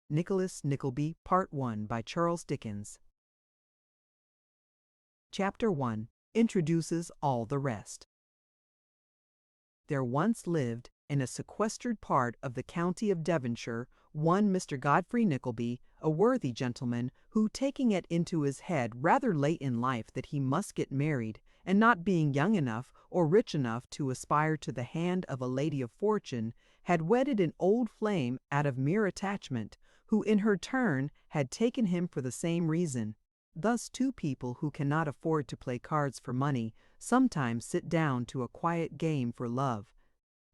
Nicholas Nickleby, Part 1 by Charles Dickens. Chapter 1 introduces all the rest. There once lived, in a sequestered part of the county of Devonshire, one Mr. Godfrey Nickleby, a worthy gentleman, who, taking it into his head rather late in life that he must get married, and not being young enough or rich enough to aspire to the hand of a lady of fortune, had wedded an old flame out of mere attachment, who in her turn had taken him for the same reason. Thus two people who cannot afford to play cards for money sometimes sit down to a quiet game for love.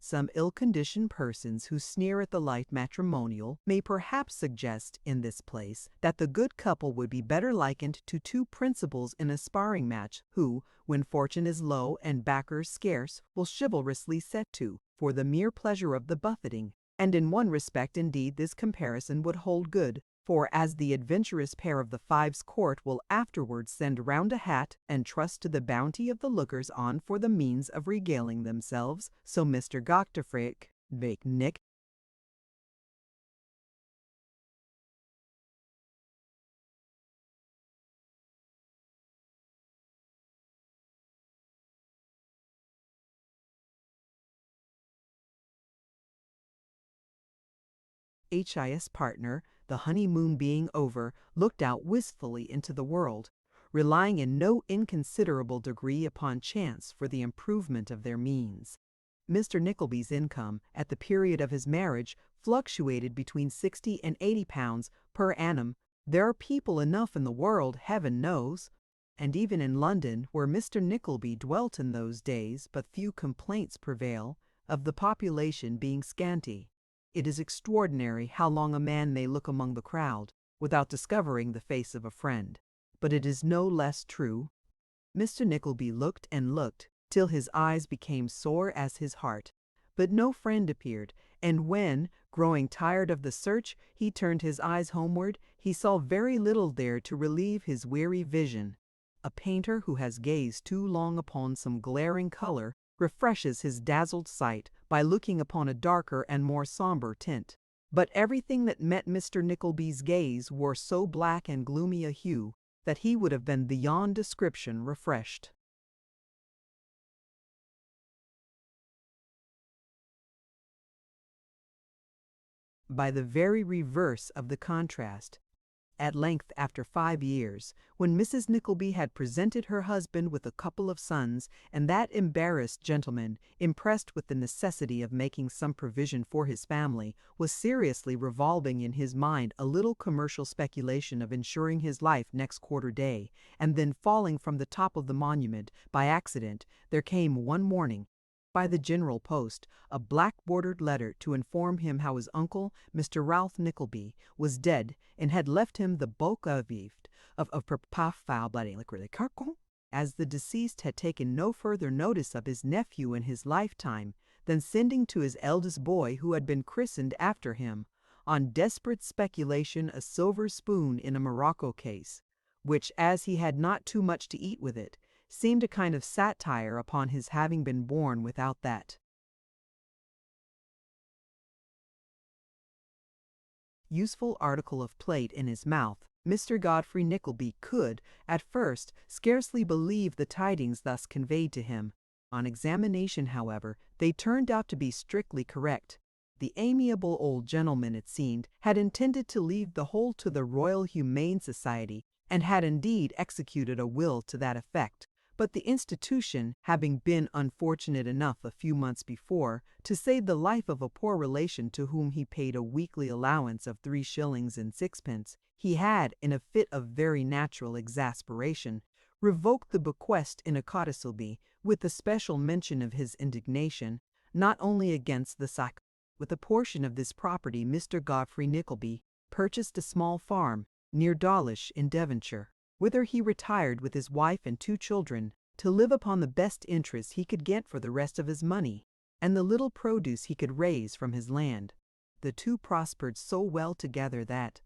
Some ill-conditioned persons who sneer at the life matrimonial may perhaps suggest in this place that the good couple would be better likened to two principals in a sparring match who, when fortune is low and backers scarce, will chivalrously set to, for the mere pleasure of the buffeting. And in one respect indeed this comparison would hold good, for as the adventurous pair of the Fives Court will afterwards send round a hat and trust to the bounty of the lookers on for the means of regaling themselves, so Mr. Godfrey Nick his partner, the honeymoon being over, looked out wistfully into the world, relying in no inconsiderable degree upon chance for the improvement of their means. Mr. Nickleby's income, at the period of his marriage, fluctuated between £60 and £80 per annum. There are people enough in the world, heaven knows, and even in London, where Mr. Nickleby dwelt in those days, but few complaints prevail, of the population being scanty. It is extraordinary how long a man may look among the crowd without discovering the face of a friend, but it is no less true. Mr. Nickleby looked and looked till his eyes became sore as his heart, but no friend appeared, and when, growing tired of the search, he turned his eyes homeward, he saw very little there to relieve his weary vision. A painter who has gazed too long upon some glaring color refreshes his dazzled sight by looking upon a darker and more sombre tint. But everything that met Mr. Nickleby's gaze wore so black and gloomy a hue that he would have been beyond description refreshed. By the very reverse of the contrast. At length, after 5 years, when Mrs. Nickleby had presented her husband with a couple of sons, and that embarrassed gentleman, impressed with the necessity of making some provision for his family, was seriously revolving in his mind a little commercial speculation of insuring his life next quarter-day, and then falling from the top of the monument by accident, there came one morning, by the general post, a black-bordered letter to inform him how his uncle, Mr. Ralph Nickleby, was dead and had left him the bulk of as the deceased had taken no further notice of his nephew in his lifetime than sending to his eldest boy, who had been christened after him, on desperate speculation a silver spoon in a morocco case, which, as he had not too much to eat with it, seemed a kind of satire upon his having been born without that useful article of plate in his mouth. Mr. Godfrey Nickleby could, at first, scarcely believe the tidings thus conveyed to him. On examination, however, they turned out to be strictly correct. The amiable old gentleman, it seemed, had intended to leave the whole to the Royal Humane Society, and had indeed executed a will to that effect. But the institution, having been unfortunate enough a few months before to save the life of a poor relation to whom he paid a weekly allowance of 3 shillings and 6pence, he had, in a fit of very natural exasperation, revoked the bequest in a codicil, with the special mention of his indignation, not only against the sack. With a portion of this property Mr. Godfrey Nickleby purchased a small farm near Dawlish in Devonshire, whither he retired with his wife and 2 children, to live upon the best interest he could get for the rest of his money, and the little produce he could raise from his land. The two prospered so well together that,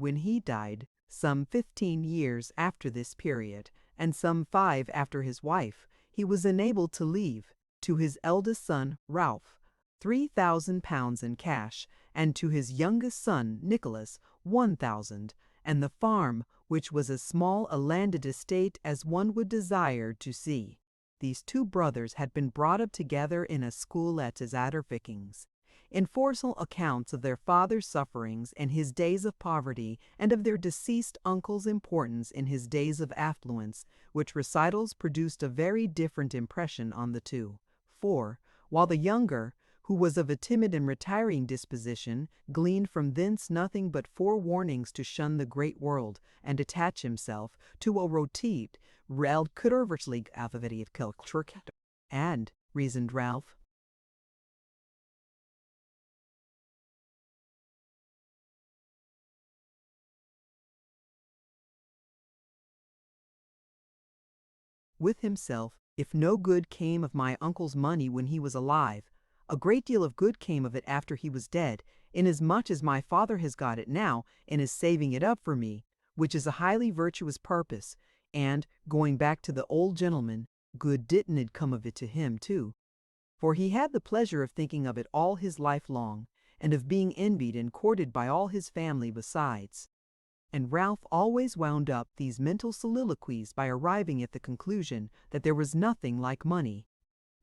When he died, some 15 years after this period, and some 5 after his wife, he was enabled to leave, to his eldest son, Ralph, £3,000 in cash, and to his youngest son, Nicholas, 1,000, and the farm, which was as small a landed estate as one would desire to see. These two brothers had been brought up together in a school at Zattervikings. In forceful accounts of their father's sufferings in his days of poverty and of their deceased uncle's importance in his days of affluence, which recitals produced a very different impression on the two. For, while the younger, who was of a timid and retiring disposition, gleaned from thence nothing but forewarnings to shun the great world and attach himself to a routine, kurverslig alphabeti of culture. And, reasoned Ralph, with himself, if no good came of my uncle's money when he was alive, a great deal of good came of it after he was dead, inasmuch as my father has got it now and is saving it up for me, which is a highly virtuous purpose, and, going back to the old gentleman, good didn't come of it to him too, for he had the pleasure of thinking of it all his life long, and of being envied and courted by all his family besides. And Ralph always wound up these mental soliloquies by arriving at the conclusion that there was nothing like money.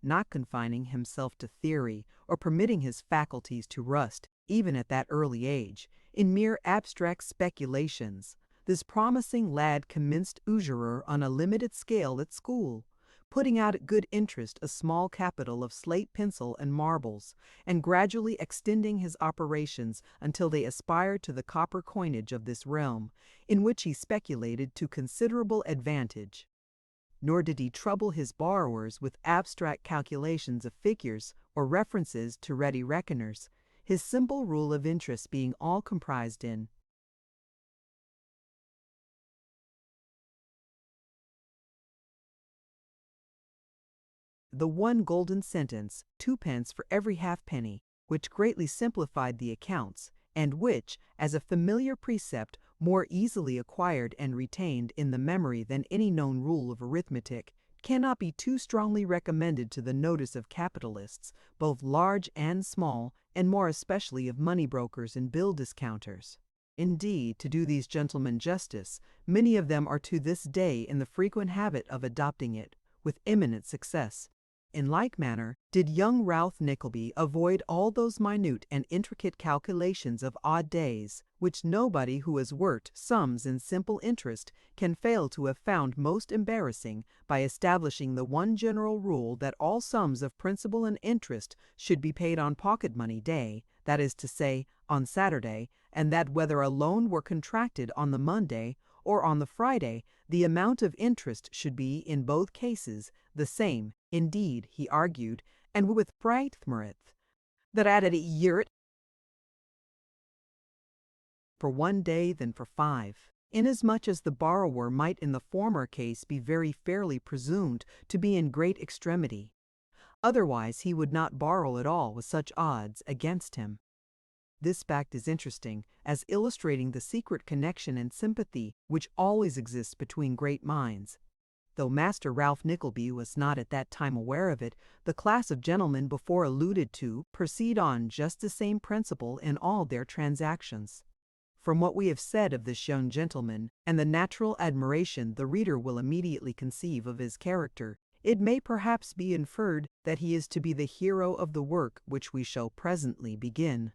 Not confining himself to theory, or permitting his faculties to rust, even at that early age, in mere abstract speculations, this promising lad commenced usurer on a limited scale at school, putting out at good interest a small capital of slate pencil and marbles, and gradually extending his operations until they aspired to the copper coinage of this realm, in which he speculated to considerable advantage. Nor did he trouble his borrowers with abstract calculations of figures or references to ready reckoners, his simple rule of interest being all comprised in the one golden sentence, 2 pence for every halfpenny, which greatly simplified the accounts, and which, as a familiar precept, more easily acquired and retained in the memory than any known rule of arithmetic, cannot be too strongly recommended to the notice of capitalists, both large and small, and more especially of money brokers and bill discounters. Indeed, to do these gentlemen justice, many of them are to this day in the frequent habit of adopting it, with eminent success. In like manner did young Ralph Nickleby avoid all those minute and intricate calculations of odd days, which nobody who has worked sums in simple interest can fail to have found most embarrassing, by establishing the one general rule that all sums of principal and interest should be paid on pocket money day, that is to say, on Saturday, and that whether a loan were contracted on the Monday or on the Friday, the amount of interest should be, in both cases, the same. Indeed, he argued, and with Frightmerith, that added a year for 1 day than for 5, inasmuch as the borrower might in the former case be very fairly presumed to be in great extremity. Otherwise he would not borrow at all with such odds against him. This fact is interesting, as illustrating the secret connection and sympathy which always exists between great minds. Though Master Ralph Nickleby was not at that time aware of it, the class of gentlemen before alluded to proceed on just the same principle in all their transactions. From what we have said of this young gentleman, and the natural admiration the reader will immediately conceive of his character, it may perhaps be inferred that he is to be the hero of the work which we shall presently begin.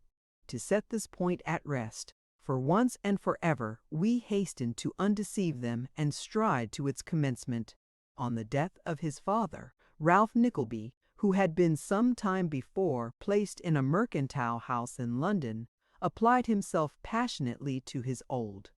To set this point at rest, for once and forever, we hasten to undeceive them and stride to its commencement. On the death of his father, Ralph Nickleby, who had been some time before placed in a mercantile house in London, applied himself passionately to his old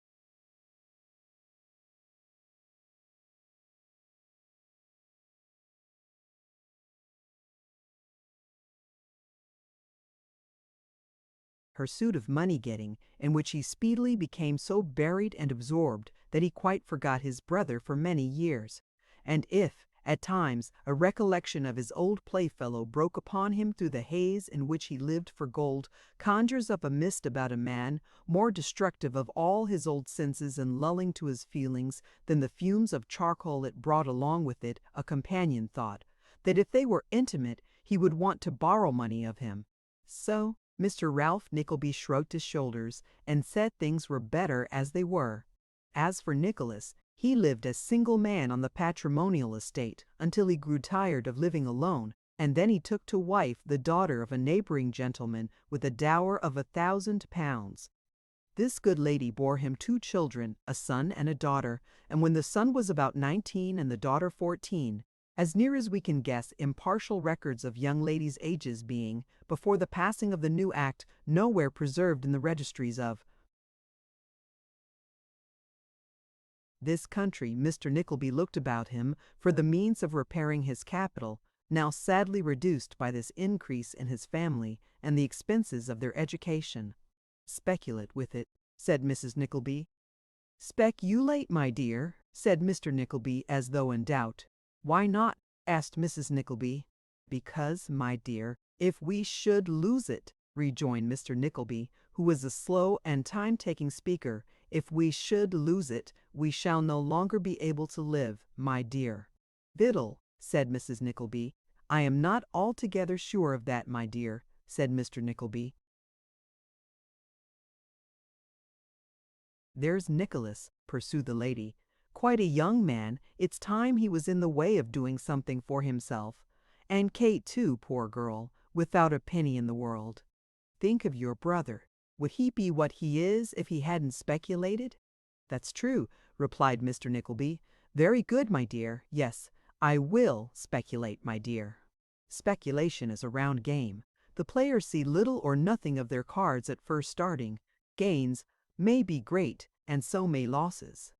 pursuit of money-getting, in which he speedily became so buried and absorbed that he quite forgot his brother for many years. And if, At times, a recollection of his old playfellow broke upon him through the haze in which he lived for gold, conjures up a mist about a man, more destructive of all his old senses and lulling to his feelings than the fumes of charcoal it brought along with it. A companion thought that if they were intimate, he would want to borrow money of him. So, Mr. Ralph Nickleby shrugged his shoulders and said things were better as they were. As for Nicholas, he lived as single man on the patrimonial estate until he grew tired of living alone, and then he took to wife the daughter of a neighboring gentleman with a dower of £1,000. This good lady bore him 2 children, a son and a daughter, and when the son was about 19 and the daughter 14, as near as we can guess, impartial records of young ladies' ages being, before the passing of the new Act, nowhere preserved in the registries of this country, Mr. Nickleby looked about him for the means of repairing his capital, now sadly reduced by this increase in his family and the expenses of their education. "Speculate with it," said Mrs. Nickleby. "Speculate, my dear," said Mr. Nickleby, as though in doubt. "Why not?" asked Mrs. Nickleby. "Because, my dear, if we should lose it," rejoined Mr. Nickleby, who was a slow and time-taking speaker, "if we should lose it, we shall no longer be able to live, my dear." "Victual," said Mrs. Nickleby. "I am not altogether sure of that, my dear," said Mr. Nickleby. "There's Nicholas," pursued the lady, "quite a young man. It's time he was in the way of doing something for himself. And Kate, too, poor girl, without a penny in the world. Think of your brother. Would he be what he is if he hadn't speculated?" "That's true," replied Mr. Nickleby. "Very good, my dear. Yes, I will speculate, my dear." Speculation is a round game. The players see little or nothing of their cards at first starting. Gains may be great, and so may losses.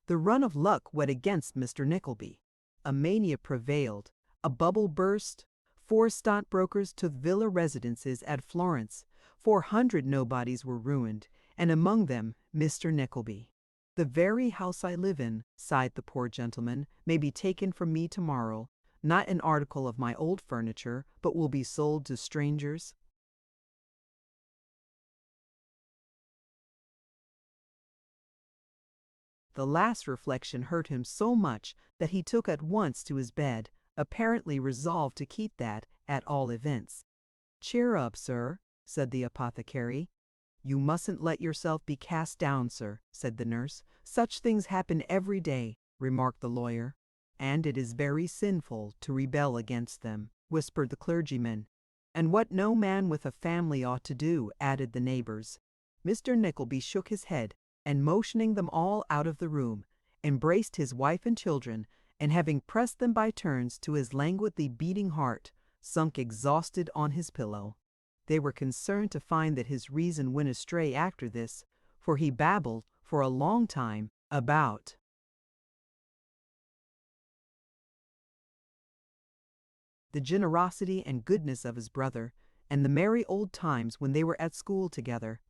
The run of luck went against Mr. Nickleby. A mania prevailed. A bubble burst. 4 stockbrokers took villa residences at Florence. 400 nobodies were ruined, and among them Mr. Nickleby. "The very house I live in," sighed the poor gentleman, "may be taken from me tomorrow. Not an article of my old furniture, but will be sold to strangers." The last reflection hurt him so much that he took at once to his bed, apparently resolved to keep that, at all events. "Cheer up, sir," said the apothecary. "You mustn't let yourself be cast down, sir," said the nurse. "Such things happen every day," remarked the lawyer. "And it is very sinful to rebel against them," whispered the clergyman. "And what no man with a family ought to do," added the neighbors. Mr. Nickleby shook his head, and motioning them all out of the room, embraced his wife and children, and having pressed them by turns to his languidly beating heart, sunk exhausted on his pillow. They were concerned to find that his reason went astray after this, for he babbled for a long time about the generosity and goodness of his brother, and the merry old times when they were at school together.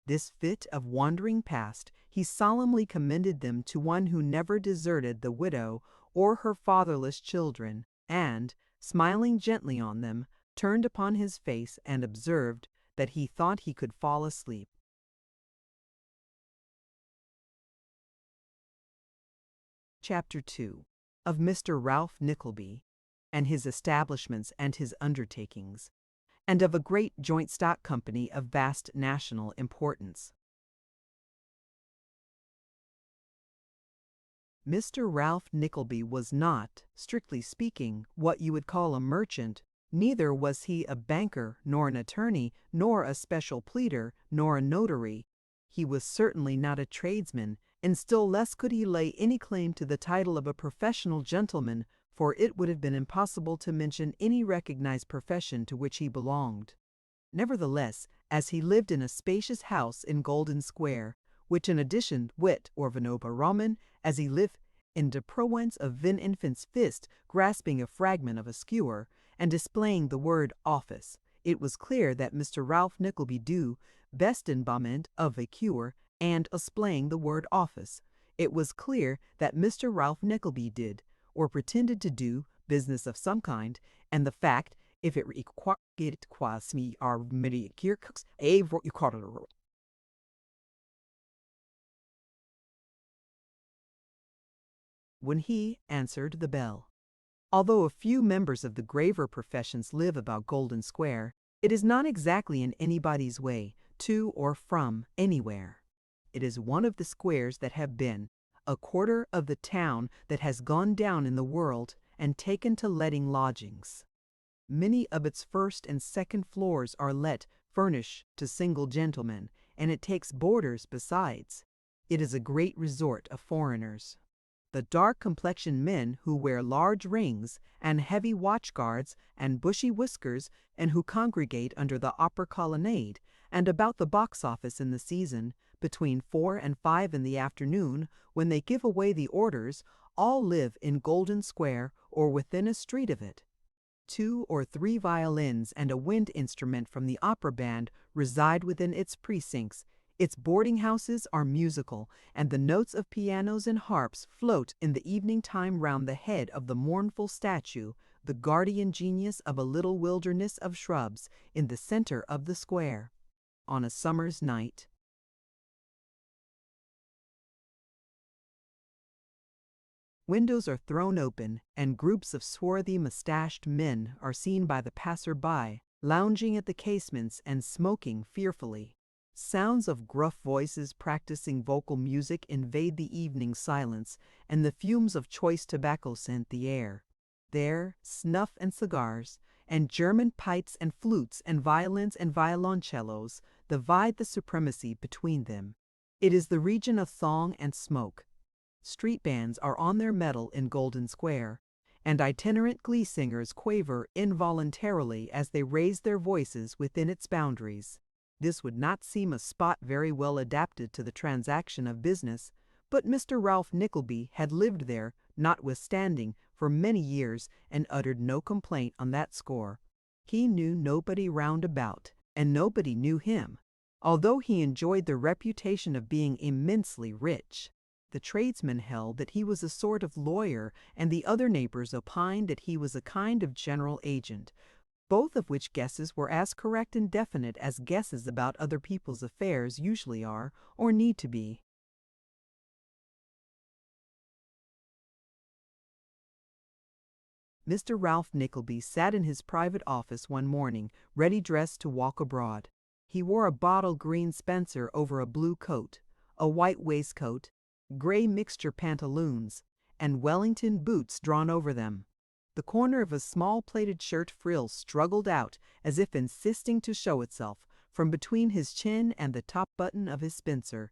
This fit of wandering past, he solemnly commended them to one who never deserted the widow or her fatherless children, and, smiling gently on them, turned upon his face and observed that he thought he could fall asleep. Chapter 2. Of Mr. Ralph Nickleby, and his establishments and his undertakings, and of a great joint stock company of vast national importance. Mr. Ralph Nickleby was not, strictly speaking, what you would call a merchant. Neither was he a banker, nor an attorney, nor a special pleader, nor a notary. He was certainly not a tradesman, and still less could he lay any claim to the title of a professional gentleman, for it would have been impossible to mention any recognized profession to which he belonged. Nevertheless, as he lived in a spacious house in Golden Square, which in addition wit or venoba Roman, as he lived in de provence of vin infant's fist, grasping a fragment of a skewer, and displaying the word office, it was clear that Mr. Ralph Nickleby do vestinbament of a cure, and displaying the word office, it was clear that Mr. Ralph Nickleby did, or pretended to do business of some kind, and the fact, if it required me or many kirks, when he answered the bell. Although a few members of the graver professions live about Golden Square, it is not exactly in anybody's way, to or from anywhere. It is one of the squares that have been, a quarter of the town that has gone down in the world and taken to letting lodgings. Many of its first and second floors are let furnish to single gentlemen, and it takes boarders besides. It is a great resort of foreigners. The dark-complexioned men who wear large rings and heavy watch-guards and bushy whiskers and who congregate under the opera colonnade and about the box office in the season, between 4 and 5 in the afternoon, when they give away the orders, all live in Golden Square or within a street of it. 2 or 3 violins and a wind instrument from the opera band reside within its precincts. Its boarding houses are musical, and the notes of pianos and harps float in the evening time round the head of the mournful statue, the guardian genius of a little wilderness of shrubs, in the center of the square. On a summer's night, windows are thrown open, and groups of swarthy, mustached men are seen by the passer-by, lounging at the casements and smoking fearfully. Sounds of gruff voices practicing vocal music invade the evening silence, and the fumes of choice tobacco scent the air. There, snuff and cigars, and German pipes and flutes and violins and violoncellos divide the supremacy between them. It is the region of song and smoke. Street bands are on their mettle in Golden Square, and itinerant glee singers quaver involuntarily as they raise their voices within its boundaries. This would not seem a spot very well adapted to the transaction of business, but Mr. Ralph Nickleby had lived there, notwithstanding, for many years, and uttered no complaint on that score. He knew nobody round about, and nobody knew him, although he enjoyed the reputation of being immensely rich. The tradesmen held that he was a sort of lawyer, and the other neighbors opined that he was a kind of general agent, both of which guesses were as correct and definite as guesses about other people's affairs usually are, or need to be. Mr. Ralph Nickleby sat in his private office one morning, ready dressed to walk abroad. He wore a bottle green spencer over a blue coat, a white waistcoat, gray mixture pantaloons, and Wellington boots drawn over them. The corner of a small plaited shirt frill struggled out, as if insisting to show itself, from between his chin and the top button of his spencer,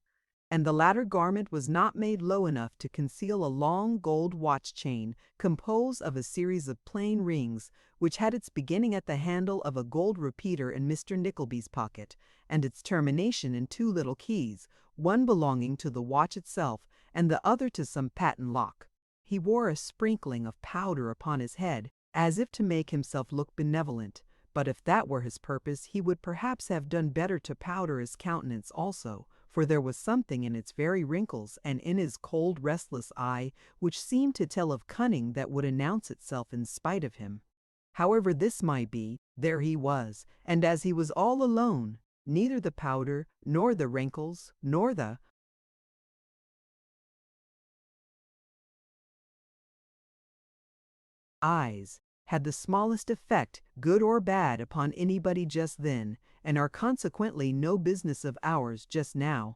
and the latter garment was not made low enough to conceal a long gold watch chain composed of a series of plain rings, which had its beginning at the handle of a gold repeater in Mr. Nickleby's pocket, and its termination in 2 little keys, one belonging to the watch itself and the other to some patent lock. He wore a sprinkling of powder upon his head, as if to make himself look benevolent, but if that were his purpose, he would perhaps have done better to powder his countenance also, for there was something in its very wrinkles and in his cold, restless eye which seemed to tell of cunning that would announce itself in spite of him. However this might be, there he was, and as he was all alone, neither the powder, nor the wrinkles, nor the eyes had the smallest effect, good or bad, upon anybody just then, and are consequently no business of ours just now.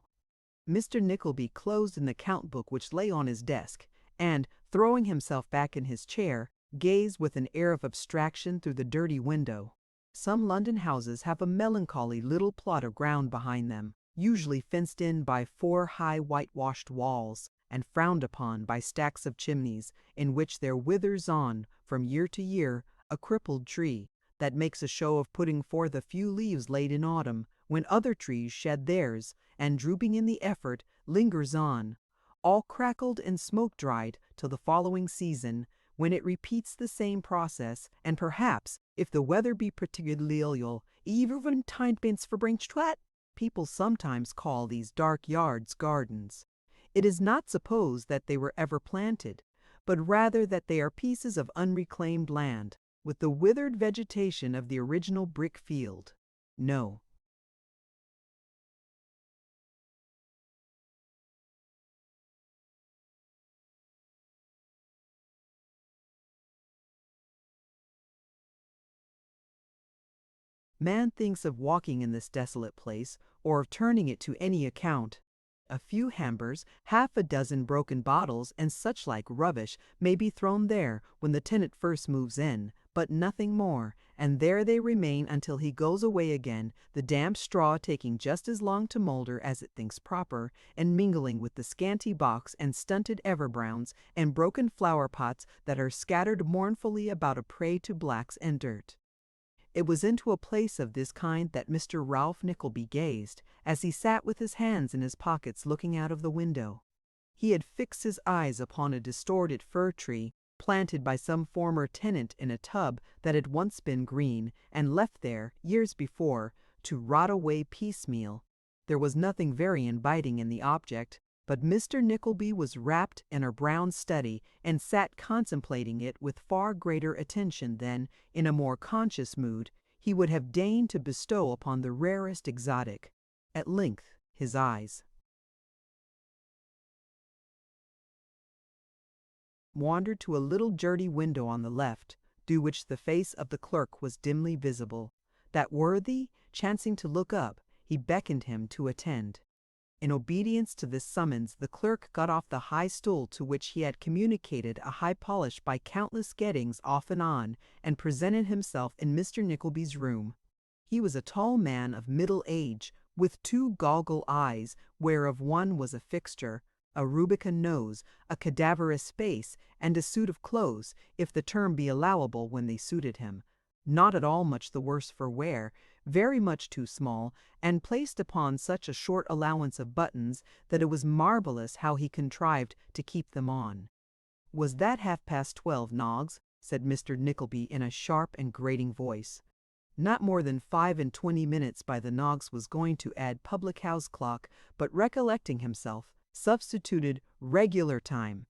Mr. Nickleby closed in the account book which lay on his desk, and, throwing himself back in his chair, gazed with an air of abstraction through the dirty window. Some London houses have a melancholy little plot of ground behind them, usually fenced in by 4 high whitewashed walls, and frowned upon by stacks of chimneys, in which there withers on, from year to year, a crippled tree, that makes a show of putting forth a few leaves late in autumn, when other trees shed theirs, and drooping in the effort, lingers on, all crackled and smoke-dried, till the following season, when it repeats the same process, and perhaps, if the weather be particularly ill, even tidebints for branch twat. People sometimes call these dark yards gardens. It is not supposed that they were ever planted, but rather that they are pieces of unreclaimed land, with the withered vegetation of the original brick field. No. Man thinks of walking in this desolate place, or of turning it to any account. A few hampers, half a dozen broken bottles, and such like rubbish may be thrown there when the tenant first moves in, but nothing more, and there they remain until he goes away again, the damp straw taking just as long to moulder as it thinks proper, and mingling with the scanty box and stunted everbrowns and broken flower pots that are scattered mournfully about a prey to blacks and dirt. It was into a place of this kind that Mr. Ralph Nickleby gazed, as he sat with his hands in his pockets looking out of the window. He had fixed his eyes upon a distorted fir tree, planted by some former tenant in a tub that had once been green, and left there, years before, to rot away piecemeal. There was nothing very inviting in the object, but Mr. Nickleby was wrapped in a brown study, and sat contemplating it with far greater attention than, in a more conscious mood, he would have deigned to bestow upon the rarest exotic. At length his eyes wandered to a little dirty window on the left, through which the face of the clerk was dimly visible. That worthy, chancing to look up, he beckoned him to attend. In obedience to this summons, the clerk got off the high stool to which he had communicated a high polish by countless gettings off and on, and presented himself in Mr. Nickleby's room. He was a tall man of middle age, with two goggle eyes, whereof one was a fixture, a rubicund nose, a cadaverous face, and a suit of clothes, if the term be allowable when they suited him, not at all much the worse for wear, very much too small, and placed upon such a short allowance of buttons that it was marvellous how he contrived to keep them on. "Was that 12:30, Noggs?" said Mr. Nickleby in a sharp and grating voice. Not more than 25 minutes by the Noggs was going to add public-house clock, but recollecting himself, substituted regular time.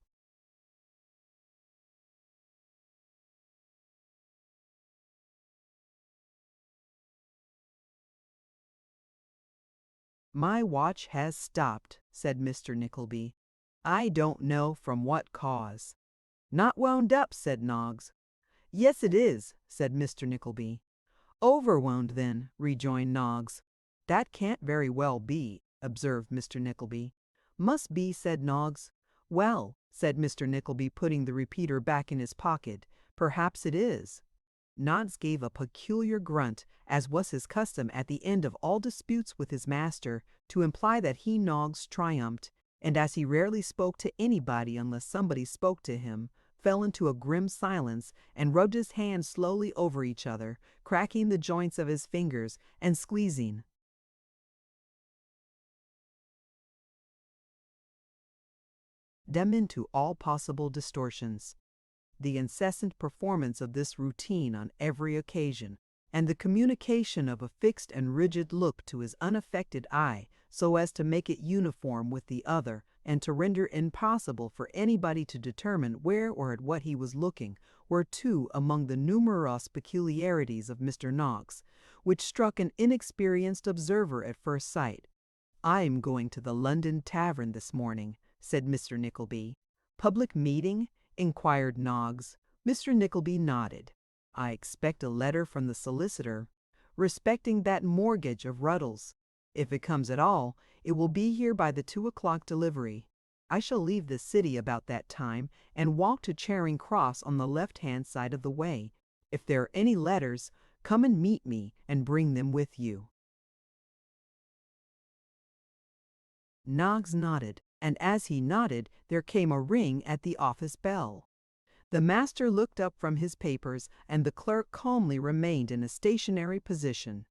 "My watch has stopped," said Mr. Nickleby. "I don't know from what cause." "Not wound up," said Noggs. "Yes, it is," said Mr. Nickleby. "Overwound, then," rejoined Noggs. "That can't very well be," observed Mr. Nickleby. "Must be," said Noggs. "Well," said Mr. Nickleby, putting the repeater back in his pocket, "perhaps it is." Noggs gave a peculiar grunt, as was his custom at the end of all disputes with his master, to imply that he, Noggs, triumphed, and as he rarely spoke to anybody unless somebody spoke to him, fell into a grim silence, and rubbed his hands slowly over each other, cracking the joints of his fingers, and squeezing them into all possible distortions. The incessant performance of this routine on every occasion, and the communication of a fixed and rigid look to his unaffected eye, so as to make it uniform with the other, and to render impossible for anybody to determine where or at what he was looking, were two among the numerous peculiarities of Mr. Noggs, which struck an inexperienced observer at first sight. "I am going to the London Tavern this morning," said Mr. Nickleby. "Public meeting?" inquired Noggs. Mr. Nickleby nodded. "I expect a letter from the solicitor respecting that mortgage of Ruddles. If it comes at all, it will be here by the 2 o'clock delivery. I shall leave the city about that time, and walk to Charing Cross on the left-hand side of the way. If there are any letters, come and meet me, and bring them with you." Noggs nodded, and as he nodded there came a ring at the office bell. The master looked up from his papers, and the clerk calmly remained in a stationary position.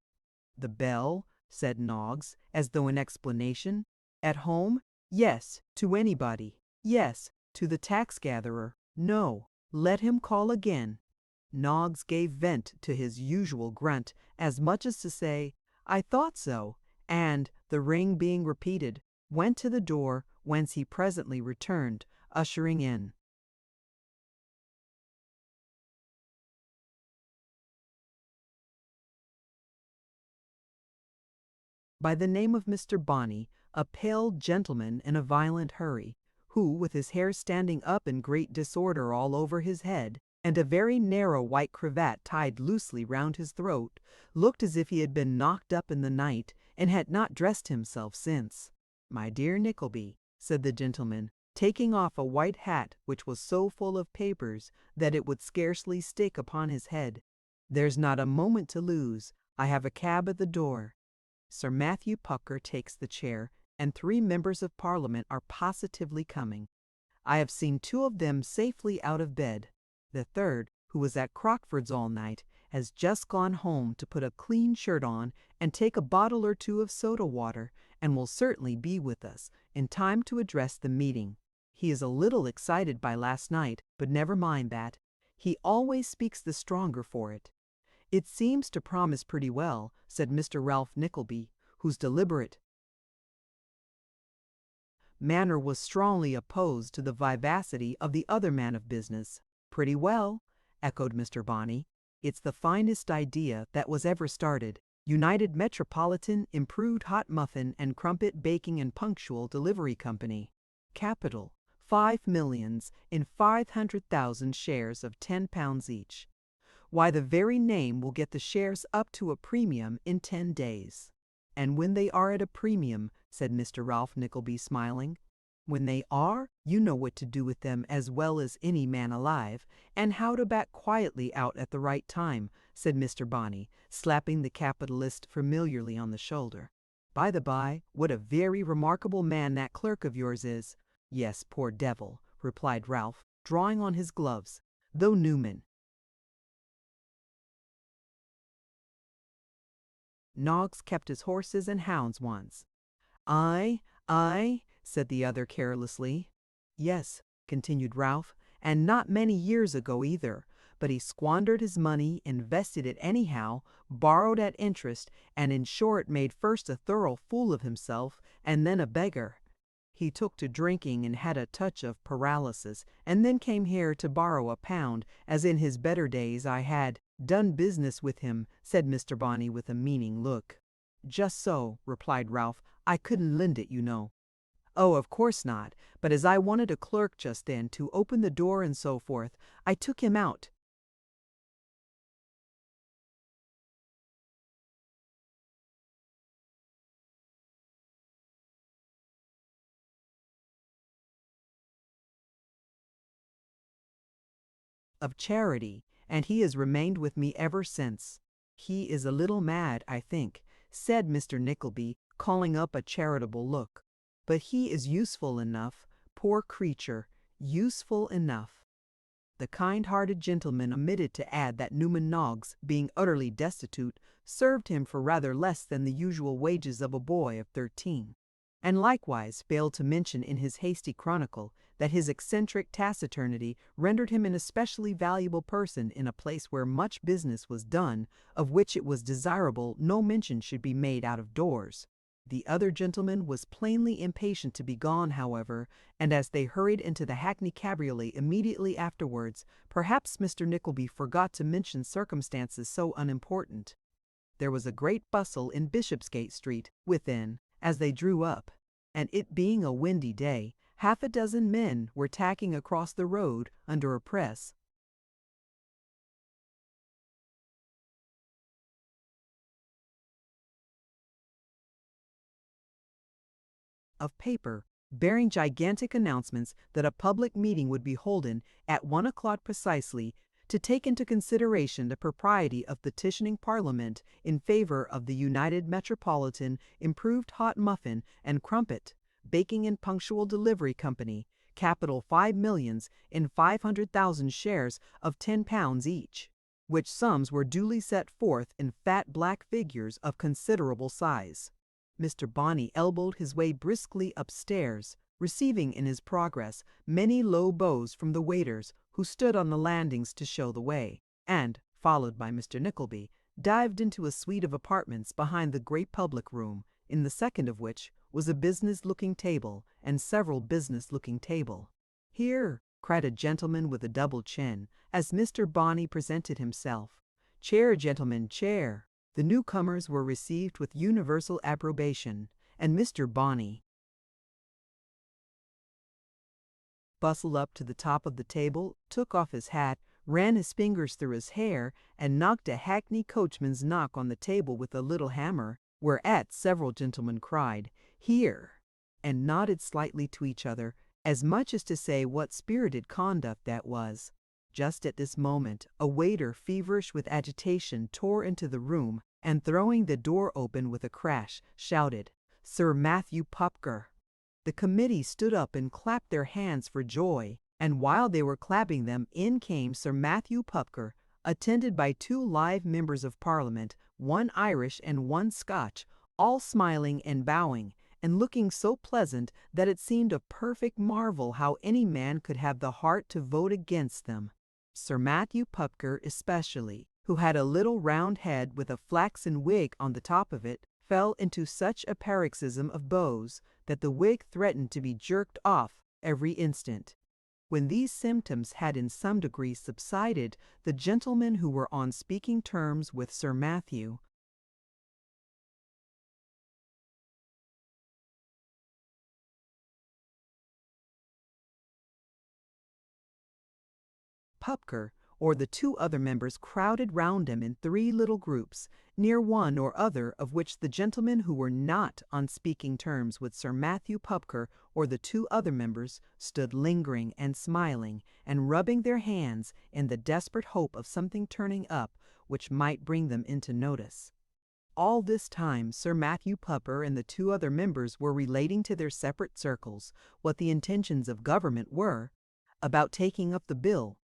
"The bell?" said Noggs, as though in explanation. "At home? Yes, to anybody. Yes, to the tax-gatherer. No, let him call again." Noggs gave vent to his usual grunt, as much as to say, "I thought so," and, the ring being repeated, went to the door, whence he presently returned, ushering in by the name of Mr. Bonney, a pale gentleman in a violent hurry, who, with his hair standing up in great disorder all over his head, and a very narrow white cravat tied loosely round his throat, looked as if he had been knocked up in the night, and had not dressed himself since. "My dear Nickleby," said the gentleman, taking off a white hat which was so full of papers that it would scarcely stick upon his head, "there's not a moment to lose. I have a cab at the door." Sir Matthew Pucker takes the chair, and 3 members of Parliament are positively coming. I have seen 2 of them safely out of bed. The third, who was at Crockford's all night, has just gone home to put a clean shirt on and take a bottle or 2 of soda water, and will certainly be with us in time to address the meeting. He is a little excited by last night, but never mind that. He always speaks the stronger for it. "It seems to promise pretty well," said Mr. Ralph Nickleby, whose deliberate manner was strongly opposed to the vivacity of the other man of business. "Pretty well," echoed Mr. Bonney. "It's the finest idea that was ever started. United Metropolitan Improved Hot Muffin and Crumpet Baking and Punctual Delivery Company. Capital, 5 millions in 500,000 shares of £10 each. Why, the very name will get the shares up to a premium in 10 days. And when they are at a premium," said Mr. Ralph Nickleby, smiling, "when they are, you know what to do with them as well as any man alive, and how to back quietly out at the right time," said Mr. Bonney, slapping the capitalist familiarly on the shoulder. "By the by, what a very remarkable man that clerk of yours is." "Yes, poor devil," replied Ralph, drawing on his gloves, "though Newman Noggs kept his horses and hounds once." "Aye," said the other carelessly. "Yes," continued Ralph, "and not many years ago either, but he squandered his money, invested it anyhow, borrowed at interest, and in short made first a thorough fool of himself, and then a beggar. He took to drinking and had a touch of paralysis, and then came here to borrow £1, as in his better days I had done business with him," said Mr. Bonney with a meaning look. "Just so," replied Ralph. "I couldn't lend it, you know." "Oh, of course not, but as I wanted a clerk just then to open the door and so forth, I took him out." "Of charity, and he has remained with me ever since." "He is a little mad, I think," said Mr. Nickleby, calling up a charitable look. "But he is useful enough, poor creature, useful enough." The kind-hearted gentleman omitted to add that Newman Noggs, being utterly destitute, served him for rather less than the usual wages of a boy of 13, and likewise failed to mention in his hasty chronicle that his eccentric taciturnity rendered him an especially valuable person in a place where much business was done, of which it was desirable no mention should be made out of doors. The other gentleman was plainly impatient to be gone, however, and as they hurried into the hackney cabriolet immediately afterwards, perhaps Mr. Nickleby forgot to mention circumstances so unimportant. There was a great bustle in Bishopsgate Street within, as they drew up, and it being a windy day, 6 men were tacking across the road under a press of paper, bearing gigantic announcements that a public meeting would be holden at 1 o'clock precisely to take into consideration the propriety of petitioning Parliament in favor of the United Metropolitan Improved Hot Muffin and Crumpet Baking and Punctual Delivery Company, capital 5 millions in 500,000 shares of £10 each, which sums were duly set forth in fat black figures of considerable size. Mr. Bonney elbowed his way briskly upstairs, receiving in his progress many low bows from the waiters who stood on the landings to show the way, and, followed by Mr. Nickleby, dived into a suite of apartments behind the great public room, in the second of which was a business-looking table and several business-looking tables. "Here," cried a gentleman with a double chin, as Mr. Bonney presented himself. "Chair, gentlemen, chair." The newcomers were received with universal approbation, and Mr. Bonney bustled up to the top of the table, took off his hat, ran his fingers through his hair, and knocked a hackney coachman's knock on the table with a little hammer, whereat several gentlemen cried, "Here!" and nodded slightly to each other, as much as to say what spirited conduct that was. Just at this moment, a waiter, feverish with agitation, tore into the room, and throwing the door open with a crash, shouted, "Sir Matthew Pupker!" The committee stood up and clapped their hands for joy, and while they were clapping them, in came Sir Matthew Pupker, attended by 2 live members of Parliament, 1 Irish and 1 Scotch, all smiling and bowing, and looking so pleasant that it seemed a perfect marvel how any man could have the heart to vote against them. Sir Matthew Pupker especially, who had a little round head with a flaxen wig on the top of it, fell into such a paroxysm of bows that the wig threatened to be jerked off every instant. When these symptoms had in some degree subsided, the gentlemen who were on speaking terms with Sir Matthew Pupker, or the 2 other members, crowded round him in 3 little groups, near one or other of which the gentlemen who were not on speaking terms with Sir Matthew Pupker or the 2 other members stood lingering and smiling and rubbing their hands in the desperate hope of something turning up which might bring them into notice. All this time Sir Matthew Pupker and the 2 other members were relating to their separate circles what the intentions of government were about taking up the bill,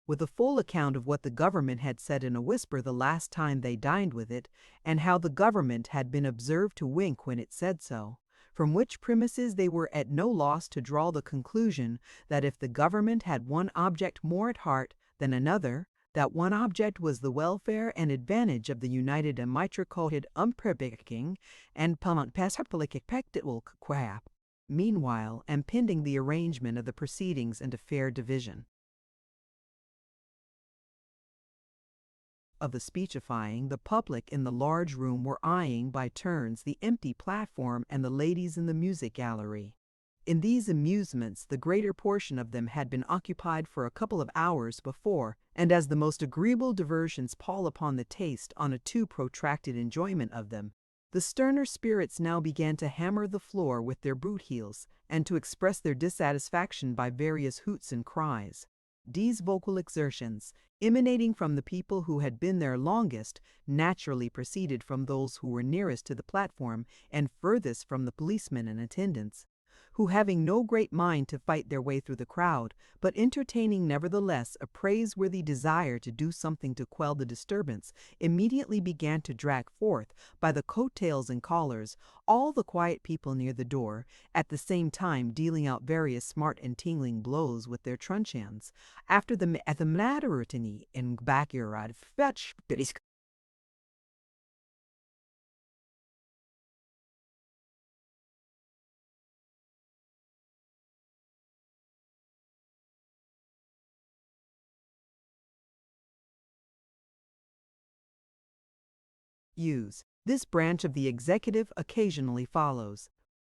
with a full account of what the government had said in a whisper the last time they dined with it, and how the government had been observed to wink when it said so, from which premises they were at no loss to draw the conclusion that if the government had one object more at heart than another, that one object was the welfare and advantage of the united and mitricoated umprebiking and quap. Meanwhile, and pending the arrangement of the proceedings and a fair division of the speechifying, the public in the large room were eyeing by turns the empty platform and the ladies in the music gallery. In these amusements the greater portion of them had been occupied for a couple of hours before, and as the most agreeable diversions pall upon the taste on a too protracted enjoyment of them, the sterner spirits now began to hammer the floor with their boot heels, and to express their dissatisfaction by various hoots and cries. These vocal exertions, emanating from the people who had been there longest, naturally proceeded from those who were nearest to the platform and furthest from the policemen in attendance, who, having no great mind to fight their way through the crowd, but entertaining nevertheless a praiseworthy desire to do something to quell the disturbance, immediately began to drag forth, by the coat-tails and collars, all the quiet people near the door, at the same time dealing out various smart and tingling blows with their truncheons, after the matter in backyard fetch. Use. This branch of the executive occasionally follows.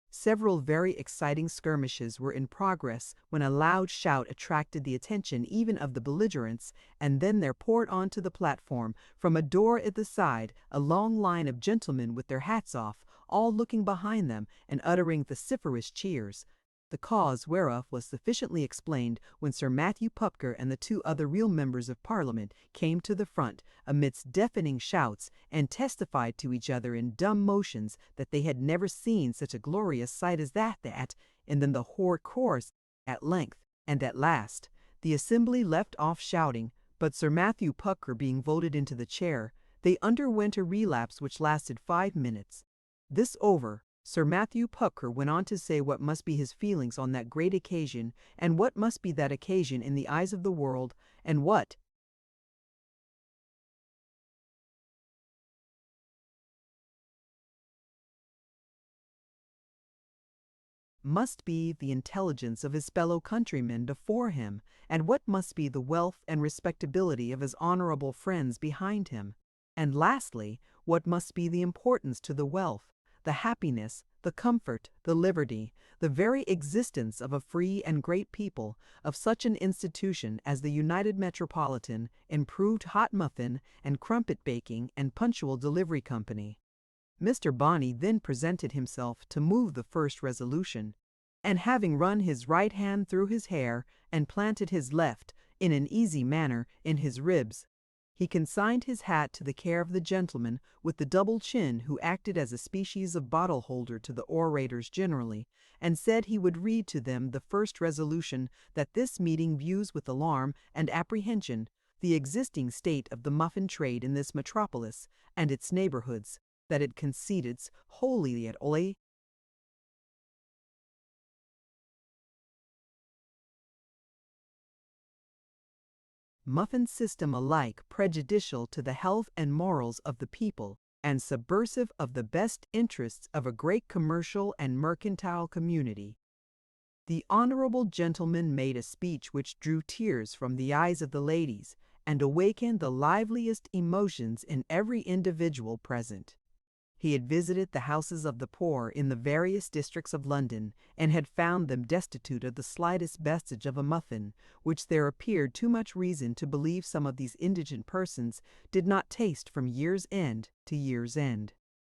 Several very exciting skirmishes were in progress when a loud shout attracted the attention even of the belligerents, and then there poured onto the platform, from a door at the side, a long line of gentlemen with their hats off, all looking behind them and uttering vociferous cheers, the cause whereof was sufficiently explained when Sir Matthew Pupker and the 2 other real members of Parliament came to the front, amidst deafening shouts, and testified to each other in dumb motions that they had never seen such a glorious sight as that, and then the whole course, at length, and at last, the assembly left off shouting, but Sir Matthew Pupker being voted into the chair, they underwent a relapse which lasted 5 minutes. This over, Sir Matthew Pupker went on to say what must be his feelings on that great occasion, and what must be that occasion in the eyes of the world, and what must be the intelligence of his fellow countrymen before him, and what must be the wealth and respectability of his honorable friends behind him. And lastly, what must be the importance to the wealth, the happiness, the comfort, the liberty, the very existence of a free and great people, of such an institution as the United Metropolitan, Improved Hot Muffin and Crumpet Baking and Punctual Delivery Company. Mr. Bonney then presented himself to move the first resolution, and having run his right hand through his hair and planted his left, in an easy manner, in his ribs, he consigned his hat to the care of the gentleman with the double chin who acted as a species of bottle holder to the orators generally, and said he would read to them the first resolution, that this meeting views with alarm and apprehension the existing state of the muffin trade in this metropolis and its neighborhoods, that it concedes wholly at ole muffin system alike prejudicial to the health and morals of the people, and subversive of the best interests of a great commercial and mercantile community. The honorable gentleman made a speech which drew tears from the eyes of the ladies, and awakened the liveliest emotions in every individual present. He had visited the houses of the poor in the various districts of London, and had found them destitute of the slightest vestige of a muffin, which there appeared too much reason to believe some of these indigent persons did not taste from year's end to year's end.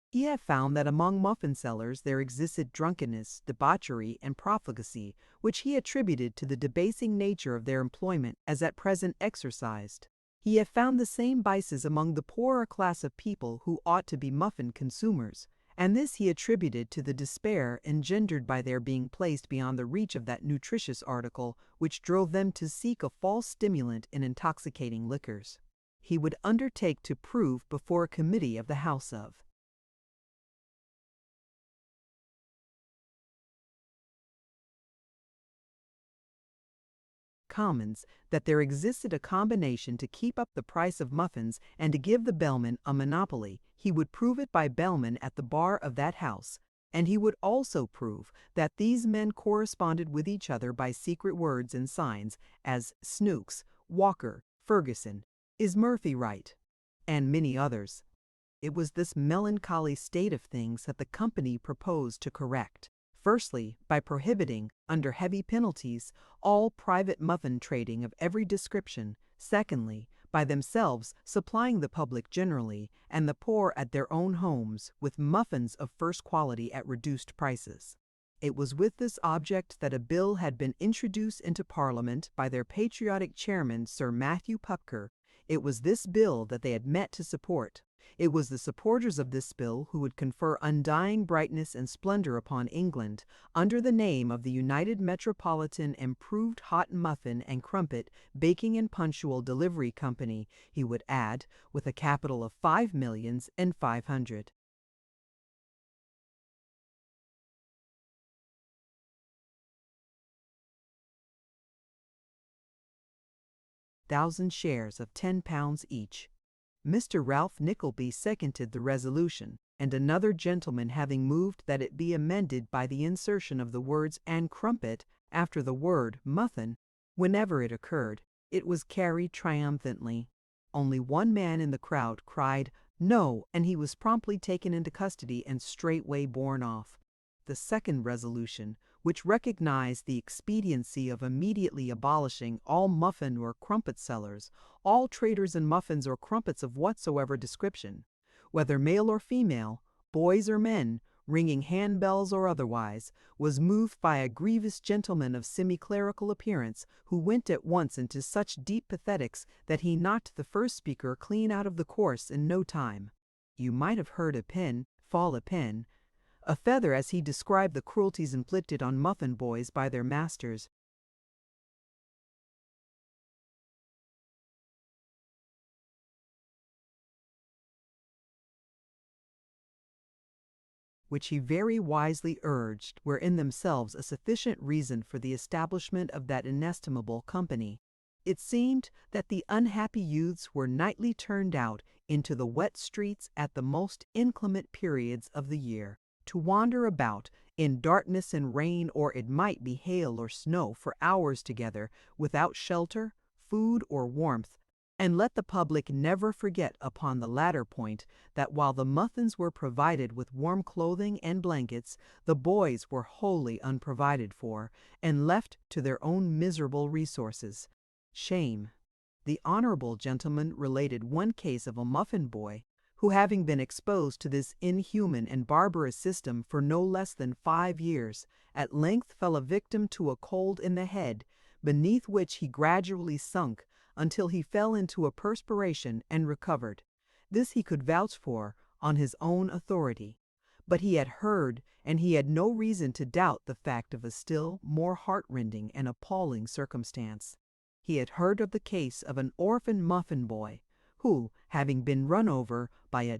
He had found that among muffin sellers there existed drunkenness, debauchery, and profligacy, which he attributed to the debasing nature of their employment as at present exercised. He had found the same vices among the poorer class of people who ought to be muffin consumers, and this he attributed to the despair engendered by their being placed beyond the reach of that nutritious article which drove them to seek a false stimulant in intoxicating liquors. He would undertake to prove before a committee of the House of Commons that there existed a combination to keep up the price of muffins and to give the bellman a monopoly. He would prove it by bellmen at the bar of that house, and he would also prove that these men corresponded with each other by secret words and signs, as Snooks, Walker, Ferguson, Is Murphy right, and many others. It was this melancholy state of things that the company proposed to correct. Firstly, by prohibiting, under heavy penalties, all private muffin trading of every description. Secondly, by themselves supplying the public generally, and the poor at their own homes, with muffins of first quality at reduced prices. It was with this object that a bill had been introduced into Parliament by their patriotic chairman, Sir Matthew Pupker. It was this bill that they had met to support. It was the supporters of this bill who would confer undying brightness and splendor upon England, under the name of the United Metropolitan Improved Hot Muffin and Crumpet Baking and Punctual Delivery Company, he would add, with a capital of 5,500,000. Shares of £10 each. Mr. Ralph Nickleby seconded the resolution, and another gentleman having moved that it be amended by the insertion of the words "and crumpet" after the word "muffin," whenever it occurred, it was carried triumphantly. Only one man in the crowd cried "No," and he was promptly taken into custody and straightway borne off. The second resolution, which recognized the expediency of immediately abolishing all muffin or crumpet sellers, all traders in muffins or crumpets of whatsoever description, whether male or female, boys or men, ringing handbells or otherwise, was moved by a grievous gentleman of semi-clerical appearance, who went at once into such deep pathetics that he knocked the first speaker clean out of the course in no time. You might have heard a pin fall a pen, a feather, as he described the cruelties inflicted on muffin boys by their masters, which he very wisely urged were in themselves a sufficient reason for the establishment of that inestimable company. It seemed that the unhappy youths were nightly turned out into the wet streets at the most inclement periods of the year, to wander about in darkness and rain, or it might be hail or snow, for hours together, without shelter, food, or warmth, And let the public never forget upon the latter point that while the muffins were provided with warm clothing and blankets, the boys were wholly unprovided for and left to their own miserable resources. Shame. The honorable gentleman related one case of a muffin boy who, having been exposed to this inhuman and barbarous system for no less than 5 years, at length fell a victim to a cold in the head, beneath which he gradually sunk until he fell into a perspiration and recovered. This he could vouch for on his own authority. But he had heard, and he had no reason to doubt the fact of a still more heartrending and appalling circumstance. He had heard of the case of an orphan muffin boy, who, having been run over by a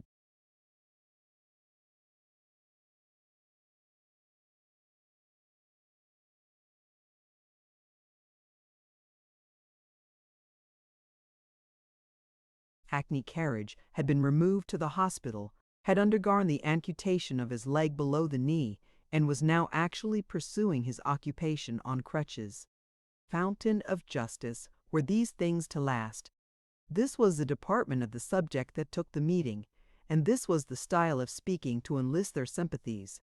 hackney carriage, had been removed to the hospital, had undergone the amputation of his leg below the knee, and was now actually pursuing his occupation on crutches. Fountain of justice, were these things to last? This was the department of the subject that took the meeting, and this was the style of speaking to enlist their sympathies.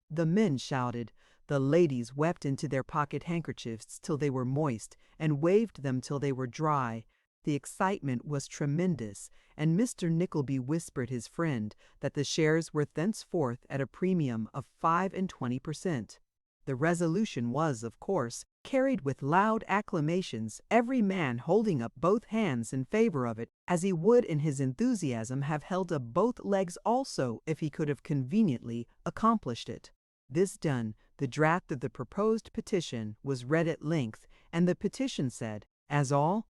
The men shouted, the ladies wept into their pocket handkerchiefs till they were moist, and waved them till they were dry. The excitement was tremendous, and Mr. Nickleby whispered his friend that the shares were thenceforth at a premium of 25 per cent. The resolution was, of course, carried with loud acclamations, every man holding up both hands in favor of it, as he would in his enthusiasm have held up both legs also if he could have conveniently accomplished it. This done, the draft of the proposed petition was read at length, and the petition said, as all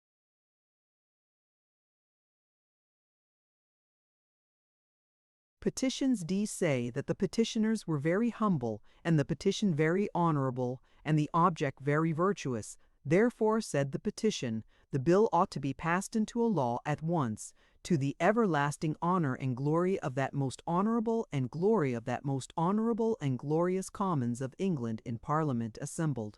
petitions do say that the petitioners were very humble, and the petition very honorable, and the object very virtuous. Therefore, said the petition, the bill ought to be passed into a law at once, to the everlasting honor and glory of that most honorable and glory of that most honorable and glorious Commons of England in Parliament assembled.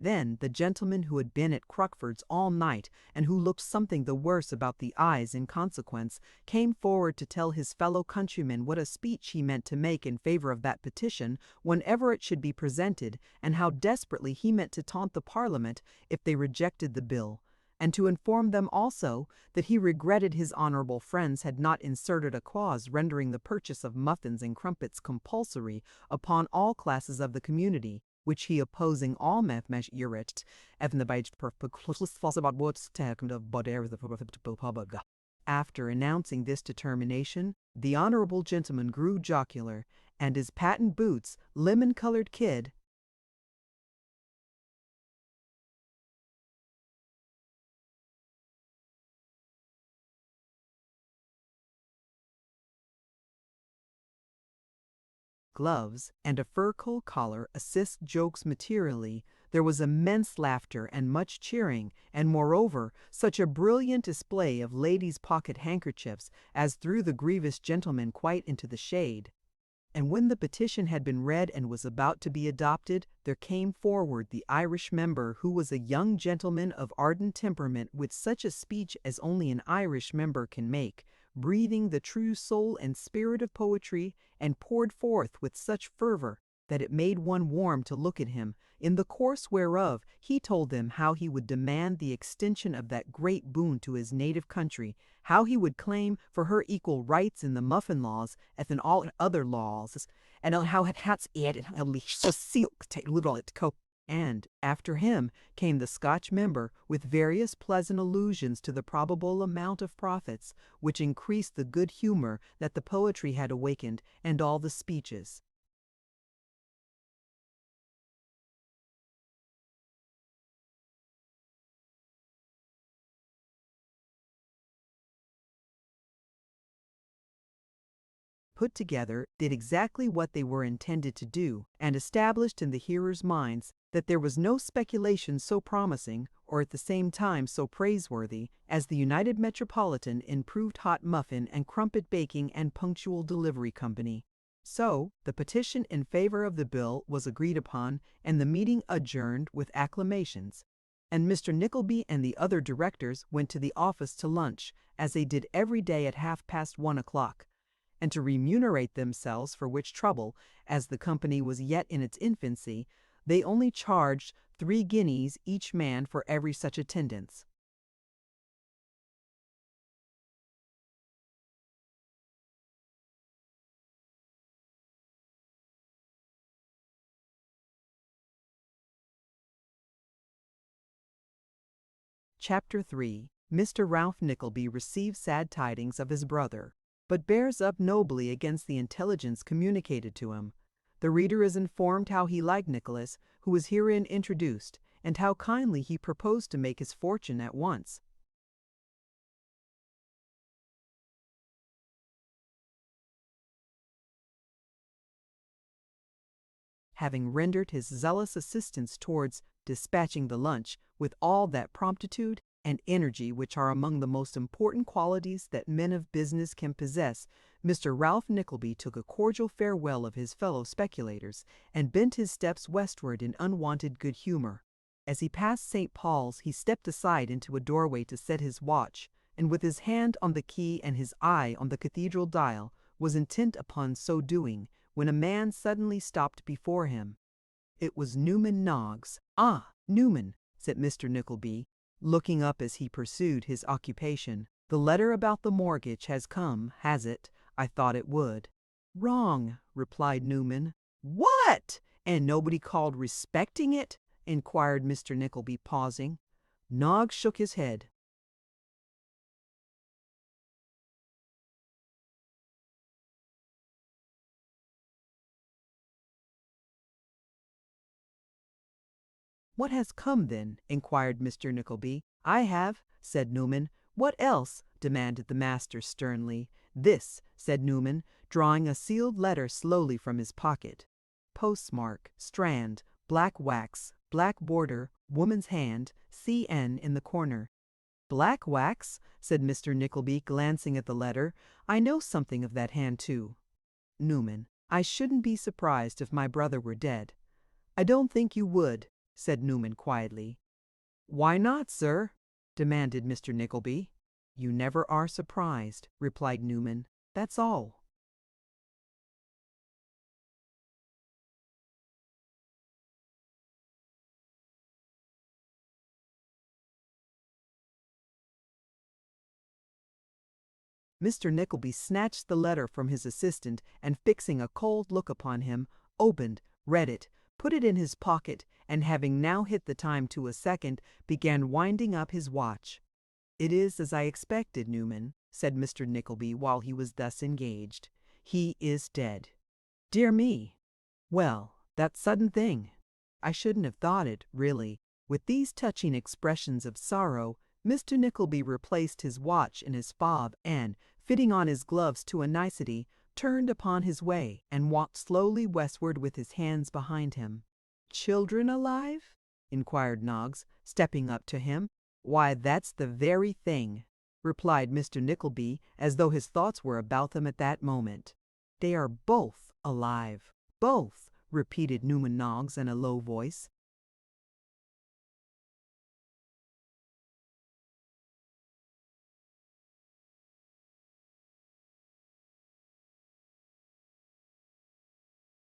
Then the gentleman who had been at Crockford's all night, and who looked something the worse about the eyes in consequence, came forward to tell his fellow countrymen what a speech he meant to make in favor of that petition whenever it should be presented, and how desperately he meant to taunt the Parliament if they rejected the bill, and to inform them also that he regretted his honorable friends had not inserted a clause rendering the purchase of muffins and crumpets compulsory upon all classes of the community, which he, opposing all mathematics, after announcing this determination, the honorable gentleman grew jocular, and his patent boots, lemon-colored kid, gloves, and a fur-coat collar assist jokes materially. There was immense laughter and much cheering, and moreover, such a brilliant display of ladies' pocket handkerchiefs as threw the grievous gentleman quite into the shade. And when the petition had been read and was about to be adopted, there came forward the Irish member, who was a young gentleman of ardent temperament, with such a speech as only an Irish member can make, breathing the true soul and spirit of poetry, and poured forth with such fervor that it made one warm to look at him, in the course whereof he told them how he would demand the extension of that great boon to his native country, how he would claim for her equal rights in the muffin laws as in all other laws, and how it has and after him came the Scotch member with various pleasant allusions to the probable amount of profits, which increased the good humor that the poetry had awakened, and all the speeches. Put together, did exactly what they were intended to do, and established in the hearers' minds that there was no speculation so promising, or at the same time so praiseworthy, as the United Metropolitan Improved Hot Muffin and Crumpet Baking and Punctual Delivery Company. So, the petition in favor of the bill was agreed upon, and the meeting adjourned with acclamations. and Mr. Nickleby and the other directors went to the office to lunch, as they did every day at 1:30, and to remunerate themselves for which trouble, as the company was yet in its infancy, they only charged 3 guineas each man for every such attendance. Chapter 3. Mr. Ralph Nickleby receives sad tidings of his brother, but bears up nobly against the intelligence communicated to him. The reader is informed how he liked Nicholas, who is herein introduced, and how kindly he proposed to make his fortune at once. Having rendered his zealous assistance towards dispatching the lunch with all that promptitude and energy which are among the most important qualities that men of business can possess, Mr. Ralph Nickleby took a cordial farewell of his fellow speculators, and bent his steps westward in unwonted good humor. As he passed St. Paul's, he stepped aside into a doorway to set his watch, and with his hand on the key and his eye on the cathedral dial, was intent upon so doing, when a man suddenly stopped before him. It was Newman Noggs. "Ah, Newman," said Mr. Nickleby, looking up as he pursued his occupation, "the letter about the mortgage has come, has it? I thought it would." "Wrong," replied Newman. "What! And nobody called respecting it?" inquired Mr. Nickleby, pausing. Noggs shook his head. "What has come, then?" inquired Mr. Nickleby. "I have," said Newman. "What else?" demanded the master sternly. "This," said Newman, drawing a sealed letter slowly from his pocket. Postmark, Strand, black wax, black border, woman's hand, C.N. in the corner. "Black wax?" said Mr. Nickleby, glancing at the letter. "I know something of that hand, too." Newman: "I shouldn't be surprised if my brother were dead." "I don't think you would," said Newman quietly. "Why not, sir?" demanded Mr. Nickleby. "You never are surprised," replied Newman. "That's all." Mr. Nickleby snatched the letter from his assistant, and fixing a cold look upon him, opened, read it, put it in his pocket, and having now hit the time to a second, began winding up his watch. "It is as I expected, Newman," said Mr. Nickleby while he was thus engaged. "He is dead." "Dear me! Well, that sudden thing! I shouldn't have thought it, really." With these touching expressions of sorrow, Mr. Nickleby replaced his watch in his fob and, fitting on his gloves to a nicety, turned upon his way, and walked slowly westward with his hands behind him. "Children alive?" inquired Noggs, stepping up to him. "Why, that's the very thing," replied Mr. Nickleby, as though his thoughts were about them at that moment. "They are both alive." "Both," repeated Newman Noggs in a low voice.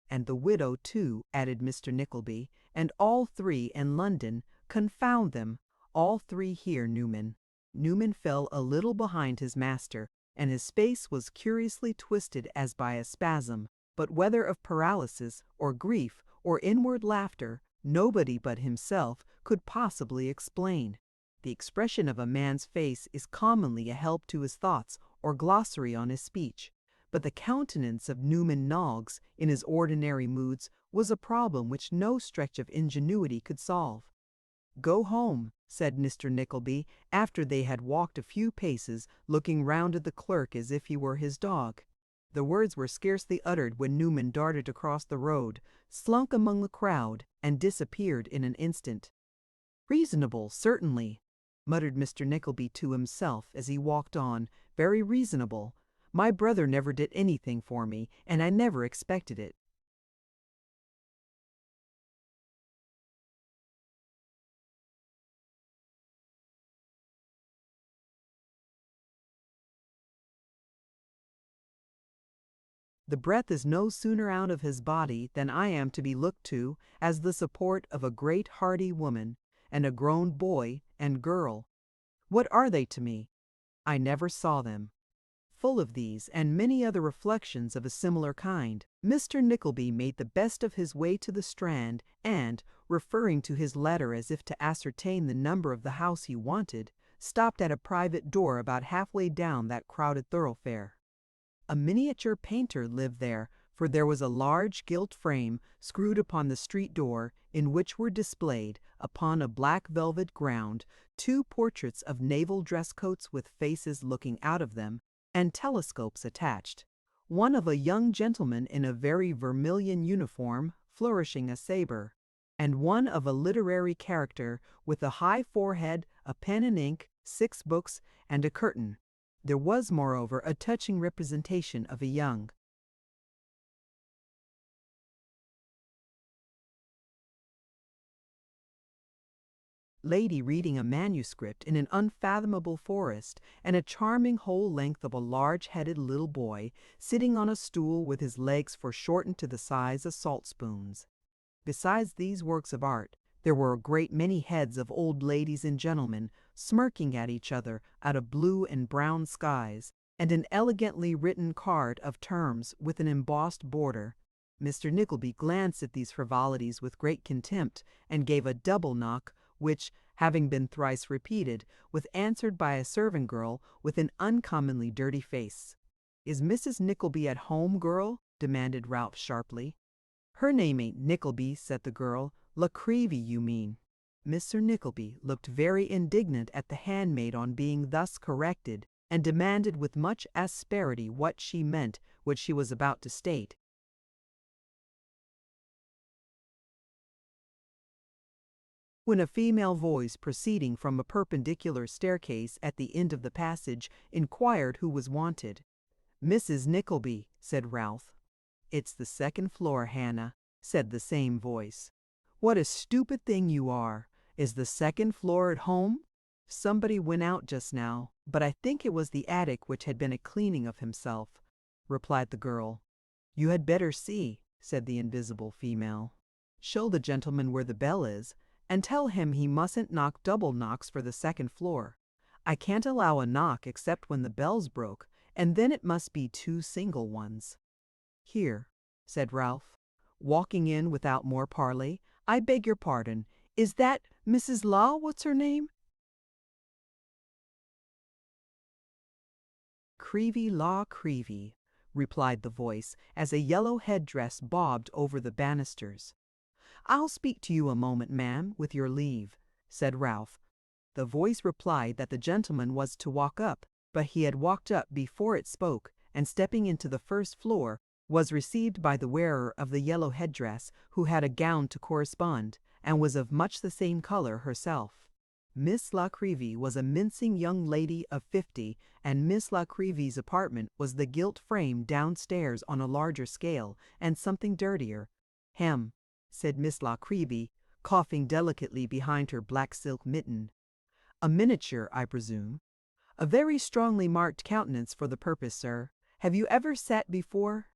"And the widow, too," added Mr. Nickleby, "and all three in London. Confound them! All three here, Newman." Newman fell a little behind his master, and his face was curiously twisted as by a spasm, but whether of paralysis, or grief, or inward laughter, nobody but himself could possibly explain. The expression of a man's face is commonly a help to his thoughts, or glossary on his speech. But the countenance of Newman Noggs, in his ordinary moods, was a problem which no stretch of ingenuity could solve. "Go home," said Mr. Nickleby, after they had walked a few paces, looking round at the clerk as if he were his dog. The words were scarcely uttered when Newman darted across the road, slunk among the crowd, and disappeared in an instant. "Reasonable, certainly," muttered Mr. Nickleby to himself as he walked on, "very reasonable. My brother never did anything for me, and I never expected it." The breath is no sooner out of his body than I am to be looked to as the support of a great hardy woman, and a grown boy and girl. What are they to me? I never saw them." Full of these and many other reflections of a similar kind, Mr. Nickleby made the best of his way to the Strand, and, referring to his letter as if to ascertain the number of the house he wanted, stopped at a private door about halfway down that crowded thoroughfare. A miniature painter lived there, for there was a large gilt frame screwed upon the street door, in which were displayed, upon a black velvet ground, 2 portraits of naval dress coats with faces looking out of them, and telescopes attached, one of a young gentleman in a very vermilion uniform, flourishing a sabre, and one of a literary character, with a high forehead, a pen and ink, 6 books, and a curtain. There was, moreover, a touching representation of a young lady reading a manuscript in an unfathomable forest, and a charming whole length of a large-headed little boy sitting on a stool with his legs foreshortened to the size of salt spoons. Besides these works of art, there were a great many heads of old ladies and gentlemen smirking at each other out of blue and brown skies, and an elegantly written card of terms with an embossed border. Mr. Nickleby glanced at these frivolities with great contempt, and gave a double knock, which, having been thrice repeated, was answered by a servant girl with an uncommonly dirty face. "Is Mrs. Nickleby at home, girl?" demanded Ralph sharply. "Her name ain't Nickleby," said the girl. "Nickleby, you mean." Mr. Nickleby looked very indignant at the handmaid on being thus corrected, and demanded with much asperity what she meant what she was about to state. When a female voice proceeding from a perpendicular staircase at the end of the passage inquired who was wanted. "Mrs. Nickleby," said Ralph. "It's the 2nd floor, Hannah," said the same voice. "What a stupid thing you are! Is the 2nd floor at home?" "Somebody went out just now, but I think it was the attic which had been a cleaning of himself," replied the girl. "You had better see," said the invisible female. "Show the gentleman where the bell is, and tell him he mustn't knock double knocks for the 2nd floor. I can't allow a knock except when the bell's broke, and then it must be 2 single ones." "Here," said Ralph, walking in without more parley. "I beg your pardon. Is that Mrs. What's her name?" Creevy, replied the voice, as a yellow headdress bobbed over the banisters. "I'll speak to you a moment, ma'am, with your leave," said Ralph. The voice replied that the gentleman was to walk up, but he had walked up before it spoke, and stepping into the 1st floor, was received by the wearer of the yellow headdress, who had a gown to correspond, and was of much the same color herself. Miss La Creevy was a mincing young lady of 50, and Miss La Creevy's apartment was the gilt frame downstairs on a larger scale, and something dirtier. "Hem," said Miss La Creevy, coughing delicately behind her black silk mitten. "A miniature, I presume?" "A very strongly marked countenance for the purpose, sir. Have you ever sat before?"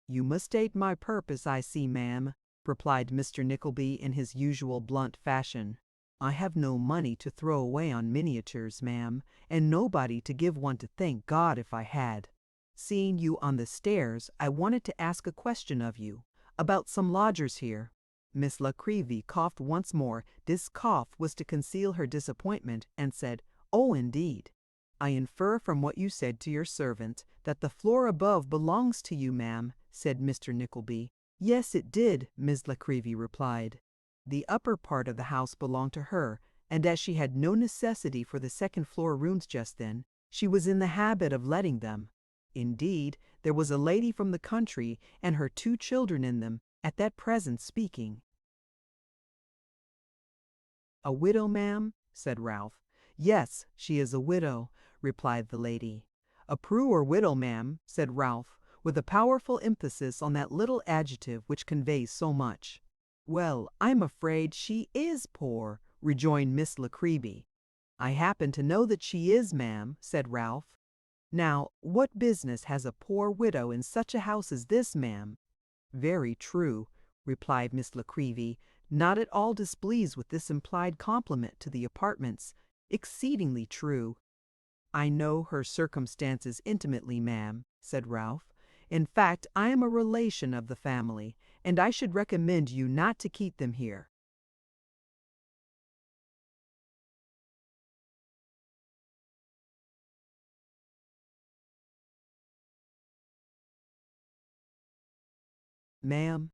"You mistake my purpose, I see, ma'am," replied Mr. Nickleby in his usual blunt fashion. "I have no money to throw away on miniatures, ma'am, and nobody to give one to, thank God, if I had. Seeing you on the stairs, I wanted to ask a question of you, about some lodgers here." Miss La Creevy coughed once more. This cough was to conceal her disappointment, and said, "Oh, indeed. I infer from what you said to your servant that the floor above belongs to you, ma'am," said Mr. Nickleby. "Yes, it did," Miss La Creevy replied. "The upper part of the house belonged to her, and as she had no necessity for the 2nd floor rooms just then, she was in the habit of letting them. Indeed, there was a lady from the country and her 2 children in them at that present speaking." "A widow, ma'am?" said Ralph. "Yes, she is a widow," replied the lady. "A prue or widow, ma'am," said Ralph, with a powerful emphasis on that little adjective which conveys so much. "Well, I'm afraid she is poor," rejoined Miss Nickleby. "I happen to know that she is, ma'am," said Ralph. "Now, what business has a poor widow in such a house as this, ma'am?" "Very true," replied Miss Nickleby, not at all displeased with this implied compliment to the apartments. "Exceedingly true." "I know her circumstances intimately, ma'am," said Ralph. "In fact, I am a relation of the family, and I should recommend you not to keep them here." "Ma'am,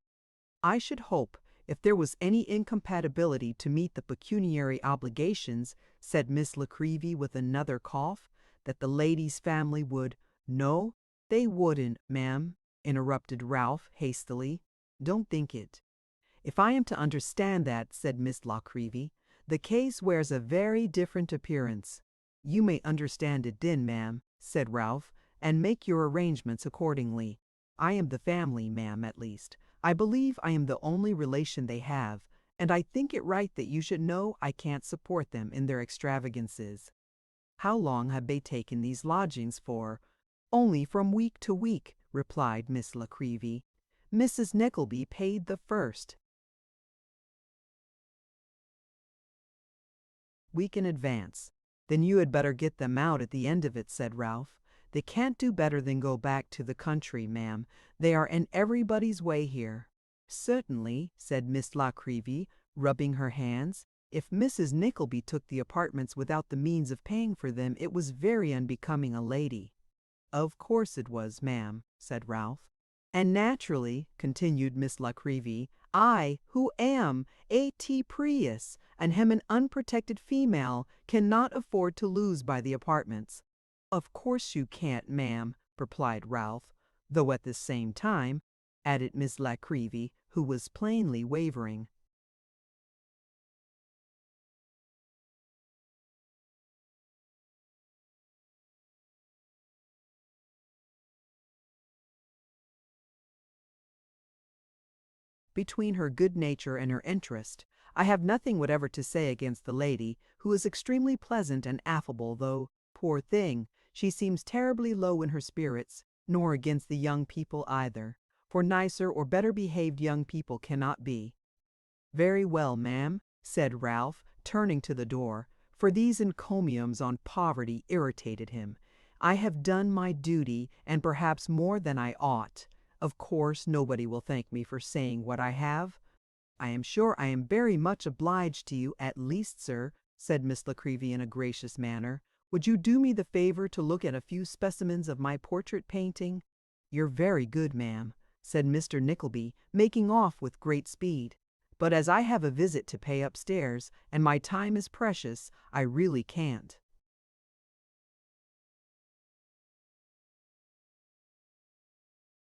I should hope, if there was any incompatibility to meet the pecuniary obligations," said Miss Nickleby with another cough, "that the lady's family would—" "No, they wouldn't, ma'am," interrupted Ralph hastily. "Don't think it." "If I am to understand that," said Miss Nickleby, "the case wears a very different appearance." "You may understand it then, ma'am," said Ralph, "and make your arrangements accordingly. I am the family, ma'am, at least. I believe I am the only relation they have, and I think it right that you should know I can't support them in their extravagances." "How long have they taken these lodgings for?" "Only from week to week," replied Miss Nickleby. "Mrs. Nickleby paid the first week in advance." "Then you had better get them out at the end of it," said Ralph. "They can't do better than go back to the country, ma'am. They are in everybody's way here." "Certainly," said Miss Nickleby, rubbing her hands. "If Mrs. Nickleby took the apartments without the means of paying for them, it was very unbecoming a lady." "Of course it was, ma'am," said Ralph. "And naturally," continued Miss Nickleby, "I, who am a.t. Prius, and am an unprotected female, cannot afford to lose by the apartments." "Of course you can't, ma'am," replied Ralph, "though at the same time," added Miss Nickleby, who was plainly wavering. Between her good nature and her interest, I have nothing whatever to say against the lady, who is extremely pleasant and affable, though, poor thing, she seems terribly low in her spirits, nor against the young people either, for nicer or better behaved young people cannot be." "Very well, ma'am," said Ralph, turning to the door, for these encomiums on poverty irritated him. "I have done my duty, and perhaps more than I ought. Of course, nobody will thank me for saying what I have." "I am sure I am very much obliged to you, at least, sir," said Miss Nickleby in a gracious manner. "Would you do me the favor to look at a few specimens of my portrait painting?" "You're very good, ma'am," said Mr. Nickleby, making off with great speed. "But as I have a visit to pay upstairs, and my time is precious, I really can't."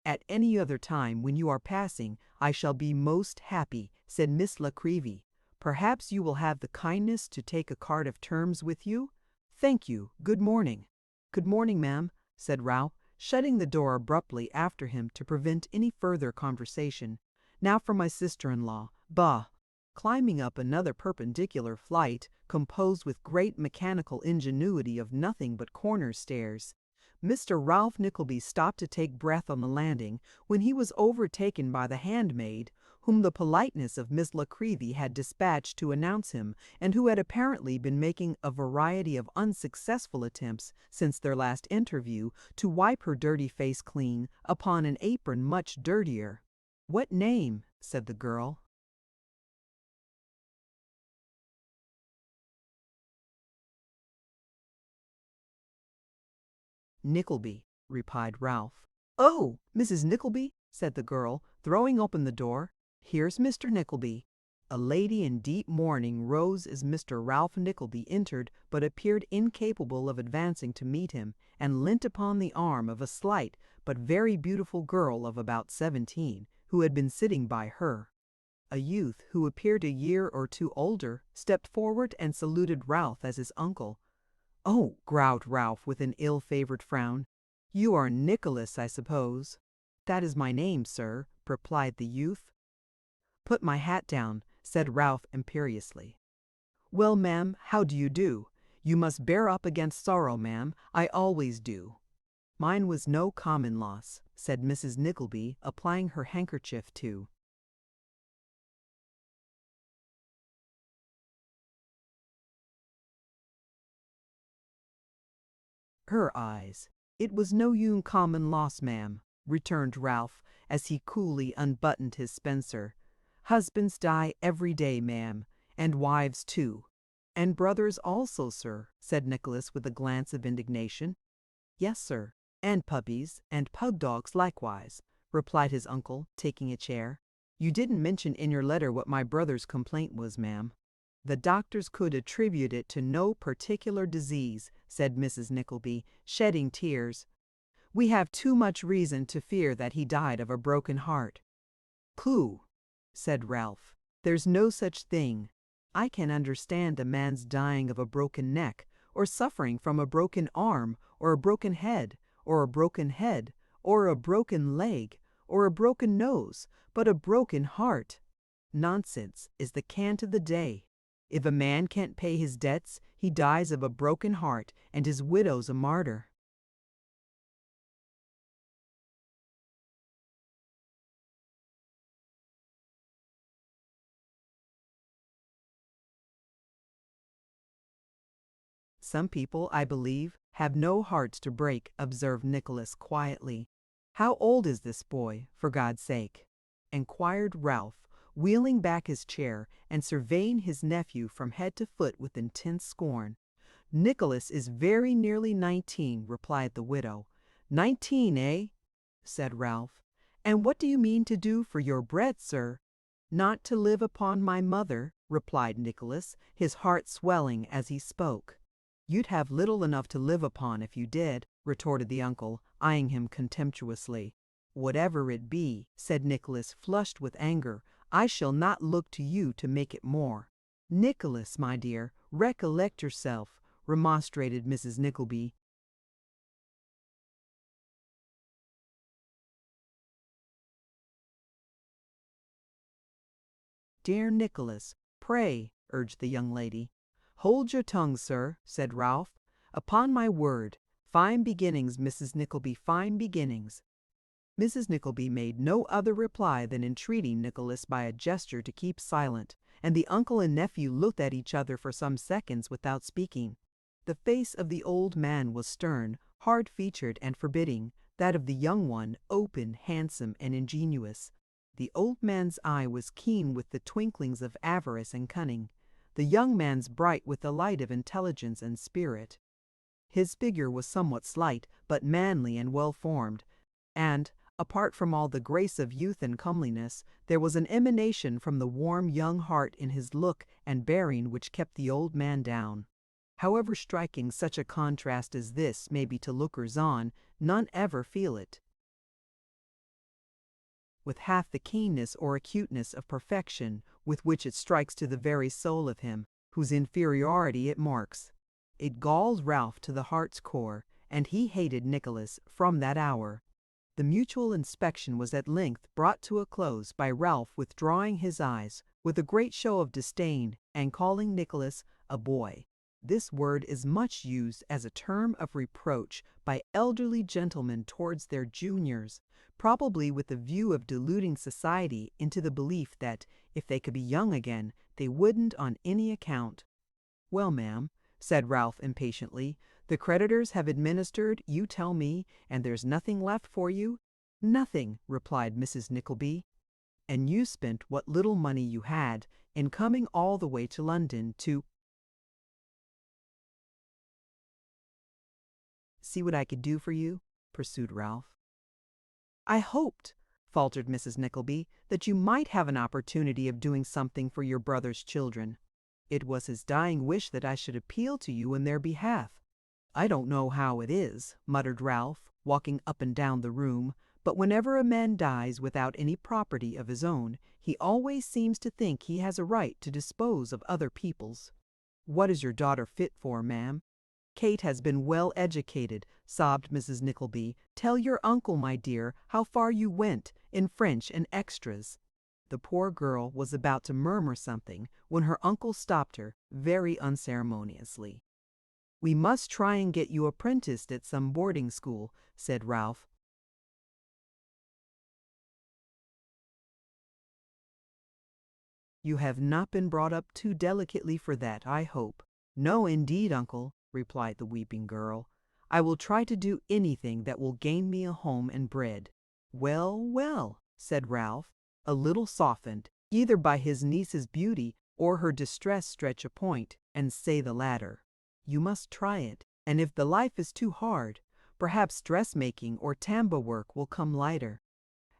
"At any other time when you are passing, I shall be most happy," said Miss Nickleby. "Perhaps you will have the kindness to take a card of terms with you?" "Thank you. Good morning." "Good morning, ma'am," said Ralph, shutting the door abruptly after him to prevent any further conversation. "Now for my sister-in-law. Bah!" Climbing up another perpendicular flight, composed with great mechanical ingenuity of nothing but corner stairs, Mr. Ralph Nickleby stopped to take breath on the landing, when he was overtaken by the handmaid, whom the politeness of Miss Nickleby had dispatched to announce him, and who had apparently been making a variety of unsuccessful attempts, since their last interview, to wipe her dirty face clean upon an apron much dirtier. "What name?" said the girl. "Nickleby," replied Ralph. "Oh, Mrs. Nickleby," said the girl, throwing open the door. "Here's Mr. Nickleby." A lady in deep mourning rose as Mr. Ralph Nickleby entered, but appeared incapable of advancing to meet him, and leant upon the arm of a slight but very beautiful girl of about 17, who had been sitting by her. A youth, who appeared a year or two older, stepped forward and saluted Ralph as his uncle. "Oh," growled Ralph with an ill-favored frown, "you are Nicholas, I suppose?" "That is my name, sir," replied the youth. "Put my hat down," said Ralph imperiously. "Well, ma'am, how do you do? You must bear up against sorrow, ma'am. I always do." "Mine was no common loss," said Mrs. Nickleby, applying her handkerchief to her eyes. "It was no uncommon loss, ma'am," returned Ralph, as he coolly unbuttoned his spencer. "Husbands die every day, ma'am, and wives too." "And brothers also, sir," said Nicholas with a glance of indignation. "Yes, sir, and puppies, and pug dogs likewise," replied his uncle, taking a chair. "You didn't mention in your letter what my brother's complaint was, ma'am." "The doctors could attribute it to no particular disease," said Mrs. Nickleby, shedding tears. "We have too much reason to fear that he died of a broken heart." "Pooh!" said Ralph. "There's no such thing. I can understand a man's dying of a broken neck, or suffering from a broken arm, or a broken head, or a broken head, or a broken leg, or a broken nose, but a broken heart! Nonsense is the cant of the day. If a man can't pay his debts, he dies of a broken heart, and his widow's a martyr." "Some people, I believe, have no hearts to break," observed Nicholas quietly. "How old is this boy, for God's sake?" inquired Ralph, wheeling back his chair and surveying his nephew from head to foot with intense scorn. "Nicholas is very nearly 19, replied the widow. 19, eh?" said Ralph. "And what do you mean to do for your bread, sir?" "Not to live upon my mother," replied Nicholas, his heart swelling as he spoke. "You'd have little enough to live upon if you did," retorted the uncle, eyeing him contemptuously. "Whatever it be," said Nicholas, flushed with anger, "I shall not look to you to make it more." "Nicholas, my dear, recollect yourself," remonstrated Mrs. Nickleby. "Dear Nicholas, pray," urged the young lady. "Hold your tongue, sir," said Ralph. "Upon my word, fine beginnings, Mrs. Nickleby, fine beginnings." Mrs. Nickleby made no other reply than entreating Nicholas by a gesture to keep silent, and the uncle and nephew looked at each other for some seconds without speaking. The face of the old man was stern, hard-featured, and forbidding; that of the young one open, handsome, and ingenuous. The old man's eye was keen with the twinklings of avarice and cunning, the young man's bright with the light of intelligence and spirit. His figure was somewhat slight, but manly and well-formed, and, apart from all the grace of youth and comeliness, there was an emanation from the warm young heart in his look and bearing which kept the old man down. However striking such a contrast as this may be to lookers on, none ever feel it with half the keenness or acuteness of perfection with which it strikes to the very soul of him whose inferiority it marks. It galled Ralph to the heart's core, and he hated Nicholas from that hour. The mutual inspection was at length brought to a close by Ralph withdrawing his eyes with a great show of disdain and calling Nicholas a boy. This word is much used as a term of reproach by elderly gentlemen towards their juniors, probably with the view of deluding society into the belief that, if they could be young again, they wouldn't on any account. "Well, ma'am," said Ralph impatiently, "the creditors have administered, you tell me, and there's nothing left for you?" "Nothing," replied Mrs. Nickleby. "And you spent what little money you had in coming all the way to London to see what I could do for you?" pursued Ralph. "I hoped," faltered Mrs. Nickleby, "that you might have an opportunity of doing something for your brother's children. It was his dying wish that I should appeal to you in their behalf." "I don't know how it is," muttered Ralph, walking up and down the room, "but whenever a man dies without any property of his own, he always seems to think he has a right to dispose of other people's." "What is your daughter fit for, ma'am?" "Kate has been well educated," sobbed Mrs. Nickleby. "Tell your uncle, my dear, how far you went, in French and extras." The poor girl was about to murmur something when her uncle stopped her very unceremoniously. "We must try and get you apprenticed at some boarding school," said Ralph. "You have not been brought up too delicately for that, I hope." "No, indeed, uncle," replied the weeping girl. "I will try to do anything that will gain me a home and bread." "Well, well," said Ralph, a little softened, either by his niece's beauty or her distress stretch a point, and say the latter. "You must try it, and if the life is too hard, perhaps dressmaking or tamba work will come lighter.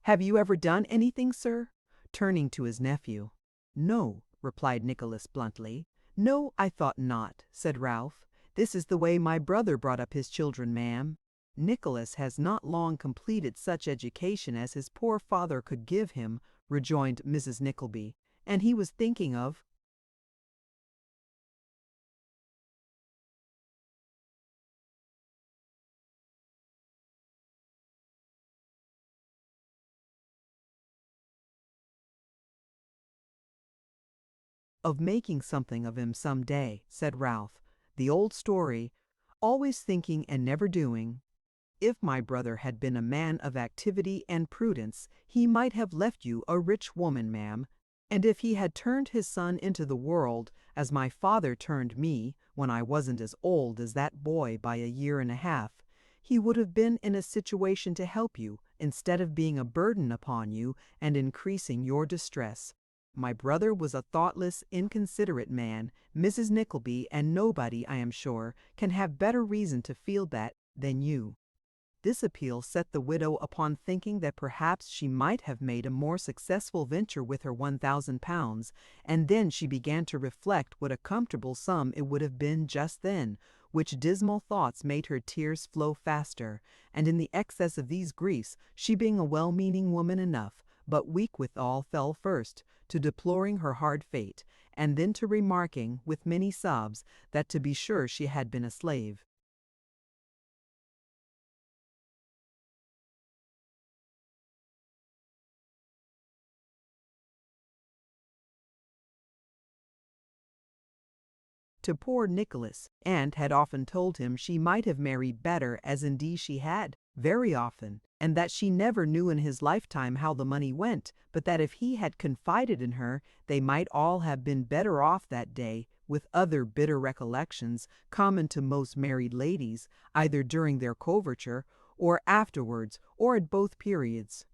Have you ever done anything, sir?" turning to his nephew. "No," replied Nicholas bluntly. "No, I thought not," said Ralph. "This is the way my brother brought up his children, ma'am." "Nicholas has not long completed such education as his poor father could give him," rejoined Mrs. Nickleby, "and he was thinking of making something of him some day," said Ralph. "The old story, always thinking and never doing. If my brother had been a man of activity and prudence, he might have left you a rich woman, ma'am. And if he had turned his son into the world, as my father turned me, when I wasn't as old as that boy by a year and a half, he would have been in a situation to help you, instead of being a burden upon you and increasing your distress. My brother was a thoughtless, inconsiderate man, Mrs. Nickleby, and nobody, I am sure, can have better reason to feel that than you." This appeal set the widow upon thinking that perhaps she might have made a more successful venture with her £1,000, and then she began to reflect what a comfortable sum it would have been just then, which dismal thoughts made her tears flow faster, and in the excess of these griefs, she being a well-meaning woman enough, but weak withal, fell first to deploring her hard fate, and then to remarking, with many sobs, that to be sure she had been a slave. To poor Nicholas, and had often told him she might have married better, as indeed she had, very often, and that she never knew in his lifetime how the money went, but that if he had confided in her, they might all have been better off that day, with other bitter recollections common to most married ladies, either during their coverture, or afterwards, or at both periods.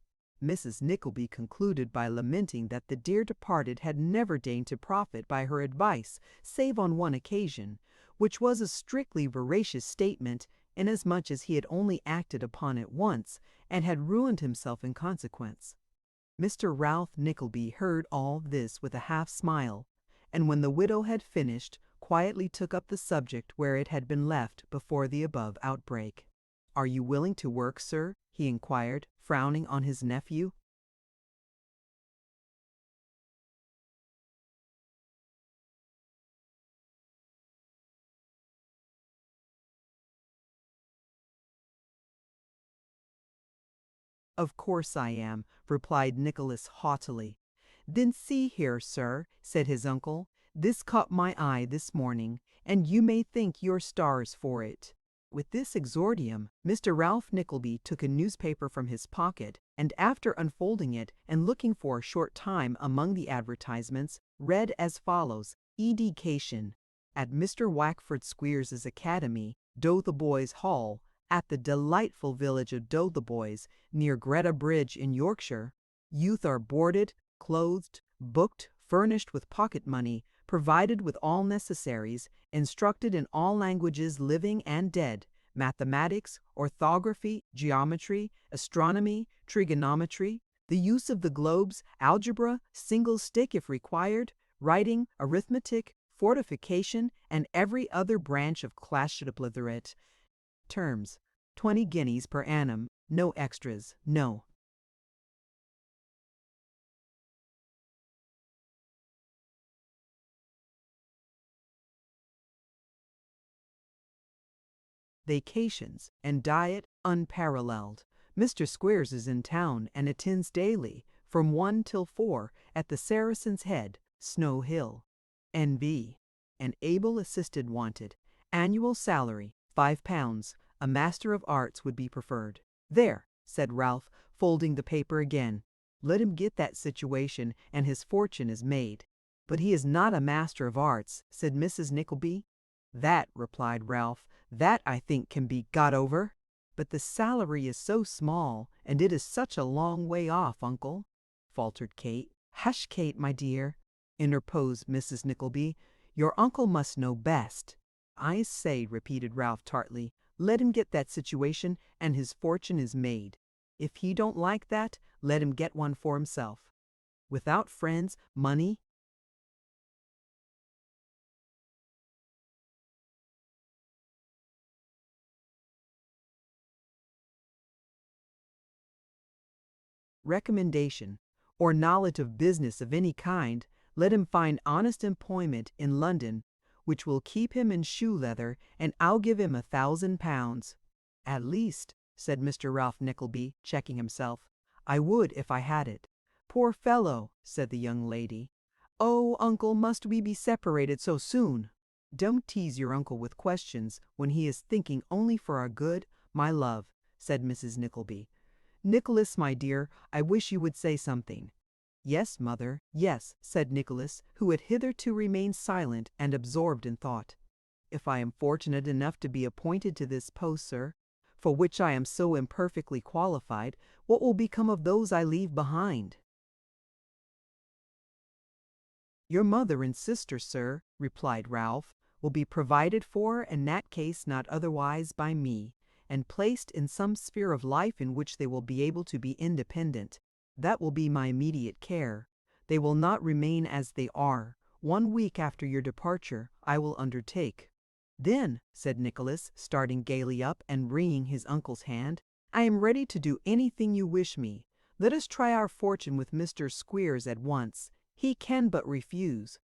Mrs. Nickleby concluded by lamenting that the dear departed had never deigned to profit by her advice, save on one occasion, which was a strictly veracious statement, inasmuch as he had only acted upon it once, and had ruined himself in consequence. Mr. Ralph Nickleby heard all this with a half smile, and when the widow had finished, quietly took up the subject where it had been left before the above outbreak. "Are you willing to work, sir?" he inquired, frowning on his nephew. "Of course I am," replied Nicholas haughtily. "Then see here, sir," said his uncle, "this caught my eye this morning, and you may thank your stars for it." With this exordium, Mr. Ralph Nickleby took a newspaper from his pocket, and after unfolding it and looking for a short time among the advertisements, read as follows: "Education at Mr. Wackford Squeers's Academy, Dotheboys Hall, at the delightful village of Dotheboys, near Greta Bridge in Yorkshire. Youth are boarded, clothed, booked, furnished with pocket money, provided with all necessaries, instructed in all languages living and dead, mathematics, orthography, geometry, astronomy, trigonometry, the use of the globes, algebra, single stick if required, writing, arithmetic, fortification, and every other branch of classhippletheret. Terms, 20 guineas per annum, no extras, no." Vacations and diet unparalleled. Mr. Squeers is in town and attends daily, from 1 till 4, at the Saracen's Head, Snow Hill. N.B. An able assistant wanted. Annual salary, £5. A Master of Arts would be preferred. There, said Ralph, folding the paper again. Let him get that situation, and his fortune is made. But he is not a Master of Arts, said Mrs. Nickleby. That, replied Ralph, that I think can be got over. But the salary is so small, and it is such a long way off, uncle, faltered Kate. Hush, Kate, my dear, interposed Mrs. Nickleby. Your uncle must know best. I say, repeated Ralph tartly, let him get that situation, and his fortune is made. If he don't like that, let him get one for himself. Without friends, money, recommendation, or knowledge of business of any kind, let him find honest employment in London, which will keep him in shoe leather, and I'll give him £1,000. At least, said Mr. Ralph Nickleby, checking himself, I would if I had it. Poor fellow, said the young lady. Oh, uncle, must we be separated so soon? Don't tease your uncle with questions when he is thinking only for our good, my love, said Mrs. Nickleby. Nicholas, my dear, I wish you would say something. Yes, mother, yes, said Nicholas, who had hitherto remained silent and absorbed in thought. If I am fortunate enough to be appointed to this post, sir, for which I am so imperfectly qualified, what will become of those I leave behind? Your mother and sister, sir, replied Ralph, will be provided for in that case not otherwise by me, and placed in some sphere of life in which they will be able to be independent. That will be my immediate care. They will not remain as they are. 1 week after your departure, I will undertake. Then, said Nicholas, starting gaily up and wringing his uncle's hand, I am ready to do anything you wish me. Let us try our fortune with Mr. Squeers at once. He can but refuse.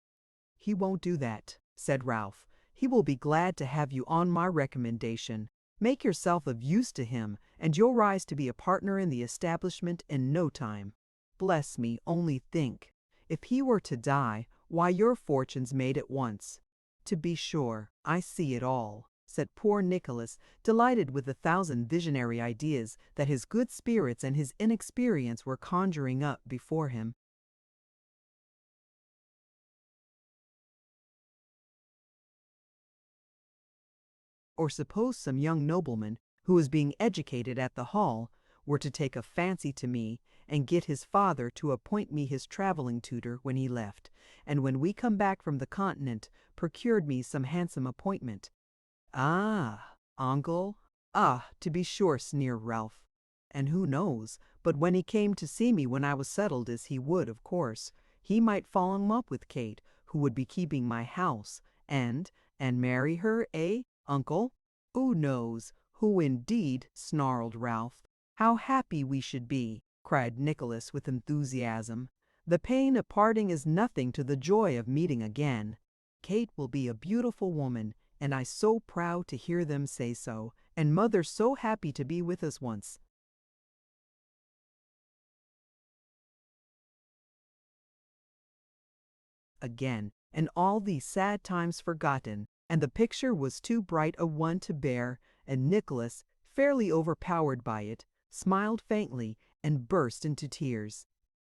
He won't do that, said Ralph. He will be glad to have you on my recommendation. Make yourself of use to him, and you'll rise to be a partner in the establishment in no time. Bless me, only think. If he were to die, why your fortune's made at once. To be sure, I see it all, said poor Nicholas, delighted with 1,000 visionary ideas that his good spirits and his inexperience were conjuring up before him. Or suppose some young nobleman, who is being educated at the Hall, were to take a fancy to me, and get his father to appoint me his travelling tutor when he left, and when we come back from the Continent, procured me some handsome appointment. Ah, uncle, ah, to be sure, sneered Ralph. And who knows, but when he came to see me when I was settled as he would, of course, he might fall in love with Kate, who would be keeping my house, and marry her, eh, uncle? Who knows? Who indeed? Snarled Ralph. How happy we should be, cried Nicholas with enthusiasm. The pain of parting is nothing to the joy of meeting again. Kate will be a beautiful woman, and I so proud to hear them say so, and mother so happy to be with us once. Again, and all these sad times forgotten, and the picture was too bright a one to bear, and Nicholas, fairly overpowered by it, smiled faintly and burst into tears.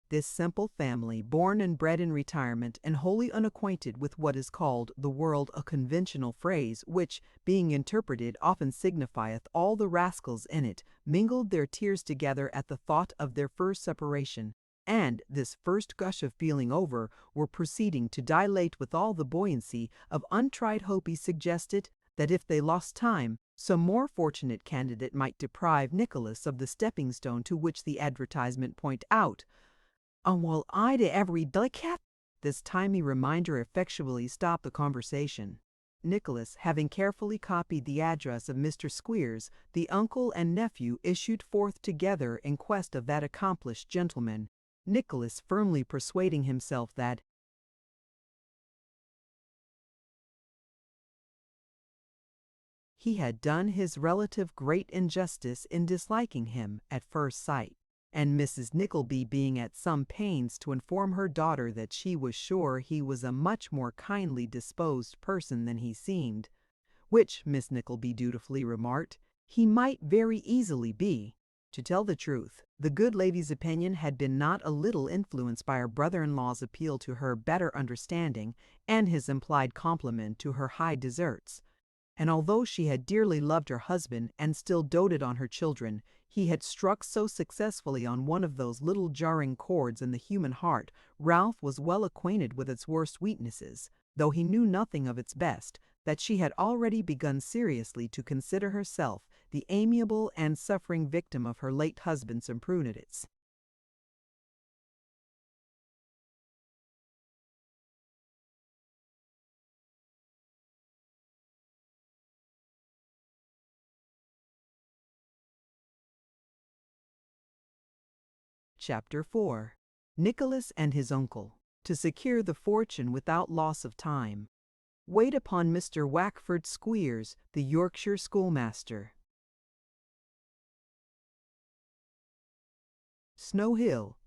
This simple family, born and bred in retirement, and wholly unacquainted with what is called the world, a conventional phrase, which, being interpreted, often signifieth all the rascals in it, mingled their tears together at the thought of their first separation, and, this first gush of feeling over, were proceeding to dilate with all the buoyancy of untried hope. He suggested that if they lost time, some more fortunate candidate might deprive Nicholas of the stepping stone to which the advertisement point out. Well, I to every delicate. This timely reminder effectually stopped the conversation. Nicholas, having carefully copied the address of Mr. Squeers, the uncle and nephew issued forth together in quest of that accomplished gentleman, Nicholas firmly persuading himself that he had done his relative great injustice in disliking him at first sight, and Mrs. Nickleby being at some pains to inform her daughter that she was sure he was a much more kindly disposed person than he seemed, which Miss Nickleby dutifully remarked he might very easily be. To tell the truth, the good lady's opinion had been not a little influenced by her brother-in-law's appeal to her better understanding and his implied compliment to her high deserts. And although she had dearly loved her husband and still doted on her children, he had struck so successfully on one of those little jarring chords in the human heart. Ralph was well acquainted with its worst weaknesses, though he knew nothing of its best, that she had already begun seriously to consider herself the amiable and suffering victim of her late husband's imprudence. Chapter 4. Nicholas and his uncle, to secure the fortune without loss of time, wait upon Mr. Wackford Squeers, the Yorkshire schoolmaster. Snow Hill.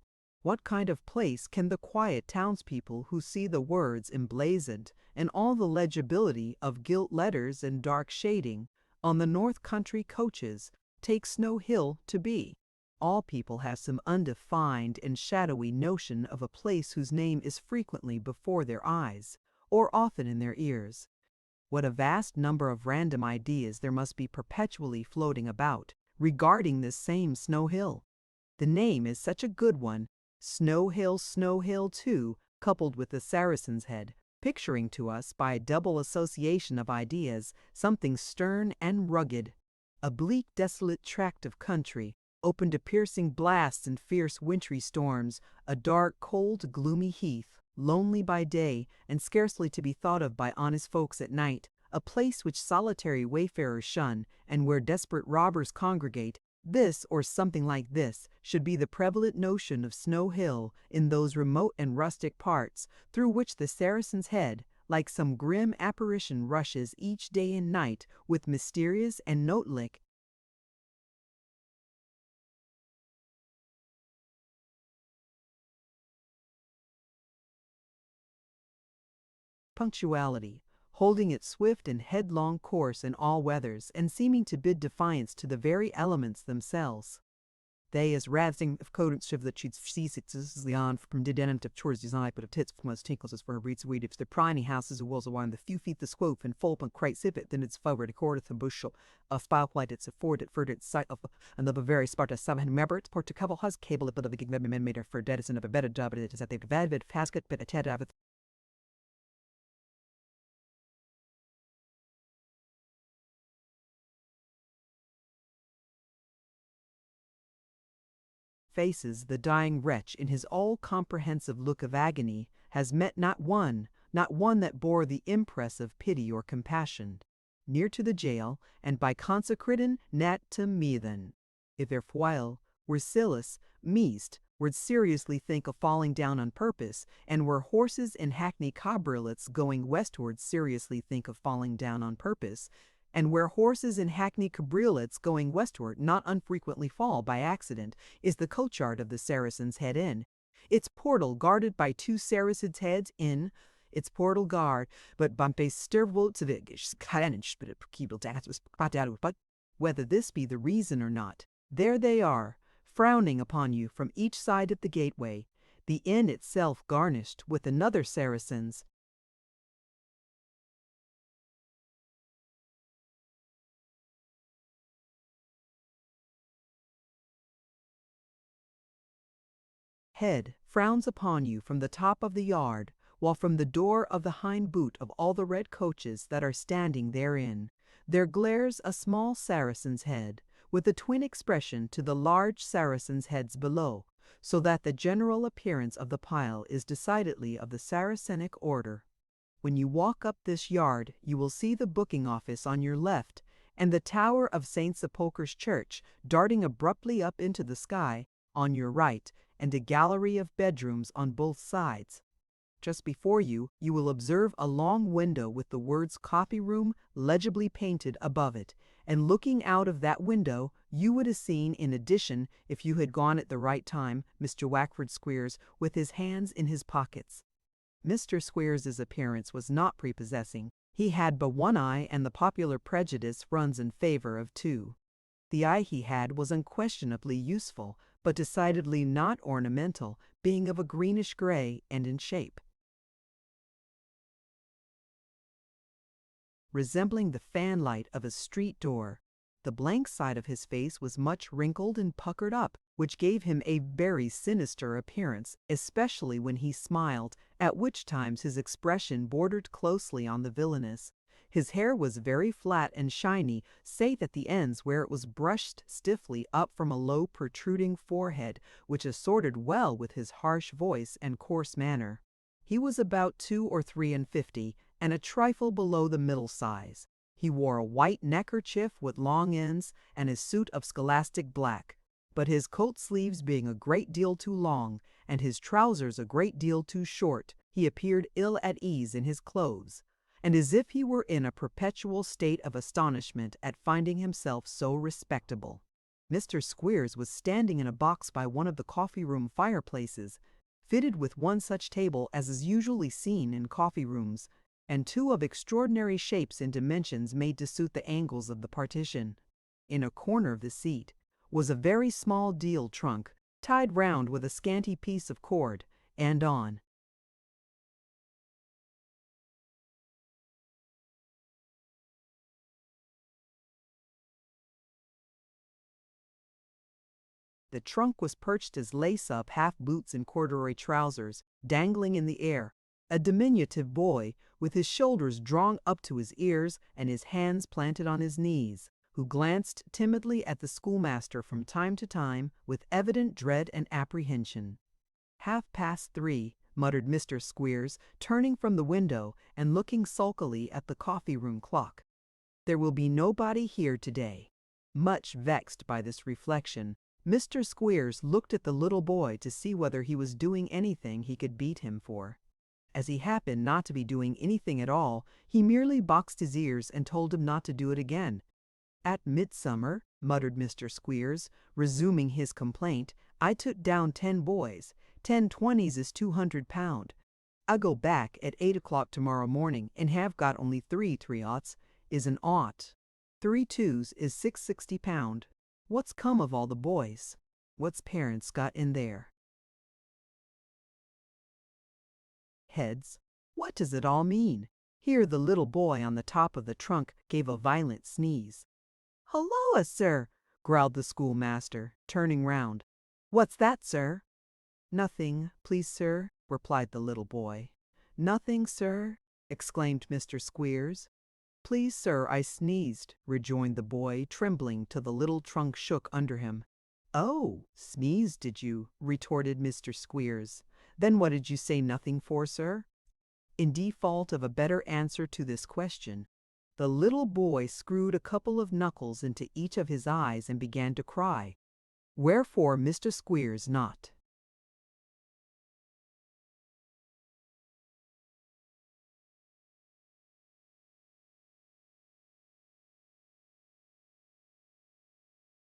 What kind of place can the quiet townspeople who see the words emblazoned and all the legibility of gilt letters and dark shading on the north country coaches take Snow Hill to be? All people have some undefined and shadowy notion of a place whose name is frequently before their eyes, or often in their ears. What a vast number of random ideas there must be perpetually floating about regarding this same Snow Hill. The name is such a good one, Snow Hill too, coupled with the Saracen's Head, picturing to us by a double association of ideas something stern and rugged. A bleak, desolate tract of country, open to piercing blasts and fierce wintry storms, a dark, cold, gloomy heath, lonely by day and scarcely to be thought of by honest folks at night, a place which solitary wayfarers shun, and where desperate robbers congregate. This, or something like this, should be the prevalent notion of Snow Hill in those remote and rustic parts through which the Saracen's Head, like some grim apparition, rushes each day and night with mysterious and note-like punctuality, holding its swift and headlong course in all weathers, and seeming to bid defiance to the very elements themselves. They is rathing of codence of the cheats seasixes leon from dedenant of chores design but of tits from us tinkles as for reeds weed if the prying houses of walls around the few feet the squope and full and crate sipit then it's forward accordeth and bushel of spotlight it's afforded further sight of another very sparta seven remember it's port to couple has cable but of the gig men made her for dead is of a better job it is that they've added fasket but a ted of faces the dying wretch in his all-comprehensive look of agony has met not one that bore the impress of pity or compassion. Near to the jail, and by consecratin nat to methan. If erfwhile were Silas meast, would seriously think of falling down on purpose, and were horses and hackney cabriolets going westward seriously think of falling down on purpose, and where horses and hackney cabriolets going westward not unfrequently fall by accident, is the coachyard of the Saracen's Head Inn. Its portal guarded by two Saracen's Heads in its portal guard, but bumpy stirvolt of it, but whether this be the reason or not, there they are, frowning upon you from each side of the gateway, the inn itself garnished with another Saracen's head frowns upon you from the top of the yard, while from the door of the hind boot of all the red coaches that are standing therein, there glares a small Saracen's Head, with a twin expression to the large Saracen's Heads below, so that the general appearance of the pile is decidedly of the Saracenic order. When you walk up this yard, you will see the booking office on your left, and the tower of St. Sepulchre's Church darting abruptly up into the sky on your right, and a gallery of bedrooms on both sides. Just before you, you will observe a long window with the words coffee room legibly painted above it, and looking out of that window, you would have seen, in addition, if you had gone at the right time, Mr. Wackford Squeers with his hands in his pockets. Mr. Squeers's appearance was not prepossessing. He had but one eye, and the popular prejudice runs in favor of two. The eye he had was unquestionably useful, but decidedly not ornamental, being of a greenish gray and in shape resembling the fanlight of a street door. The blank side of his face was much wrinkled and puckered up, which gave him a very sinister appearance, especially when he smiled, at which times his expression bordered closely on the villainous. His hair was very flat and shiny, save at the ends where it was brushed stiffly up from a low protruding forehead, which assorted well with his harsh voice and coarse manner. He was about 2 or 53, and a trifle below the middle size. He wore a white neckerchief with long ends and a suit of scholastic black, but his coat sleeves being a great deal too long, and his trousers a great deal too short, he appeared ill at ease in his clothes, and as if he were in a perpetual state of astonishment at finding himself so respectable. Mr. Squeers was standing in a box by one of the coffee-room fireplaces, fitted with one such table as is usually seen in coffee-rooms, and two of extraordinary shapes and dimensions made to suit the angles of the partition. In a corner of the seat was a very small deal trunk, tied round with a scanty piece of cord, and on the trunk was perched his lace-up half-boots and corduroy trousers, dangling in the air, a diminutive boy, with his shoulders drawn up to his ears and his hands planted on his knees, who glanced timidly at the schoolmaster from time to time with evident dread and apprehension. 3:30, muttered Mr. Squeers, turning from the window and looking sulkily at the coffee-room clock. There will be nobody here today. Much vexed by this reflection, Mr. Squeers looked at the little boy to see whether he was doing anything he could beat him for. As he happened not to be doing anything at all, he merely boxed his ears and told him not to do it again. At midsummer, muttered Mr. Squeers, resuming his complaint, I took down 10 boys. 10 20s is £200. I go back at 8 o'clock tomorrow morning and have got only 3 3/0 is an ought. 3 2s is £660. What's come of all the boys? What's parents got in there? Heads. What does it all mean? Here the little boy on the top of the trunk gave a violent sneeze. "Holloa, sir!" growled the schoolmaster, turning round. "What's that, sir?" "Nothing, please, sir," replied the little boy. "Nothing, sir," exclaimed Mr. Squeers. "Please, sir, I sneezed," rejoined the boy, trembling till the little trunk shook under him. "Oh, sneezed, did you?" retorted Mr. Squeers. "Then what did you say nothing for, sir?" In default of a better answer to this question, the little boy screwed a couple of knuckles into each of his eyes and began to cry. Wherefore Mr. Squeers not.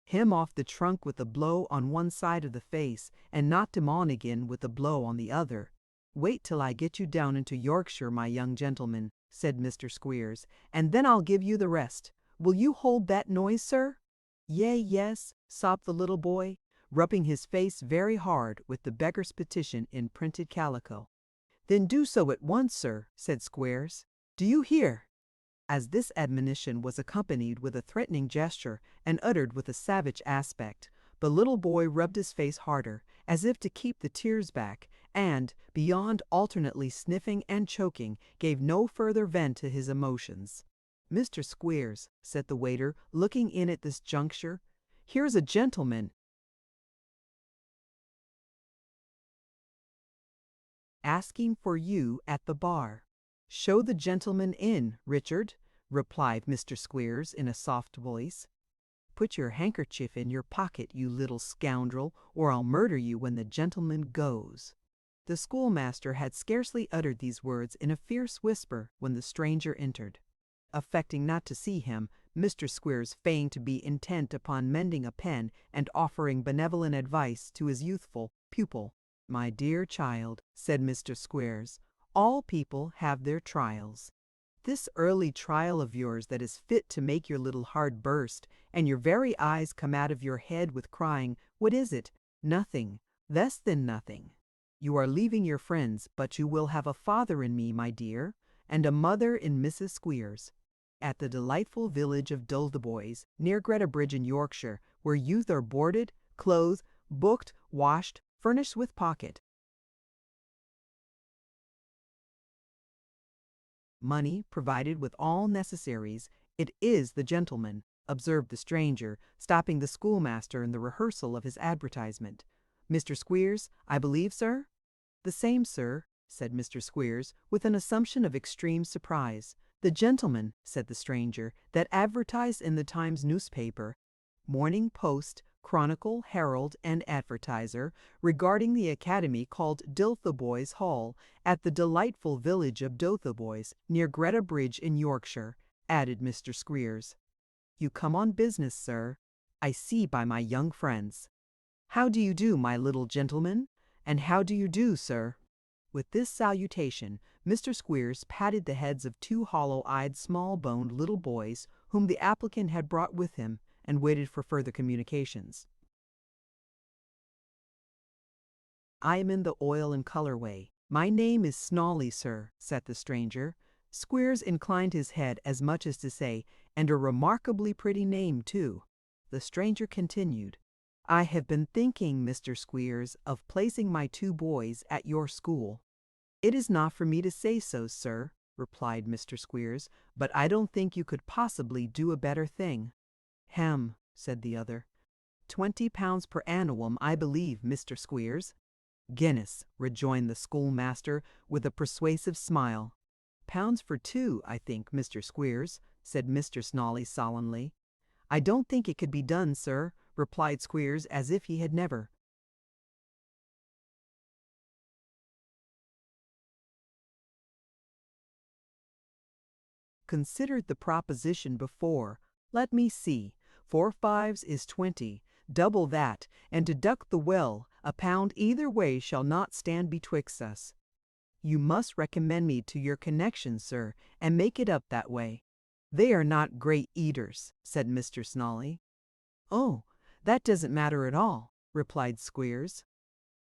Him off the trunk with a blow on one side of the face, and knocked him on again with a blow on the other. "Wait till I get you down into Yorkshire, my young gentleman," said Mr. Squeers, "and then I'll give you the rest. Will you hold that noise, sir?" "Yea, yes," sobbed the little boy, rubbing his face very hard with the beggar's petition in printed calico. "Then do so at once, sir," said Squeers. "Do you hear?" As this admonition was accompanied with a threatening gesture and uttered with a savage aspect, the little boy rubbed his face harder, as if to keep the tears back, and, beyond alternately sniffing and choking, gave no further vent to his emotions. "Mr. Squeers," said the waiter, looking in at this juncture, "here's a gentleman asking for you at the bar." "Show the gentleman in, Richard," replied Mr. Squeers in a soft voice. "Put your handkerchief in your pocket, you little scoundrel, or I'll murder you when the gentleman goes." The schoolmaster had scarcely uttered these words in a fierce whisper when the stranger entered. Affecting not to see him, Mr. Squeers feigned to be intent upon mending a pen and offering benevolent advice to his youthful pupil. "My dear child," said Mr. Squeers, "all people have their trials. This early trial of yours that is fit to make your little heart burst, and your very eyes come out of your head with crying, what is it? Nothing, less than nothing. You are leaving your friends, but you will have a father in me, my dear, and a mother in Mrs. Squeers, at the delightful village of Dotheboys, near Greta Bridge in Yorkshire, where youth are boarded, clothed, booked, washed, furnished with pocket money, provided with all necessaries. It is the gentleman," observed the stranger, stopping the schoolmaster in the rehearsal of his advertisement. "Mr. Squeers, I believe, sir?" "The same, sir," said Mr. Squeers, with an assumption of extreme surprise. "The gentleman," said the stranger, "that advertised in the Times newspaper, Morning Post, Chronicle, Herald, and Advertiser, regarding the academy called Dotheboys Hall, at the delightful village of Dotheboys, near Greta Bridge in Yorkshire," added Mr. Squeers. "You come on business, sir, I see by my young friends. How do you do, my little gentleman? And how do you do, sir?" With this salutation, Mr. Squeers patted the heads of two hollow-eyed, small-boned little boys whom the applicant had brought with him, and waited for further communications. "I am in the oil and colour way. My name is Snawley, sir," said the stranger. Squeers inclined his head as much as to say, "And a remarkably pretty name, too." The stranger continued, "I have been thinking, Mr. Squeers, of placing my two boys at your school." "It is not for me to say so, sir," replied Mr. Squeers, "but I don't think you could possibly do a better thing." "Hem," said the other. £20 per annum, I believe, Mr. Squeers." "Guinness," rejoined the schoolmaster, with a persuasive smile. "Pounds for two, I think, Mr. Squeers," said Mr. Snawley solemnly. "I don't think it could be done, sir," replied Squeers, as if he had never considered the proposition before. "Let me see, 4 5s is 20, double that, and deduct the well, £1 either way shall not stand betwixt us." "You must recommend me to your connections, sir, and make it up that way." "They are not great eaters," said Mr. Snawley. "Oh, that doesn't matter at all," replied Squeers.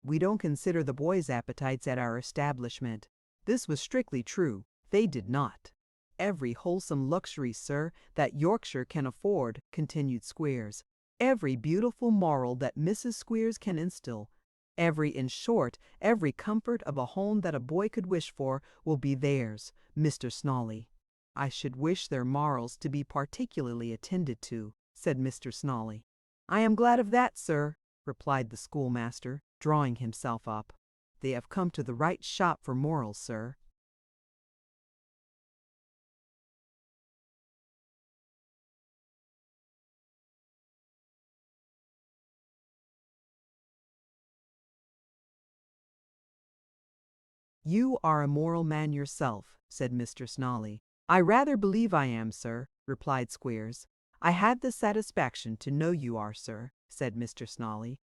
"We don't consider the boys' appetites at our establishment." This was strictly true. They did not. "Every wholesome luxury, sir, that Yorkshire can afford," continued Squeers. "Every beautiful moral that Mrs. Squeers can instil. In short, every comfort of a home that a boy could wish for, will be theirs, Mr. Snawley." "I should wish their morals to be particularly attended to," said Mr. Snawley. "I am glad of that, sir," replied the schoolmaster, drawing himself up. "They have come to the right shop for morals, sir." "You are a moral man yourself," said Mr. Snawley. "I rather believe I am, sir," replied Squeers. "I had the satisfaction to know you are, sir," said Mr. Snawley.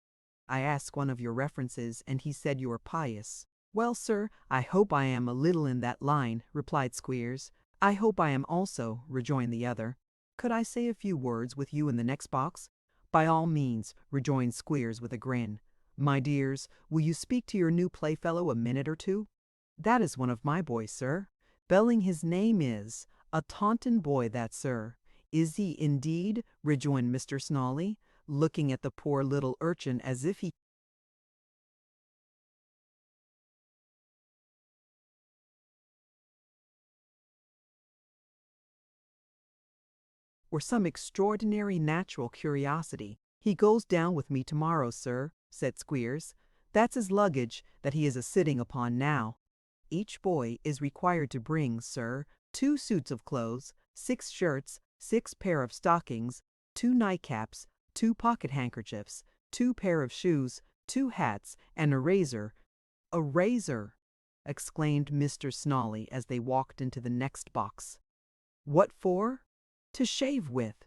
"I asked one of your references, and he said you were pious." "Well, sir, I hope I am a little in that line," replied Squeers. "I hope I am also," rejoined the other. "Could I say a few words with you in the next box?" "By all means," rejoined Squeers with a grin. "My dears, will you speak to your new playfellow a minute or two?" "That is one of my boys, sir. Belling his name is. A Taunton boy that, sir." "Is he, indeed?" rejoined Mr. Snawley, looking at the poor little urchin as if he were some extraordinary natural curiosity. "He goes down with me tomorrow, sir," said Squeers. "That's his luggage that he is a-sitting upon now. Each boy is required to bring, sir, 2 suits of clothes, 6 shirts, 6 pair of stockings, 2 nightcaps, 2 pocket-handkerchiefs, 2 pair of shoes, 2 hats, and a razor." "A razor!" exclaimed Mr. Snawley as they walked into the next box. "What for?" "To shave with,"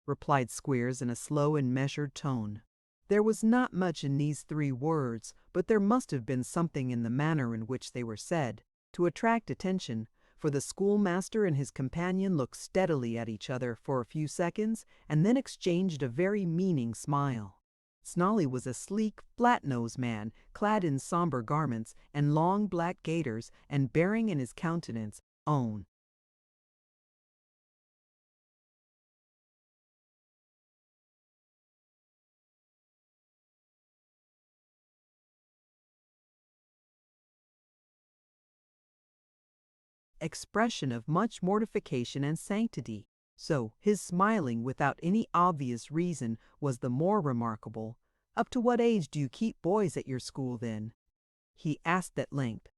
replied Squeers in a slow and measured tone. There was not much in these 3 words, but there must have been something in the manner in which they were said to attract attention, for the schoolmaster and his companion looked steadily at each other for a few seconds and then exchanged a very meaning smile. Snolly was a sleek, flat-nosed man, clad in somber garments and long black gaiters, and bearing in his countenance own expression of much mortification and sanctity. So his smiling without any obvious reason was the more remarkable. "Up to what age do you keep boys at your school, then?" he asked at length.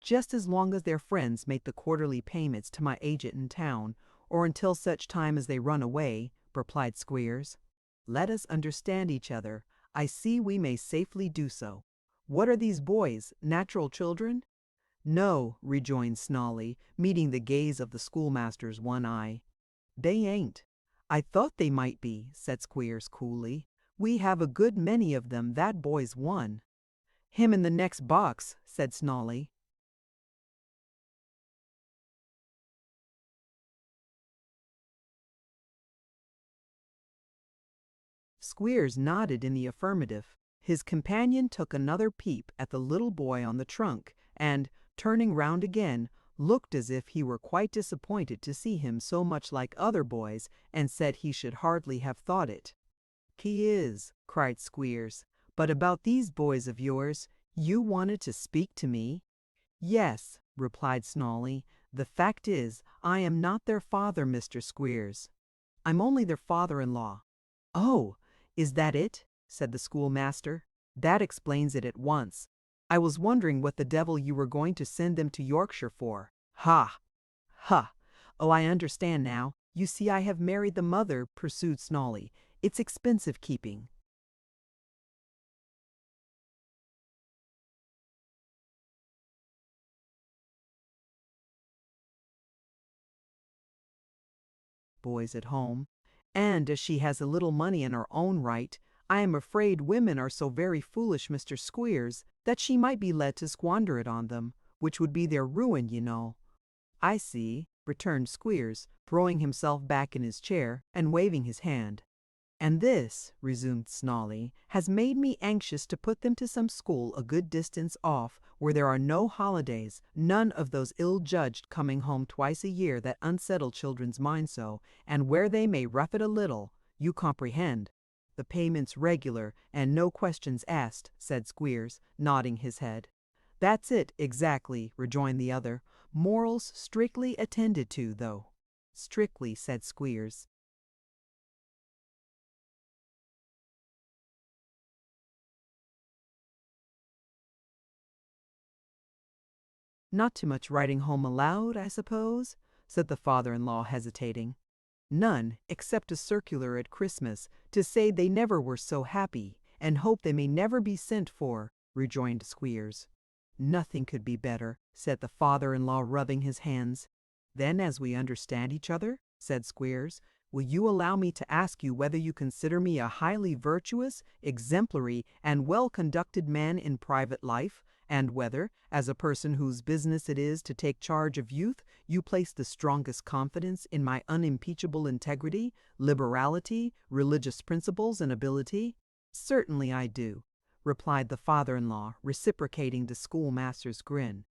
"Just as long as their friends make the quarterly payments to my agent in town, or until such time as they run away," replied Squeers. "Let us understand each other. I see we may safely do so. What are these boys, natural children?" "No," rejoined Snolly, meeting the gaze of the schoolmaster's one eye. "They ain't." "I thought they might be," said Squeers coolly. "We have a good many of them, that boy's one." "Him in the next box," said Snolly. Squeers nodded in the affirmative. His companion took another peep at the little boy on the trunk, and, turning round again, looked as if he were quite disappointed to see him so much like other boys, and said he should hardly have thought it. "He is," cried Squeers. "But about these boys of yours, you wanted to speak to me?" "Yes," replied Snolly. "The fact is, I am not their father, Mr. Squeers. I'm only their father-in-law." "Oh, is that it?" said the schoolmaster. "That explains it at once. I was wondering what the devil you were going to send them to Yorkshire for. Ha! Ha! Oh, I understand now. You see I have married the mother," pursued Snolly. "It's expensive keeping." Boys at home. And as she has a little money in her own right, I am afraid women are so very foolish, Mr. Squeers, that she might be led to squander it on them, which would be their ruin, you know. "I see," returned Squeers, throwing himself back in his chair and waving his hand. "And this," resumed Snolly, "has made me anxious to put them to some school a good distance off, where there are no holidays, none of those ill-judged coming home twice a year that unsettle children's minds so, and where they may rough it a little, you comprehend. The payments regular, and no questions asked," said Squeers, nodding his head. "That's it, exactly," rejoined the other. "Morals strictly attended to, though." "Strictly," said Squeers. "Not too much writing home aloud, I suppose?" said the father-in-law, hesitating. "None, except a circular at Christmas, to say they never were so happy, and hope they may never be sent for," rejoined Squeers. "Nothing could be better," said the father-in-law, rubbing his hands. "Then, as we understand each other," said Squeers, "will you allow me to ask you whether you consider me a highly virtuous, exemplary, and well-conducted man in private life, and whether, as a person whose business it is to take charge of youth, you place the strongest confidence in my unimpeachable integrity, liberality, religious principles, and ability?" "Certainly I do," replied the father-in-law, reciprocating the schoolmaster's grin.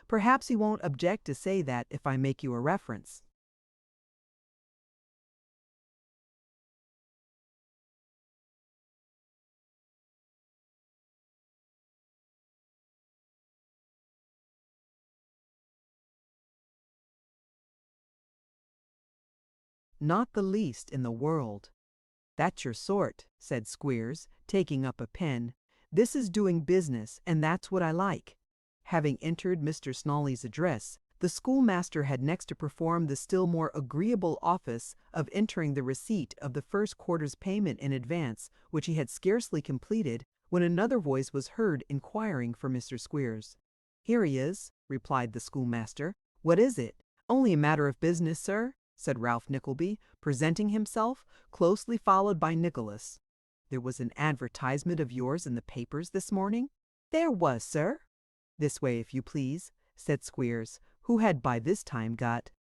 "Perhaps you won't object to say that if I make you a reference." "Not the least in the world." "That's your sort," said Squeers, taking up a pen. "This is doing business, and that's what I like." Having entered Mr. Snolly's address, the schoolmaster had next to perform the still more agreeable office of entering the receipt of the first quarter's payment in advance, which he had scarcely completed, when another voice was heard inquiring for Mr. Squeers. "Here he is," replied the schoolmaster. "What is it?" "Only a matter of business, sir," said Ralph Nickleby, presenting himself, closely followed by Nicholas. "There was an advertisement of yours in the papers this morning?" "There was, sir." "This way, if you please," said Squeers, who had by this time got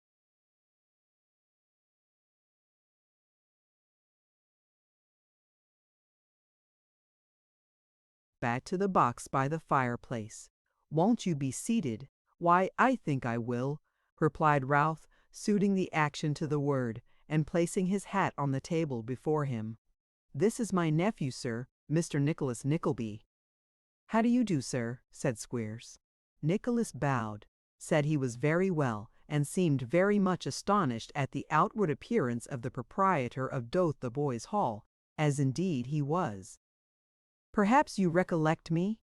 back to the box by the fireplace. "Won't you be seated?" "Why, I think I will," replied Ralph, suiting the action to the word, and placing his hat on the table before him. "This is my nephew, sir, Mr. Nicholas Nickleby." "How do you do, sir?" said Squeers. Nicholas bowed, said he was very well, and seemed very much astonished at the outward appearance of the proprietor of Dotheboys Hall, as indeed he was. "Perhaps you recollect me?"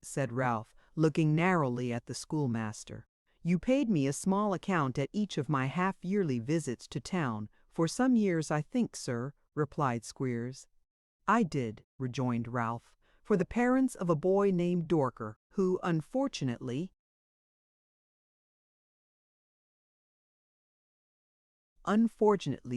said Ralph, looking narrowly at the schoolmaster. "You paid me a small account at each of my half-yearly visits to town, for some years, I think, sir," replied Squeers. "I did," rejoined Ralph, "for the parents of a boy named Dorker, who, unfortunately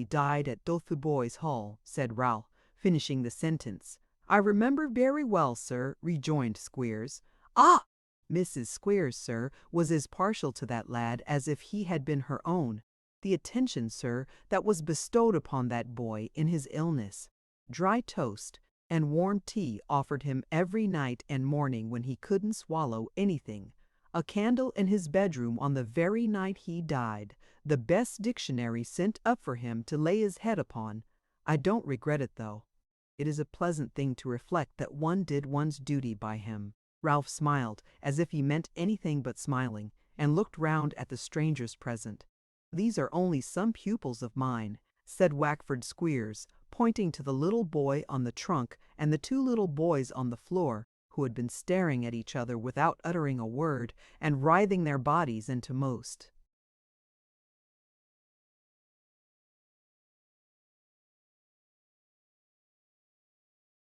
died at Dotheboys Hall," said Ralph, finishing the sentence. "I remember very well, sir," rejoined Squeers. "Ah!" Mrs. Squeers, sir, was as partial to that lad as if he had been her own. The attention, sir, that was bestowed upon that boy in his illness. Dry toast and warm tea offered him every night and morning when he couldn't swallow anything. A candle in his bedroom on the very night he died. The best dictionary sent up for him to lay his head upon. I don't regret it, though. It is a pleasant thing to reflect that one did one's duty by him." Ralph smiled, as if he meant anything but smiling, and looked round at the strangers present. "These are only some pupils of mine," said Wackford Squeers, pointing to the little boy on the trunk and the two little boys on the floor, who had been staring at each other without uttering a word, and writhing their bodies into most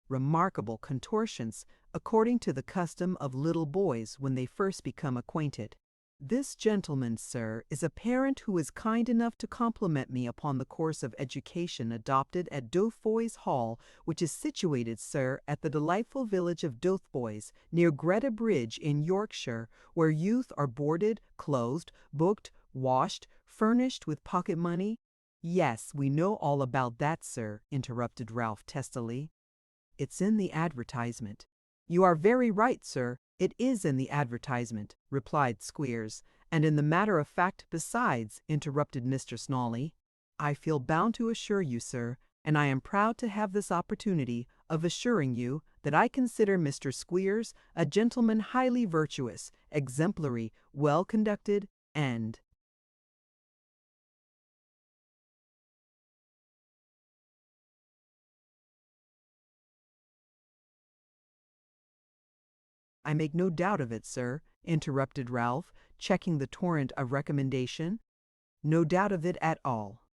remarkable contortions, according to the custom of little boys when they first become acquainted. "This gentleman, sir, is a parent who is kind enough to compliment me upon the course of education adopted at Dotheboys Hall, which is situated, sir, at the delightful village of Dotheboys, near Greta Bridge in Yorkshire, where youth are boarded, clothed, booked, washed, furnished with pocket money—" "Yes, we know all about that, sir," interrupted Ralph testily. "It's in the advertisement." "You are very right, sir. It is in the advertisement," replied Squeers. "And in the matter of fact besides," interrupted Mr. Snawley. "I feel bound to assure you, sir, and I am proud to have this opportunity of assuring you, that I consider Mr. Squeers a gentleman highly virtuous, exemplary, well conducted, and—" "I make no doubt of it, sir," interrupted Ralph, checking the torrent of recommendation. "No doubt of it at all.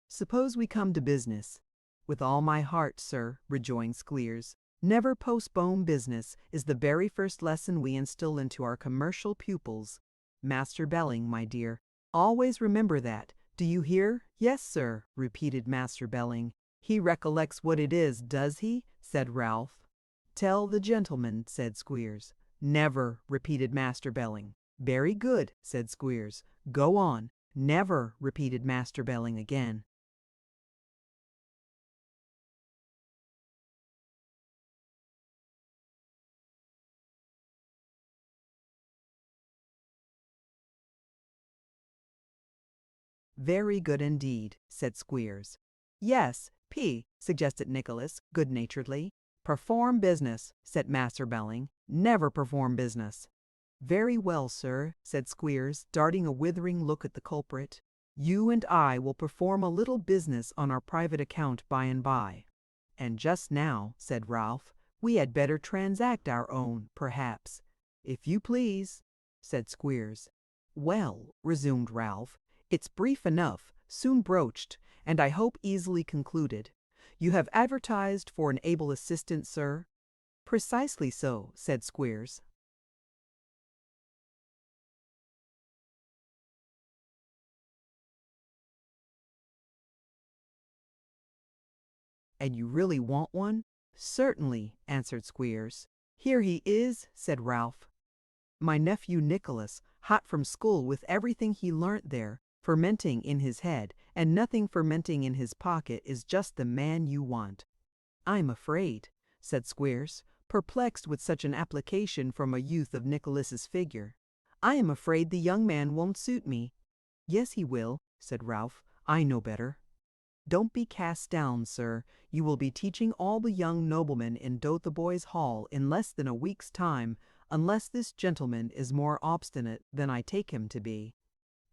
Suppose we come to business." "With all my heart, sir," rejoined Squeers. "Never postpone business is the very first lesson we instill into our commercial pupils. Master Belling, my dear, always remember that. Do you hear?" "Yes, sir," repeated Master Belling. "He recollects what it is, does he?" said Ralph. "Tell the gentleman," said Squeers. "Never," repeated Master Belling. "Very good," said Squeers. "Go on." "Never," repeated Master Belling again. "Very good indeed," said Squeers. "Yes, P," suggested Nicholas, good-naturedly. "Perform business," said Master Belling. "Never perform business." "Very well, sir," said Squeers, darting a withering look at the culprit. "You and I will perform a little business on our private account by and by." "And just now," said Ralph, "we had better transact our own, perhaps." "If you please," said Squeers. "Well," resumed Ralph, "it's brief enough, soon broached, and I hope easily concluded. You have advertised for an able assistant, sir?" "Precisely so," said Squeers. And you really want one? Certainly, answered Squeers. Here he is, said Ralph. My nephew Nicholas, hot from school with everything he learnt there, fermenting in his head, and nothing fermenting in his pocket, is just the man you want. I'm afraid, said Squeers, perplexed with such an application from a youth of Nicholas's figure. I am afraid the young man won't suit me. Yes, he will, said Ralph. I know better. Don't be cast down, sir. You will be teaching all the young noblemen in Dotheboys Hall in less than a week's time, unless this gentleman is more obstinate than I take him to be.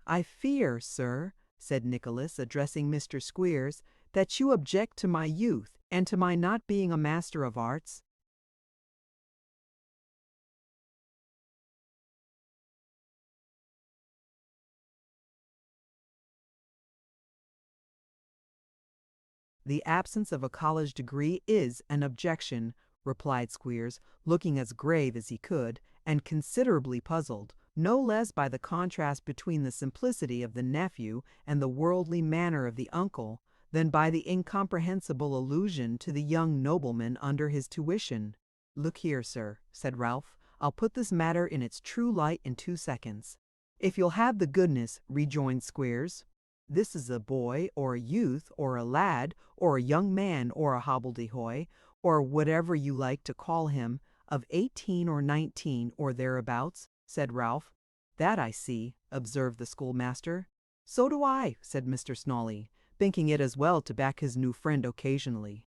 I fear, sir, said Nicholas, addressing Mr. Squeers, that you object to my youth and to my not being a master of arts. The absence of a college degree is an objection, replied Squeers, looking as grave as he could, and considerably puzzled, no less by the contrast between the simplicity of the nephew and the worldly manner of the uncle, than by the incomprehensible allusion to the young nobleman under his tuition. Look here, sir, said Ralph, I'll put this matter in its true light in 2 seconds. If you'll have the goodness, rejoined Squeers. This is a boy, or a youth, or a lad, or a young man, or a hobbledehoy, or whatever you like to call him, of 18 or 19, or thereabouts, said Ralph. That I see, observed the schoolmaster. So do I, said Mr. Snawley, thinking it as well to back his new friend occasionally.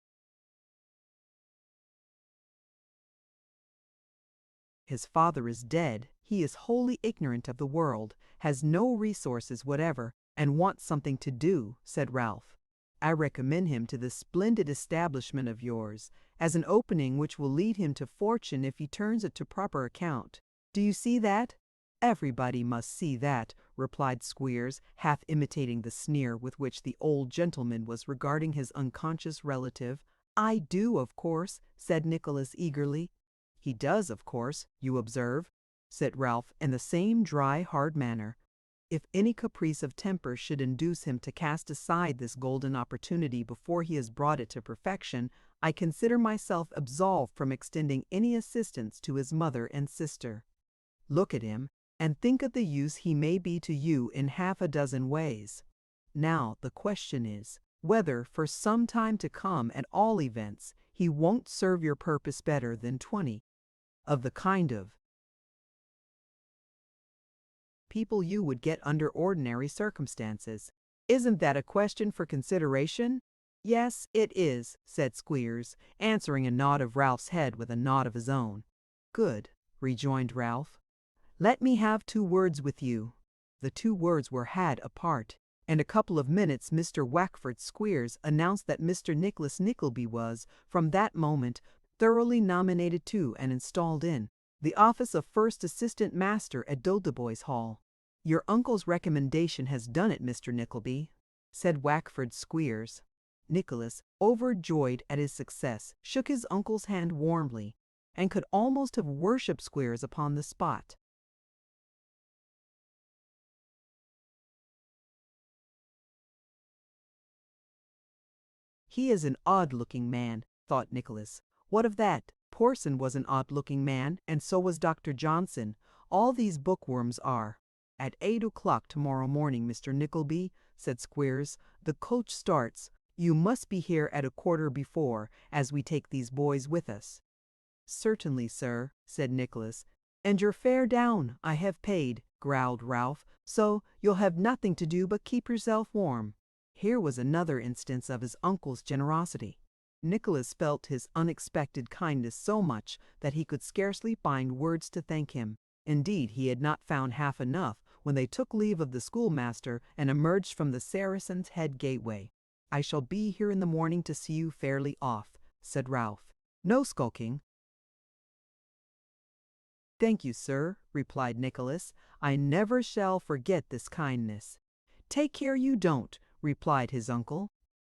His father is dead, he is wholly ignorant of the world, has no resources whatever, and wants something to do, said Ralph. I recommend him to this splendid establishment of yours, as an opening which will lead him to fortune if he turns it to proper account. Do you see that? Everybody must see that, replied Squeers, half imitating the sneer with which the old gentleman was regarding his unconscious relative. I do, of course, said Nicholas eagerly. He does, of course, you observe, said Ralph in the same dry, hard manner. If any caprice of temper should induce him to cast aside this golden opportunity before he has brought it to perfection, I consider myself absolved from extending any assistance to his mother and sister. Look at him, and think of the use he may be to you in 6 ways. Now the question is, whether, for some time to come at all events, he won't serve your purpose better than 20 of the kind of people you would get under ordinary circumstances. Isn't that a question for consideration? Yes, it is, said Squeers, answering a nod of Ralph's head with a nod of his own. Good, rejoined Ralph. Let me have 2 words with you. The 2 words were had apart. In a couple of minutes Mr. Wackford Squeers announced that Mr. Nicholas Nickleby was, from that moment, thoroughly nominated to and installed in the office of first assistant master at Dotheboys Hall. Your uncle's recommendation has done it, Mr. Nickleby, said Wackford Squeers. Nicholas, overjoyed at his success, shook his uncle's hand warmly, and could almost have worshipped Squeers upon the spot. He is an odd-looking man, thought Nicholas. What of that? Porson was an odd-looking man, and so was Dr. Johnson. All these bookworms are. At 8 o'clock tomorrow morning, Mr. Nickleby, said Squeers, the coach starts. You must be here at 1/4 before, as we take these boys with us. Certainly, sir, said Nicholas. And your fare down I have paid, growled Ralph, so you'll have nothing to do but keep yourself warm. Here was another instance of his uncle's generosity. Nicholas felt his unexpected kindness so much that he could scarcely find words to thank him. Indeed, he had not found half enough when they took leave of the schoolmaster and emerged from the Saracen's Head gateway. I shall be here in the morning to see you fairly off, said Ralph. No skulking. Thank you, sir, replied Nicholas. I never shall forget this kindness. Take care you don't, replied his uncle.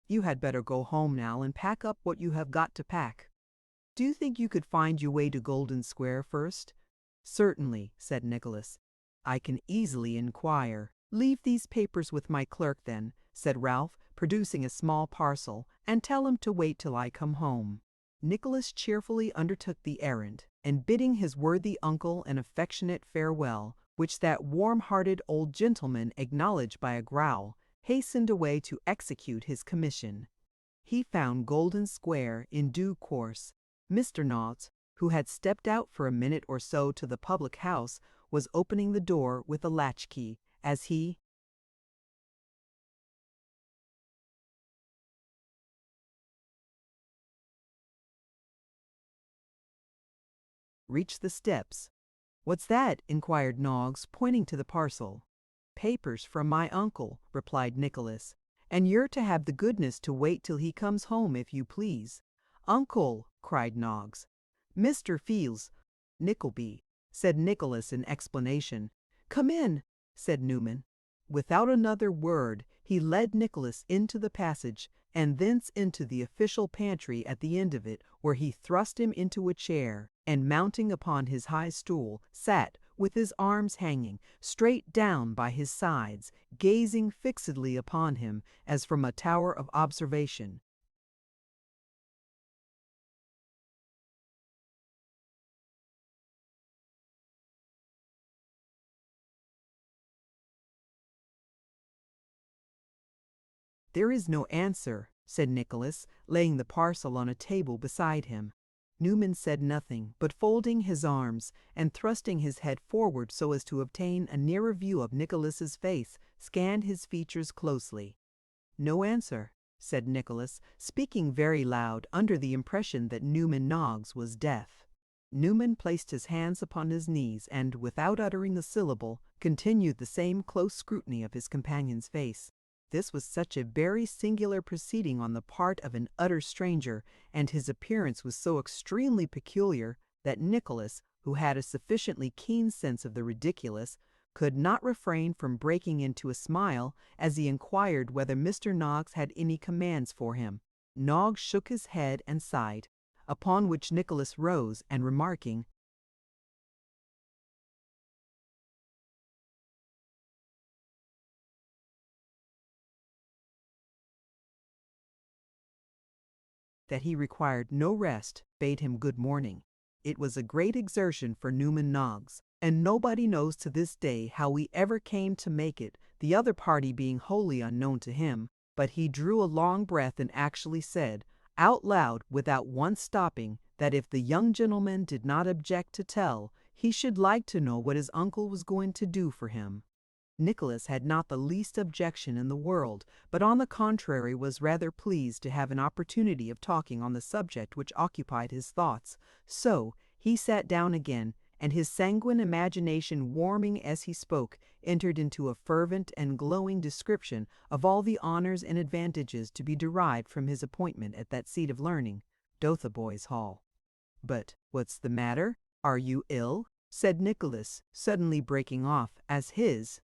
You had better go home now and pack up what you have got to pack. Do you think you could find your way to Golden Square first? Certainly, said Nicholas. I can easily inquire. Leave these papers with my clerk then, said Ralph, producing a small parcel, "and tell him to wait till I come home." Nicholas cheerfully undertook the errand, and bidding his worthy uncle an affectionate farewell, which that warm-hearted old gentleman acknowledged by a growl, hastened away to execute his commission. He found Golden Square in due course. Mr. Noggs, who had stepped out for a minute or so to the public house, was opening the door with a latchkey, as he reached the steps. "What's that?" inquired Noggs, pointing to the parcel. "Papers from my uncle," replied Nicholas, "and you're to have the goodness to wait till he comes home, if you please." "Uncle!" cried Noggs. "Mr. Fields Nickleby," said Nicholas in explanation. "Come in," said Newman. Without another word he led Nicholas into the passage, and thence into the official pantry at the end of it, where he thrust him into a chair, and mounting upon his high stool, sat, with his arms hanging, straight down by his sides, gazing fixedly upon him, as from a tower of observation. "There is no answer," said Nicholas, laying the parcel on a table beside him. Newman said nothing, but folding his arms, and thrusting his head forward so as to obtain a nearer view of Nicholas's face, scanned his features closely. "No answer," said Nicholas, speaking very loud, under the impression that Newman Noggs was deaf. Newman placed his hands upon his knees, and, without uttering a syllable, continued the same close scrutiny of his companion's face. This was such a very singular proceeding on the part of an utter stranger, and his appearance was so extremely peculiar, that Nicholas, who had a sufficiently keen sense of the ridiculous, could not refrain from breaking into a smile as he inquired whether Mr. Noggs had any commands for him. Noggs shook his head and sighed, upon which Nicholas rose, and remarking, that he required no rest, bade him good morning. It was a great exertion for Newman Noggs, and nobody knows to this day how he ever came to make it, the other party being wholly unknown to him, but he drew a long breath and actually said, out loud, without once stopping, that if the young gentleman did not object to tell, he should like to know what his uncle was going to do for him. Nicholas had not the least objection in the world, but on the contrary was rather pleased to have an opportunity of talking on the subject which occupied his thoughts. So he sat down again, and his sanguine imagination, warming as he spoke, entered into a fervent and glowing description of all the honours and advantages to be derived from his appointment at that seat of learning, Dotheboys Hall. "But what's the matter? Are you ill?" said Nicholas, suddenly breaking off, as his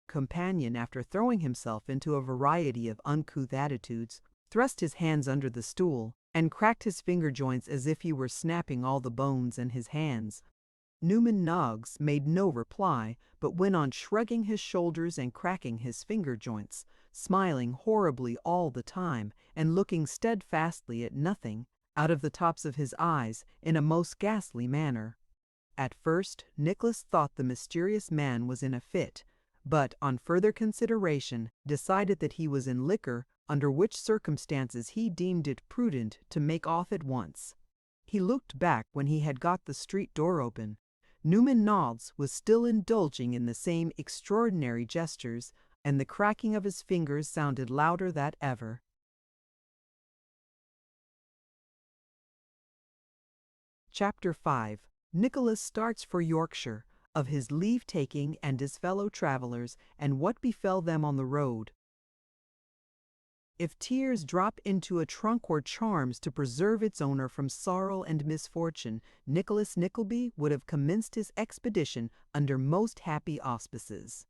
companion, after throwing himself into a variety of uncouth attitudes, thrust his hands under the stool, and cracked his finger joints as if he were snapping all the bones in his hands. Newman Noggs made no reply, but went on shrugging his shoulders and cracking his finger joints, smiling horribly all the time, and looking steadfastly at nothing, out of the tops of his eyes, in a most ghastly manner. At first Nicholas thought the mysterious man was in a fit, but on further consideration decided that he was in liquor, under which circumstances he deemed it prudent to make off at once. He looked back when he had got the street door open. Newman Noggs was still indulging in the same extraordinary gestures, and the cracking of his fingers sounded louder than ever. Chapter 5. Nicholas starts for Yorkshire, of his leave-taking and his fellow-travellers, and what befell them on the road. If tears drop into a trunk or charms to preserve its owner from sorrow and misfortune, Nicholas Nickleby would have commenced his expedition under most happy auspices.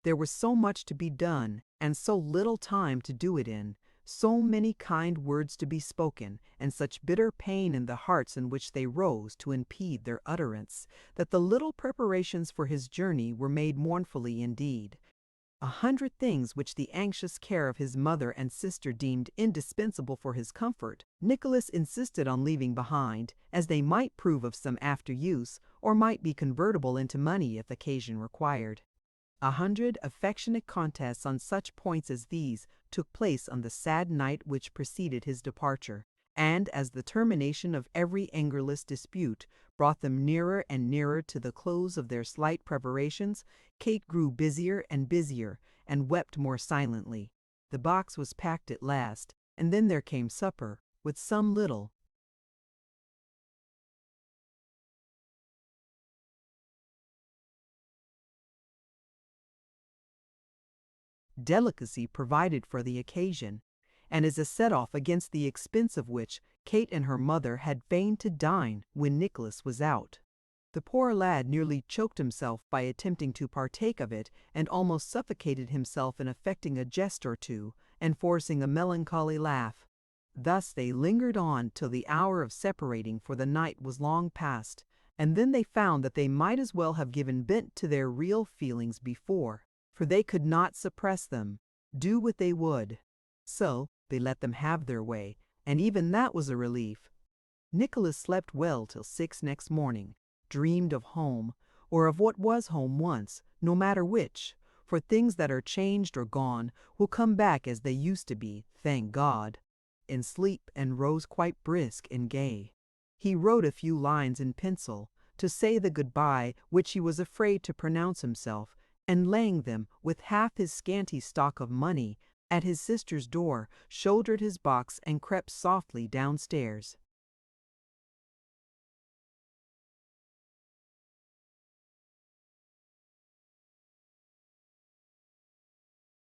There was so much to be done, and so little time to do it in, so many kind words to be spoken, and such bitter pain in the hearts in which they rose to impede their utterance, that the little preparations for his journey were made mournfully indeed. 100 things which the anxious care of his mother and sister deemed indispensable for his comfort, Nicholas insisted on leaving behind, as they might prove of some after use, or might be convertible into money if occasion required. 100 affectionate contests on such points as these took place on the sad night which preceded his departure, and as the termination of every angerless dispute brought them nearer and nearer to the close of their slight preparations, Kate grew busier and busier, and wept more silently. The box was packed at last, and then there came supper, with some little delicacy provided for the occasion, and as a set-off against the expense of which Kate and her mother had feigned to dine when Nicholas was out. The poor lad nearly choked himself by attempting to partake of it, and almost suffocated himself in affecting a jest or two, and forcing a melancholy laugh. Thus they lingered on till the hour of separating, for the night was long past, and then they found that they might as well have given vent to their real feelings before, for they could not suppress them, do what they would. So they let them have their way, and even that was a relief. Nicholas slept well till 6 next morning, dreamed of home, or of what was home once, no matter which, for things that are changed or gone will come back as they used to be, thank God, in sleep, and rose quite brisk and gay. He wrote a few lines in pencil, to say the goodbye which he was afraid to pronounce himself, and laying them, with half his scanty stock of money, at his sister's door, shouldered his box and crept softly downstairs.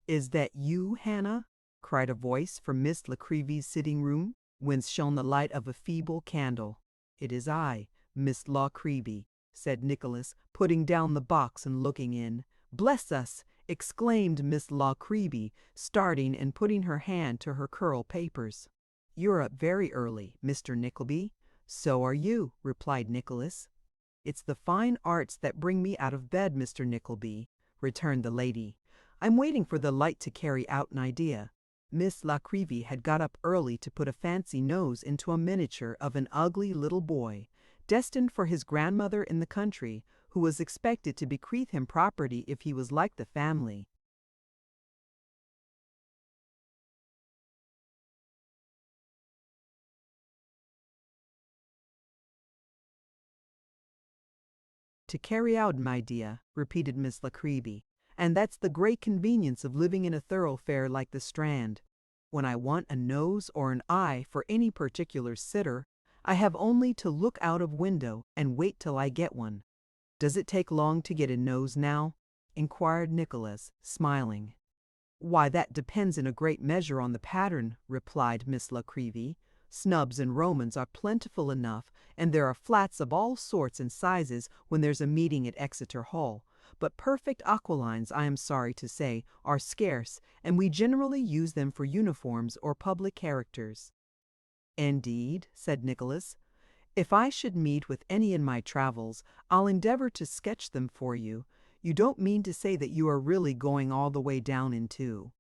"Is that you, Hannah?" cried a voice from Miss Nickleby's sitting room, whence shone the light of a feeble candle. "It is I, Miss Nickleby," said Nicholas, putting down the box and looking in. "Bless us!" exclaimed Miss Nickleby, starting and putting her hand to her curl papers. "You're up very early, Mr. Nickleby." "So are you," replied Nicholas. "It's the fine arts that bring me out of bed, Mr. Nickleby," returned the lady. "I'm waiting for the light to carry out an idea." Miss Nickleby had got up early to put a fancy nose into a miniature of an ugly little boy, destined for his grandmother in the country, who was expected to bequeath him property if he was like the family. "To carry out my idea," repeated Miss Nickleby, "and that's the great convenience of living in a thoroughfare like the Strand. When I want a nose or an eye for any particular sitter, I have only to look out of window and wait till I get one." "Does it take long to get a nose now?" inquired Nicholas, smiling. "Why, that depends in a great measure on the pattern," replied Miss Nickleby. "Snubs and Romans are plentiful enough, and there are flats of all sorts and sizes when there's a meeting at Exeter Hall, but perfect aquilines, I am sorry to say, are scarce, and we generally use them for uniforms or public characters." "Indeed," said Nicholas. "If I should meet with any in my travels, I'll endeavor to sketch them for you. You don't mean to say that you are really going all the way down into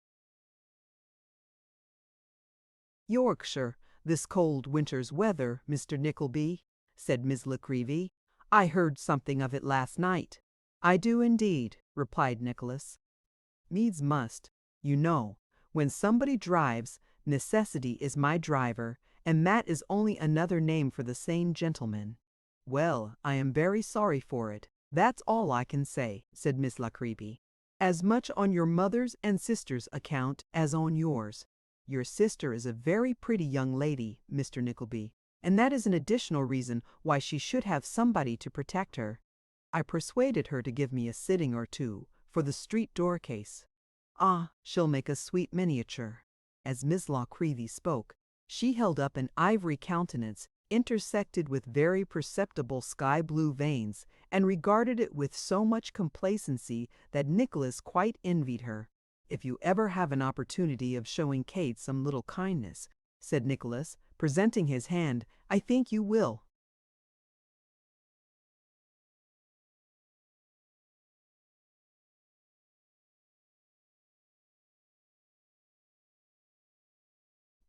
Yorkshire this cold winter's weather, Mr. Nickleby?" said Miss Nickleby. "I heard something of it last night." "I do indeed," replied Nicholas. "Needs must. You know, when somebody drives, necessity is my driver, and that is only another name for the same gentleman." "Well, I am very sorry for it. That's all I can say," said Miss Nickleby. "As much on your mother's and sister's account as on yours. Your sister is a very pretty young lady, Mr. Nickleby, and that is an additional reason why she should have somebody to protect her. I persuaded her to give me a sitting or two for the street door case. Ah, she'll make a sweet miniature." As Miss Nickleby spoke, she held up an ivory countenance intersected with very perceptible sky-blue veins, and regarded it with so much complacency that Nicholas quite envied her. "If you ever have an opportunity of showing Kate some little kindness," said Nicholas, presenting his hand, "I think you will."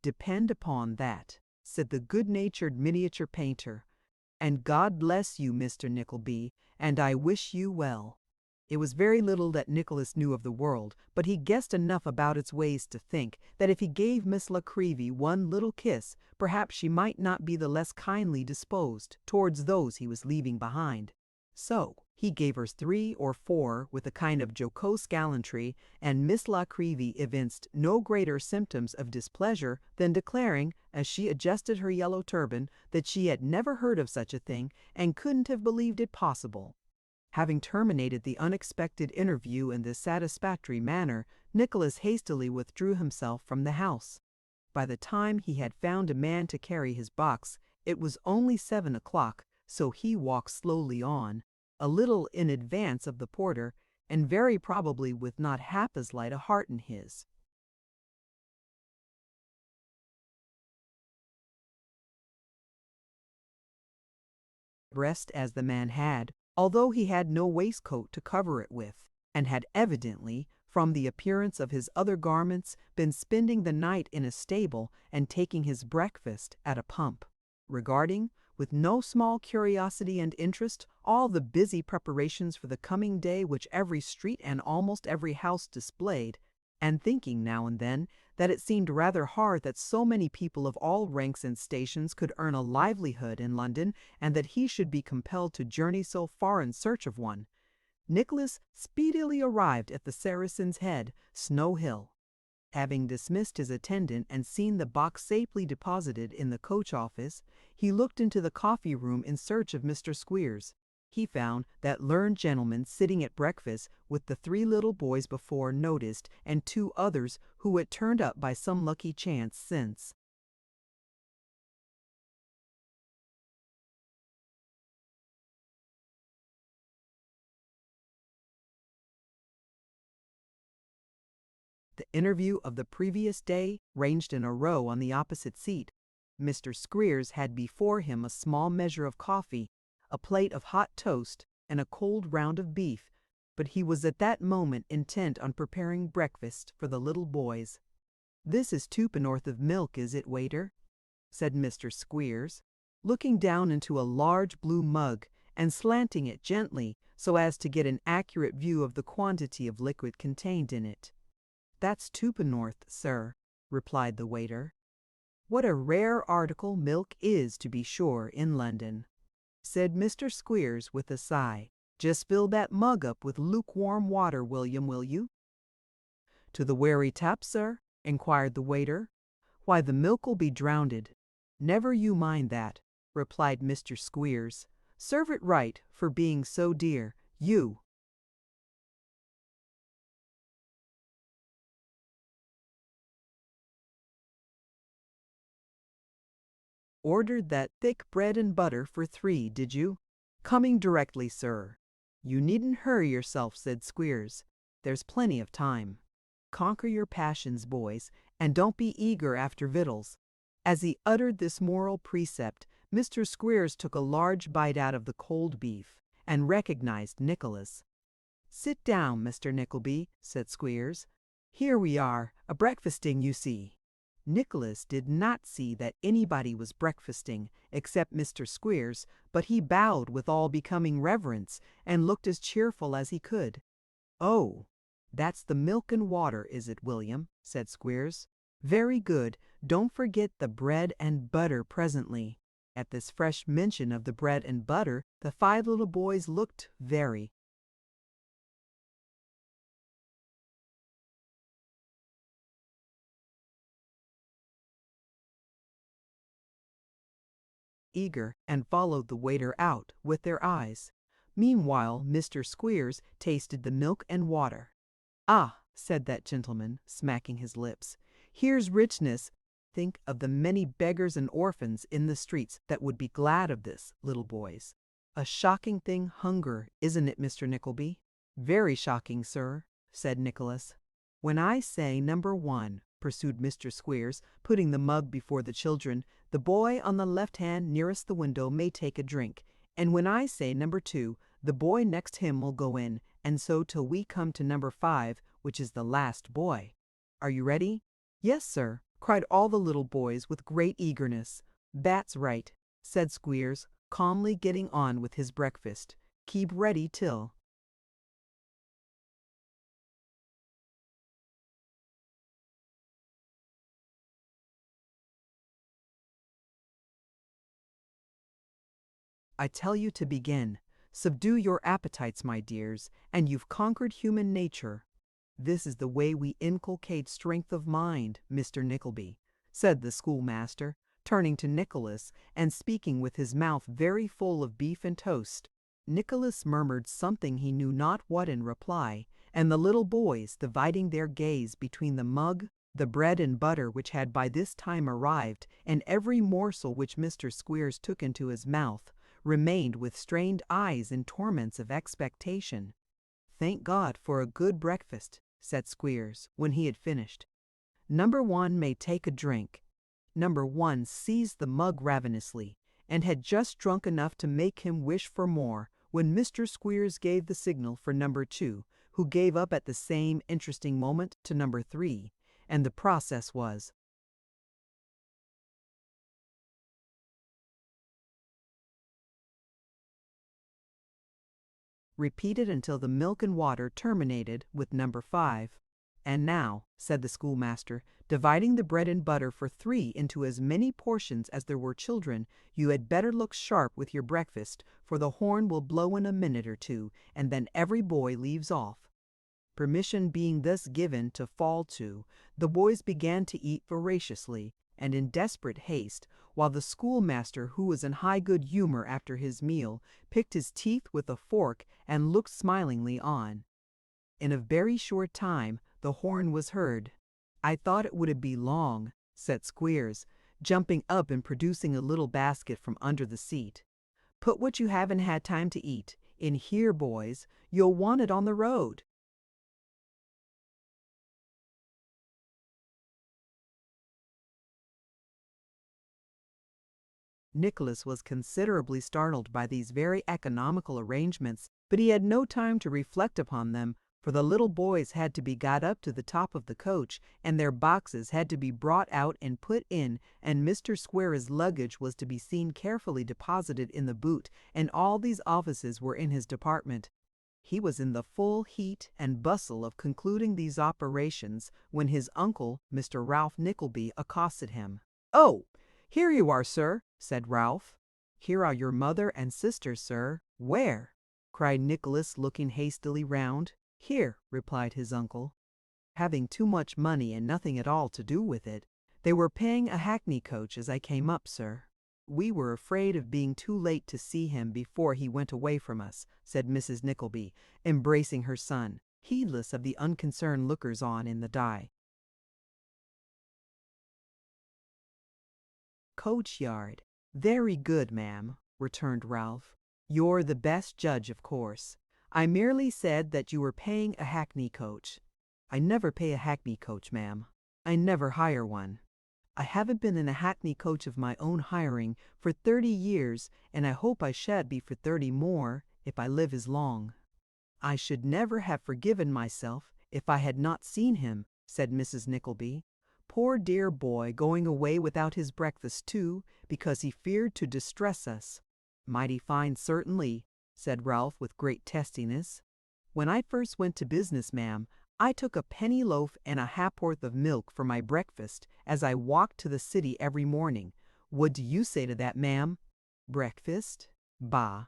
"Depend upon that," said the good-natured miniature painter. "And God bless you, Mr. Nickleby, and I wish you well." It was very little that Nicholas knew of the world, but he guessed enough about its ways to think that if he gave Miss La Creevy one little kiss, perhaps she might not be the less kindly disposed towards those he was leaving behind. So he gave her 3 or 4 with a kind of jocose gallantry, and Miss La Creevy evinced no greater symptoms of displeasure than declaring, as she adjusted her yellow turban, that she had never heard of such a thing and couldn't have believed it possible. Having terminated the unexpected interview in this satisfactory manner, Nicholas hastily withdrew himself from the house. By the time he had found a man to carry his box, it was only 7 o'clock, so he walked slowly on, a little in advance of the porter, and very probably with not half as light a heart in his. Dressed as the man had, although he had no waistcoat to cover it with, and had evidently, from the appearance of his other garments, been spending the night in a stable and taking his breakfast at a pump. Regarding, with no small curiosity and interest, all the busy preparations for the coming day which every street and almost every house displayed, and thinking now and then that it seemed rather hard that so many people of all ranks and stations could earn a livelihood in London, and that he should be compelled to journey so far in search of one, Nicholas speedily arrived at the Saracen's Head, Snow Hill. Having dismissed his attendant and seen the box safely deposited in the coach office, he looked into the coffee room in search of Mr. Squeers. He found that learned gentleman sitting at breakfast with the 3 little boys before noticed and 2 others who had turned up by some lucky chance since. The interview of the previous day ranged in a row on the opposite seat. Mr. Squeers had before him a small measure of coffee, a plate of hot toast, and a cold round of beef, but he was at that moment intent on preparing breakfast for the little boys. "This is 2 of milk, is it, waiter?" said Mr. Squeers, looking down into a large blue mug and slanting it gently so as to get an accurate view of the quantity of liquid contained in it. "That's 2, sir," replied the waiter. "What a rare article milk is, to be sure, in London," said Mr. Squeers with a sigh. "Just fill that mug up with lukewarm water, William, will you?" "To the wery tap, sir?" inquired the waiter. "Why, the milk'll be drownded." "Never you mind that," replied Mr. Squeers. "Serve it right, for being so dear. You." "Ordered that thick bread and butter for 3, did you?" "Coming directly, sir." "You needn't hurry yourself," said Squeers. "There's plenty of time. Conquer your passions, boys, and don't be eager after victuals." As he uttered this moral precept, Mr. Squeers took a large bite out of the cold beef, and recognized Nicholas. "Sit down, Mr. Nickleby," said Squeers. "Here we are, a-breakfasting, you see." Nicholas did not see that anybody was breakfasting except Mr. Squeers, but he bowed with all becoming reverence, and looked as cheerful as he could. "Oh, that's the milk and water, is it, William?" said Squeers. "Very good. Don't forget the bread and butter presently." At this fresh mention of the bread and butter, the 5 little boys looked very eager, and followed the waiter out with their eyes. Meanwhile, Mr. Squeers tasted the milk and water. "Ah," said that gentleman, smacking his lips, "here's richness. Think of the many beggars and orphans in the streets that would be glad of this, little boys. A shocking thing, hunger, isn't it, Mr. Nickleby?" "Very shocking, sir," said Nicholas. "When I say number 1," pursued Mr. Squeers, putting the mug before the children, "the boy on the left hand nearest the window may take a drink, and when I say number 2, the boy next him will go in, and so till we come to number 5, which is the last boy. Are you ready?" "Yes, sir," cried all the little boys with great eagerness. "That's right," said Squeers, calmly getting on with his breakfast. "Keep ready till." I tell you to begin. Subdue your appetites, my dears, and you've conquered human nature. This is the way we inculcate strength of mind, Mr. Nickleby, said the schoolmaster, turning to Nicholas, and speaking with his mouth very full of beef and toast. Nicholas murmured something he knew not what in reply, and the little boys, dividing their gaze between the mug, the bread and butter which had by this time arrived, and every morsel which Mr. Squeers took into his mouth, remained with strained eyes in torments of expectation. "Thank God for a good breakfast," said Squeers, when he had finished. "Number 1 may take a drink." Number 1 seized the mug ravenously, and had just drunk enough to make him wish for more, when Mr. Squeers gave the signal for number 2, who gave up at the same interesting moment to number 3, and the process was repeated until the milk and water terminated with number 5. "And now," said the schoolmaster, dividing the bread and butter for 3 into as many portions as there were children, "you had better look sharp with your breakfast, for the horn will blow in a minute or 2, and then every boy leaves off." Permission being thus given to fall to, the boys began to eat voraciously, and in desperate haste, while the schoolmaster, who was in high good humor after his meal, picked his teeth with a fork and looked smilingly on. In a very short time the horn was heard. "I thought it would be long," said Squeers, jumping up and producing a little basket from under the seat. "Put what you haven't had time to eat in here, boys. You'll want it on the road." Nicholas was considerably startled by these very economical arrangements, but he had no time to reflect upon them, for the little boys had to be got up to the top of the coach, and their boxes had to be brought out and put in, and Mr. Squeer's luggage was to be seen carefully deposited in the boot, and all these offices were in his department. He was in the full heat and bustle of concluding these operations when his uncle, Mr. Ralph Nickleby, accosted him. "Oh, here you are, sir," said Ralph. "Here are your mother and sisters, sir." "Where?" cried Nicholas, looking hastily round. "Here," replied his uncle. "Having too much money and nothing at all to do with it. They were paying a hackney coach as I came up, sir." "We were afraid of being too late to see him before he went away from us," said Mrs. Nickleby, embracing her son, heedless of the unconcerned lookers-on in the die. "Coach yard. Very good, ma'am," returned Ralph. "You're the best judge, of course. I merely said that you were paying a hackney coach." "I never pay a hackney coach, ma'am. I never hire one. I haven't been in a hackney coach of my own hiring for 30 years, and I hope I shan't be for 30 more, if I live as long." "I should never have forgiven myself if I had not seen him," said Mrs. Nickleby. "Poor dear boy, going away without his breakfast too, because he feared to distress us." "Mighty fine, certainly," said Ralph with great testiness. "When I first went to business, ma'am, I took a penny loaf and a ha'porth of milk for my breakfast as I walked to the city every morning. What do you say to that, ma'am? Breakfast? Bah!"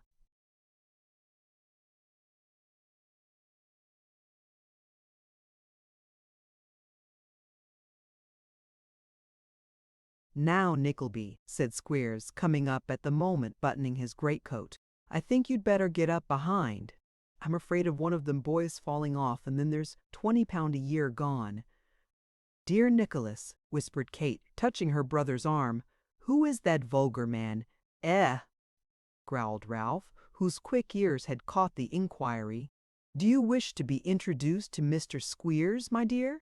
"Now, Nickleby," said Squeers, coming up at the moment buttoning his greatcoat, "I think you'd better get up behind. I'm afraid of one of them boys falling off, and then there's £20 a year gone." "Dear Nicholas," whispered Kate, touching her brother's arm, "who is that vulgar man?" "Eh!" growled Ralph, whose quick ears had caught the inquiry. "Do you wish to be introduced to Mr. Squeers, my dear?"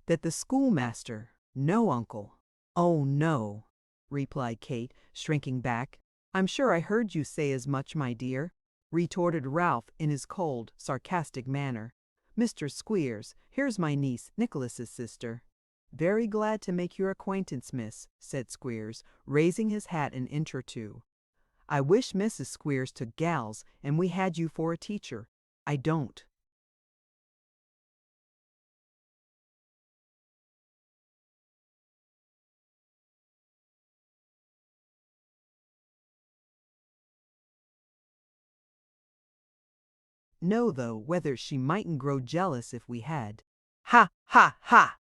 That the schoolmaster— No, uncle. Oh, no, replied Kate, shrinking back. I'm sure I heard you say as much, my dear, retorted Ralph in his cold, sarcastic manner. Mr. Squeers, here's my niece, Nicholas's sister. Very glad to make your acquaintance, miss, said Squeers, raising his hat an inch or two. I wish Mrs. Squeers took gals, and we had you for a teacher. I don't. Know, though, whether she mightn't grow jealous if we had. Ha, ha, ha!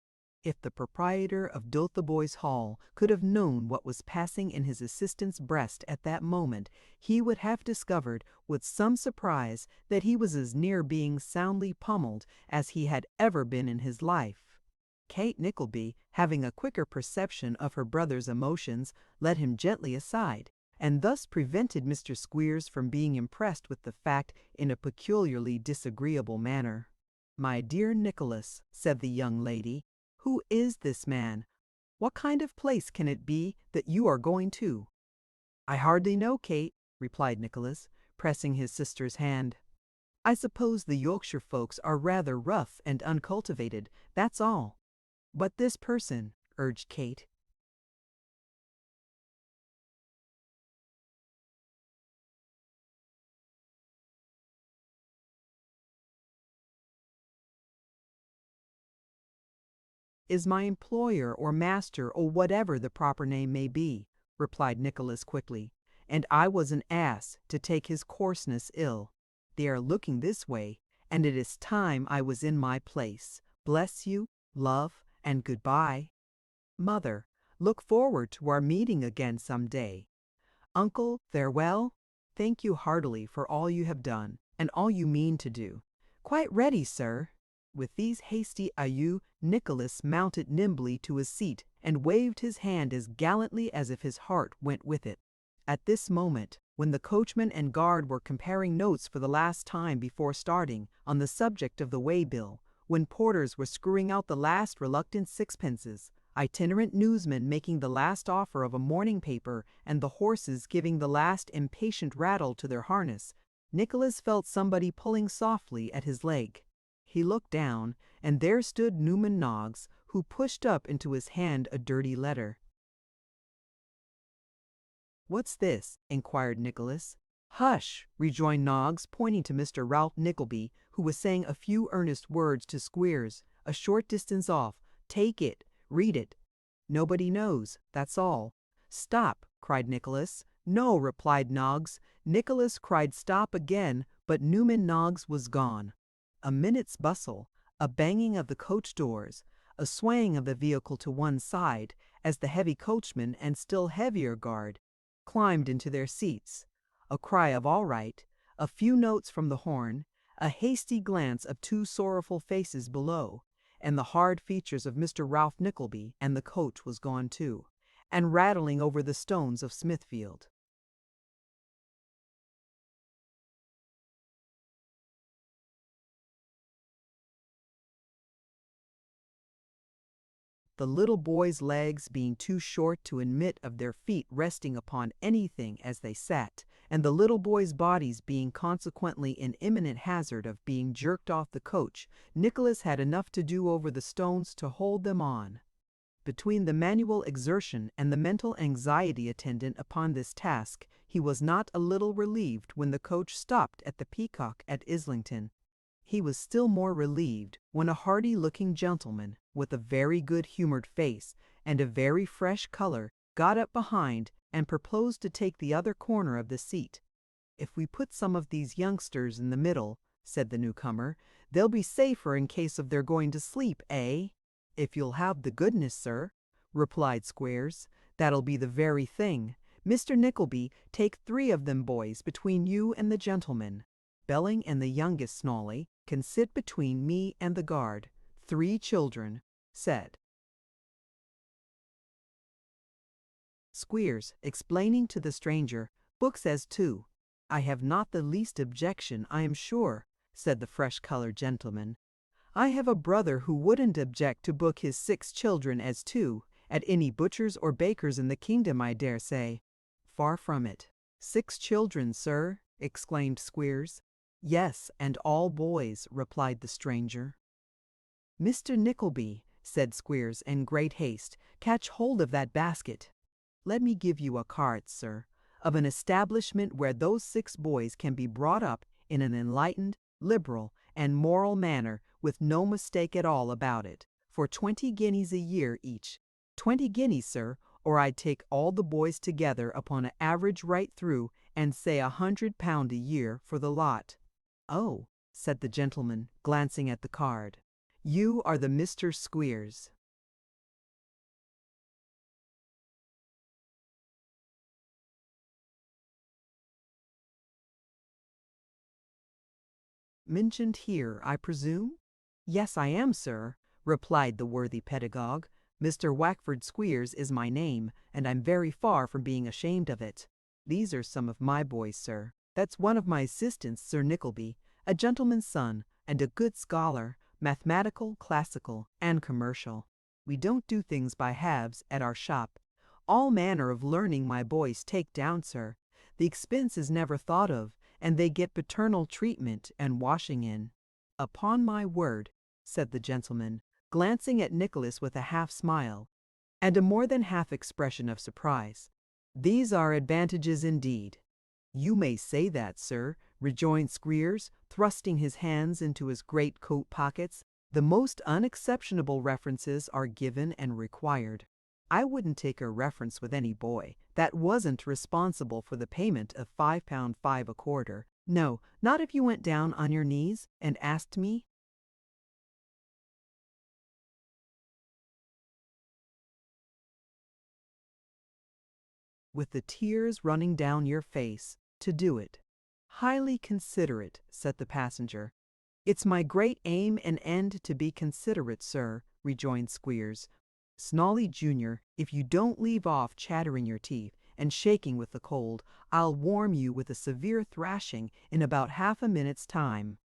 If the proprietor of Dotheboys Hall could have known what was passing in his assistant's breast at that moment, he would have discovered with some surprise that he was as near being soundly pummeled as he had ever been in his life. Kate Nickleby, having a quicker perception of her brother's emotions, led him gently aside, and thus prevented Mr. Squeers from being impressed with the fact in a peculiarly disagreeable manner. "My dear Nicholas," said the young lady, "who is this man? What kind of place can it be that you are going to?" "I hardly know, Kate," replied Nicholas, pressing his sister's hand. "I suppose the Yorkshire folks are rather rough and uncultivated, that's all." "But this person," urged Kate. "Is my employer or master or whatever the proper name may be," replied Nicholas quickly, "and I was an ass to take his coarseness ill. They are looking this way, and it is time I was in my place. Bless you, love, and goodbye. Mother, look forward to our meeting again some day. Uncle, farewell. Thank you heartily for all you have done, and all you mean to do. Quite ready, sir." With these hasty adieux, Nicholas mounted nimbly to his seat and waved his hand as gallantly as if his heart went with it. At this moment, when the coachman and guard were comparing notes for the last time before starting, on the subject of the way-bill, when porters were screwing out the last reluctant sixpences, itinerant newsmen making the last offer of a morning paper, and the horses giving the last impatient rattle to their harness, Nicholas felt somebody pulling softly at his leg. He looked down, and there stood Newman Noggs, who pushed up into his hand a dirty letter. "What's this?" inquired Nicholas. "Hush!" rejoined Noggs, pointing to Mr. Ralph Nickleby, who was saying a few earnest words to Squeers, a short distance off. "Take it. Read it. Nobody knows, that's all." "Stop!" cried Nicholas. "No," replied Noggs. Nicholas cried stop again, but Newman Noggs was gone. A minute's bustle, a banging of the coach doors, a swaying of the vehicle to one side, as the heavy coachman and still heavier guard climbed into their seats, a cry of "all right," a few notes from the horn, a hasty glance of two sorrowful faces below, and the hard features of Mr. Ralph Nickleby, and the coach was gone too, and rattling over the stones of Smithfield. The little boys' legs being too short to admit of their feet resting upon anything as they sat, and the little boys' bodies being consequently in imminent hazard of being jerked off the coach, Nicholas had enough to do over the stones to hold them on. Between the manual exertion and the mental anxiety attendant upon this task, he was not a little relieved when the coach stopped at the Peacock at Islington. He was still more relieved when a hardy-looking gentleman, with a very good-humoured face and a very fresh colour, got up behind and proposed to take the other corner of the seat. "If we put some of these youngsters in the middle," said the newcomer, "they'll be safer in case of their going to sleep, eh?" "If you'll have the goodness, sir," replied Squeers, "that'll be the very thing. Mr. Nickleby, take 3 of them boys between you and the gentleman. Belling and the youngest Snawley can sit between me and the guard. 3 children," said Squeers, explaining to the stranger. "Book says 2. "I have not the least objection, I am sure," said the fresh-coloured gentleman. I have a brother who wouldn't object to book his 6 children as 2, at any butcher's or baker's in the kingdom, I dare say. Far from it. 6 children, sir, exclaimed Squeers. Yes, and all boys, replied the stranger. Mr. Nickleby, said Squeers in great haste, catch hold of that basket. Let me give you a card, sir, of an establishment where those 6 boys can be brought up in an enlightened, liberal, and moral manner with no mistake at all about it, for 20 guineas a year each. 20 guineas, sir, or I'd take all the boys together upon an average right through and say £100 a year for the lot. Oh, said the gentleman, glancing at the card. You are the Mr. Squeers. Mentioned here, I presume? Yes, I am, sir, replied the worthy pedagogue. Mr. Wackford Squeers is my name, and I'm very far from being ashamed of it. These are some of my boys, sir. That's one of my assistants, Sir Nickleby, a gentleman's son, and a good scholar, mathematical, classical, and commercial. We don't do things by halves at our shop. All manner of learning my boys take down, sir. The expense is never thought of, and they get paternal treatment and washing in. Upon my word, said the gentleman, glancing at Nicholas with a half-smile, and a more than half expression of surprise. These are advantages indeed. You may say that, sir, rejoined Squeers, thrusting his hands into his great coat pockets. The most unexceptionable references are given and required. I wouldn't take a reference with any boy that wasn't responsible for the payment of £5.5 a quarter. No, not if you went down on your knees and asked me. With the tears running down your face, to do it. Highly considerate, said the passenger. It's my great aim and end to be considerate, sir, rejoined Squeers. Snawley Junior, if you don't leave off chattering your teeth and shaking with the cold, I'll warm you with a severe thrashing in about half a minute's time.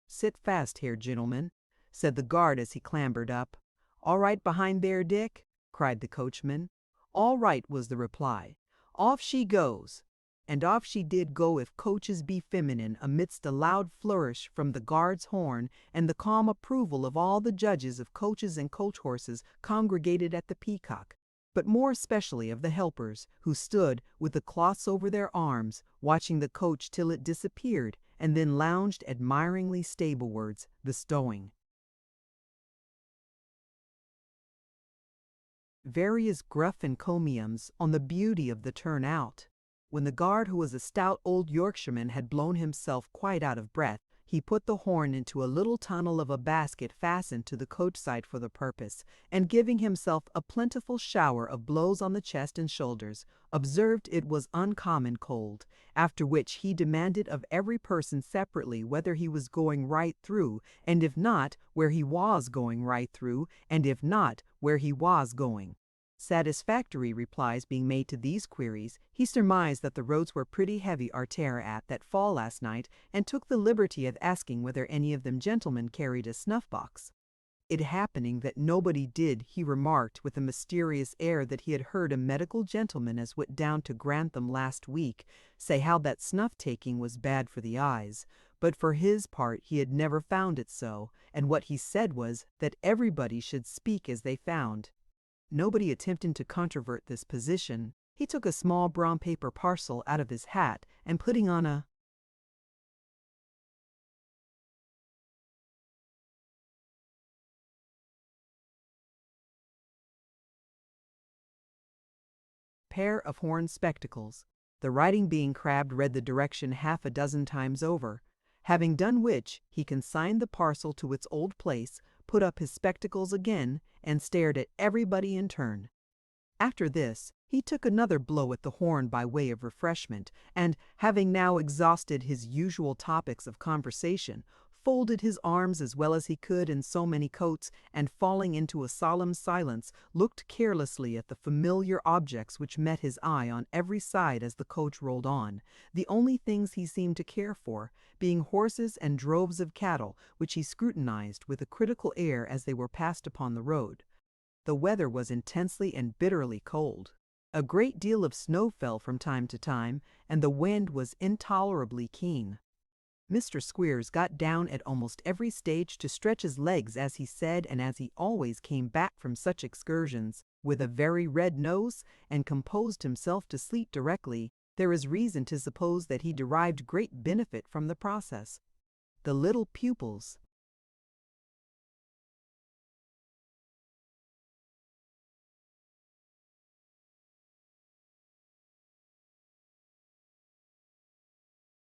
Sit fast here, gentlemen, said the guard as he clambered up. All right behind there, Dick? Cried the coachman. All right, was the reply. Off she goes. And off she did go if coaches be feminine, amidst a loud flourish from the guard's horn and the calm approval of all the judges of coaches and coach-horses congregated at the Peacock, but more especially of the helpers, who stood with the cloths over their arms, watching the coach till it disappeared, and then lounged admiringly stablewards, bestowing various gruff encomiums on the beauty of the turn-out. When the guard, who was a stout old Yorkshireman, had blown himself quite out of breath, he put the horn into a little tunnel of a basket fastened to the coach side for the purpose, and giving himself a plentiful shower of blows on the chest and shoulders, observed it was uncommon cold, after which he demanded of every person separately whether he was going right through, and if not, where he was going right through, and if not, where he was going. Satisfactory replies being made to these queries, he surmised that the roads were pretty heavy arter at that fall last night, and took the liberty of asking whether any of them gentlemen carried a snuff-box. It happening that nobody did, he remarked with a mysterious air that he had heard a medical gentleman as went down to Grantham last week say how that snuff-taking was bad for the eyes, but for his part he had never found it so, and what he said was that everybody should speak as they found. Nobody attempting to controvert this position, he took a small brown paper parcel out of his hat, and putting on a pair of horn spectacles, the writing being crabbed, read the direction half a dozen times over, having done which, he consigned the parcel to its old place, put up his spectacles again, and stared at everybody in turn. After this, he took another blow at the horn by way of refreshment, and, having now exhausted his usual topics of conversation, folded his arms as well as he could in so many coats, and falling into a solemn silence, looked carelessly at the familiar objects which met his eye on every side as the coach rolled on, the only things he seemed to care for being horses and droves of cattle, which he scrutinized with a critical air as they were passed upon the road. The weather was intensely and bitterly cold. A great deal of snow fell from time to time, and the wind was intolerably keen. Mr. Squeers got down at almost every stage to stretch his legs, as he said, and as he always came back from such excursions with a very red nose, and composed himself to sleep directly, there is reason to suppose that he derived great benefit from the process. The little pupils,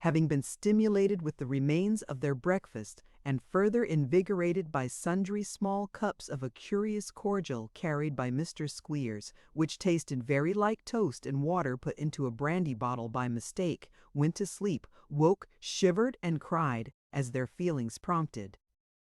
having been stimulated with the remains of their breakfast, and further invigorated by sundry small cups of a curious cordial carried by Mr. Squeers, which tasted very like toast and water put into a brandy bottle by mistake, went to sleep, woke, shivered, and cried, as their feelings prompted.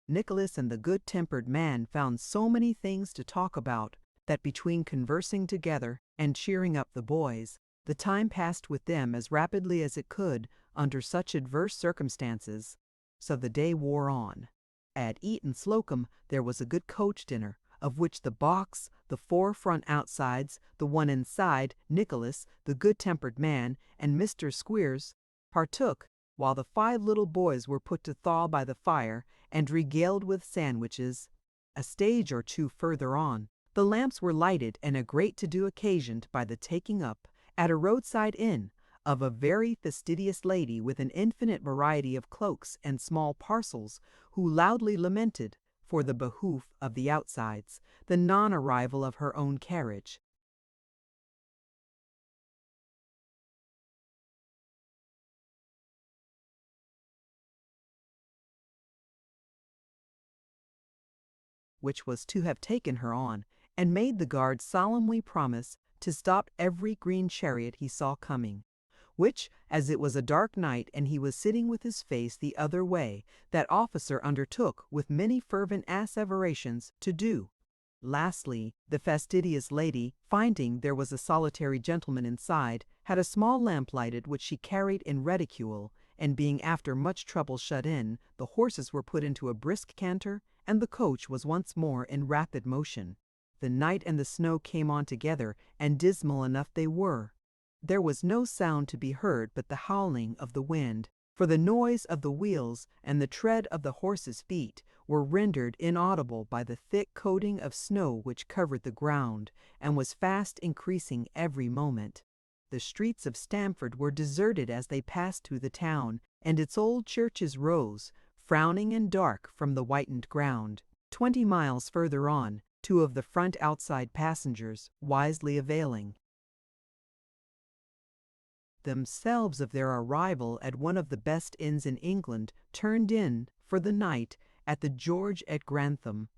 Nicholas and the good-tempered man found so many things to talk about, that between conversing together and cheering up the boys, the time passed with them as rapidly as it could under such adverse circumstances. So the day wore on. At Eton Slocum there was a good coach dinner, of which the box, the 4 front outsides, the one inside, Nicholas, the good-tempered man, and Mr. Squeers partook, while the 5 little boys were put to thaw by the fire and regaled with sandwiches. A stage or 2 further on, the lamps were lighted, and a great to-do occasioned by the taking up, at a roadside inn, of a very fastidious lady with an infinite variety of cloaks and small parcels, who loudly lamented, for the behoof of the outsides, the non-arrival of her own carriage, which was to have taken her on, and made the guard solemnly promise to stop every green chariot he saw coming, which, as it was a dark night and he was sitting with his face the other way, that officer undertook, with many fervent asseverations, to do. Lastly, the fastidious lady, finding there was a solitary gentleman inside, had a small lamp lighted, which she carried in reticule, and being after much trouble shut in, the horses were put into a brisk canter, and the coach was once more in rapid motion. The night and the snow came on together, and dismal enough they were. There was no sound to be heard but the howling of the wind, for the noise of the wheels and the tread of the horses' feet were rendered inaudible by the thick coating of snow which covered the ground, and was fast increasing every moment. The streets of Stamford were deserted as they passed through the town, and its old churches rose, frowning and dark, from the whitened ground. 20 miles further on, 2 of the front outside passengers, wisely availing themselves of their arrival at one of the best inns in England, turned in, for the night, at the George at Grantham.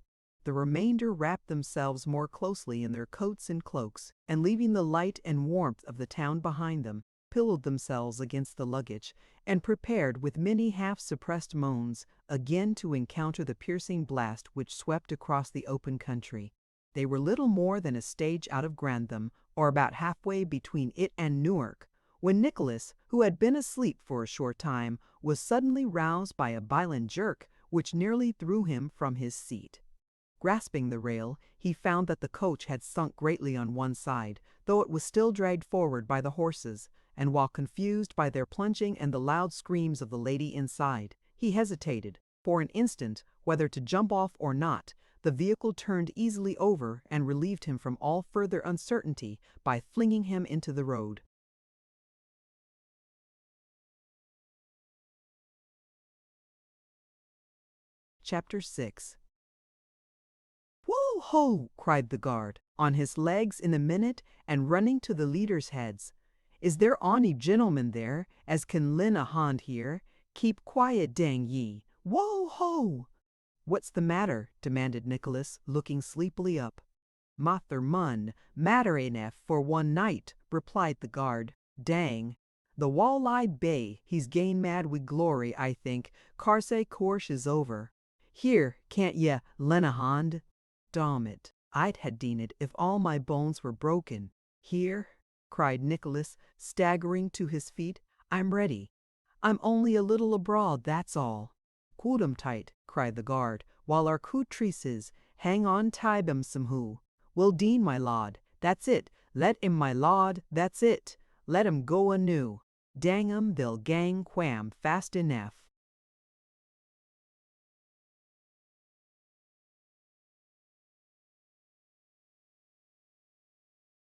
The remainder wrapped themselves more closely in their coats and cloaks, and leaving the light and warmth of the town behind them, pillowed themselves against the luggage, and prepared, with many half-suppressed moans, again to encounter the piercing blast which swept across the open country. They were little more than a stage out of Grantham, or about halfway between it and Newark, when Nicholas, who had been asleep for a short time, was suddenly roused by a violent jerk which nearly threw him from his seat. Grasping the rail, he found that the coach had sunk greatly on one side, though it was still dragged forward by the horses, and while confused by their plunging and the loud screams of the lady inside, he hesitated, for an instant, whether to jump off or not. The vehicle turned easily over and relieved him from all further uncertainty by flinging him into the road. Chapter 6. "Whoa-ho!" cried the guard, on his legs in a minute, and running to the leaders' heads. "Is there ony gentleman there as can lend a hand here? Keep quiet, dang ye! Whoa-ho!" "What's the matter?" demanded Nicholas, looking sleepily up. "Matter, mun, matter enough for one night," replied the guard. "Dang." The wall-eyed bay, he's gain mad with glory, I think. Carse course is over. Here, can't ye lend a hand? Dom it, I'd ha' deen it if all my bones were broken. Here, cried Nicholas, staggering to his feet, I'm ready. I'm only a little abroad, that's all. Coot 'em tight, cried the guard, while our cootrices hang on tibe 'em some who. Will Dean, my lord, that's it, let 'im, my lord, that's it. Let 'em go anew. Dang 'em, they'll gang quam fast enough.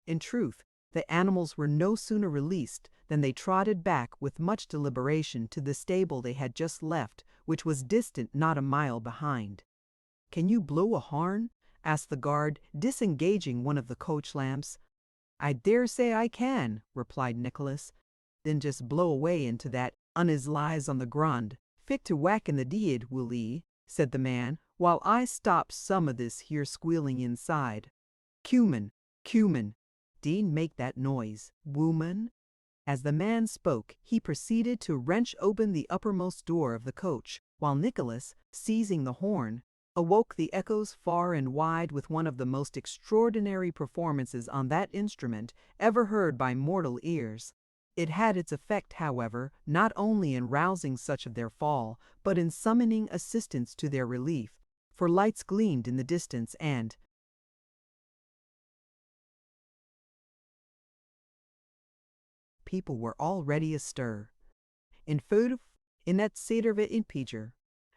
In truth, the animals were no sooner released than they trotted back with much deliberation to the stable they had just left, which was distant not a mile behind. "Can you blow a horn?" asked the guard, disengaging one of the coach lamps. "I dare say I can," replied Nicholas. "Then just blow away into that as lies on the grund. Fit to whack in the deed, will 'ee," said the man, "while I stop some of this here squealing inside. Cumin, cumin. Dean make that noise, woman." As the man spoke, he proceeded to wrench open the uppermost door of the coach, while Nicholas, seizing the horn, awoke the echoes far and wide with one of the most extraordinary performances on that instrument ever heard by mortal ears. It had its effect, however, not only in rousing such of their fall, but in summoning assistance to their relief, for lights gleamed in the distance and people were already astir. In food, in that cedar of it in Peger,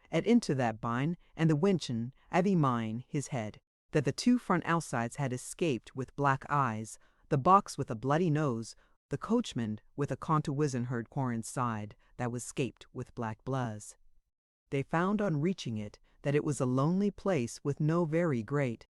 and into that bine, and the wenchen, avy mine, his head, that the two front outsides had escaped with black eyes, the box with a bloody nose, the coachman with a contuwizen heard Corin's side, that was scaped with black bloods. They found on reaching it that it was a lonely place with no very great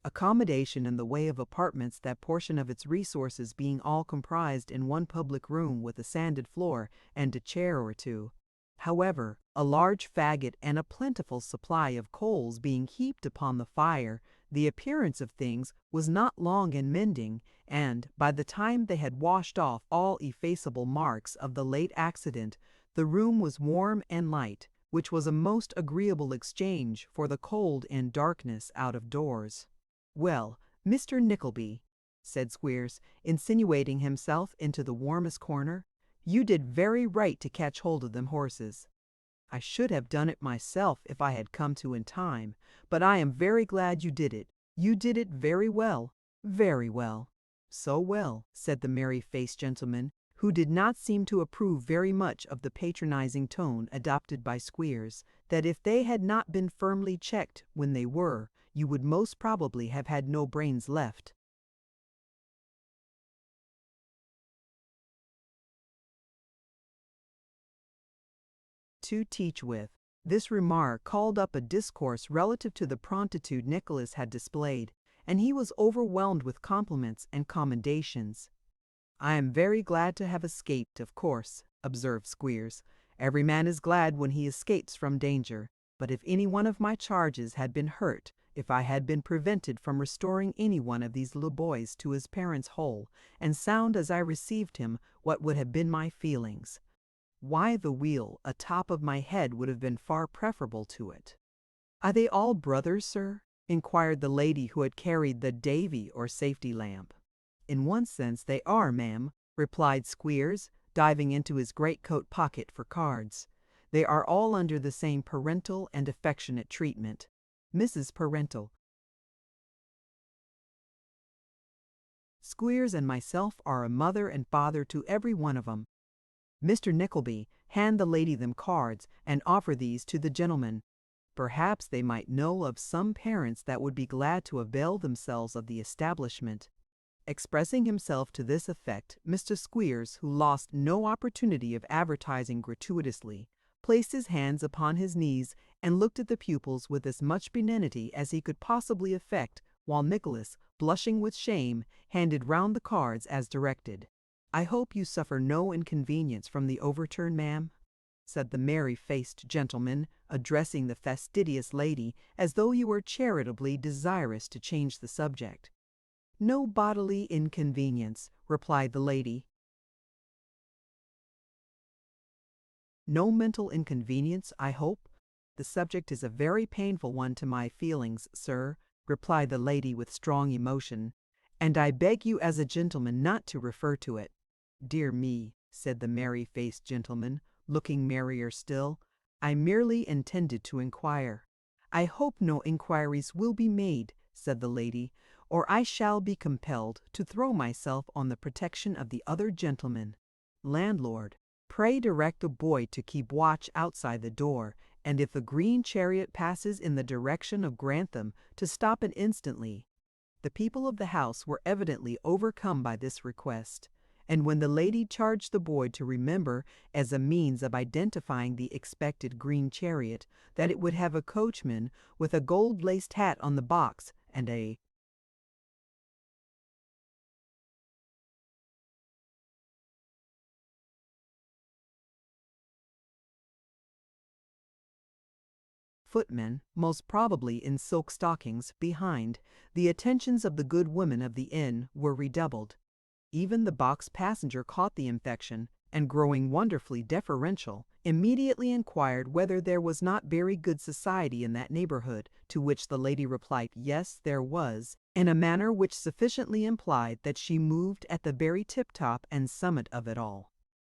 accommodation in the way of apartments, that portion of its resources being all comprised in one public room with a sanded floor and a chair or two. However, a large faggot and a plentiful supply of coals being heaped upon the fire, the appearance of things was not long in mending, and, by the time they had washed off all effaceable marks of the late accident, the room was warm and light, which was a most agreeable exchange for the cold and darkness out of doors. "Well, Mr. Nickleby," said Squeers, insinuating himself into the warmest corner, "you did very right to catch hold of them horses. I should have done it myself if I had come to in time, but I am very glad you did it. You did it very well, very well." "So well," said the merry-faced gentleman, who did not seem to approve very much of the patronizing tone adopted by Squeers, that if they had not been firmly checked when they were, you would most probably have had no brains left. To teach with. This remark called up a discourse relative to the promptitude Nicholas had displayed, and he was overwhelmed with compliments and commendations. "I am very glad to have escaped, of course," observed Squeers. "Every man is glad when he escapes from danger. But if any one of my charges had been hurt, if I had been prevented from restoring any one of these little boys to his parents whole and sound as I received him, what would have been my feelings? Why, the wheel atop of my head would have been far preferable to it." "Are they all brothers, sir?" inquired the lady who had carried the Davy or safety lamp. "In one sense they are, ma'am," replied Squeers, diving into his greatcoat pocket for cards. "They are all under the same parental and affectionate treatment. Mrs. Parental. Squeers and myself are a mother and father to every one of 'em. Mr. Nickleby, hand the lady them cards, and offer these to the gentleman. Perhaps they might know of some parents that would be glad to avail themselves of the establishment." Expressing himself to this effect, Mr. Squeers, who lost no opportunity of advertising gratuitously, placed his hands upon his knees and looked at the pupils with as much benignity as he could possibly affect, while Nicholas, blushing with shame, handed round the cards as directed. "I hope you suffer no inconvenience from the overturn, ma'am?" said the merry-faced gentleman, addressing the fastidious lady as though he were charitably desirous to change the subject. "No bodily inconvenience," replied the lady. "No mental inconvenience, I hope? The subject is a very painful one to my feelings, sir," replied the lady with strong emotion, "and I beg you as a gentleman not to refer to it." "Dear me," said the merry-faced gentleman, looking merrier still, "I merely intended to inquire." "I hope no inquiries will be made," said the lady, "or I shall be compelled to throw myself on the protection of the other gentleman. Landlord, pray direct the boy to keep watch outside the door, and if a green chariot passes in the direction of Grantham, to stop it instantly." The people of the house were evidently overcome by this request, and when the lady charged the boy to remember, as a means of identifying the expected green chariot, that it would have a coachman with a gold-laced hat on the box and a footman, most probably in silk stockings, behind, the attentions of the good woman of the inn were redoubled. Even the box passenger caught the infection, and growing wonderfully deferential, immediately inquired whether there was not very good society in that neighborhood, to which the lady replied yes, there was, in a manner which sufficiently implied that she moved at the very tip-top and summit of it all.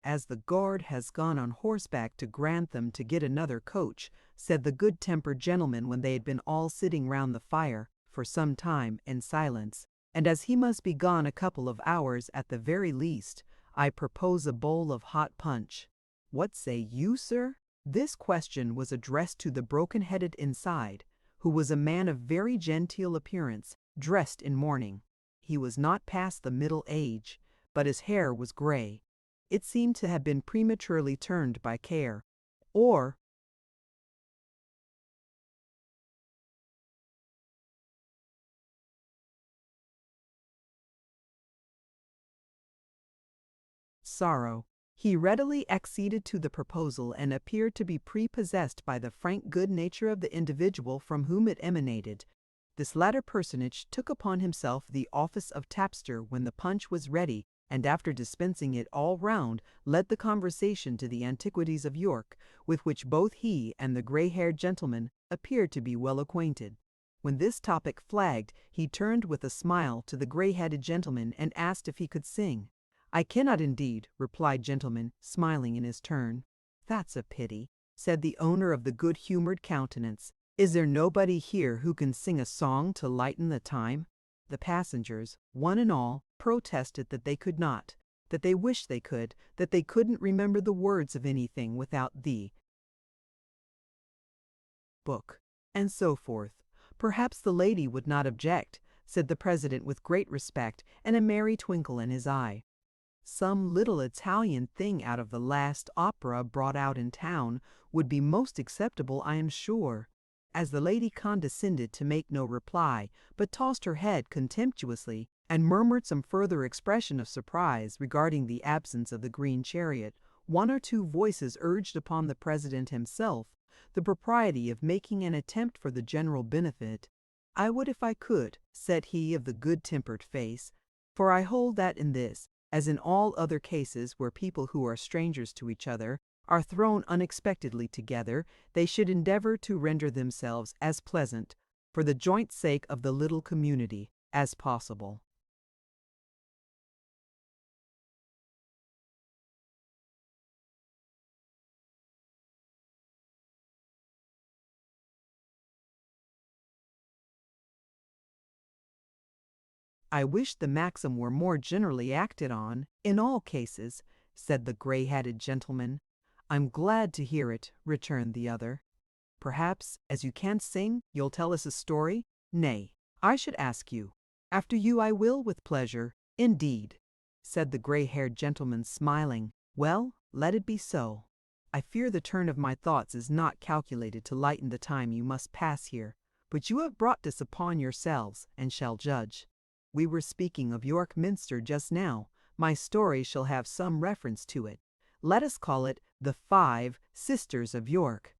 "As the guard has gone on horseback to Grantham to get another coach," said the good-tempered gentleman when they had been all sitting round the fire, for some time, in silence, "and as he must be gone a couple of hours at the very least, I propose a bowl of hot punch. What say you, sir?" This question was addressed to the broken-headed inside, who was a man of very genteel appearance, dressed in mourning. He was not past the middle age, but his hair was grey. It seemed to have been prematurely turned by care, or sorrow. He readily acceded to the proposal and appeared to be prepossessed by the frank good nature of the individual from whom it emanated. This latter personage took upon himself the office of tapster when the punch was ready, and after dispensing it all round, led the conversation to the antiquities of York, with which both he and the grey-haired gentleman appeared to be well acquainted. When this topic flagged, he turned with a smile to the grey-headed gentleman and asked if he could sing. "I cannot indeed," replied gentleman, smiling in his turn. "That's a pity," said the owner of the good-humoured countenance. "Is there nobody here who can sing a song to lighten the time?" The passengers, one and all, protested that they could not, that they wished they could, that they couldn't remember the words of anything without the book, and so forth. "Perhaps the lady would not object," said the president with great respect and a merry twinkle in his eye. "Some little Italian thing out of the last opera brought out in town would be most acceptable, I am sure." As the lady condescended to make no reply, but tossed her head contemptuously, and murmured some further expression of surprise regarding the absence of the green chariot, one or two voices urged upon the president himself the propriety of making an attempt for the general benefit. "I would if I could," said he of the good-tempered face, "for I hold that in this, as in all other cases where people who are strangers to each other are thrown unexpectedly together, they should endeavor to render themselves as pleasant, for the joint sake of the little community, as possible." "I wish the maxim were more generally acted on, in all cases," said the grey-hatted gentleman. "I'm glad to hear it," returned the other. "Perhaps, as you can't sing, you'll tell us a story?" "Nay, I should ask you." "After you I will, with pleasure." "Indeed," said the grey-haired gentleman, smiling. "Well, let it be so. I fear the turn of my thoughts is not calculated to lighten the time you must pass here, but you have brought this upon yourselves, and shall judge. We were speaking of York Minster just now. My story shall have some reference to it. Let us call it the 5 Sisters of York.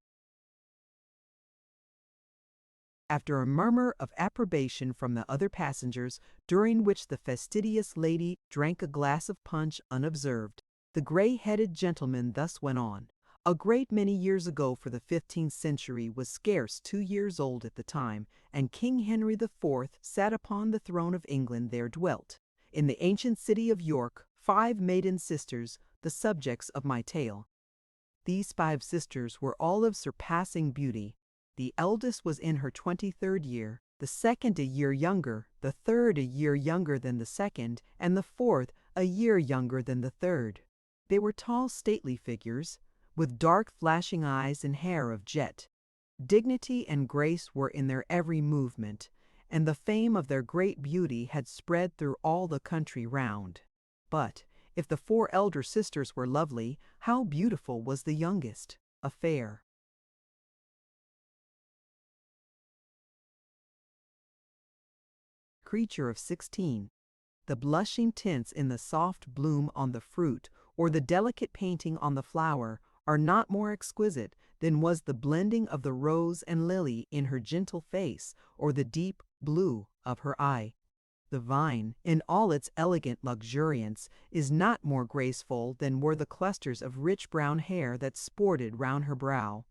After a murmur of approbation from the other passengers, during which the fastidious lady drank a glass of punch unobserved, the gray-headed gentleman thus went on. A great many years ago, for the 15th century was scarce 2 years old at the time, and King Henry IV sat upon the throne of England, there dwelt, in the ancient city of York, 5 maiden sisters, the subjects of my tale. These 5 sisters were all of surpassing beauty. The eldest was in her 23rd year, the second a year younger, the third a year younger than the second, and the fourth a year younger than the third. They were tall, stately figures, with dark flashing eyes and hair of jet. Dignity and grace were in their every movement, and the fame of their great beauty had spread through all the country round. But if the 4 elder sisters were lovely, how beautiful was the youngest, a fair creature of 16. The blushing tints in the soft bloom on the fruit, or the delicate painting on the flower, are not more exquisite than was the blending of the rose and lily in her gentle face, or the deep blue of her eye. The vine, in all its elegant luxuriance, is not more graceful than were the clusters of rich brown hair that sported round her brow.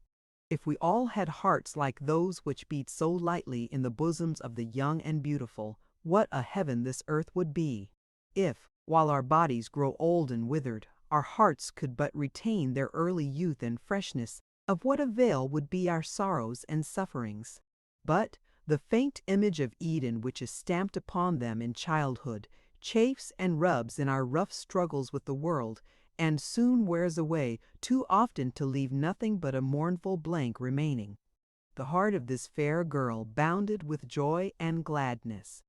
If we all had hearts like those which beat so lightly in the bosoms of the young and beautiful, what a heaven this earth would be! If, while our bodies grow old and withered, our hearts could but retain their early youth and freshness, of what avail would be our sorrows and sufferings? But the faint image of Eden which is stamped upon them in childhood chafes and rubs in our rough struggles with the world, and soon wears away, too often to leave nothing but a mournful blank remaining. The heart of this fair girl bounded with joy and gladness.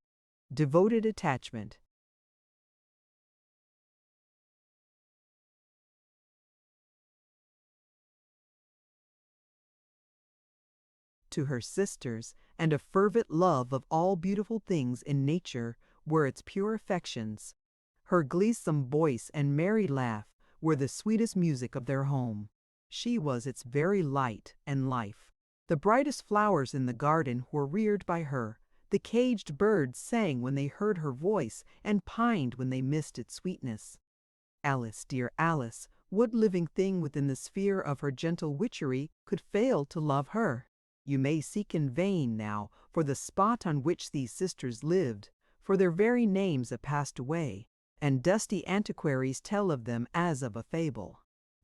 Devoted attachment to her sisters, and a fervent love of all beautiful things in nature, were its pure affections. Her gleesome voice and merry laugh were the sweetest music of their home. She was its very light and life. The brightest flowers in the garden were reared by her. The caged birds sang when they heard her voice, and pined when they missed its sweetness. Alice, dear Alice, what living thing within the sphere of her gentle witchery could fail to love her? You may seek in vain now for the spot on which these sisters lived, for their very names have passed away, and dusty antiquaries tell of them as of a fable.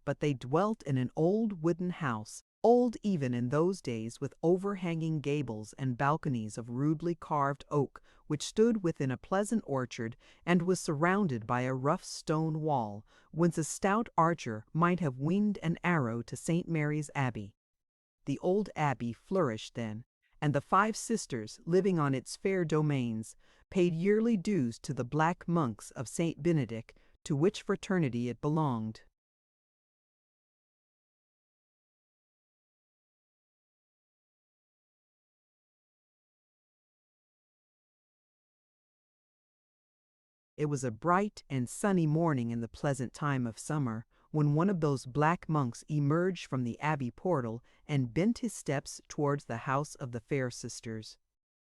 But they dwelt in an old wooden house, old even in those days, with overhanging gables and balconies of rudely carved oak, which stood within a pleasant orchard, and was surrounded by a rough stone wall, whence a stout archer might have winged an arrow to St. Mary's Abbey. The old abbey flourished then, and the 5 sisters, living on its fair domains, paid yearly dues to the black monks of St. Benedict, to which fraternity it belonged. It was a bright and sunny morning in the pleasant time of summer, when one of those black monks emerged from the abbey portal and bent his steps towards the house of the fair sisters.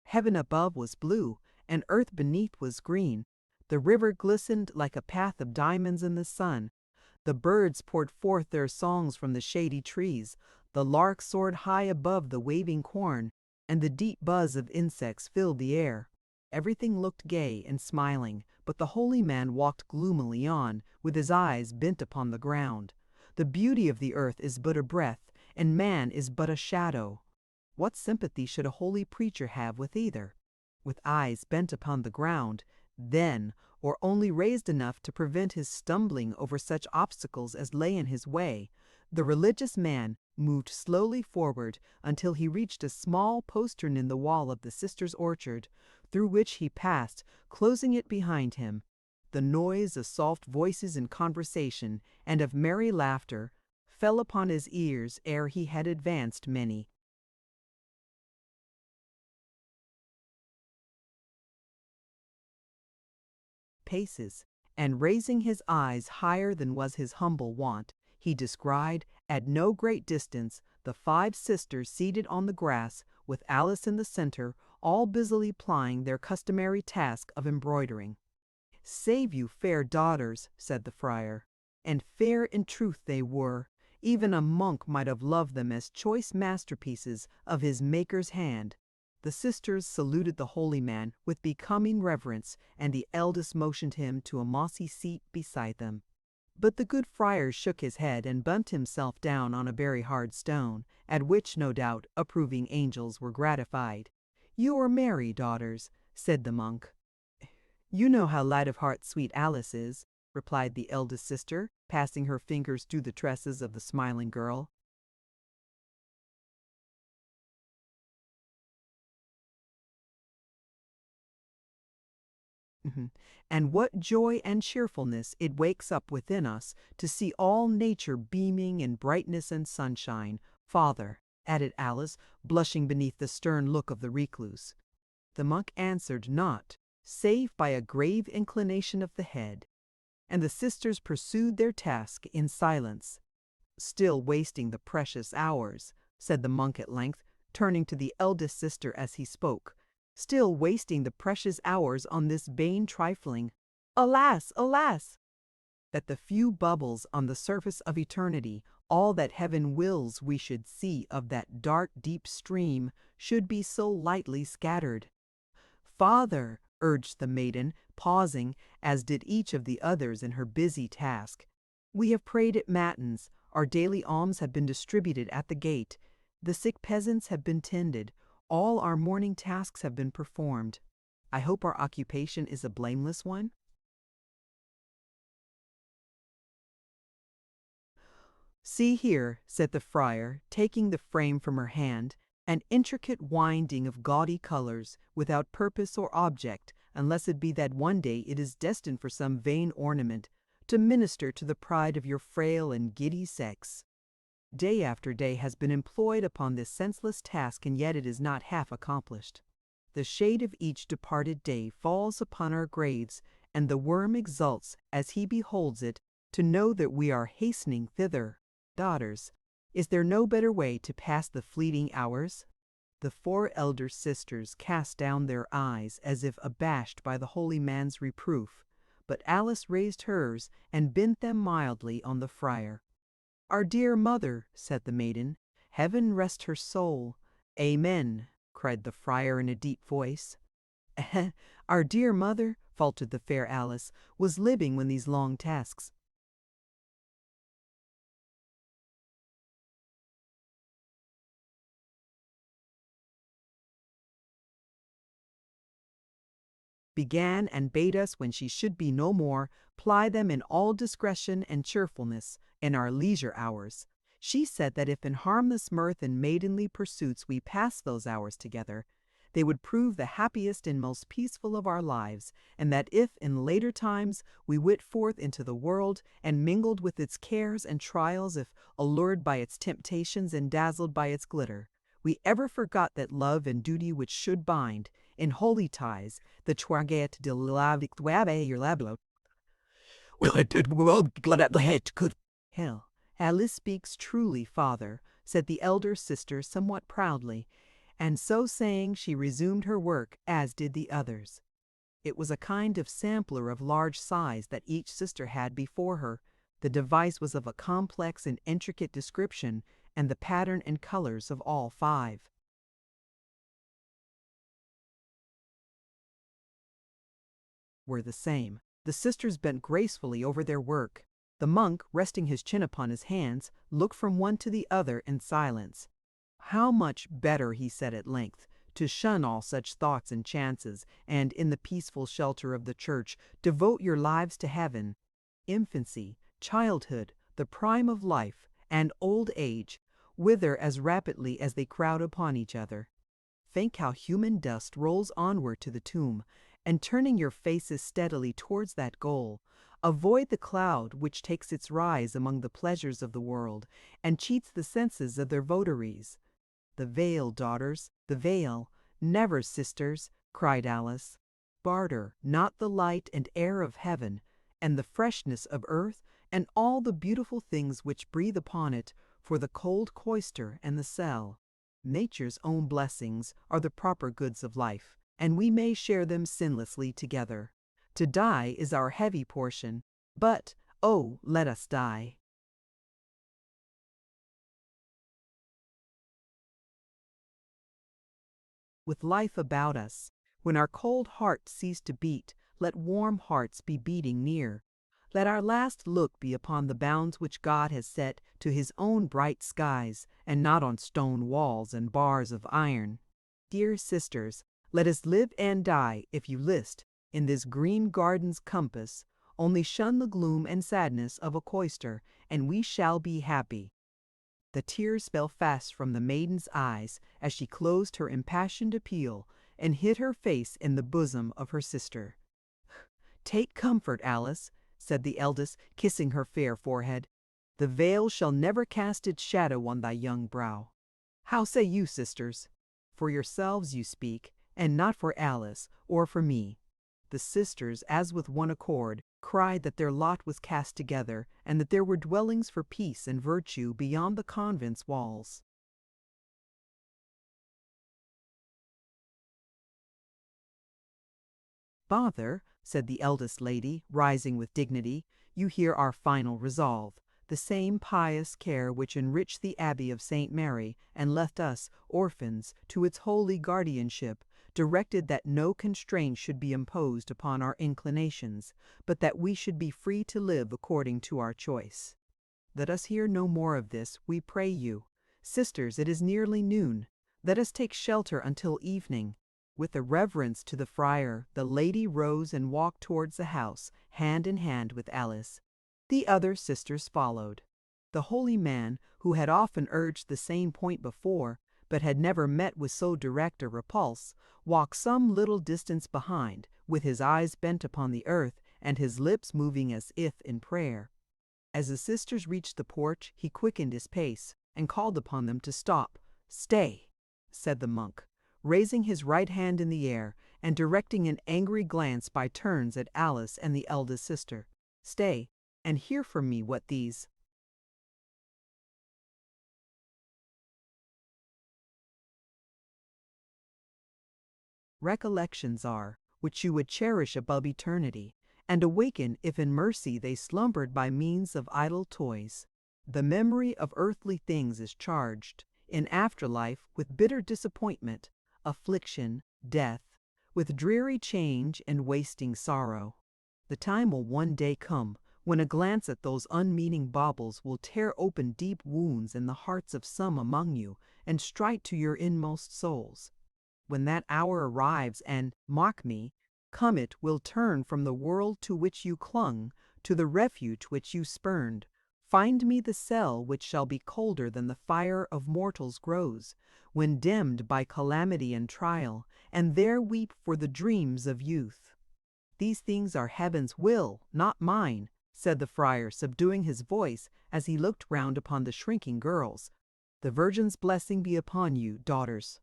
Heaven above was blue, and earth beneath was green. The river glistened like a path of diamonds in the sun. The birds poured forth their songs from the shady trees. The lark soared high above the waving corn, and the deep buzz of insects filled the air. Everything looked gay and smiling, but the holy man walked gloomily on, with his eyes bent upon the ground. The beauty of the earth is but a breath, and man is but a shadow. What sympathy should a holy preacher have with either? With eyes bent upon the ground, then, or only raised enough to prevent his stumbling over such obstacles as lay in his way, the religious man moved slowly forward until he reached a small postern in the wall of the sisters' orchard, through which he passed, closing it behind him. The noise of soft voices in conversation and of merry laughter fell upon his ears ere he had advanced many paces, and raising his eyes higher than was his humble wont, he descried, at no great distance, the 5 sisters seated on the grass, with Alice in the center, all busily plying their customary task of embroidering. "Save you, fair daughters," said the friar. And fair in truth they were. Even a monk might have loved them as choice masterpieces of his Maker's hand. The sisters saluted the holy man with becoming reverence, and the eldest motioned him to a mossy seat beside them. But the good friar shook his head and bumped himself down on a very hard stone, at which, no doubt, approving angels were gratified. "You are merry, daughters," said the monk. "You know how light of heart sweet Alice is," replied the eldest sister, passing her fingers through the tresses of the smiling girl. "And what joy and cheerfulness it wakes up within us to see all nature beaming in brightness and sunshine, father," added Alice, blushing beneath the stern look of the recluse. The monk answered not, save by a grave inclination of the head, and the sisters pursued their task in silence. "Still wasting the precious hours," said the monk at length, turning to the eldest sister as he spoke, "still wasting the precious hours on this vain trifling. Alas, alas! That the few bubbles on the surface of eternity, all that heaven wills we should see of that dark deep stream, should be so lightly scattered." "Father," urged the maiden, pausing, as did each of the others in her busy task, "we have prayed at matins, our daily alms have been distributed at the gate, the sick peasants have been tended, all our morning tasks have been performed. I hope our occupation is a blameless one?" "See here," said the friar, taking the frame from her hand, "an intricate winding of gaudy colors, without purpose or object, unless it be that one day it is destined for some vain ornament, to minister to the pride of your frail and giddy sex. Day after day has been employed upon this senseless task, and yet it is not half accomplished. The shade of each departed day falls upon our graves, and the worm exults, as he beholds it, to know that we are hastening thither. Daughters, is there no better way to pass the fleeting hours?" The 4 elder sisters cast down their eyes as if abashed by the holy man's reproof, but Alice raised hers and bent them mildly on the friar. "Our dear mother," said the maiden, "heaven rest her soul." "Amen," cried the friar in a deep voice. "Our dear mother," faltered the fair Alice, "was living when these long tasks began, and bade us, when she should be no more, ply them in all discretion and cheerfulness in our leisure hours. She said that if in harmless mirth and maidenly pursuits we passed those hours together, they would prove the happiest and most peaceful of our lives, and that if in later times we went forth into the world and mingled with its cares and trials, if allured by its temptations and dazzled by its glitter, we ever forgot that love and duty which should bind, in holy ties, the twaget de la victoire your lablo. "Well, it will glad at the head could." "Hell, Alice speaks truly, father," said the elder sister somewhat proudly, and so saying she resumed her work, as did the others. It was a kind of sampler of large size that each sister had before her. The device was of a complex and intricate description, and the pattern and colors of all 5 were the same. The sisters bent gracefully over their work. The monk, resting his chin upon his hands, looked from one to the other in silence. "How much better," he said at length, "to shun all such thoughts and chances, and, in the peaceful shelter of the church, devote your lives to heaven. Infancy, childhood, the prime of life, and old age wither as rapidly as they crowd upon each other. Think how human dust rolls onward to the tomb, and turning your faces steadily towards that goal, avoid the cloud which takes its rise among the pleasures of the world, and cheats the senses of their votaries. The veil, daughters, the veil. Never, sisters," cried Alice. "Barter not the light and air of heaven, and the freshness of earth, and all the beautiful things which breathe upon it, for the cold cloister and the cell. Nature's own blessings are the proper goods of life, and we may share them sinlessly together. To die is our heavy portion, but, oh, let us die. With life about us, when our cold hearts cease to beat, let warm hearts be beating near. Let our last look be upon the bounds which God has set to his own bright skies, and not on stone walls and bars of iron. Dear sisters, let us live and die, if you list, in this green garden's compass, only shun the gloom and sadness of a cloister, and we shall be happy. The tears fell fast from the maiden's eyes as she closed her impassioned appeal and hid her face in the bosom of her sister. "Take comfort, Alice," said the eldest, kissing her fair forehead. "The veil shall never cast its shadow on thy young brow. How say you, sisters? For yourselves you speak, and not for Alice or for me." The sisters, as with one accord, cried that their lot was cast together, and that there were dwellings for peace and virtue beyond the convent's walls. "Father," said the eldest lady, rising with dignity, "you hear our final resolve. The same pious care which enriched the Abbey of St. Mary, and left us, orphans, to its holy guardianship, directed that no constraint should be imposed upon our inclinations, but that we should be free to live according to our choice. Let us hear no more of this, we pray you. Sisters, it is nearly noon. Let us take shelter until evening." With a reverence to the friar, the lady rose and walked towards the house, hand in hand with Alice. The other sisters followed. The holy man, who had often urged the same point before, but had never met with so direct a repulse, walked some little distance behind, with his eyes bent upon the earth, and his lips moving as if in prayer. As the sisters reached the porch, he quickened his pace, and called upon them to stop. "Stay," said the monk, raising his right hand in the air, and directing an angry glance by turns at Alice and the eldest sister. "Stay, and hear from me what these recollections are, which you would cherish above eternity, and awaken if in mercy they slumbered by means of idle toys. The memory of earthly things is charged, in afterlife, with bitter disappointment, affliction, death, with dreary change and wasting sorrow. The time will one day come when a glance at those unmeaning baubles will tear open deep wounds in the hearts of some among you, and strike to your inmost souls. When that hour arrives, and, mock me, come it will turn from the world to which you clung, to the refuge which you spurned. Find me the cell which shall be colder than the fire of mortals grows, when dimmed by calamity and trial, and there weep for the dreams of youth. These things are heaven's will, not mine," said the friar, subduing his voice as he looked round upon the shrinking girls. "The Virgin's blessing be upon you, daughters."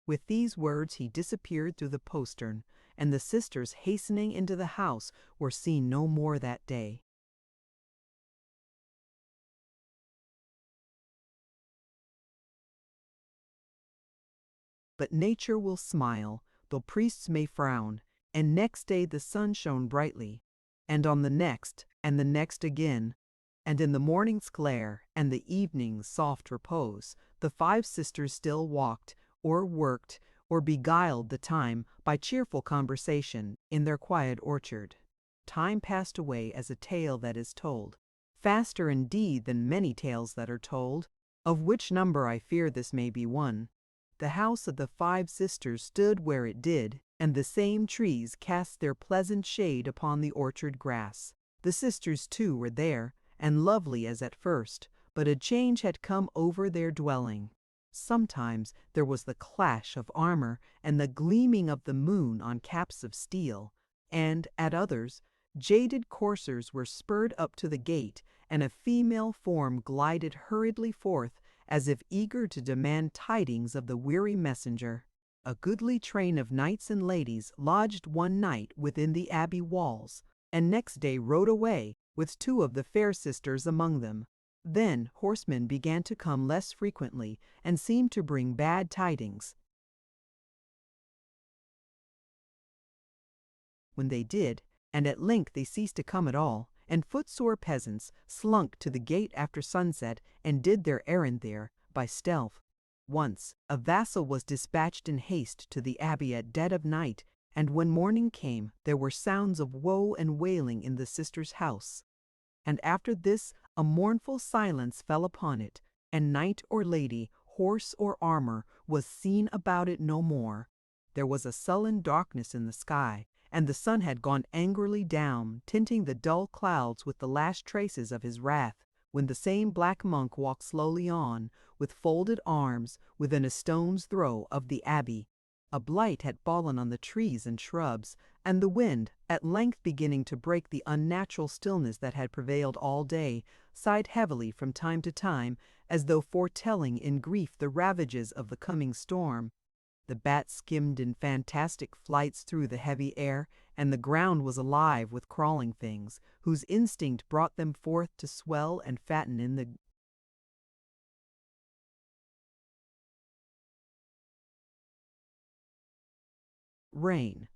With these words he disappeared through the postern, and the sisters hastening into the house were seen no more that day. But nature will smile, though priests may frown, and next day the sun shone brightly, and on the next again, and in the morning's glare and the evening's soft repose, the five sisters still walked, or worked, or beguiled the time by cheerful conversation in their quiet orchard. Time passed away as a tale that is told, faster indeed than many tales that are told, of which number I fear this may be one. The house of the five sisters stood where it did, and the same trees cast their pleasant shade upon the orchard grass. The sisters, too, were there, and lovely as at first, but a change had come over their dwelling. Sometimes there was the clash of armor and the gleaming of the moon on caps of steel, and, at others, jaded coursers were spurred up to the gate, and a female form glided hurriedly forth, as if eager to demand tidings of the weary messenger. A goodly train of knights and ladies lodged one night within the abbey walls, and next day rode away, with 2 of the fair sisters among them. Then horsemen began to come less frequently, and seemed to bring bad tidings. When they did, and at length they ceased to come at all, and footsore peasants slunk to the gate after sunset, and did their errand there, by stealth. Once a vassal was dispatched in haste to the abbey at dead of night, and when morning came there were sounds of woe and wailing in the sister's house. And after this a mournful silence fell upon it, and knight or lady, horse or armor, was seen about it no more. There was a sullen darkness in the sky, and the sun had gone angrily down, tinting the dull clouds with the last traces of his wrath, when the same black monk walked slowly on, with folded arms, within a stone's throw of the abbey. A blight had fallen on the trees and shrubs, and the wind, at length beginning to break the unnatural stillness that had prevailed all day, sighed heavily from time to time, as though foretelling in grief the ravages of the coming storm. The bats skimmed in fantastic flights through the heavy air, and the ground was alive with crawling things, whose instinct brought them forth to swell and fatten in the rain.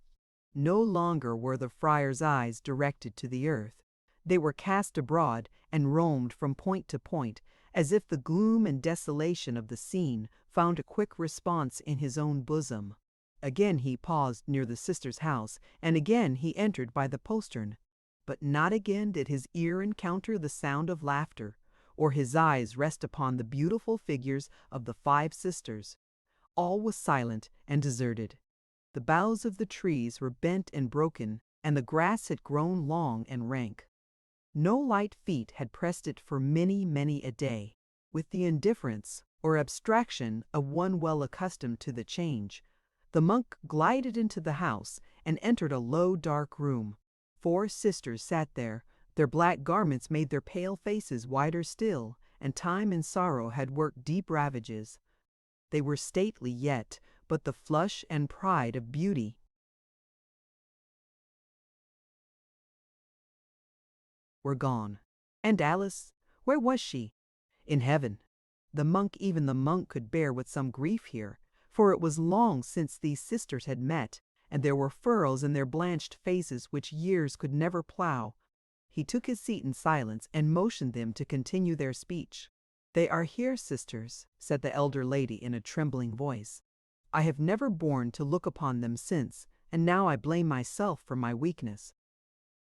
No longer were the friar's eyes directed to the earth. They were cast abroad and roamed from point to point, as if the gloom and desolation of the scene found a quick response in his own bosom. Again he paused near the sister's house, and again he entered by the postern. But not again did his ear encounter the sound of laughter, or his eyes rest upon the beautiful figures of the 5 sisters. All was silent and deserted. The boughs of the trees were bent and broken, and the grass had grown long and rank. No light feet had pressed it for many, many a day. With the indifference or abstraction of one well accustomed to the change, the monk glided into the house and entered a low, dark room. 4 sisters sat there. Their black garments made their pale faces whiter still, and time and sorrow had worked deep ravages. They were stately yet, but the flush and pride of beauty were gone. And Alice, where was she? In heaven. Even the monk could bear with some grief here, for it was long since these sisters had met, and there were furrows in their blanched faces which years could never plough. He took his seat in silence and motioned them to continue their speech. "They are here, sisters," said the elder lady in a trembling voice. "I have never borne to look upon them since, and now I blame myself for my weakness.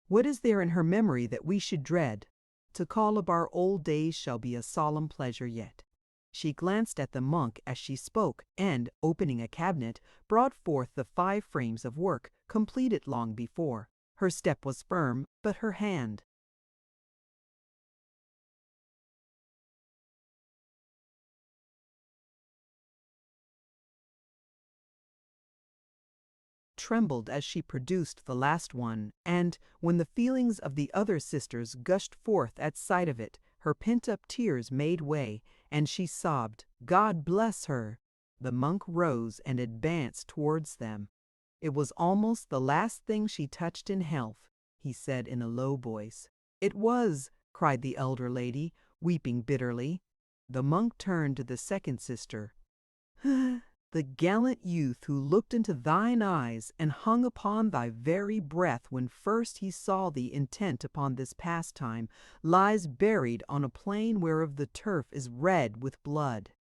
What is there in her memory that we should dread? To call up our old days shall be a solemn pleasure yet." She glanced at the monk as she spoke, and, opening a cabinet, brought forth the 5 frames of work, completed long before. Her step was firm, but her hand trembled as she produced the last one, and, when the feelings of the other sisters gushed forth at sight of it, her pent-up tears made way, and she sobbed, "God bless her!" The monk rose and advanced towards them. "It was almost the last thing she touched in health," he said in a low voice. "It was!" cried the elder lady, weeping bitterly. The monk turned to the second sister. "The gallant youth who looked into thine eyes and hung upon thy very breath when first he saw thee intent upon this pastime, lies buried on a plain whereof the turf is red with blood.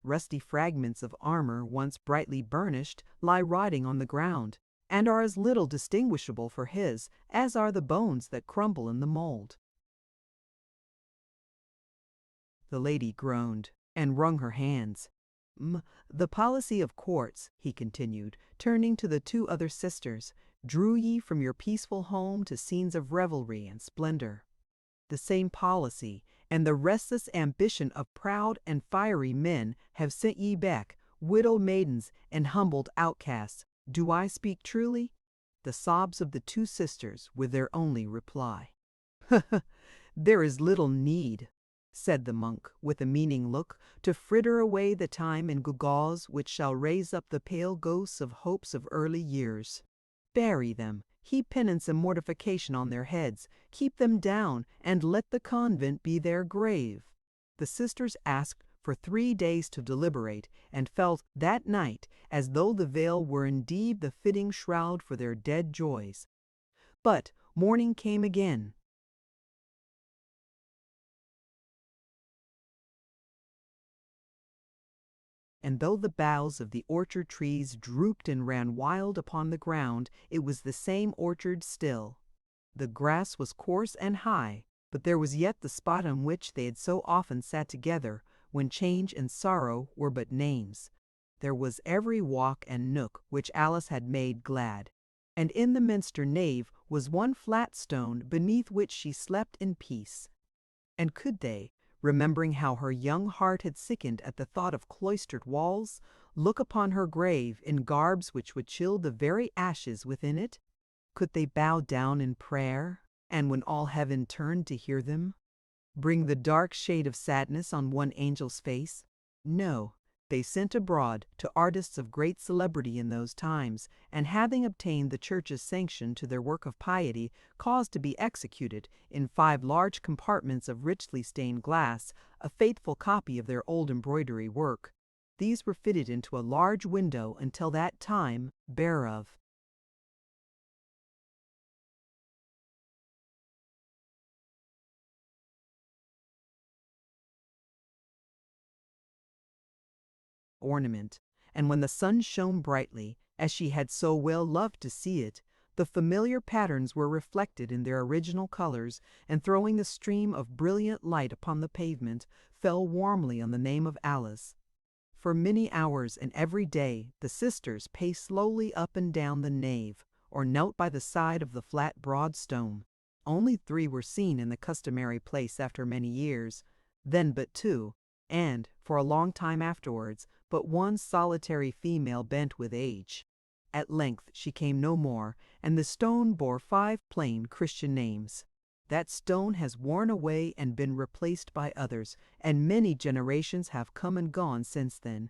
Rusty fragments of armor, once brightly burnished, lie rotting on the ground, and are as little distinguishable for his as are the bones that crumble in the mold." The lady groaned and wrung her hands. "The policy of courts," he continued, turning to the 2 other sisters, "drew ye from your peaceful home to scenes of revelry and splendor. The same policy and the restless ambition of proud and fiery men have sent ye back, widowed maidens and humbled outcasts. Do I speak truly?" The sobs of the 2 sisters were their only reply. "There is little need," said the monk, with a meaning look, "to fritter away the time in gewgaws which shall raise up the pale ghosts of hopes of early years. Bury them, heap penance and mortification on their heads, keep them down, and let the convent be their grave. The sisters asked for 3 days to deliberate, and felt that night as though the veil were indeed the fitting shroud for their dead joys. But morning came again. And though the boughs of the orchard trees drooped and ran wild upon the ground, it was the same orchard still. The grass was coarse and high, but there was yet the spot on which they had so often sat together, when change and sorrow were but names. There was every walk and nook which Alice had made glad, and in the minster nave was one flat stone beneath which she slept in peace. And could they, remembering how her young heart had sickened at the thought of cloistered walls, look upon her grave in garbs which would chill the very ashes within it? Could they bow down in prayer, and when all heaven turned to hear them, bring the dark shade of sadness on one angel's face? No, they sent abroad to artists of great celebrity in those times, and having obtained the church's sanction to their work of piety, caused to be executed, in 5 large compartments of richly stained glass, a faithful copy of their old embroidery work. These were fitted into a large window until that time bare of ornament, and when the sun shone brightly, as she had so well loved to see it, the familiar patterns were reflected in their original colors, and throwing the stream of brilliant light upon the pavement, fell warmly on the name of Alice. For many hours and every day the sisters paced slowly up and down the nave, or knelt by the side of the flat broad stone. Only 3 were seen in the customary place after many years, then but 2, and, for a long time afterwards, but one solitary female bent with age. At length she came no more, and the stone bore 5 plain Christian names. That stone has worn away and been replaced by others, and many generations have come and gone since then.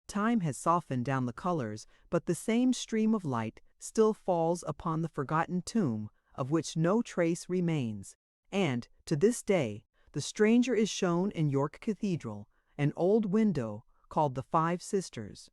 Time has softened down the colors, but the same stream of light still falls upon the forgotten tomb, of which no trace remains, and, to this day, the stranger is shown in York Cathedral, an old window called the 5 Sisters.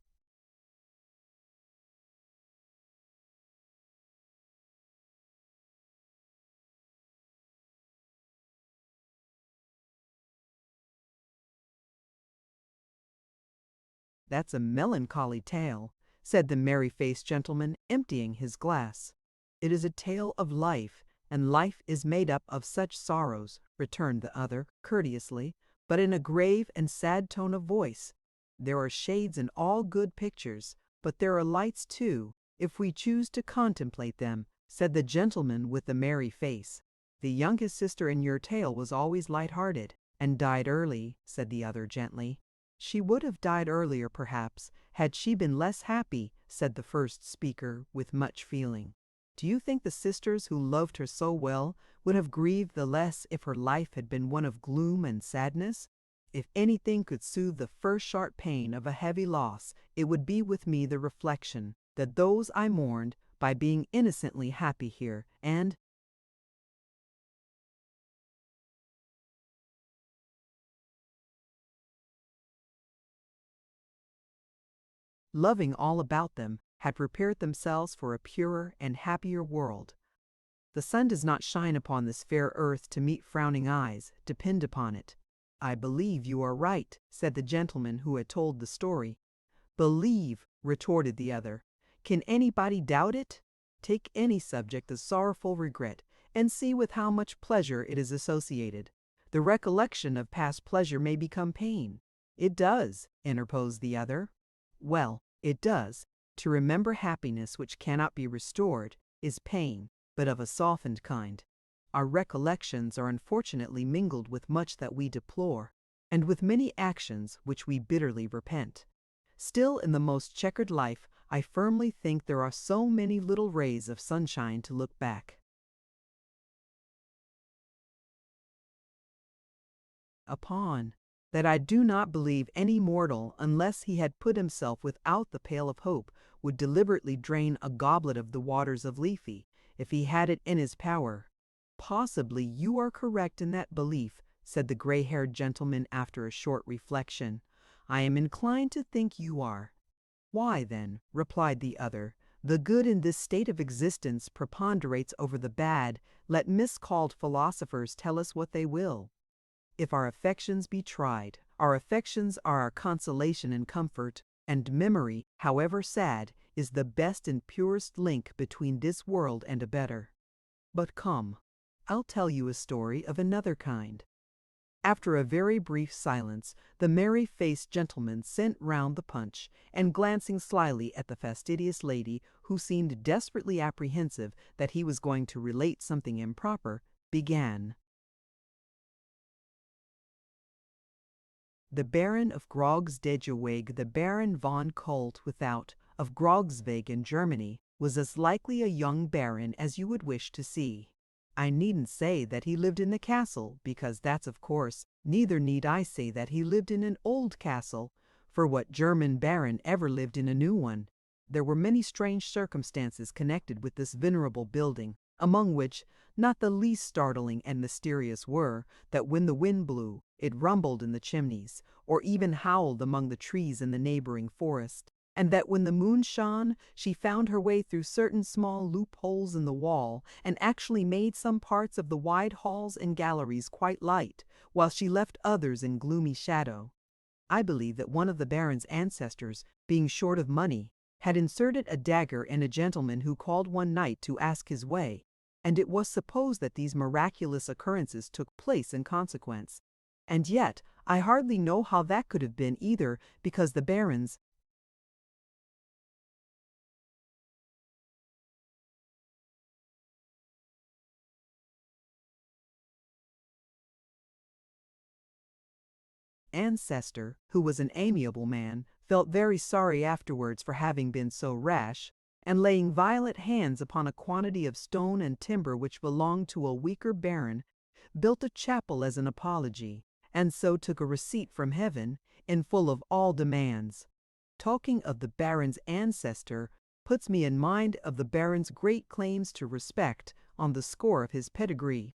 "That's a melancholy tale," said the merry-faced gentleman, emptying his glass. "It is a tale of life, and life is made up of such sorrows," returned the other, courteously, but in a grave and sad tone of voice. "There are shades in all good pictures, but there are lights too, if we choose to contemplate them," said the gentleman with the merry face. "The youngest sister in your tale was always light-hearted, and died early," said the other gently. "She would have died earlier, perhaps, had she been less happy," said the first speaker with much feeling. "Do you think the sisters who loved her so well would have grieved the less if her life had been one of gloom and sadness? If anything could soothe the first sharp pain of a heavy loss, it would be with me the reflection that those I mourned, by being innocently happy here, and loving all about them, had prepared themselves for a purer and happier world. The sun does not shine upon this fair earth to meet frowning eyes, depend upon it." "I believe you are right," said the gentleman who had told the story. "Believe," retorted the other. "Can anybody doubt it? Take any subject of sorrowful regret, and see with how much pleasure it is associated. The recollection of past pleasure may become pain." "It does," interposed the other. "Well, it does. To remember happiness which cannot be restored is pain, but of a softened kind. Our recollections are unfortunately mingled with much that we deplore, and with many actions which we bitterly repent. Still, in the most checkered life, I firmly think there are so many little rays of sunshine to look back upon, that I do not believe any mortal, unless he had put himself without the pale of hope, would deliberately drain a goblet of the waters of Lethe, if he had it in his power. Possibly you are correct in that belief, said the gray-haired gentleman after a short reflection. I am inclined to think you are. Why, then, replied the other, the good in this state of existence preponderates over the bad, let miscalled philosophers tell us what they will. If our affections be tried, our affections are our consolation and comfort, and memory, however sad, is the best and purest link between this world and a better. But come, I'll tell you a story of another kind. After a very brief silence, the merry-faced gentleman sent round the punch, and glancing slyly at the fastidious lady, who seemed desperately apprehensive that he was going to relate something improper, began. The Baron of Grogsdejeweg, the Baron von Colt without, of Grogsweg in Germany, was as likely a young baron as you would wish to see. I needn't say that he lived in the castle, because that's of course, neither need I say that he lived in an old castle, for what German baron ever lived in a new one? There were many strange circumstances connected with this venerable building, among which not the least startling and mysterious were, that when the wind blew, it rumbled in the chimneys, or even howled among the trees in the neighboring forest, and that when the moon shone, she found her way through certain small loopholes in the wall, and actually made some parts of the wide halls and galleries quite light, while she left others in gloomy shadow. I believe that one of the baron's ancestors, being short of money, had inserted a dagger in a gentleman who called one night to ask his way, and it was supposed that these miraculous occurrences took place in consequence. And yet I hardly know how that could have been either, because the baron's ancestor, who was an amiable man, felt very sorry afterwards for having been so rash, and laying violent hands upon a quantity of stone and timber which belonged to a weaker baron, built a chapel as an apology, and so took a receipt from heaven, in full of all demands. Talking of the baron's ancestor puts me in mind of the baron's great claims to respect on the score of his pedigree.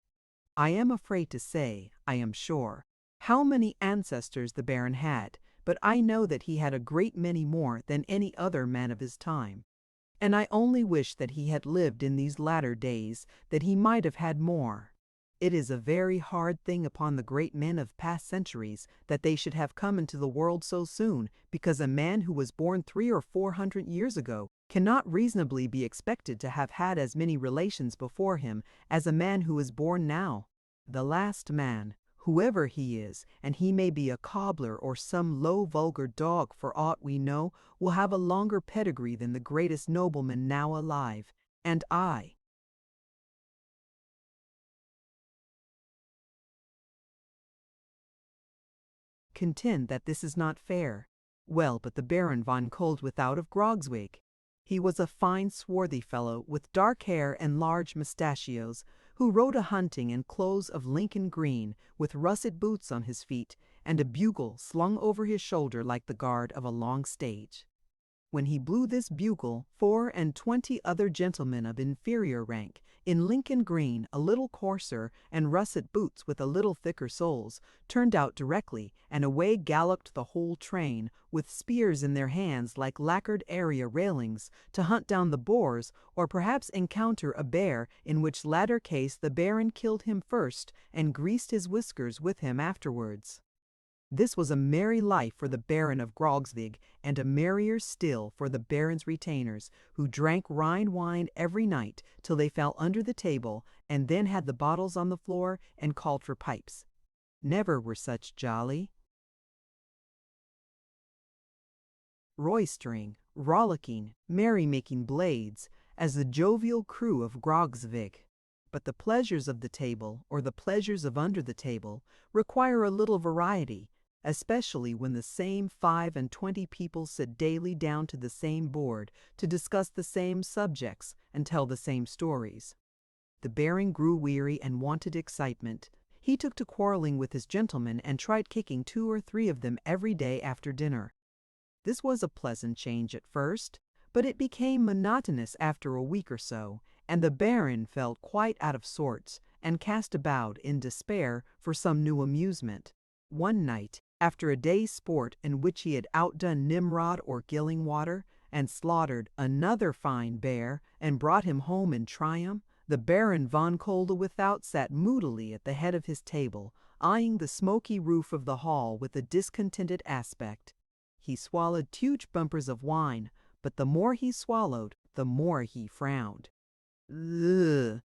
I am afraid to say, I am sure, how many ancestors the baron had, but I know that he had a great many more than any other man of his time. And I only wish that he had lived in these latter days, that he might have had more. It is a very hard thing upon the great men of past centuries that they should have come into the world so soon, because a man who was born 300 or 400 years ago cannot reasonably be expected to have had as many relations before him as a man who is born now. The last man, whoever he is, and he may be a cobbler or some low vulgar dog for aught we know, will have a longer pedigree than the greatest nobleman now alive, and I contend that this is not fair. Well, but the Baron von Coldwithout of Grogswig. He was a fine swarthy fellow with dark hair and large mustachios, who rode a hunting in clothes of Lincoln green, with russet boots on his feet, and a bugle slung over his shoulder like the guard of a long stage. When he blew this bugle, 24 other gentlemen of inferior rank, in Lincoln green, a little coarser, and russet boots with a little thicker soles, turned out directly, and away galloped the whole train, with spears in their hands like lacquered area railings, to hunt down the boars, or perhaps encounter a bear, in which latter case the baron killed him first, and greased his whiskers with him afterwards. This was a merry life for the Baron of Grogswig, and a merrier still for the Baron's retainers, who drank Rhine wine every night till they fell under the table, and then had the bottles on the floor and called for pipes. Never were such jolly, roystering, rollicking, merry-making blades as the jovial crew of Grogswig. But the pleasures of the table, or the pleasures of under the table, require a little variety, especially when the same 25 people sit daily down to the same board to discuss the same subjects and tell the same stories. The Baron grew weary and wanted excitement. He took to quarreling with his gentlemen and tried kicking 2 or 3 of them every day after dinner. This was a pleasant change at first, but it became monotonous after a week or so, and the Baron felt quite out of sorts and cast about in despair for some new amusement. One night, after a day's sport in which he had outdone Nimrod or Gillingwater, and slaughtered another fine bear and brought him home in triumph, the Baron von Koldewithout sat moodily at the head of his table, eyeing the smoky roof of the hall with a discontented aspect. He swallowed huge bumpers of wine, but the more he swallowed, the more he frowned. Ugh!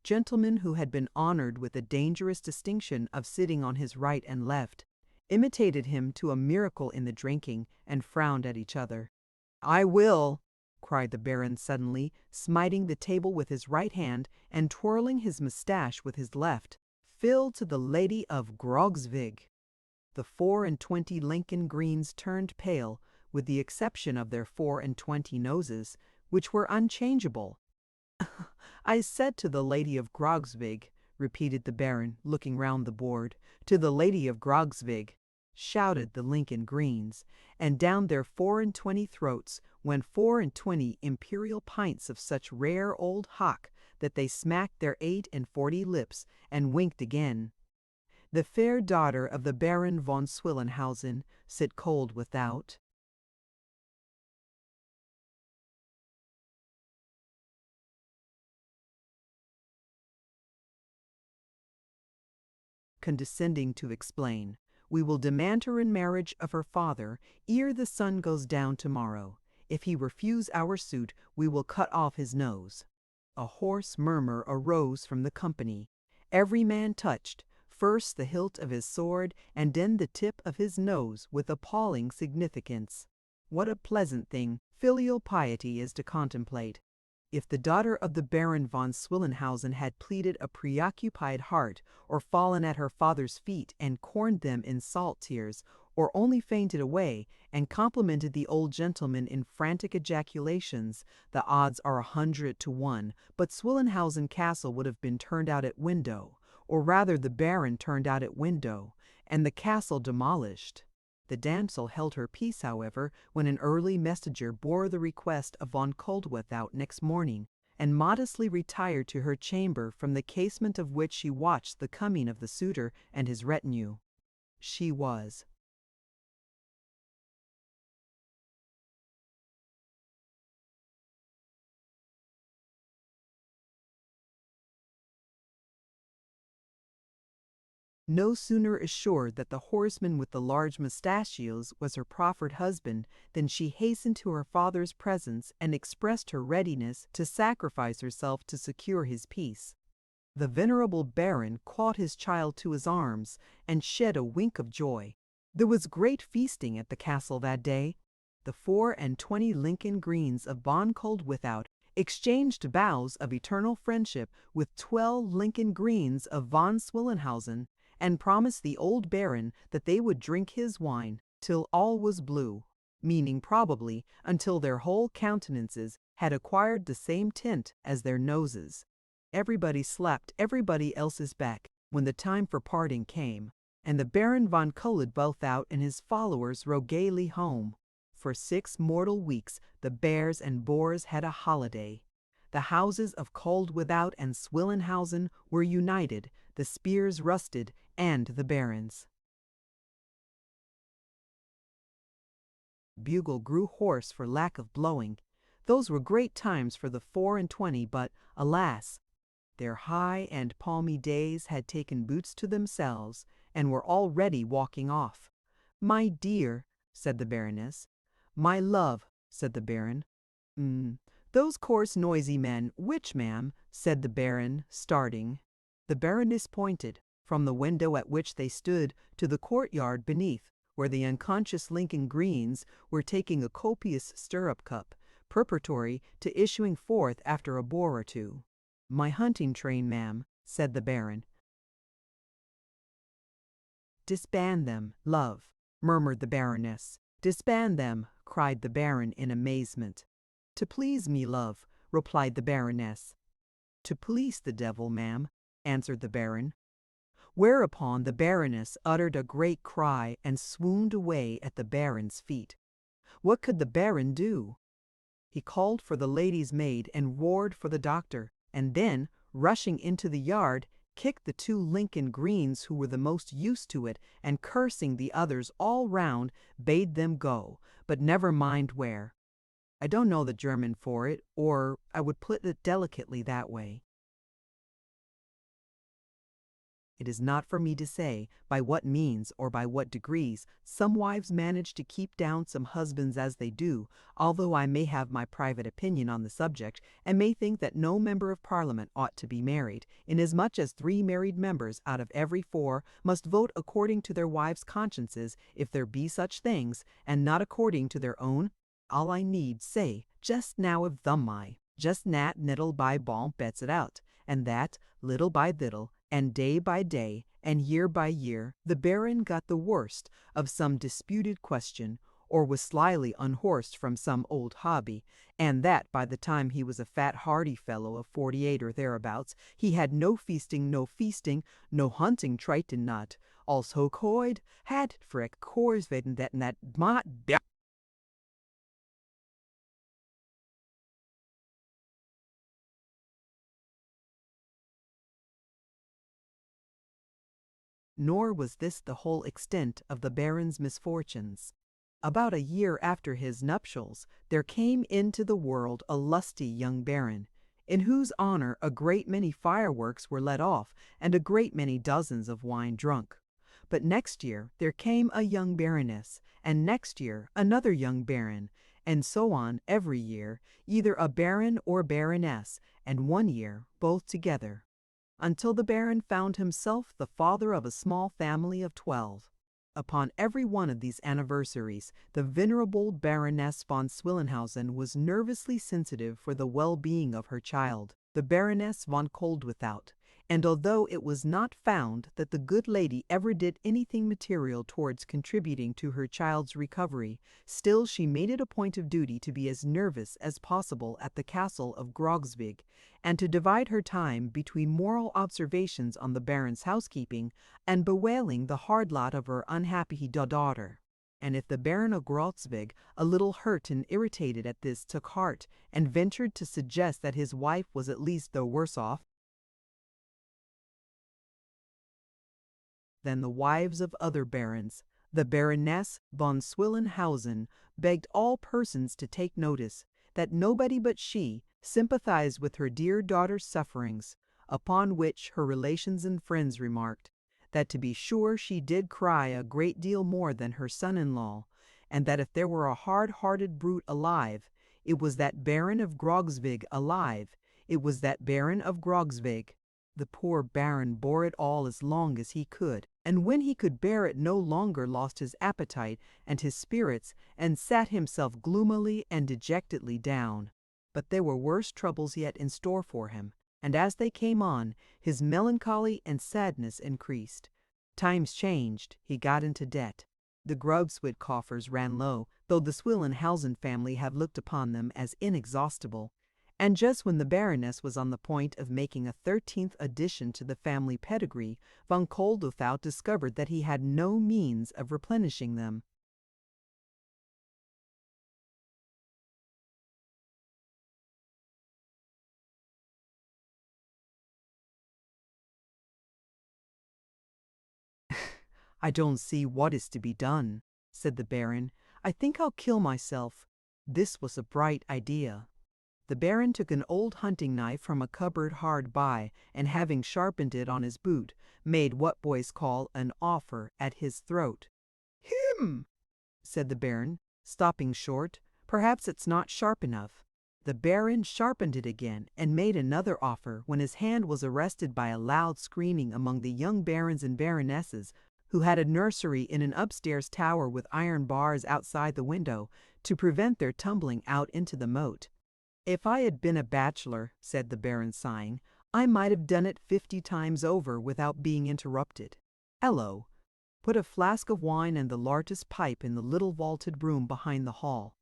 Gentleman who had been honored with the dangerous distinction of sitting on his right and left, imitated him to a miracle in the drinking, and frowned at each other. "I will," cried the Baron suddenly, smiting the table with his right hand and twirling his moustache with his left, "fill to the Lady of Grogzvig." The 24 Lincoln greens turned pale, with the exception of their 24 noses, which were unchangeable. "I said to the Lady of Grogzvig," repeated the Baron, looking round the board. "To the Lady of Grogzvig," shouted the Lincoln greens, and down their 24 throats went 24 imperial pints of such rare old hock that they smacked their 48 lips and winked again. The fair daughter of the Baron von Swillenhausen sit cold without. Condescending to explain, "We will demand her in marriage of her father ere the sun goes down tomorrow. If he refuse our suit, we will cut off his nose." A hoarse murmur arose from the company. Every man touched, first the hilt of his sword and then the tip of his nose with appalling significance. What a pleasant thing filial piety is to contemplate! If the daughter of the Baron von Swillenhausen had pleaded a preoccupied heart, or fallen at her father's feet and corned them in salt tears, or only fainted away and complimented the old gentleman in frantic ejaculations, the odds are 100 to 1, but Swillenhausen Castle would have been turned out at window, or rather the Baron turned out at window, and the castle demolished. The damsel held her peace, however, when an early messenger bore the request of von Koldewithout next morning, and modestly retired to her chamber, from the casement of which she watched the coming of the suitor and his retinue. She was. No sooner assured that the horseman with the large mustachios was her proffered husband than she hastened to her father's presence and expressed her readiness to sacrifice herself to secure his peace. The venerable Baron caught his child to his arms and shed a wink of joy. There was great feasting at the castle that day. The 24 Lincoln greens of von Koldewithout exchanged vows of eternal friendship with 12 Lincoln greens of von Swillenhausen, and promised the old Baron that they would drink his wine till all was blue, meaning probably until their whole countenances had acquired the same tint as their noses. Everybody slapped everybody else's back when the time for parting came, and the Baron von Koldewithout and his followers rode gaily home. For 6 mortal weeks the bears and boars had a holiday. The houses of Koldewithout and Swillenhausen were united, the spears rusted, and the Baron's bugle grew hoarse for lack of blowing. Those were great times for the 24, but, alas! Their high and palmy days had taken boots to themselves, and were already walking off. "My dear," said the Baroness. "My love," said the Baron. "Those coarse noisy men, which, ma'am?" said the Baron, starting. The Baroness pointed, from the window at which they stood, to the courtyard beneath, where the unconscious Lincoln greens were taking a copious stirrup-cup, preparatory to issuing forth after a boar or two. "My hunting train, ma'am," said the Baron. "Disband them, love," murmured the Baroness. "Disband them," cried the Baron in amazement. "To please me, love," replied the Baroness. "To please the devil, ma'am," answered the Baron. Whereupon the Baroness uttered a great cry and swooned away at the Baron's feet. What could the Baron do? He called for the lady's maid and roared for the doctor, and then, rushing into the yard, kicked the 2 Lincoln greens who were the most used to it, and cursing the others all round, bade them go, but never mind where. I don't know the German for it, or I would put it delicately that way. It is not for me to say by what means or by what degrees some wives manage to keep down some husbands as they do, although I may have my private opinion on the subject, and may think that no member of Parliament ought to be married, inasmuch as 3 married members out of every 4 must vote according to their wives' consciences, if there be such things, and not according to their own. All I need say just now of thumb just nat nittle by bon bets it out, and that, little by little, and day by day, and year by year, the Baron got the worst of some disputed question, or was slyly unhorsed from some old hobby, and that by the time he was a fat hearty fellow of 48 or thereabouts, he had no feasting, no hunting triton not, als hocoid, had frick korsveden that mat. Nor was this the whole extent of the Baron's misfortunes. About a year after his nuptials, there came into the world a lusty young Baron, in whose honor a great many fireworks were let off, and a great many dozens of wine drunk. But next year there came a young Baroness, and next year another young Baron, and so on every year, either a Baron or Baroness, and one year both together, until the Baron found himself the father of a small family of 12. Upon every one of these anniversaries, the venerable Baroness von Swillenhausen was nervously sensitive for the well-being of her child, the Baroness von Koldwithout, and although it was not found that the good lady ever did anything material towards contributing to her child's recovery, still she made it a point of duty to be as nervous as possible at the castle of Grogsvig, and to divide her time between moral observations on the Baron's housekeeping and bewailing the hard lot of her unhappy daughter. And if the Baron of Grogsvig, a little hurt and irritated at this, took heart, and ventured to suggest that his wife was at least the worse off than the wives of other barons, the Baroness von Swillenhausen begged all persons to take notice that nobody but she sympathized with her dear daughter's sufferings, upon which her relations and friends remarked that to be sure she did cry a great deal more than her son-in-law, and that if there were a hard-hearted brute alive, it was that Baron of Grogsvig alive, it was that Baron of Grogsvig. The poor Baron bore it all as long as he could, and when he could bear it no longer lost his appetite and his spirits, and sat himself gloomily and dejectedly down. But there were worse troubles yet in store for him, and as they came on, his melancholy and sadness increased. Times changed, he got into debt. The Grubswig coffers ran low, though the Swillenhausen family have looked upon them as inexhaustible. And just when the Baroness was on the point of making a 13th addition to the family pedigree, von Koldwithout discovered that he had no means of replenishing them. "I don't see what is to be done," said the Baron. "I think I'll kill myself." This was a bright idea. The Baron took an old hunting knife from a cupboard hard by, and having sharpened it on his boot, made what boys call an offer at his throat. "Him!" said the Baron, stopping short. "Perhaps it's not sharp enough." The Baron sharpened it again and made another offer, when his hand was arrested by a loud screaming among the young barons and baronesses, who had a nursery in an upstairs tower with iron bars outside the window, to prevent their tumbling out into the moat. "If I had been a bachelor," said the Baron, sighing, "I might have done it 50 times over without being interrupted. Hello! Put a flask of wine and the largest pipe in the little vaulted room behind the hall."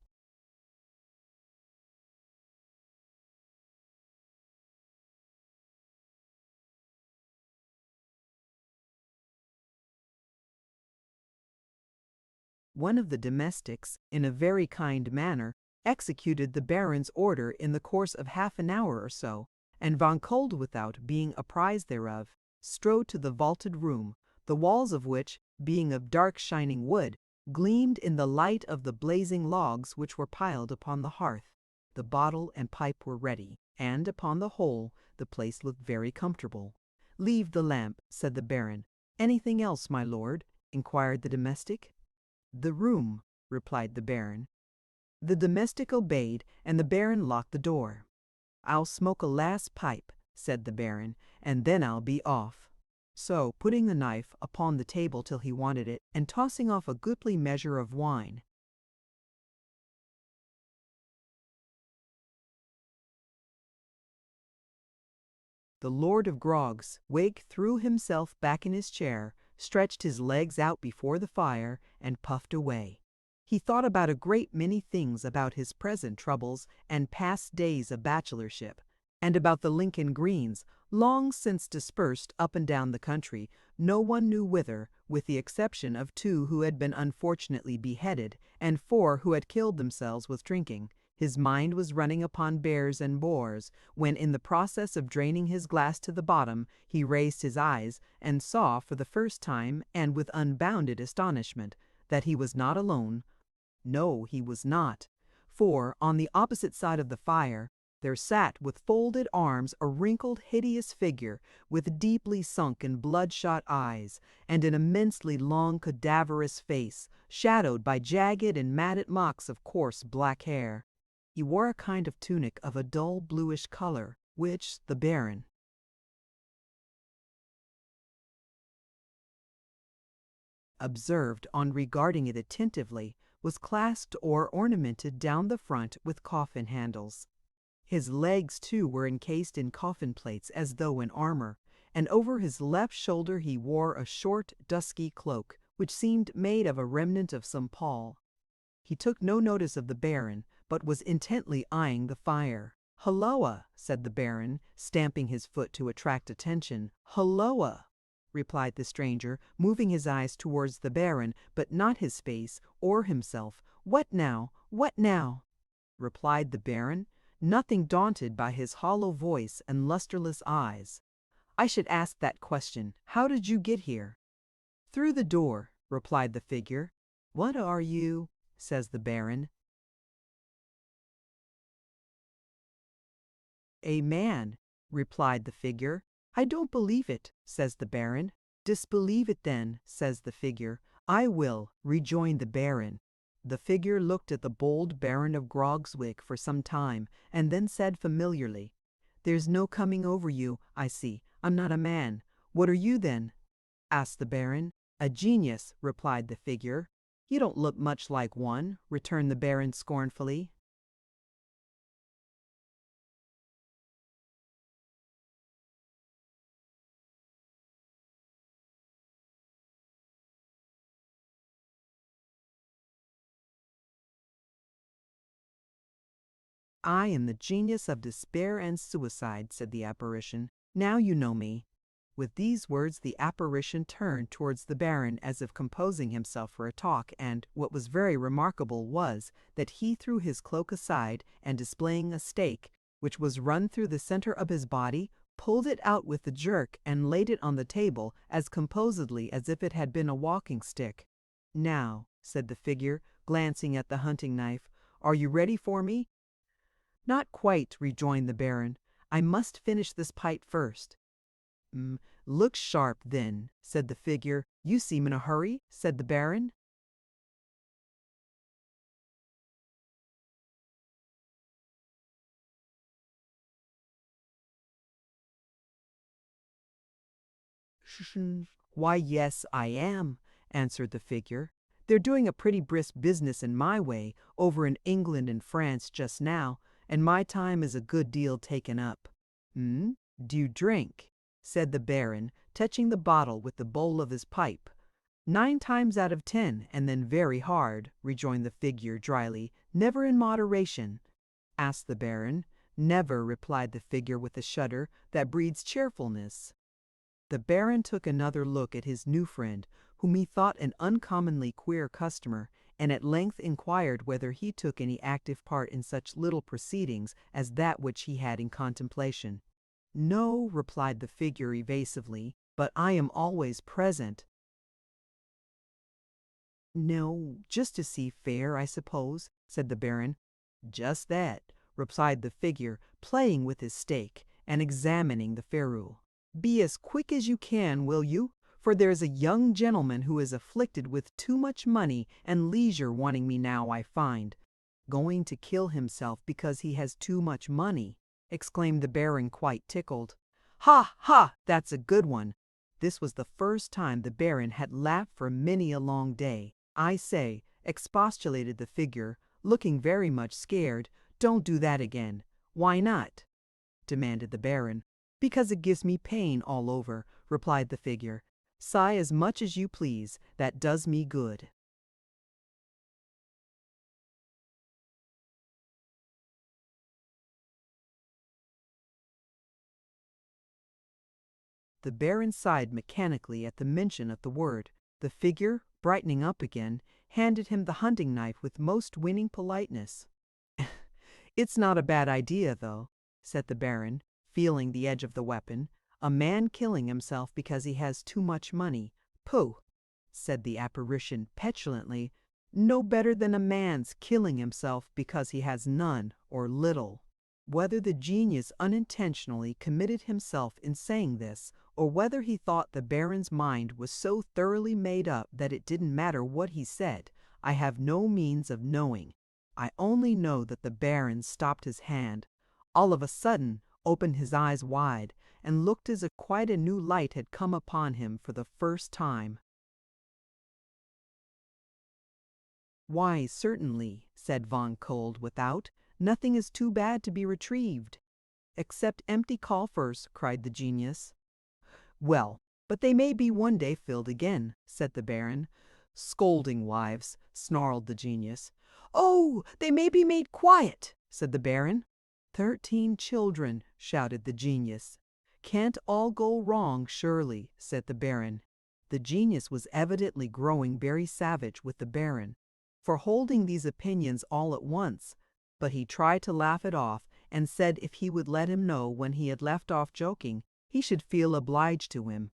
One of the domestics, in a very kind manner, executed the Baron's order in the course of half an hour or so, and Von Koeldwethout, being apprised thereof, strode to the vaulted room, the walls of which, being of dark shining wood, gleamed in the light of the blazing logs which were piled upon the hearth. The bottle and pipe were ready, and, upon the whole, the place looked very comfortable. "Leave the lamp," said the Baron. "Anything else, my lord?" inquired the domestic. "The room," replied the Baron. The domestic obeyed, and the Baron locked the door. "I'll smoke a last pipe," said the Baron, "and then I'll be off." So, putting the knife upon the table till he wanted it, and tossing off a goodly measure of wine, the Lord of Grogs Wig threw himself back in his chair, stretched his legs out before the fire, and puffed away. He thought about a great many things, about his present troubles and past days of bachelorship, and about the Lincoln Greens, long since dispersed up and down the country, no one knew whither, with the exception of 2 who had been unfortunately beheaded, and 4 who had killed themselves with drinking. His mind was running upon bears and boars, when, in the process of draining his glass to the bottom, he raised his eyes, and saw for the first time, and with unbounded astonishment, that he was not alone. No, he was not, for, on the opposite side of the fire, there sat with folded arms a wrinkled, hideous figure, with deeply sunken, bloodshot eyes, and an immensely long, cadaverous face, shadowed by jagged and matted locks of coarse black hair. He wore a kind of tunic of a dull bluish color, which the Baron observed, on regarding it attentively, was clasped or ornamented down the front with coffin handles. His legs, too, were encased in coffin plates as though in armor, and over his left shoulder he wore a short, dusky cloak, which seemed made of a remnant of some pall. He took no notice of the Baron, but was intently eyeing the fire. "Hulloa!" said the Baron, stamping his foot to attract attention. "Hulloa!" replied the stranger, moving his eyes towards the Baron, but not his face or himself. "What now? What now?" replied the Baron, nothing daunted by his hollow voice and lustreless eyes. "I should ask that question. How did you get here?" "Through the door," replied the figure. "What are you?" says the Baron. "A man," replied the figure. "I don't believe it," says the Baron. "Disbelieve it then," says the figure. "I will," rejoined the Baron. The figure looked at the bold Baron of Grogzwig for some time, and then said familiarly, "There's no coming over you, I see. I'm not a man." "What are you, then?" asked the Baron. "A genius," replied the figure. "You don't look much like one," returned the Baron scornfully. "I am the genius of despair and suicide," said the apparition. "Now you know me." With these words the apparition turned towards the Baron as if composing himself for a talk, and, what was very remarkable was, that he threw his cloak aside, and displaying a stake, which was run through the centre of his body, pulled it out with a jerk, and laid it on the table as composedly as if it had been a walking stick. "Now," said the figure, glancing at the hunting knife, "are you ready for me?" "Not quite," rejoined the Baron. "I must finish this pipe first." "Look sharp, then," said the figure. "You seem in a hurry," said the Baron. "Why, yes, I am," answered the figure. "They're doing a pretty brisk business in my way, over in England and France just now, and my time is a good deal taken up." "Do you drink?" said the Baron, touching the bottle with the bowl of his pipe. "9 times out of 10, and then very hard," rejoined the figure dryly. "Never in moderation?" asked the Baron. "Never," replied the figure with a shudder that breeds cheerfulness. The Baron took another look at his new friend, whom he thought an uncommonly queer customer, and at length inquired whether he took any active part in such little proceedings as that which he had in contemplation. "No," replied the figure evasively, "but I am always present." "No, just to see fair, I suppose," said the Baron. "Just that," replied the figure, playing with his stake and examining the ferule. "Be as quick as you can, will you? For there's a young gentleman who is afflicted with too much money and leisure wanting me now, I find." "Going to kill himself because he has too much money," exclaimed the Baron, quite tickled. "Ha, ha, that's a good one." This was the first time the Baron had laughed for many a long day. "I say," expostulated the figure, looking very much scared, "don't do that again." "Why not?" demanded the Baron. "Because it gives me pain all over," replied the figure. "Sigh as much as you please, that does me good." The Baron sighed mechanically at the mention of the word. The figure, brightening up again, handed him the hunting knife with most winning politeness. "It's not a bad idea, though," said the Baron, feeling the edge of the weapon. "A man killing himself because he has too much money. Pooh!" said the apparition petulantly. "No better than a man's killing himself because he has none or little." Whether the genius unintentionally committed himself in saying this, or whether he thought the Baron's mind was so thoroughly made up that it didn't matter what he said, I have no means of knowing. I only know that the Baron stopped his hand, all of a sudden opened his eyes wide, and looked as if quite a new light had come upon him for the first time. "Why, certainly," said Von Kold without. "Nothing is too bad to be retrieved." "Except empty coffers," cried the genius. "Well, but they may be one day filled again," said the Baron. "Scolding wives," snarled the genius. "Oh, they may be made quiet," said the Baron. "13 children," shouted the genius. "Can't all go wrong, surely," said the Baron. The genius was evidently growing very savage with the Baron for holding these opinions all at once, but he tried to laugh it off, and said if he would let him know when he had left off joking, he should feel obliged to him.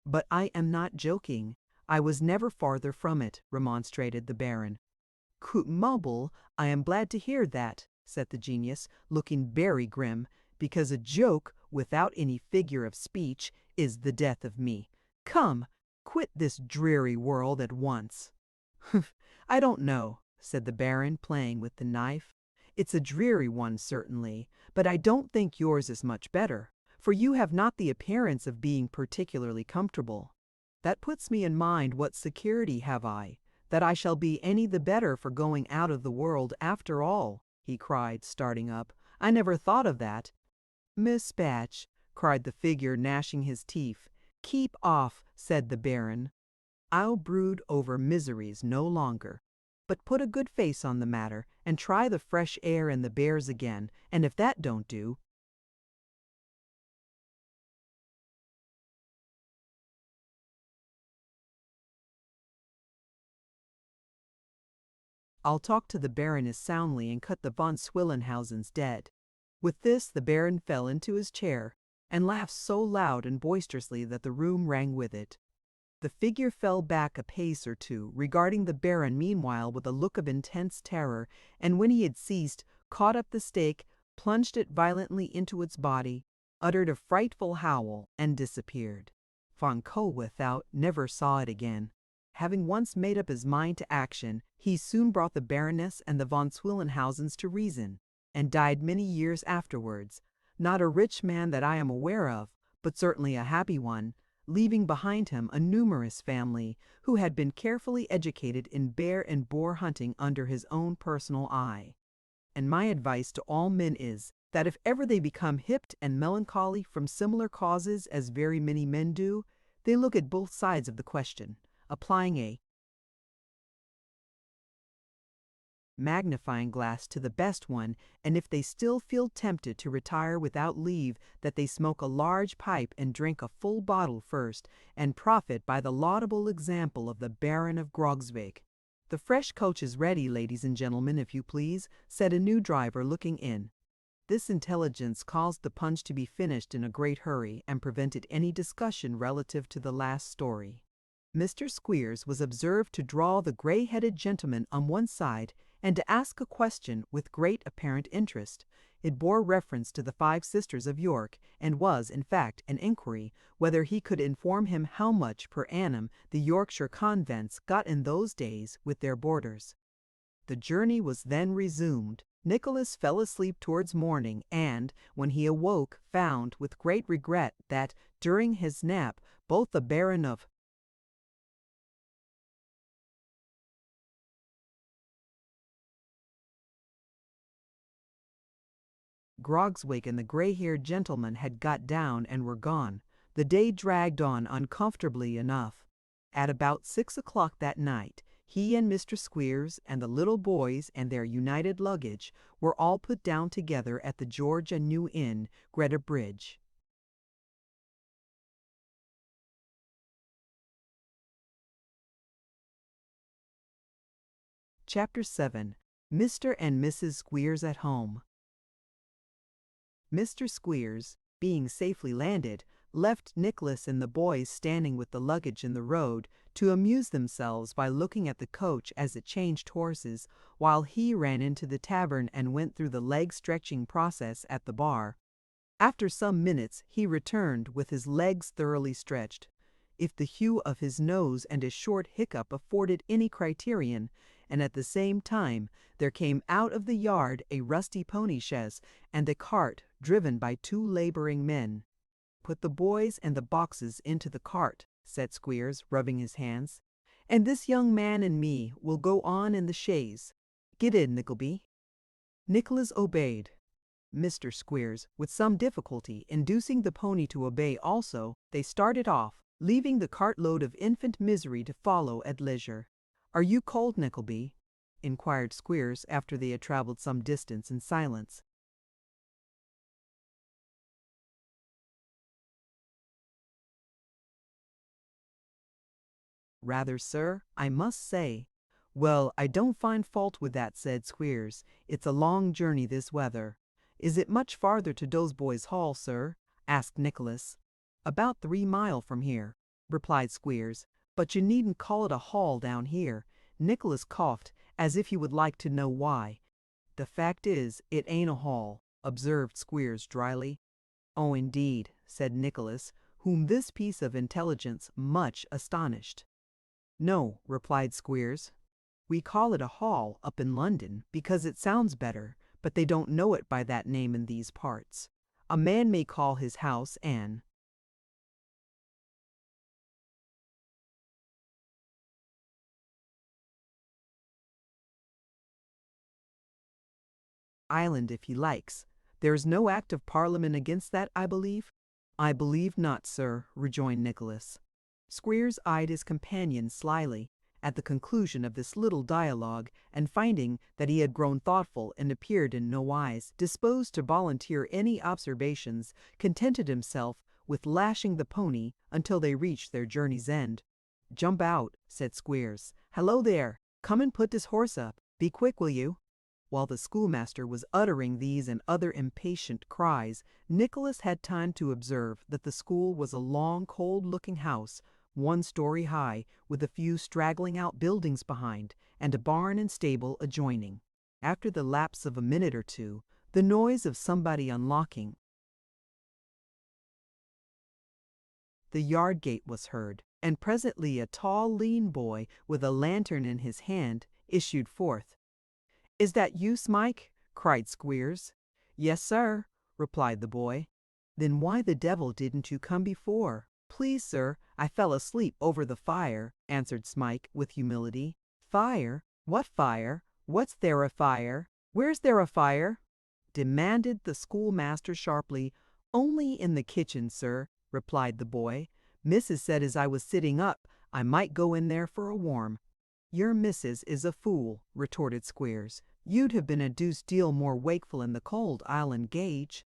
"But I am not joking. I was never farther from it," remonstrated the Baron. "Coot mumble, I am glad to hear that," said the genius, looking very grim, "because a joke, without any figure of speech, is the death of me. Come, quit this dreary world at once." "Humph, I don't know," said the Baron, playing with the knife. "It's a dreary one, certainly, but I don't think yours is much better, for you have not the appearance of being particularly comfortable. That puts me in mind, what security have I that I shall be any the better for going out of the world after all?" he cried, starting up. "I never thought of that." "Miss Batch," cried the figure, gnashing his teeth. "Keep off," said the Baron. "I'll brood over miseries no longer, but put a good face on the matter, and try the fresh air and the bears again, and if that don't do, I'll talk to the Baroness soundly and cut the von Swillenhausens dead." With this the Baron fell into his chair, and laughed so loud and boisterously that the room rang with it. The figure fell back a pace or two, regarding the Baron meanwhile with a look of intense terror, and when he had ceased, caught up the stake, plunged it violently into its body, uttered a frightful howl, and disappeared. Von Koeldwethout never saw it again. Having once made up his mind to action, he soon brought the Baroness and the von Swillenhausens to reason, and died many years afterwards, not a rich man that I am aware of, but certainly a happy one, leaving behind him a numerous family, who had been carefully educated in bear and boar hunting under his own personal eye. And my advice to all men is, that if ever they become hipped and melancholy from similar causes as very many men do, they look at both sides of the question, applying a magnifying glass to the best one, and if they still feel tempted to retire without leave, that they smoke a large pipe and drink a full bottle first, and profit by the laudable example of the Baron of Grogsbeek. "The fresh coach is ready, ladies and gentlemen, if you please," said a new driver, looking in. This intelligence caused the punch to be finished in a great hurry, and prevented any discussion relative to the last story. Mr. Squeers was observed to draw the grey-headed gentleman on one side, and to ask a question with great apparent interest. It bore reference to the 5 sisters of York, and was, in fact, an inquiry whether he could inform him how much per annum the Yorkshire convents got in those days with their boarders. The journey was then resumed. Nicholas fell asleep towards morning, and, when he awoke, found, with great regret, that, during his nap, both the Baron of Grogsbeek and the grey-haired gentleman had got down and were gone. The day dragged on uncomfortably enough. At about 6 o'clock that night, he and Mr. Squeers and the little boys and their united luggage were all put down together at the George and New Inn, Greta Bridge. Chapter 7. Mr. and Mrs. Squeers at Home. Mr. Squeers, being safely landed, left Nicholas and the boys standing with the luggage in the road to amuse themselves by looking at the coach as it changed horses, while he ran into the tavern and went through the leg-stretching process at the bar. After some minutes he returned with his legs thoroughly stretched. If the hue of his nose and a short hiccup afforded any criterion, and at the same time there came out of the yard a rusty pony-chaise and a cart driven by 2 labouring men. "Put the boys and the boxes into the cart," said Squeers, rubbing his hands, "and this young man and me will go on in the chaise. Get in, Nickleby." Nicholas obeyed. Mr. Squeers, with some difficulty, inducing the pony to obey also, they started off, leaving the cartload of infant misery to follow at leisure. "Are you cold, Nickleby?" inquired Squeers, after they had travelled some distance in silence. "Rather, sir, I must say." "Well, I don't find fault with that," said Squeers. "It's a long journey this weather." "Is it much farther to Dotheboys Hall, sir?" asked Nicholas. "About 3 mile from here," replied Squeers. "But you needn't call it a hall down here." Nicholas coughed, as if he would like to know why. "The fact is, it ain't a hall," observed Squeers dryly. "Oh, indeed," said Nicholas, whom this piece of intelligence much astonished. "No," replied Squeers. "We call it a hall up in London because it sounds better, but they don't know it by that name in these parts. A man may call his house an island if he likes. There is no Act of Parliament against that, I believe?" "I believe not, sir," rejoined Nicholas. Squeers eyed his companion slyly, at the conclusion of this little dialogue, and finding that he had grown thoughtful and appeared in no wise disposed to volunteer any observations, contented himself with lashing the pony until they reached their journey's end. "Jump out," said Squeers. "Hello there! Come and put this horse up. Be quick, will you?" While the schoolmaster was uttering these and other impatient cries, Nicholas had time to observe that the school was a long, cold-looking house, 1 story high, with a few straggling out buildings behind, and a barn and stable adjoining. After the lapse of a minute or two, the noise of somebody unlocking the yard gate was heard, and presently a tall, lean boy, with a lantern in his hand, issued forth. "Is that you, Smike?" cried Squeers. "Yes, sir," replied the boy. "Then why the devil didn't you come before?" "Please, sir, I fell asleep over the fire," answered Smike, with humility. "Fire? What fire? What's there a fire? Where's there a fire?" demanded the schoolmaster sharply. "Only in the kitchen, sir," replied the boy. "Missus said as I was sitting up, I might go in there for a warm." "Your missus is a fool," retorted Squeers. "You'd have been a deuced deal more wakeful in the cold, I'll engage."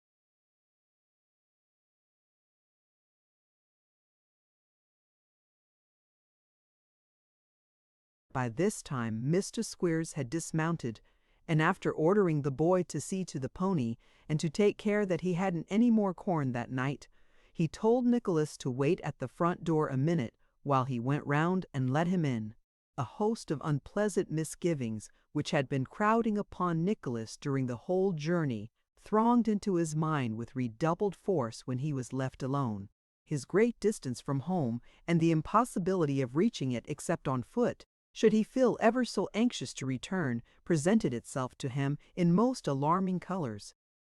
By this time Mr. Squeers had dismounted, and after ordering the boy to see to the pony, and to take care that he hadn't any more corn that night, he told Nicholas to wait at the front door a minute while he went round and let him in. A host of unpleasant misgivings, which had been crowding upon Nicholas during the whole journey, thronged into his mind with redoubled force when he was left alone. His great distance from home, and the impossibility of reaching it except on foot, should he feel ever so anxious to return, presented itself to him in most alarming colors.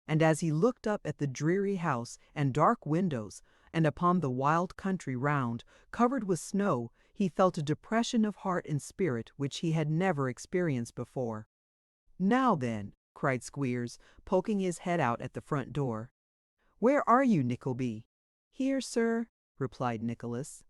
And as he looked up at the dreary house and dark windows, and upon the wild country round, covered with snow, he felt a depression of heart and spirit which he had never experienced before. "Now then," cried Squeers, poking his head out at the front door. "Where are you, Nickleby?" "Here, sir," replied Nicholas.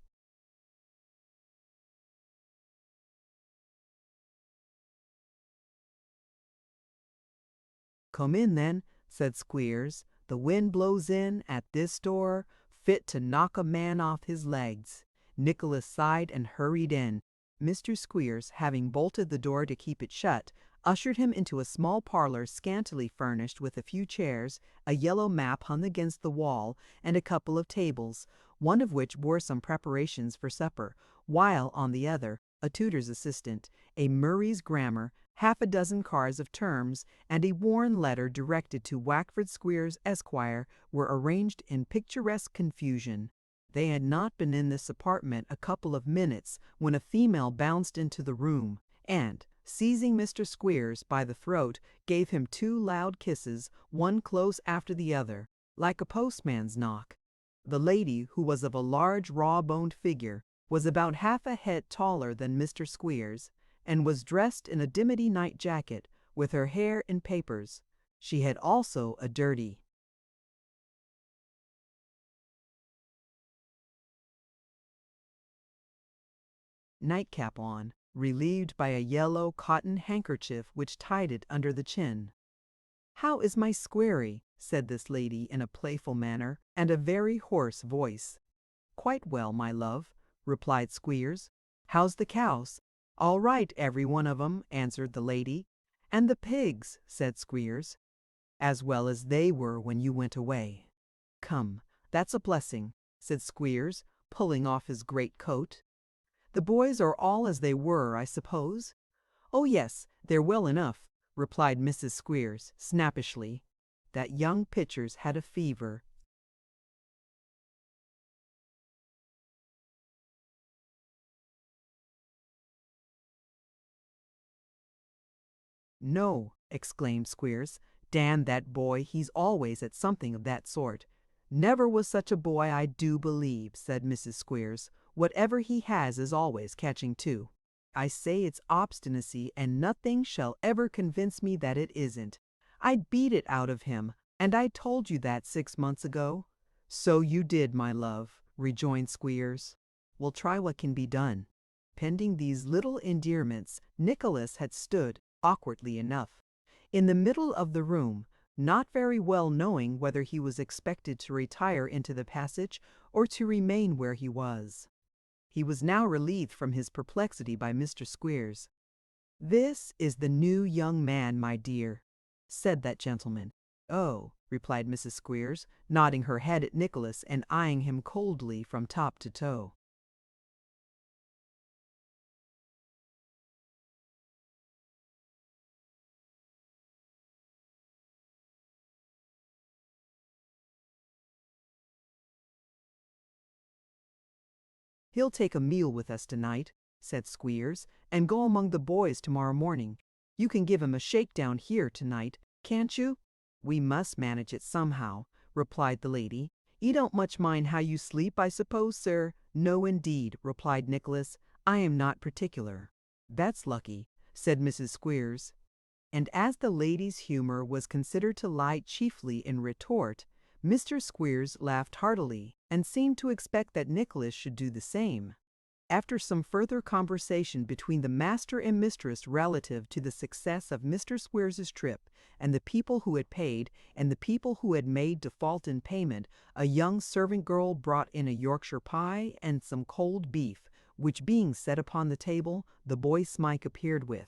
"Come in, then," said Squeers. "The wind blows in at this door, fit to knock a man off his legs." Nicholas sighed and hurried in. Mr. Squeers, having bolted the door to keep it shut, ushered him into a small parlour scantily furnished with a few chairs, a yellow map hung against the wall, and a couple of tables, one of which bore some preparations for supper, while on the other a tutor's assistant, a Murray's grammar, half a dozen cards of terms, and a worn letter directed to Wackford Squeers, Esquire, were arranged in picturesque confusion. They had not been in this apartment a couple of minutes when a female bounced into the room, and, seizing Mr. Squeers by the throat, gave him 2 loud kisses, one close after the other, like a postman's knock. The lady, who was of a large raw-boned figure, was about half a head taller than Mr. Squeers, and was dressed in a dimity night jacket, with her hair in papers. She had also a dirty nightcap on, relieved by a yellow cotton handkerchief which tied it under the chin. "How is my Squery?" said this lady in a playful manner, and a very hoarse voice. "Quite well, my love," replied Squeers. "How's the cows?" "All right, every one of 'em," answered the lady. "And the pigs?" said Squeers. "As well as they were when you went away." "Come, that's a blessing," said Squeers, pulling off his great coat. "The boys are all as they were, I suppose?" "Oh yes, they're well enough," replied Mrs. Squeers, snappishly. "That young Pitcher's had a fever." "No," exclaimed Squeers. "Damn that boy, he's always at something of that sort." "Never was such a boy, I do believe," said Mrs. Squeers. "Whatever he has is always catching too. I say it's obstinacy, and nothing shall ever convince me that it isn't. I'd beat it out of him, and I told you that 6 months ago." "So you did, my love," rejoined Squeers. "We'll try what can be done." Pending these little endearments, Nicholas had stood, awkwardly enough, in the middle of the room, not very well knowing whether he was expected to retire into the passage or to remain where he was. He was now relieved from his perplexity by Mr. Squeers. "This is the new young man, my dear," said that gentleman. "Oh," replied Mrs. Squeers, nodding her head at Nicholas and eyeing him coldly from top to toe. "He'll take a meal with us tonight," said Squeers, "and go among the boys tomorrow morning. You can give him a shakedown here tonight, can't you?" "We must manage it somehow," replied the lady. "You don't much mind how you sleep, I suppose, sir?" "No, indeed," replied Nicholas. "I am not particular." "That's lucky," said Mrs. Squeers. And as the lady's humour was considered to lie chiefly in retort, Mr. Squeers laughed heartily, and seemed to expect that Nicholas should do the same. After some further conversation between the master and mistress relative to the success of Mr. Squeers's trip, and the people who had paid, and the people who had made default in payment, a young servant girl brought in a Yorkshire pie and some cold beef, which being set upon the table, the boy Smike appeared with.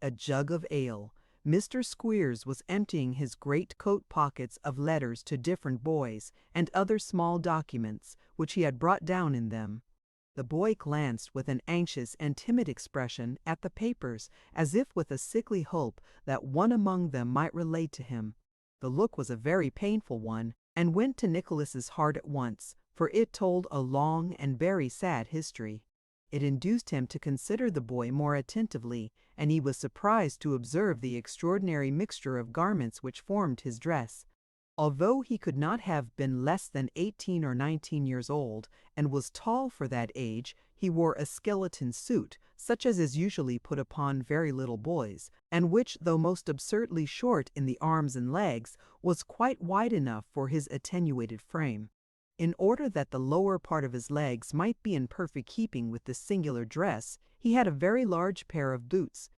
A jug of ale. Mr. Squeers was emptying his great coat pockets of letters to different boys, and other small documents, which he had brought down in them. The boy glanced with an anxious and timid expression at the papers, as if with a sickly hope that one among them might relate to him. The look was a very painful one, and went to Nicholas's heart at once, for it told a long and very sad history. It induced him to consider the boy more attentively, and he was surprised to observe the extraordinary mixture of garments which formed his dress. Although he could not have been less than 18 or 19 years old, and was tall for that age, he wore a skeleton suit, such as is usually put upon very little boys, and which, though most absurdly short in the arms and legs, was quite wide enough for his attenuated frame. In order that the lower part of his legs might be in perfect keeping with this singular dress, he had a very large pair of boots.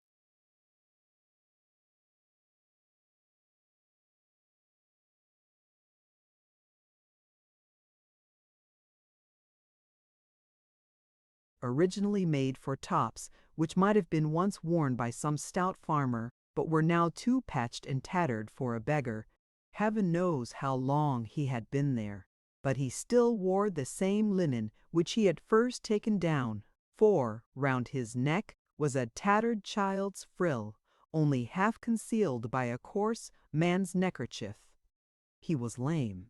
Originally made for tops, which might have been once worn by some stout farmer, but were now too patched and tattered for a beggar. Heaven knows how long he had been there. But he still wore the same linen which he had first taken down, for round his neck was a tattered child's frill, only half concealed by a coarse man's neckerchief. He was lame,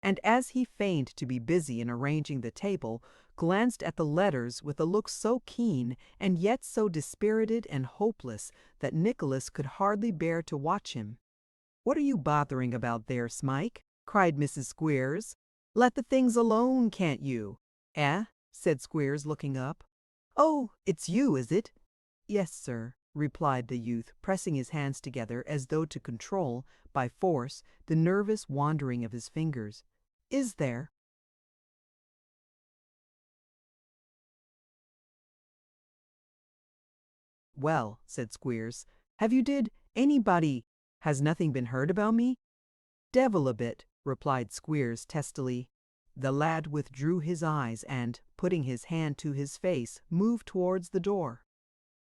and as he feigned to be busy in arranging the table, glanced at the letters with a look so keen and yet so dispirited and hopeless that Nicholas could hardly bear to watch him. "What are you bothering about there, Smike?" cried Mrs. Squeers. "Let the things alone, can't you?" "Eh?" said Squeers, looking up. "Oh, it's you, is it?" "Yes, sir," replied the youth, pressing his hands together as though to control, by force, the nervous wandering of his fingers. "Is there?" "Well," said Squeers, "have you did anybody has nothing been heard about me?" "Devil a bit," replied Squeers testily. The lad withdrew his eyes and, putting his hand to his face, moved towards the door.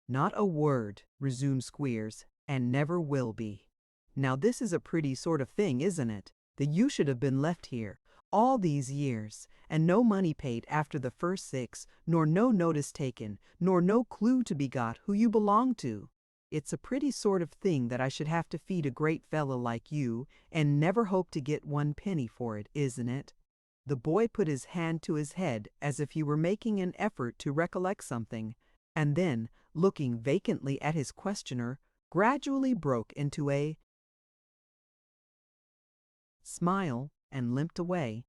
"Not a word," resumed Squeers, "and never will be. Now this is a pretty sort of thing, isn't it? That you should have been left here all these years, and no money paid after the first 6, nor no notice taken, nor no clue to be got who you belong to. It's a pretty sort of thing that I should have to feed a great fellow like you, and never hope to get 1 penny for it, isn't it?" The boy put his hand to his head as if he were making an effort to recollect something, and then, looking vacantly at his questioner, gradually broke into a smile and limped away.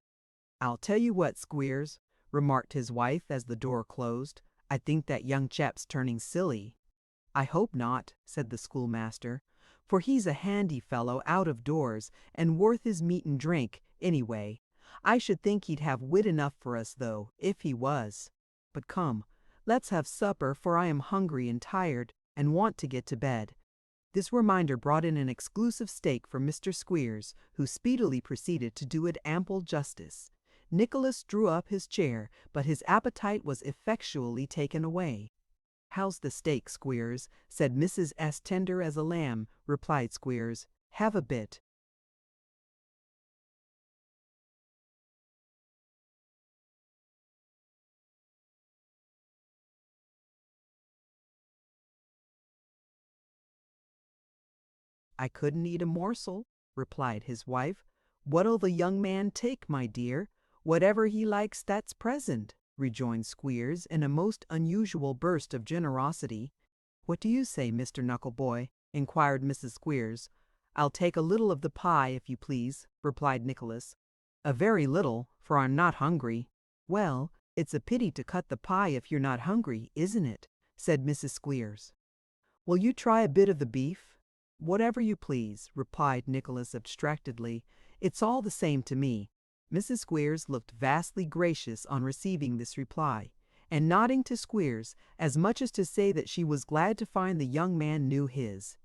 "I'll tell you what, Squeers," remarked his wife as the door closed, "I think that young chap's turning silly." "I hope not," said the schoolmaster, "for he's a handy fellow out of doors, and worth his meat and drink, anyway. I should think he'd have wit enough for us, though, if he was. But come, let's have supper, for I am hungry and tired, and want to get to bed." This reminder brought in an exclusive steak for Mr. Squeers, who speedily proceeded to do it ample justice. Nicholas drew up his chair, but his appetite was effectually taken away. "How's the steak, Squeers?" said Mrs. S. "Tender as a lamb," replied Squeers. "Have a bit." "I couldn't eat a morsel," replied his wife. "What'll the young man take, my dear?" "Whatever he likes that's present," rejoined Squeers in a most unusual burst of generosity. "What do you say, Mr. Knuckleboy?" inquired Mrs. Squeers. "I'll take a little of the pie, if you please," replied Nicholas. "A very little, for I'm not hungry." "Well, it's a pity to cut the pie if you're not hungry, isn't it?" said Mrs. Squeers. Will you try a bit of the beef? Whatever you please, replied Nicholas abstractedly. It's all the same to me. Mrs. Squeers looked vastly gracious on receiving this reply, and nodding to Squeers, as much as to say that she was glad to find the young man knew his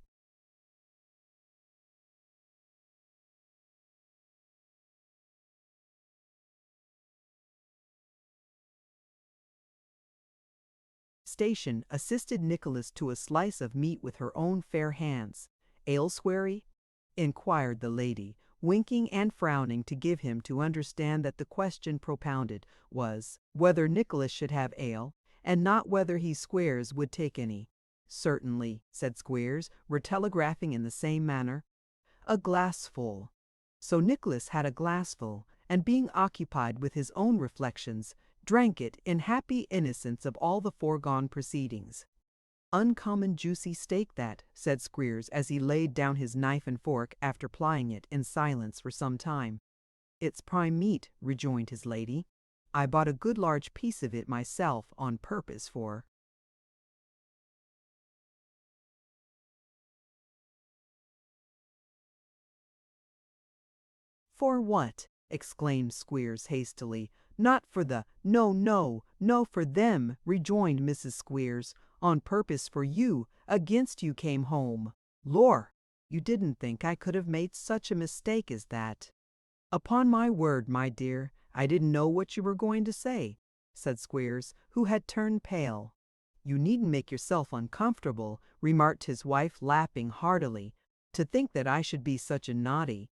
station, assisted Nicholas to a slice of meat with her own fair hands. Ale, Squarey? Inquired the lady, winking and frowning to give him to understand that the question propounded was whether Nicholas should have ale, and not whether he, Squeers, would take any. Certainly, said Squeers, retelegraphing in the same manner. A glassful. So Nicholas had a glassful, and being occupied with his own reflections, drank it in happy innocence of all the foregone proceedings. Uncommon juicy steak that, said Squeers as he laid down his knife and fork after plying it in silence for some time. It's prime meat, rejoined his lady. I bought a good large piece of it myself on purpose for. For what? Exclaimed Squeers hastily. Not for the— No, for them, rejoined Mrs. Squeers. On purpose for you, against you came home. Lor! You didn't think I could have made such a mistake as that. Upon my word, my dear, I didn't know what you were going to say, said Squeers, who had turned pale. You needn't make yourself uncomfortable, remarked his wife, laughing heartily. To think that I should be such a naughty.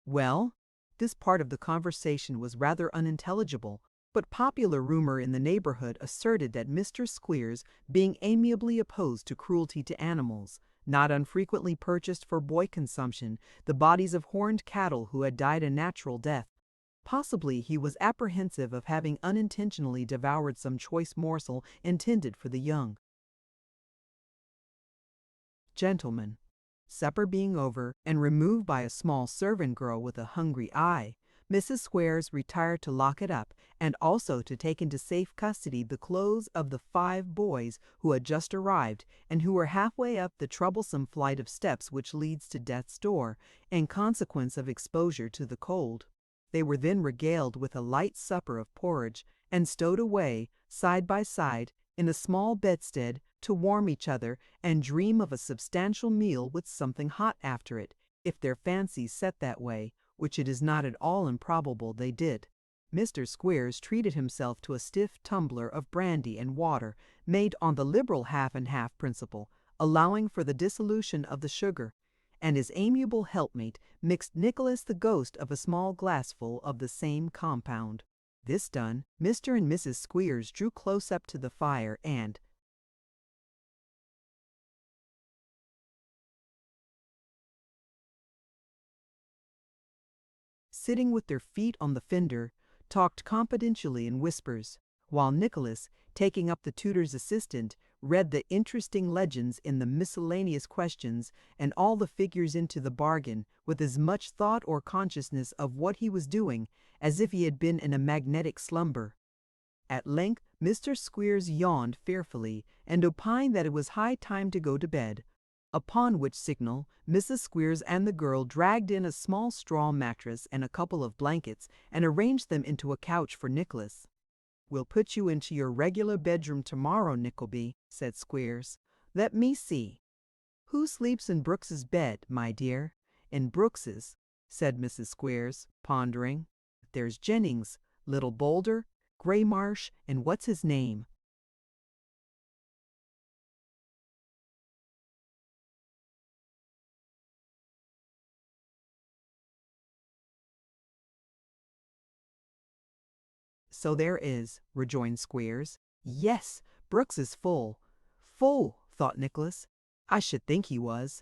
Well, this part of the conversation was rather unintelligible, but popular rumor in the neighborhood asserted that Mr. Squeers, being amiably opposed to cruelty to animals, not unfrequently purchased for boy consumption the bodies of horned cattle who had died a natural death. Possibly he was apprehensive of having unintentionally devoured some choice morsel intended for the young. Gentlemen, supper being over, and removed by a small servant girl with a hungry eye, Mrs. Squeers retired to lock it up, and also to take into safe custody the clothes of the 5 boys who had just arrived, and who were halfway up the troublesome flight of steps which leads to death's door, in consequence of exposure to the cold. They were then regaled with a light supper of porridge, and stowed away, side by side, in a small bedstead, to warm each other and dream of a substantial meal with something hot after it, if their fancies set that way, which it is not at all improbable they did. Mr. Squeers treated himself to a stiff tumbler of brandy and water, made on the liberal half-and-half principle, allowing for the dissolution of the sugar, and his amiable helpmate mixed Nicholas the ghost of a small glassful of the same compound. This done, Mr. and Mrs. Squeers drew close up to the fire, and, sitting with their feet on the fender, talked confidentially in whispers, while Nicholas, taking up the tutor's assistant, read the interesting legends in the miscellaneous questions and all the figures into the bargain with as much thought or consciousness of what he was doing as if he had been in a magnetic slumber. At length Mr. Squeers yawned fearfully and opined that it was high time to go to bed, upon which signal Mrs. Squeers and the girl dragged in a small straw mattress and a couple of blankets and arranged them into a couch for Nicholas. "We'll put you into your regular bedroom tomorrow, Nickleby," said Squeers. "Let me see. Who sleeps in Brooks's bed, my dear?" "In Brooks's," said Mrs. Squeers, pondering. "There's Jennings, Little Boulder, Graymarsh, and what's his name?" "So there is," rejoined Squeers. "Yes, Brooks is full." "Full," thought Nicholas. "I should think he was."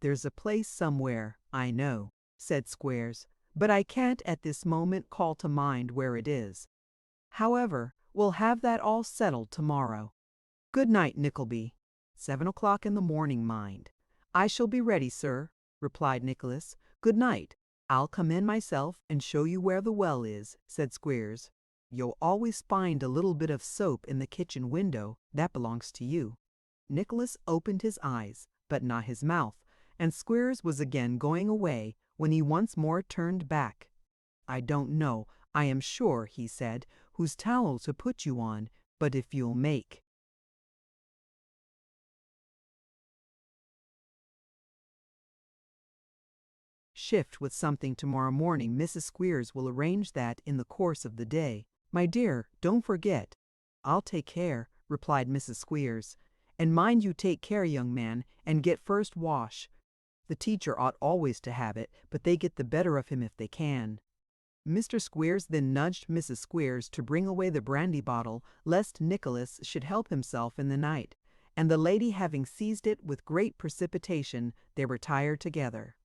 "There's a place somewhere, I know," said Squeers, "but I can't at this moment call to mind where it is. However, we'll have that all settled tomorrow. Good night, Nickleby. 7 o'clock in the morning, mind." "I shall be ready, sir," replied Nicholas. "Good night." "I'll come in myself and show you where the well is," said Squeers. "You'll always find a little bit of soap in the kitchen window. That belongs to you." Nicholas opened his eyes, but not his mouth, and Squeers was again going away when he once more turned back. "I don't know, I am sure," he said, "whose towel to put you on, but if you'll make shift with something tomorrow morning, Mrs. Squeers will arrange that in the course of the day. My dear, don't forget." "I'll take care," replied Mrs. Squeers. "And mind you take care, young man, and get first wash. The teacher ought always to have it, but they get the better of him if they can." Mr. Squeers then nudged Mrs. Squeers to bring away the brandy bottle, lest Nicholas should help himself in the night, and the lady having seized it with great precipitation, they retired together.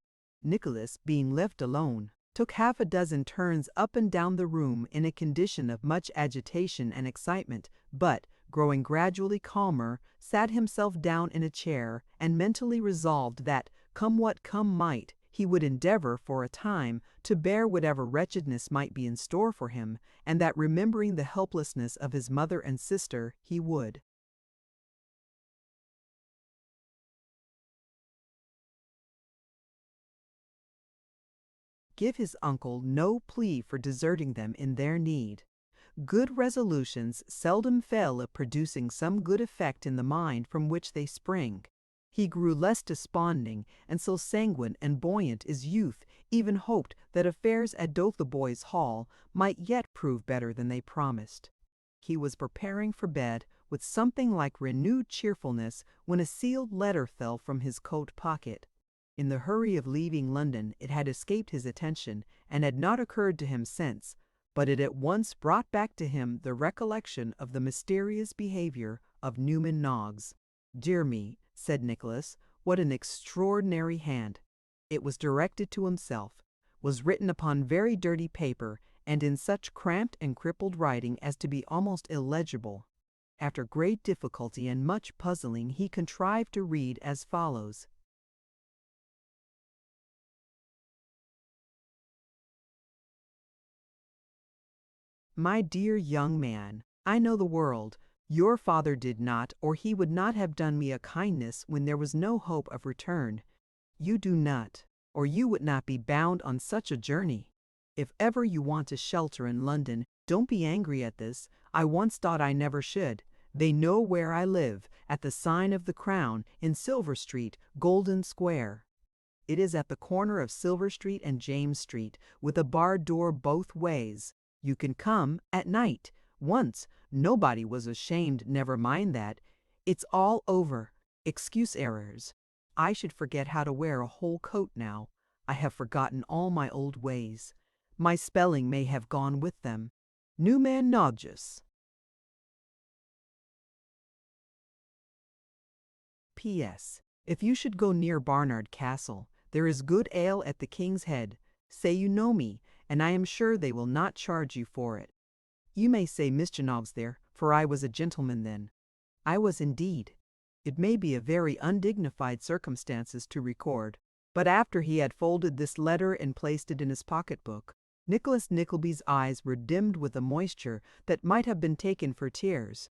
Nicholas, being left alone, took half a dozen turns up and down the room in a condition of much agitation and excitement, but, growing gradually calmer, sat himself down in a chair, and mentally resolved that, come what come might, he would endeavor, for a time, to bear whatever wretchedness might be in store for him, and that, remembering the helplessness of his mother and sister, he would give his uncle no plea for deserting them in their need. Good resolutions seldom fail of producing some good effect in the mind from which they spring. He grew less desponding, and so sanguine and buoyant is youth, even hoped that affairs at Dotheboys Hall might yet prove better than they promised. He was preparing for bed with something like renewed cheerfulness when a sealed letter fell from his coat pocket. In the hurry of leaving London it had escaped his attention, and had not occurred to him since, but it at once brought back to him the recollection of the mysterious behavior of Newman Noggs. "Dear me," said Nicholas, "what an extraordinary hand!" It was directed to himself, was written upon very dirty paper, and in such cramped and crippled writing as to be almost illegible. After great difficulty and much puzzling he contrived to read as follows: "My dear young man, I know the world. Your father did not, or he would not have done me a kindness when there was no hope of return. You do not, or you would not be bound on such a journey. If ever you want a shelter in London, don't be angry at this. I once thought I never should. They know where I live, at the sign of the Crown, in Silver Street, Golden Square. It is at the corner of Silver Street and James Street, with a barred door both ways. You can come at night. Once, nobody was ashamed, never mind that. It's all over. Excuse errors. I should forget how to wear a whole coat now. I have forgotten all my old ways. My spelling may have gone with them. Newman Noggs. P.S. If you should go near Barnard Castle, there is good ale at the King's Head. Say you know me, and I am sure they will not charge you for it. You may say Mr. Noggs there, for I was a gentleman then. I was indeed. It may be a very undignified circumstances to record, but after he had folded this letter and placed it in his pocket-book, Nicholas Nickleby's eyes were dimmed with a moisture that might have been taken for tears.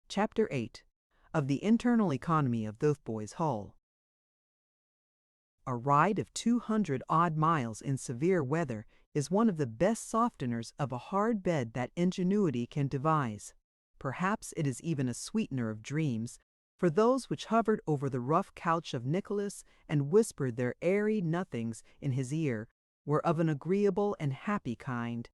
Chapter 8. Of the Internal Economy of Dotheboys Hall. A ride of 200-odd miles in severe weather is one of the best softeners of a hard bed that ingenuity can devise. Perhaps it is even a sweetener of dreams, for those which hovered over the rough couch of Nicholas and whispered their airy nothings in his ear were of an agreeable and happy kind.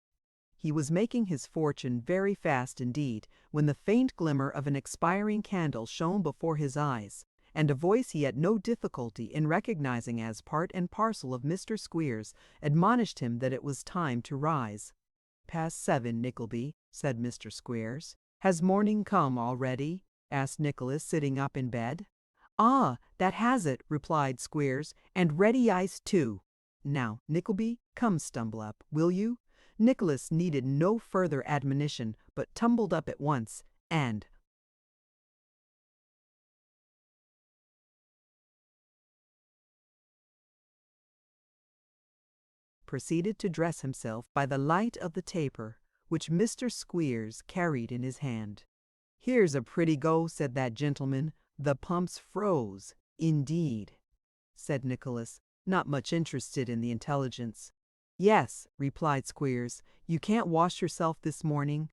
He was making his fortune very fast indeed, when the faint glimmer of an expiring candle shone before his eyes, and a voice he had no difficulty in recognizing as part and parcel of Mr. Squeers admonished him that it was time to rise. "Past 7, Nickleby," said Mr. Squeers. "Has morning come already?" asked Nicholas, sitting up in bed. "Ah, that has it," replied Squeers, "and ready ice too. Now, Nickleby, come stumble up, will you?" Nicholas needed no further admonition, but tumbled up at once, and, proceeded to dress himself by the light of the taper, which Mr. Squeers carried in his hand. "Here's a pretty go," said that gentleman. "The pumps froze, indeed," said Nicholas, not much interested in the intelligence. "Yes," replied Squeers. "You can't wash yourself this morning?"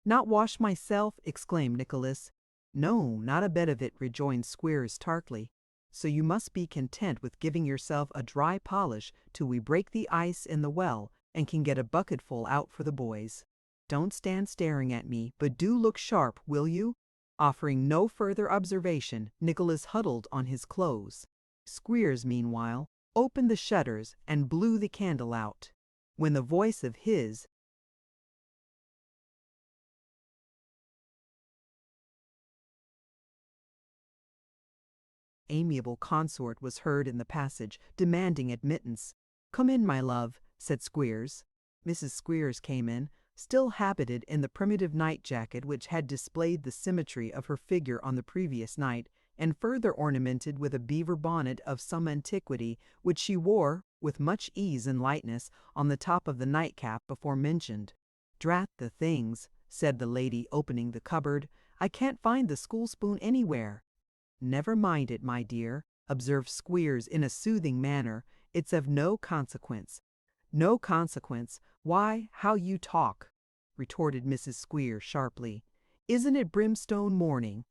"Not wash myself!" exclaimed Nicholas. "No, not a bit of it," rejoined Squeers tartly. "So you must be content with giving yourself a dry polish till we break the ice in the well and can get a bucketful out for the boys. Don't stand staring at me, but do look sharp, will you?" Offering no further observation, Nicholas huddled on his clothes. Squeers, meanwhile, opened the shutters and blew the candle out, when the voice of his amiable consort was heard in the passage, demanding admittance. "Come in, my love," said Squeers. Mrs. Squeers came in, still habited in the primitive night-jacket which had displayed the symmetry of her figure on the previous night, and further ornamented with a beaver bonnet of some antiquity, which she wore, with much ease and lightness, on the top of the nightcap before mentioned. "Drat the things," said the lady, opening the cupboard. "I can't find the school spoon anywhere." "Never mind it, my dear," observed Squeers in a soothing manner. "It's of no consequence." "No consequence! Why, how you talk!" retorted Mrs. Squeers sharply. "Isn't it brimstone morning?"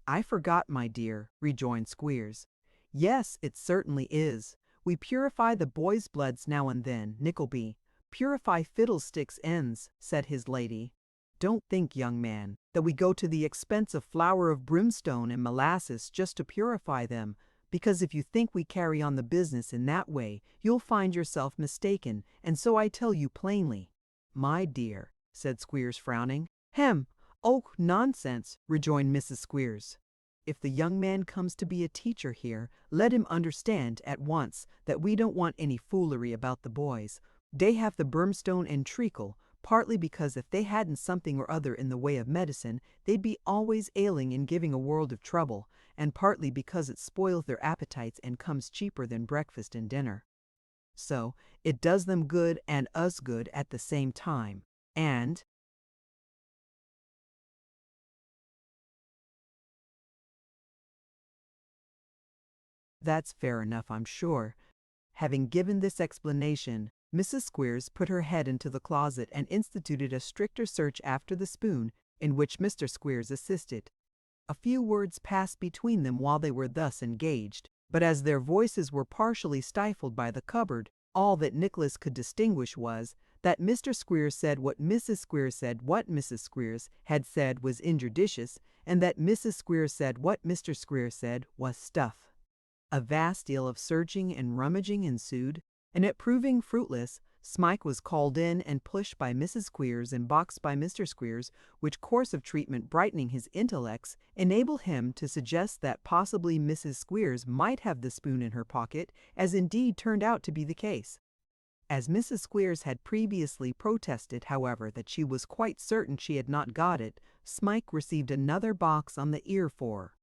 "I forgot, my dear," rejoined Squeers. "Yes, it certainly is. We purify the boys' bloods now and then, Nickleby." "Purify fiddlesticks' ends," said his lady. "Don't think, young man, that we go to the expense of flour of brimstone and molasses just to purify them, because if you think we carry on the business in that way, you'll find yourself mistaken, and so I tell you plainly." "My dear," said Squeers, frowning. "Hem! Oh, nonsense," rejoined Mrs. Squeers. "If the young man comes to be a teacher here, let him understand at once that we don't want any foolery about the boys. They have the brimstone and treacle, partly because if they hadn't something or other in the way of medicine, they'd be always ailing and giving a world of trouble, and partly because it spoils their appetites and comes cheaper than breakfast and dinner. So it does them good and us good at the same time. And that's fair enough, I'm sure." Having given this explanation, Mrs. Squeers put her head into the closet and instituted a stricter search after the spoon, in which Mr. Squeers assisted. A few words passed between them while they were thus engaged, but as their voices were partially stifled by the cupboard, all that Nicholas could distinguish was, that Mr. Squeers said what Mrs. Squeers said what Mrs. Squeers had said was injudicious, and that Mrs. Squeers said what Mr. Squeers said was stuff. A vast deal of searching and rummaging ensued, and it proving fruitless, Smike was called in and pushed by Mrs. Squeers and boxed by Mr. Squeers, which course of treatment, brightening his intellects, enabled him to suggest that possibly Mrs. Squeers might have the spoon in her pocket, as indeed turned out to be the case. As Mrs. Squeers had previously protested, however, that she was quite certain she had not got it, Smike received another box on the ear for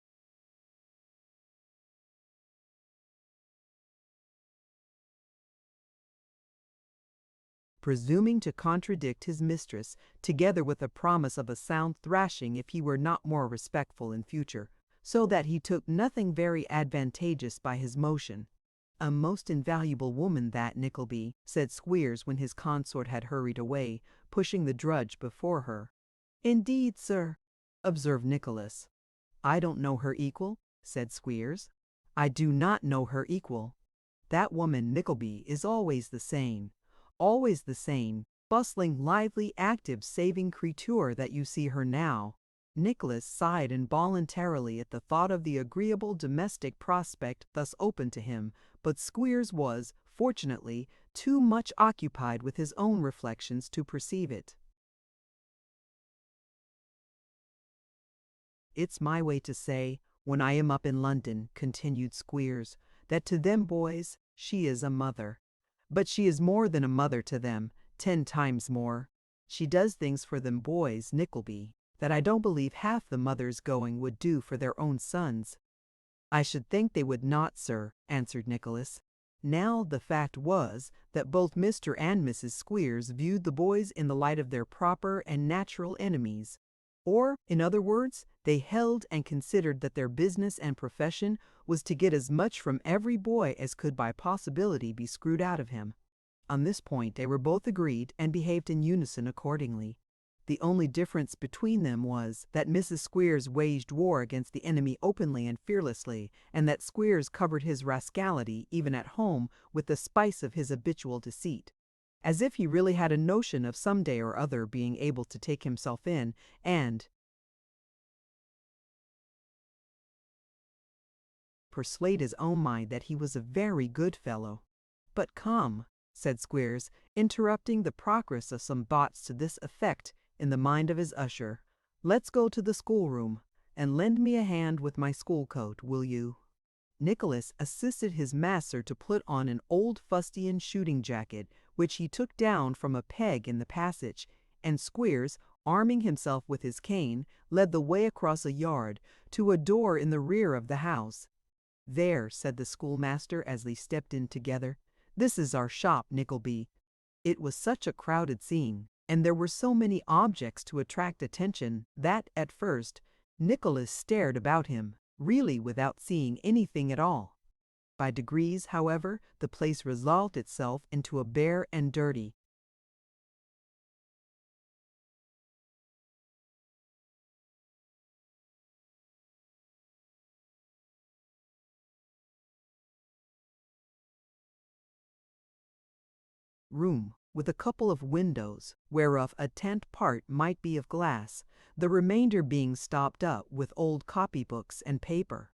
presuming to contradict his mistress, together with a promise of a sound thrashing if he were not more respectful in future, so that he took nothing very advantageous by his motion. "A most invaluable woman, that, Nickleby," said Squeers when his consort had hurried away, pushing the drudge before her. "Indeed, sir," observed Nicholas. "I don't know her equal," said Squeers. "I do not know her equal. That woman Nickleby is always the same, bustling, lively, active, saving creature that you see her now." Nicholas sighed involuntarily at the thought of the agreeable domestic prospect thus open to him, but Squeers was, fortunately, too much occupied with his own reflections to perceive it. "It's my way to say, when I am up in London," continued Squeers, "that to them boys she is a mother. But she is more than a mother to them, 10 times more. She does things for them boys, Nickleby, that I don't believe half the mothers going would do for their own sons." "I should think they would not, sir," answered Nicholas. Now the fact was that both Mr. and Mrs. Squeers viewed the boys in the light of their proper and natural enemies. Or, in other words, they held and considered that their business and profession was to get as much from every boy as could by possibility be screwed out of him. On this point they were both agreed and behaved in unison accordingly. The only difference between them was that Mrs. Squeers waged war against the enemy openly and fearlessly, and that Squeers covered his rascality, even at home, with the spice of his habitual deceit, as if he really had a notion of some day or other being able to take himself in and persuade his own mind that he was a very good fellow. "But come," said Squeers, interrupting the progress of some thoughts to this effect in the mind of his usher, "let's go to the schoolroom, and lend me a hand with my school coat, will you?" Nicholas assisted his master to put on an old fustian shooting jacket, which he took down from a peg in the passage, and Squeers, arming himself with his cane, led the way across a yard to a door in the rear of the house. "There," said the schoolmaster as they stepped in together, "this is our shop, Nickleby." It was such a crowded scene, and there were so many objects to attract attention, that, at first, Nicholas stared about him, really without seeing anything at all. By degrees, however, the place resolved itself into a bare and dirty room, with a couple of windows, whereof a tenth part might be of glass, the remainder being stopped up with old copybooks and paper.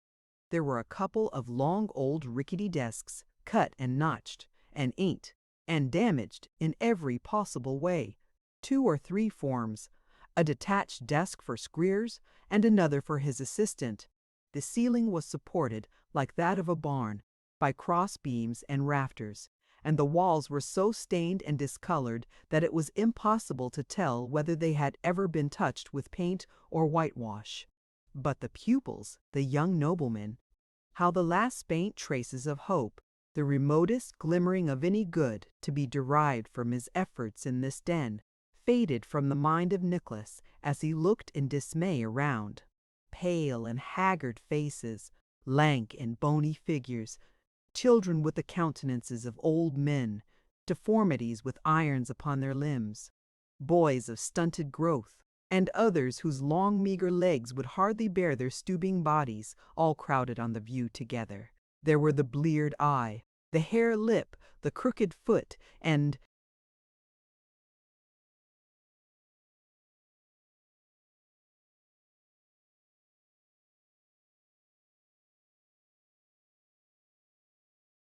There were a couple of long old rickety desks, cut and notched, and inked, and damaged in every possible way, 2 or 3 forms, a detached desk for Squeers, and another for his assistant. The ceiling was supported, like that of a barn, by cross beams and rafters, and the walls were so stained and discolored that it was impossible to tell whether they had ever been touched with paint or whitewash. But the pupils, the young noblemen, how the last faint traces of hope, the remotest glimmering of any good to be derived from his efforts in this den, faded from the mind of Nicholas as he looked in dismay around. Pale and haggard faces, lank and bony figures, children with the countenances of old men, deformities with irons upon their limbs, boys of stunted growth, and others whose long meagre legs would hardly bear their stooping bodies, all crowded on the view together. There were the bleared eye, the hare lip, the crooked foot, and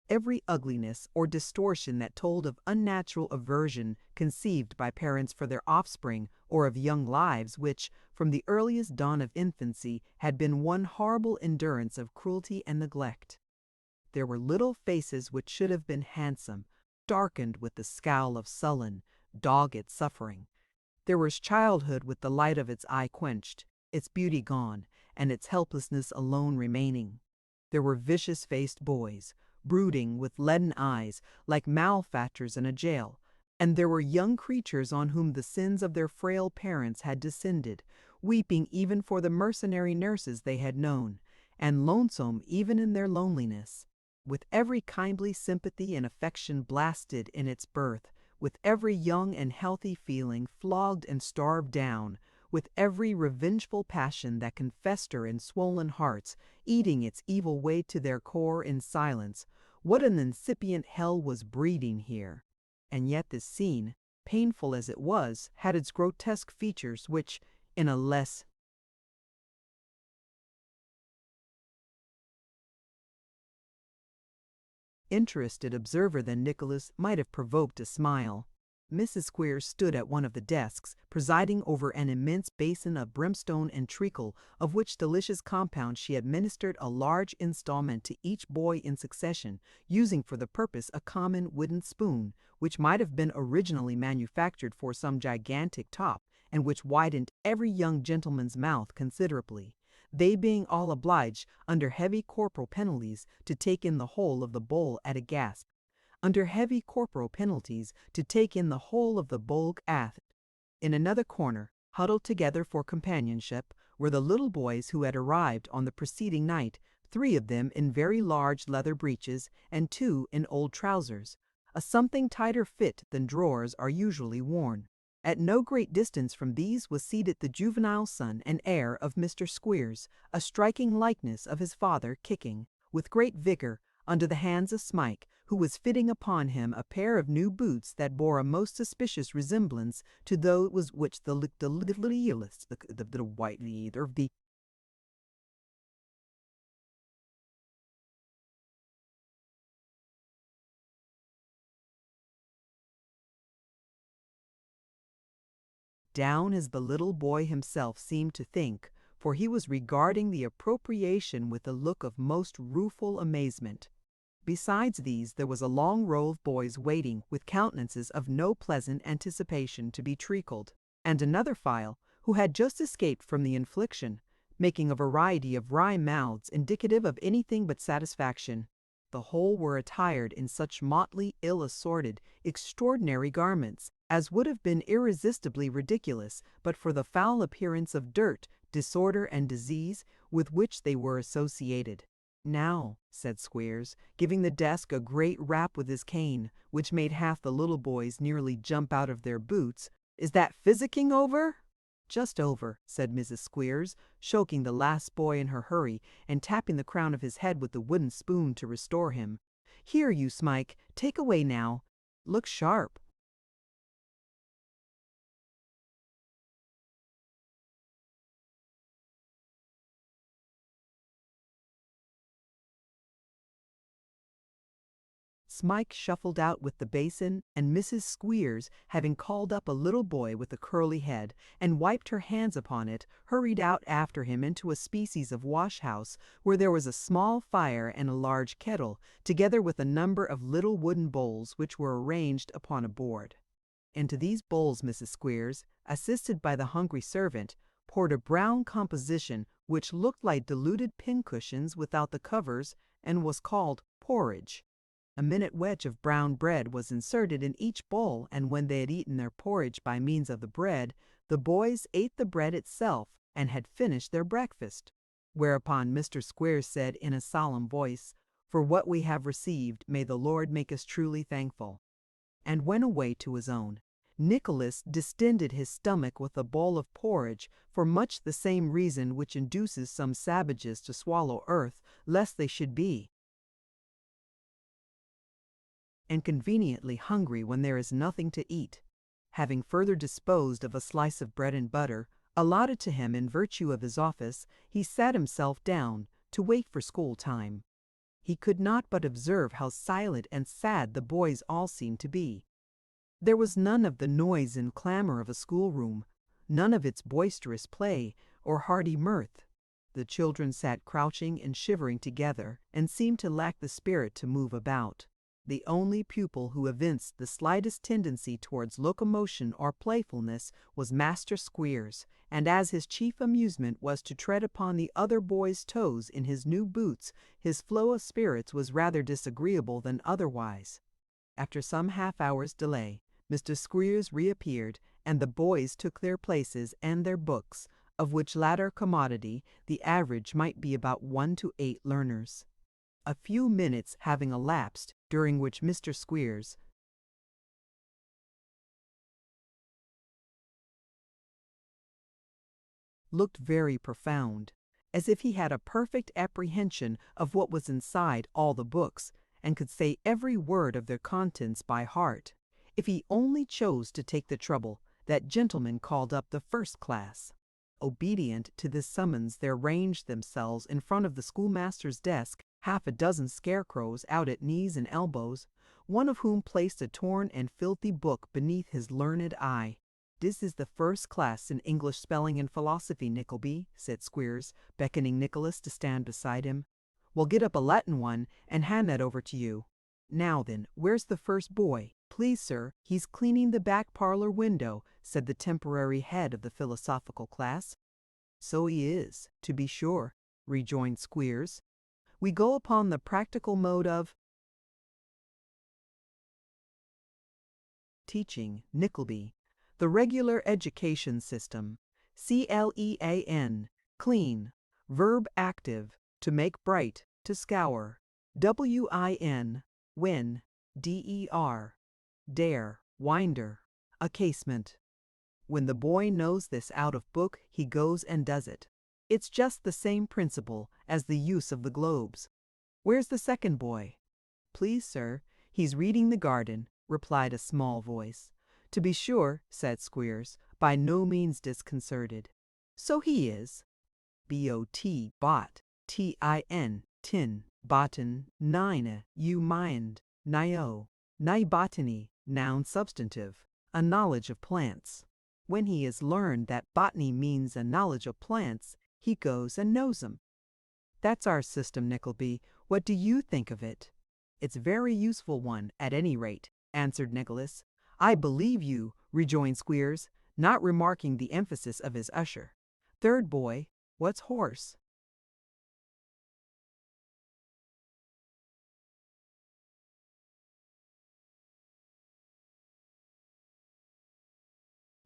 every ugliness or distortion that told of unnatural aversion conceived by parents for their offspring, or of young lives which, from the earliest dawn of infancy, had been one horrible endurance of cruelty and neglect. There were little faces which should have been handsome, darkened with the scowl of sullen, dogged suffering. There was childhood with the light of its eye quenched, its beauty gone, and its helplessness alone remaining. There were vicious-faced boys, brooding with leaden eyes, like malefactors in a jail, and there were young creatures on whom the sins of their frail parents had descended, weeping even for the mercenary nurses they had known, and lonesome even in their loneliness. With every kindly sympathy and affection blasted in its birth, with every young and healthy feeling flogged and starved down, with every revengeful passion that can fester in swollen hearts, eating its evil way to their core in silence, what an incipient hell was breeding here! And yet this scene, painful as it was, had its grotesque features which, in a less interested observer than Nicholas, might have provoked a smile. Mrs. Squeers stood at one of the desks, presiding over an immense basin of brimstone and treacle, of which delicious compound she administered a large installment to each boy in succession, using for the purpose a common wooden spoon, which might have been originally manufactured for some gigantic top, and which widened every young gentleman's mouth considerably, they being all obliged, under heavy corporal penalties, to take in the whole of the bowl at a gasp. Under heavy corporal penalties, to take in the whole of the bowl at. In another corner, huddled together for companionship, were the little boys who had arrived on the preceding night, 3 of them in very large leather breeches, and 2 in old trousers, a something tighter fit than drawers are usually worn. At no great distance from these was seated the juvenile son and heir of Mr. Squeers, a striking likeness of his father, kicking, with great vigor, under the hands of Smike, who was fitting upon him a pair of new boots that bore a most suspicious resemblance to those which the white leader of the down as the little boy himself seemed to think, for he was regarding the appropriation with a look of most rueful amazement. Besides these, there was a long row of boys waiting, with countenances of no pleasant anticipation to be treacled, and another file, who had just escaped from the infliction, making a variety of wry mouths indicative of anything but satisfaction. The whole were attired in such motley, ill-assorted, extraordinary garments, as would have been irresistibly ridiculous but for the foul appearance of dirt, disorder, and disease with which they were associated. "Now," said Squeers, giving the desk a great rap with his cane, which made half the little boys nearly jump out of their boots, "is that physicking over?" "Just over," said Mrs. Squeers, choking the last boy in her hurry, and tapping the crown of his head with the wooden spoon to restore him. "Here, you Smike, take away now. Look sharp." Smike shuffled out with the basin, and Mrs. Squeers, having called up a little boy with a curly head, and wiped her hands upon it, hurried out after him into a species of wash-house, where there was a small fire and a large kettle, together with a number of little wooden bowls which were arranged upon a board. Into these bowls Mrs. Squeers, assisted by the hungry servant, poured a brown composition which looked like diluted pincushions without the covers, and was called porridge. A minute wedge of brown bread was inserted in each bowl, and when they had eaten their porridge by means of the bread, the boys ate the bread itself and had finished their breakfast. Whereupon Mr. Squeers said in a solemn voice, "For what we have received may the Lord make us truly thankful," and went away to his own. Nicholas distended his stomach with a bowl of porridge for much the same reason which induces some savages to swallow earth, lest they should be and conveniently hungry when there is nothing to eat. Having further disposed of a slice of bread and butter, allotted to him in virtue of his office, he sat himself down to wait for school time. He could not but observe how silent and sad the boys all seemed to be. There was none of the noise and clamor of a schoolroom, none of its boisterous play or hearty mirth. The children sat crouching and shivering together, and seemed to lack the spirit to move about. The only pupil who evinced the slightest tendency towards locomotion or playfulness was Master Squeers, and as his chief amusement was to tread upon the other boys' toes in his new boots, his flow of spirits was rather disagreeable than otherwise. After some half-hour's delay, Mr. Squeers reappeared, and the boys took their places and their books, of which latter commodity the average might be about 1 to 8 learners. A few minutes having elapsed, during which Mr. Squeers looked very profound, as if he had a perfect apprehension of what was inside all the books, and could say every word of their contents by heart, if he only chose to take the trouble. That gentleman called up the first class. Obedient to this summons, there ranged themselves in front of the schoolmaster's desk half a dozen scarecrows out at knees and elbows, one of whom placed a torn and filthy book beneath his learned eye. "This is the first class in English spelling and philosophy, Nickleby," said Squeers, beckoning Nicholas to stand beside him. "We'll get up a Latin one and hand that over to you. Now then, where's the first boy?" "Please, sir, he's cleaning the back parlor window," said the temporary head of the philosophical class. "So he is, to be sure," rejoined Squeers. "We go upon the practical mode of teaching, Nickleby. The regular education system. CLEAN, clean. Verb active, to make bright, to scour. WIN, win. DER, dare, winder. A casement. When the boy knows this out of book, he goes and does it. It's just the same principle as the use of the globes. Where's the second boy?" "Please, sir, he's reading the garden," replied a small voice. "To be sure," said Squeers, by no means disconcerted. "So he is. BOT, bot, TIN, tin, botan, nine, you mind, nio, botany, noun substantive, a knowledge of plants. When he has learned that botany means a knowledge of plants, he goes and knows 'em. That's our system, Nickleby. What do you think of it?" "It's a very useful one, at any rate," answered Nicholas. "I believe you," rejoined Squeers, not remarking the emphasis of his usher. "Third boy, what's horse?"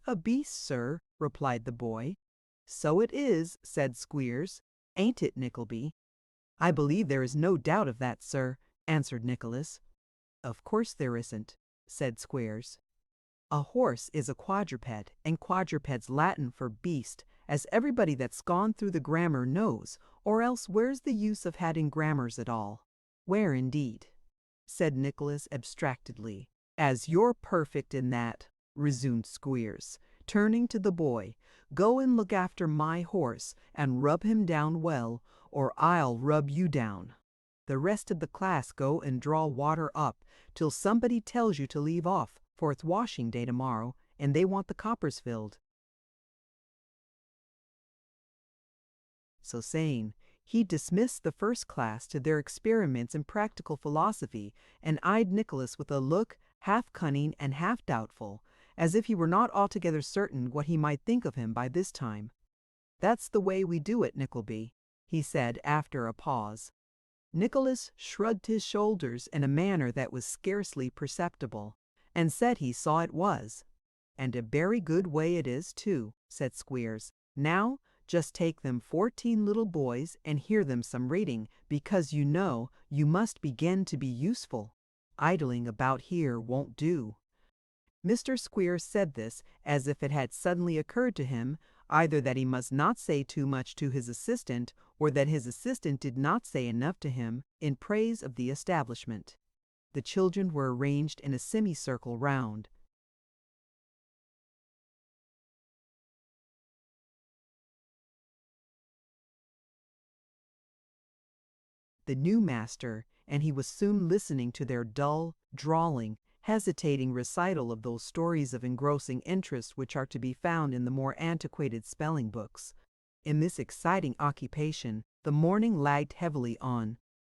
"A beast, sir," replied the boy. "So it is," said Squeers. "Ain't it, Nickleby?" "I believe there is no doubt of that, sir," answered Nicholas. "Of course there isn't," said Squeers. "A horse is a quadruped, and quadruped's Latin for beast, as everybody that's gone through the grammar knows, or else where's the use of having grammars at all?" "Where, indeed?" said Nicholas abstractedly. "As you're perfect in that," resumed Squeers, turning to the boy, "go and look after my horse, and rub him down well, or I'll rub you down. The rest of the class go and draw water up, till somebody tells you to leave off, for it's washing day tomorrow, and they want the coppers filled." So saying, he dismissed the first class to their experiments in practical philosophy, and eyed Nicholas with a look half cunning and half doubtful, as if he were not altogether certain what he might think of him by this time. "That's the way we do it, Nickleby," he said after a pause. Nicholas shrugged his shoulders in a manner that was scarcely perceptible, and said he saw it was. "And a very good way it is, too," said Squeers. "Now, just take them 14 little boys and hear them some reading, because you know you must begin to be useful. Idling about here won't do." Mr. Squeers said this as if it had suddenly occurred to him either that he must not say too much to his assistant, or that his assistant did not say enough to him in praise of the establishment. The children were arranged in a semicircle round. The new master, and he was soon listening to their dull, drawling, hesitating recital of those stories of engrossing interest which are to be found in the more antiquated spelling books. In this exciting occupation, the morning lagged heavily on.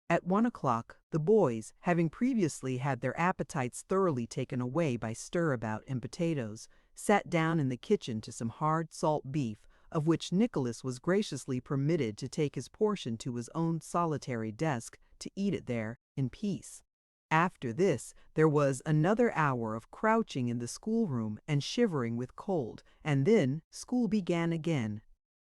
At 1 o'clock, the boys, having previously had their appetites thoroughly taken away by stirabout and potatoes, sat down in the kitchen to some hard salt beef, of which Nicholas was graciously permitted to take his portion to his own solitary desk to eat it there in peace. After this, there was another hour of crouching in the schoolroom and shivering with cold, and then school began again.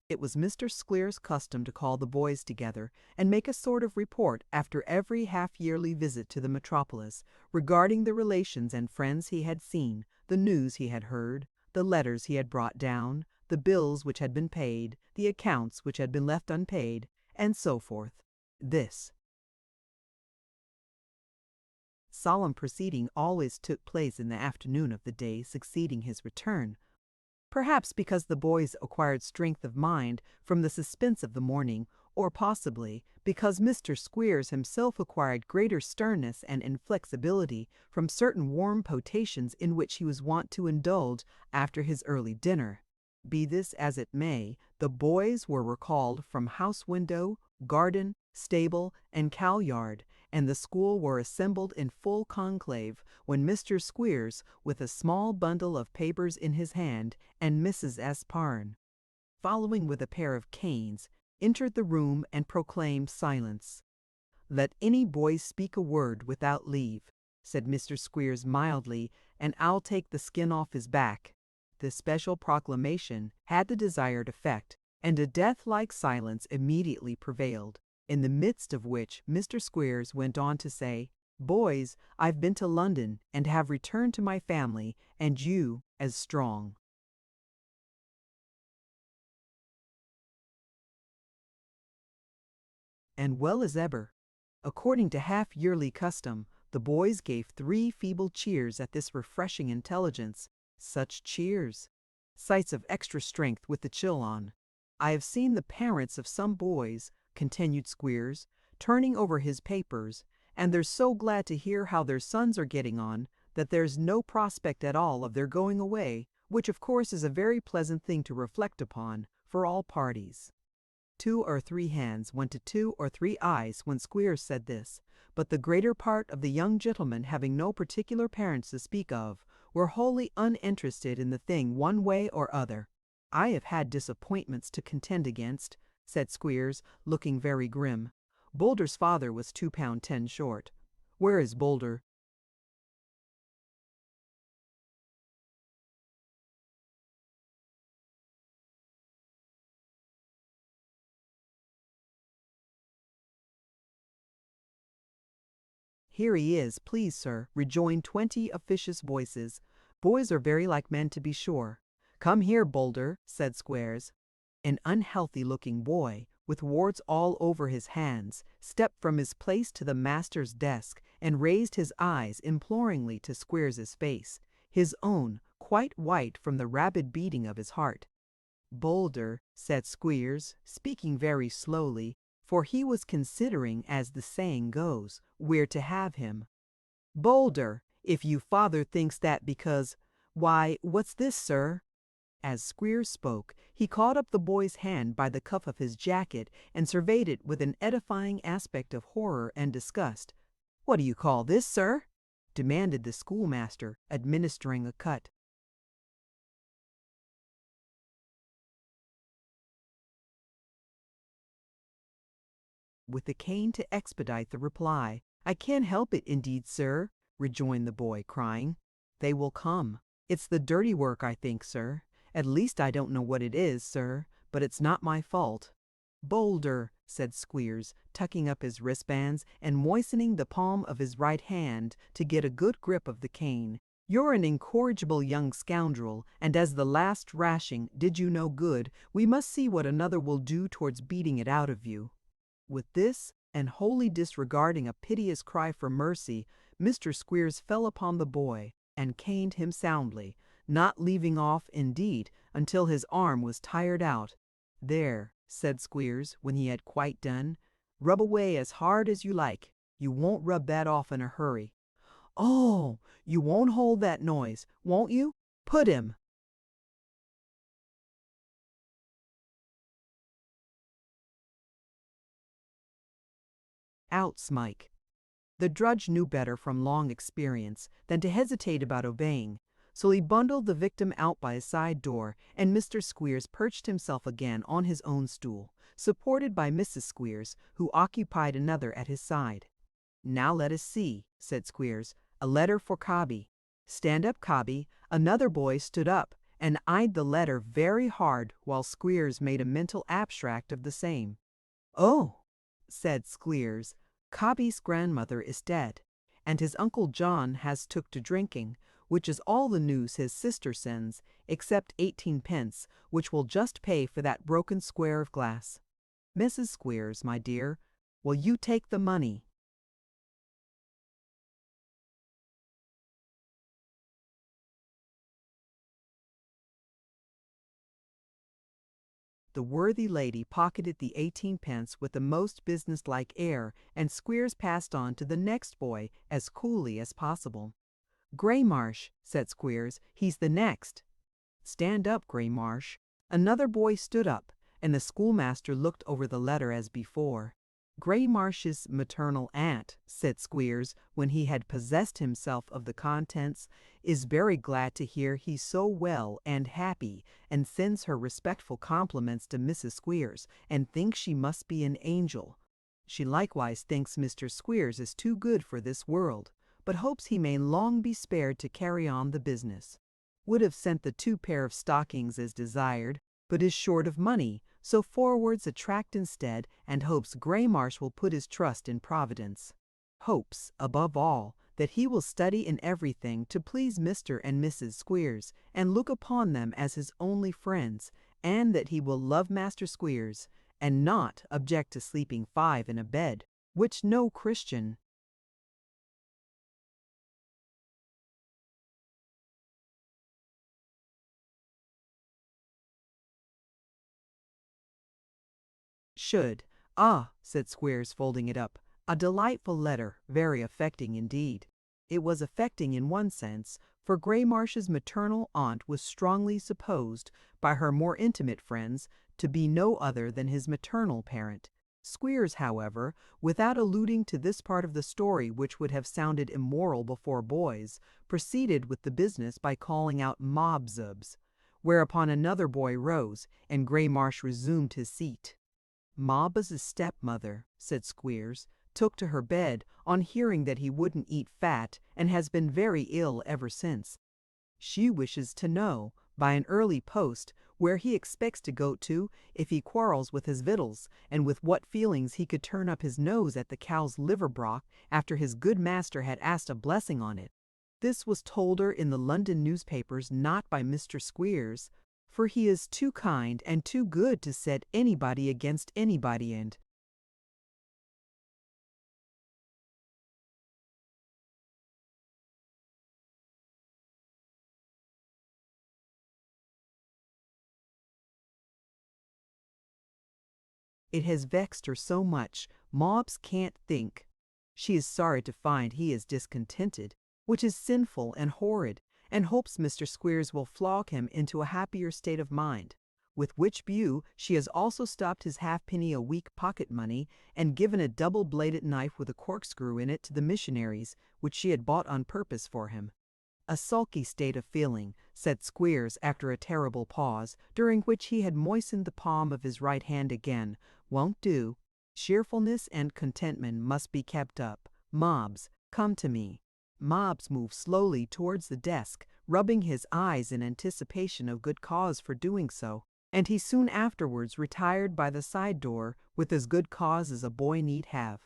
It was Mr. Squeers' custom to call the boys together and make a sort of report after every half-yearly visit to the metropolis, regarding the relations and friends he had seen, the news he had heard, the letters he had brought down, the bills which had been paid, the accounts which had been left unpaid, and so forth. This solemn proceeding always took place in the afternoon of the day succeeding his return, perhaps because the boys acquired strength of mind from the suspense of the morning, or possibly because Mr. Squeers himself acquired greater sternness and inflexibility from certain warm potations in which he was wont to indulge after his early dinner. Be this as it may, the boys were recalled from house window, garden, stable, and cow-yard, and the school were assembled in full conclave when Mr. Squeers, with a small bundle of papers in his hand, and Mrs. S. Parn, following with a pair of canes, entered the room and proclaimed silence. "Let any boy speak a word without leave," said Mr. Squeers mildly, "and I'll take the skin off his back." This special proclamation had the desired effect, and a death-like silence immediately prevailed, in the midst of which Mr. Squeers went on to say, "Boys, I've been to London, and have returned to my family, and you as strong." And well as ever. According to half-yearly custom, the boys gave 3 feeble cheers at this refreshing intelligence. Such cheers! Sights of extra strength with the chill on. I have seen the parents of some boys, continued Squeers, turning over his papers, and they're so glad to hear how their sons are getting on, that there's no prospect at all of their going away, which of course is a very pleasant thing to reflect upon, for all parties. 2 or 3 hands went to 2 or 3 eyes when Squeers said this, but the greater part of the young gentlemen, having no particular parents to speak of, were wholly uninterested in the thing one way or other. "I have had disappointments to contend against," said Squeers, looking very grim. "Boulder's father was £2 short. Where is Boulder?" "Here he is, please, sir," rejoined 20 officious voices. Boys are very like men, to be sure. "Come here, Boulder," said Squeers. An unhealthy-looking boy, with warts all over his hands, stepped from his place to the master's desk and raised his eyes imploringly to Squeers's face, his own quite white from the rabid beating of his heart. "Boulder," said Squeers, speaking very slowly, for he was considering, as the saying goes, where to have him. "Boulder, if you father thinks that because— Why, what's this, sir?" As Squeers spoke, he caught up the boy's hand by the cuff of his jacket and surveyed it with an edifying aspect of horror and disgust. "What do you call this, sir?" demanded the schoolmaster, administering a cut. With the cane to expedite the reply. "I can't help it, indeed, sir," rejoined the boy, crying. "They will come. It's the dirty work, I think, sir. At least I don't know what it is, sir, but it's not my fault." "Boulder," said Squeers, tucking up his wristbands and moistening the palm of his right hand to get a good grip of the cane, "you're an incorrigible young scoundrel, and as the last rashing did you no good, we must see what another will do towards beating it out of you." With this, and wholly disregarding a piteous cry for mercy, Mr. Squeers fell upon the boy and caned him soundly, not leaving off, indeed, until his arm was tired out. "There," said Squeers, when he had quite done, "rub away as hard as you like. You won't rub that off in a hurry. Oh, you won't hold that noise, won't you? Put him." Out, Smike. The drudge knew better from long experience than to hesitate about obeying, so he bundled the victim out by a side door, and Mr. Squeers perched himself again on his own stool, supported by Mrs. Squeers, who occupied another at his side. "Now let us see," said Squeers. "A letter for Cobby. Stand up, Cobby." Another boy stood up and eyed the letter very hard while Squeers made a mental abstract of the same. "Oh," said Squeers, "Cobby's grandmother is dead, and his Uncle John has took to drinking, which is all the news his sister sends, except 18 pence, which will just pay for that broken square of glass. Mrs. Squeers, my dear, will you take the money?" The worthy lady pocketed the 18 pence with the most businesslike air, and Squeers passed on to the next boy as coolly as possible. "Graymarsh," said Squeers, "he's the next." "Stand up, Graymarsh." Another boy stood up, and the schoolmaster looked over the letter as before. "Graymarsh's maternal aunt," said Squeers, when he had possessed himself of the contents, "is very glad to hear he's so well and happy, and sends her respectful compliments to Mrs. Squeers, and thinks she must be an angel. She likewise thinks Mr. Squeers is too good for this world, but hopes he may long be spared to carry on the business. Would have sent the 2 pair of stockings as desired, but is short of money, so forwards a tract instead, and hopes Graymarsh will put his trust in Providence. Hopes, above all, that he will study in everything to please Mr. and Mrs. Squeers, and look upon them as his only friends, and that he will love Master Squeers, and not object to sleeping 5 in a bed, which no Christian should." "Ah," said Squeers, folding it up, "a delightful letter, very affecting indeed." It was affecting in one sense, for Graymarsh's maternal aunt was strongly supposed, by her more intimate friends, to be no other than his maternal parent. Squeers, however, without alluding to this part of the story which would have sounded immoral before boys, proceeded with the business by calling out "Mobzubs," whereupon another boy rose, and Graymarsh resumed his seat. "Mobba's stepmother," said Squeers, "took to her bed on hearing that he wouldn't eat fat, and has been very ill ever since. She wishes to know, by an early post, where he expects to go to if he quarrels with his victuals, and with what feelings he could turn up his nose at the cow's liver broth after his good master had asked a blessing on it. This was told her in the London newspapers, not by Mr. Squeers, for he is too kind and too good to set anybody against anybody, and it has vexed her so much, Mobbs can't think. She is sorry to find he is discontented, which is sinful and horrid, and hopes Mr. Squeers will flog him into a happier state of mind. With which view she has also stopped his halfpenny a week pocket money, and given a double-bladed knife with a corkscrew in it to the missionaries, which she had bought on purpose for him. "A sulky state of feeling," said Squeers after a terrible pause, during which he had moistened the palm of his right hand again, "won't do. Cheerfulness and contentment must be kept up. Mobbs, come to me." Mobbs moved slowly towards the desk, rubbing his eyes in anticipation of good cause for doing so, and he soon afterwards retired by the side door with as good cause as a boy need have.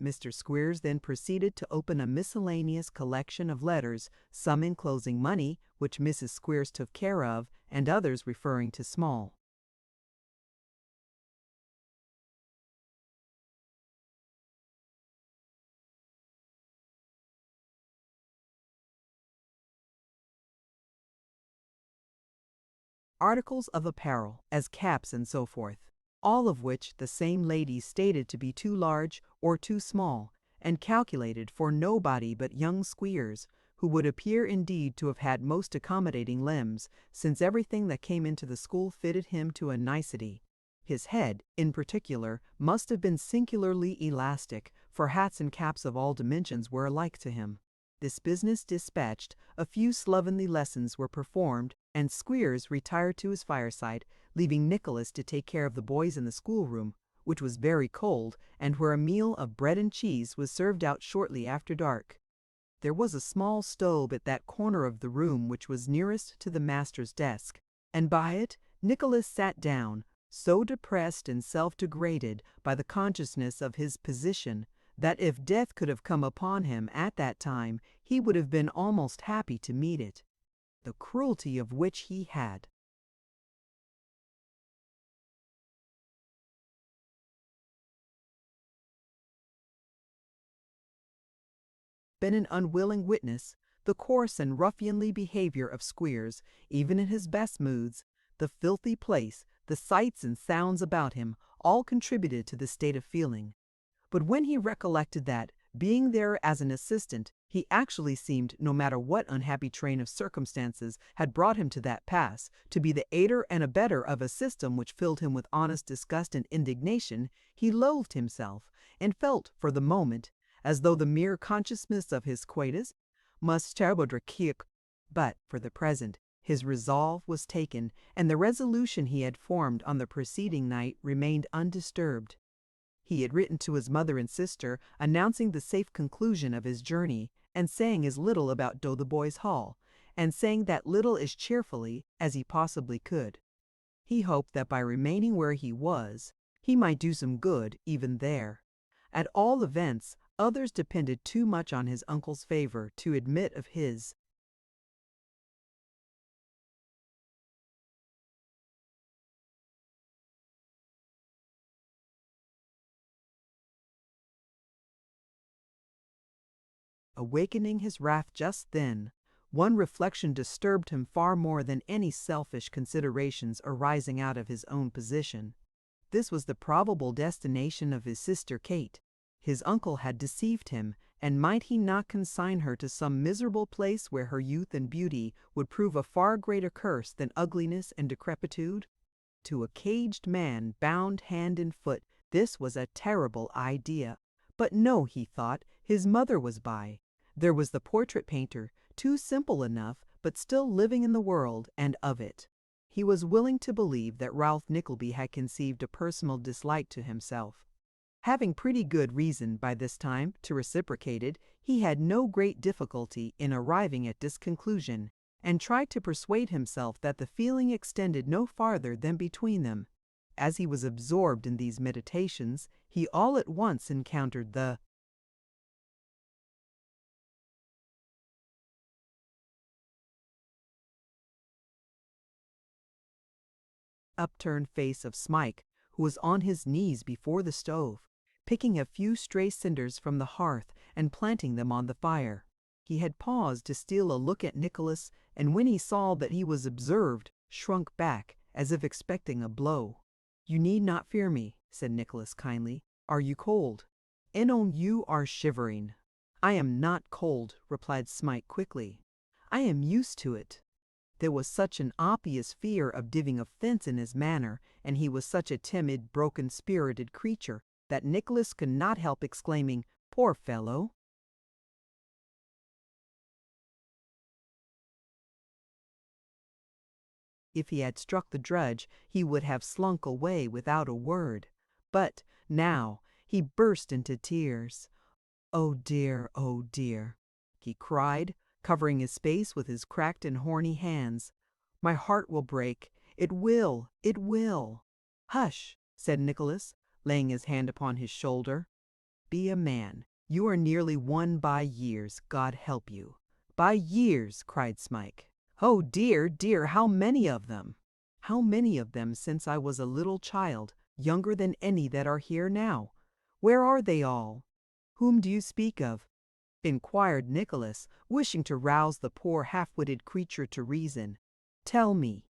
Mr. Squeers then proceeded to open a miscellaneous collection of letters, some enclosing money, which Mrs. Squeers took care of, and others referring to Small. Articles of apparel, as caps and so forth, all of which the same lady stated to be too large or too small, and calculated for nobody but young Squeers, who would appear indeed to have had most accommodating limbs, since everything that came into the school fitted him to a nicety. His head, in particular, must have been singularly elastic, for hats and caps of all dimensions were alike to him. This business dispatched, a few slovenly lessons were performed, and Squeers retired to his fireside, leaving Nicholas to take care of the boys in the schoolroom, which was very cold, and where a meal of bread and cheese was served out shortly after dark. There was a small stove at that corner of the room which was nearest to the master's desk, and by it Nicholas sat down, so depressed and self-degraded by the consciousness of his position, that if death could have come upon him at that time, he would have been almost happy to meet it. The cruelty of which he had been an unwilling witness, the coarse and ruffianly behavior of Squeers, even in his best moods, the filthy place, the sights and sounds about him, all contributed to this state of feeling. But when he recollected that, being there as an assistant, he actually seemed, no matter what unhappy train of circumstances had brought him to that pass, to be the aider and abettor of a system which filled him with honest disgust and indignation, he loathed himself, and felt, for the moment, as though the mere consciousness of his coitus must terbodrakic. But, for the present, his resolve was taken, and the resolution he had formed on the preceding night remained undisturbed. He had written to his mother and sister, announcing the safe conclusion of his journey, and saying as little about Dotheboys Hall, and saying that little as cheerfully as he possibly could. He hoped that by remaining where he was, he might do some good even there. At all events, others depended too much on his uncle's favor to admit of his. Awakening his wrath just then, one reflection disturbed him far more than any selfish considerations arising out of his own position. This was the probable destination of his sister Kate. His uncle had deceived him, and might he not consign her to some miserable place where her youth and beauty would prove a far greater curse than ugliness and decrepitude? To a caged man, bound hand and foot, this was a terrible idea. But no, he thought, his mother was by. There was the portrait painter, too simple enough, but still living in the world and of it. He was willing to believe that Ralph Nickleby had conceived a personal dislike to himself. Having pretty good reason by this time to reciprocate it, he had no great difficulty in arriving at this conclusion, and tried to persuade himself that the feeling extended no farther than between them. As he was absorbed in these meditations, he all at once encountered the upturned face of Smike, who was on his knees before the stove, picking a few stray cinders from the hearth and planting them on the fire. He had paused to steal a look at Nicholas, and when he saw that he was observed, shrunk back, as if expecting a blow. "You need not fear me," said Nicholas kindly. "Are you cold?" "Enon, you are shivering." "I am not cold," replied Smike quickly. "I am used to it." There was such an obvious fear of giving offence in his manner, and he was such a timid, broken-spirited creature, that Nicholas could not help exclaiming, "Poor fellow!" If he had struck the drudge, he would have slunk away without a word. But now he burst into tears. "Oh dear," he cried, covering his face with his cracked and horny hands. "My heart will break. It will, it will." "Hush," said Nicholas, laying his hand upon his shoulder. "Be a man. You are nearly won by years, God help you." "By years!" cried Smike. "Oh dear, dear, how many of them?" "How many of them since I was a little child, younger than any that are here now? Where are they all?" "Whom do you speak of?" inquired Nicholas, wishing to rouse the poor half-witted creature to reason. "Tell me."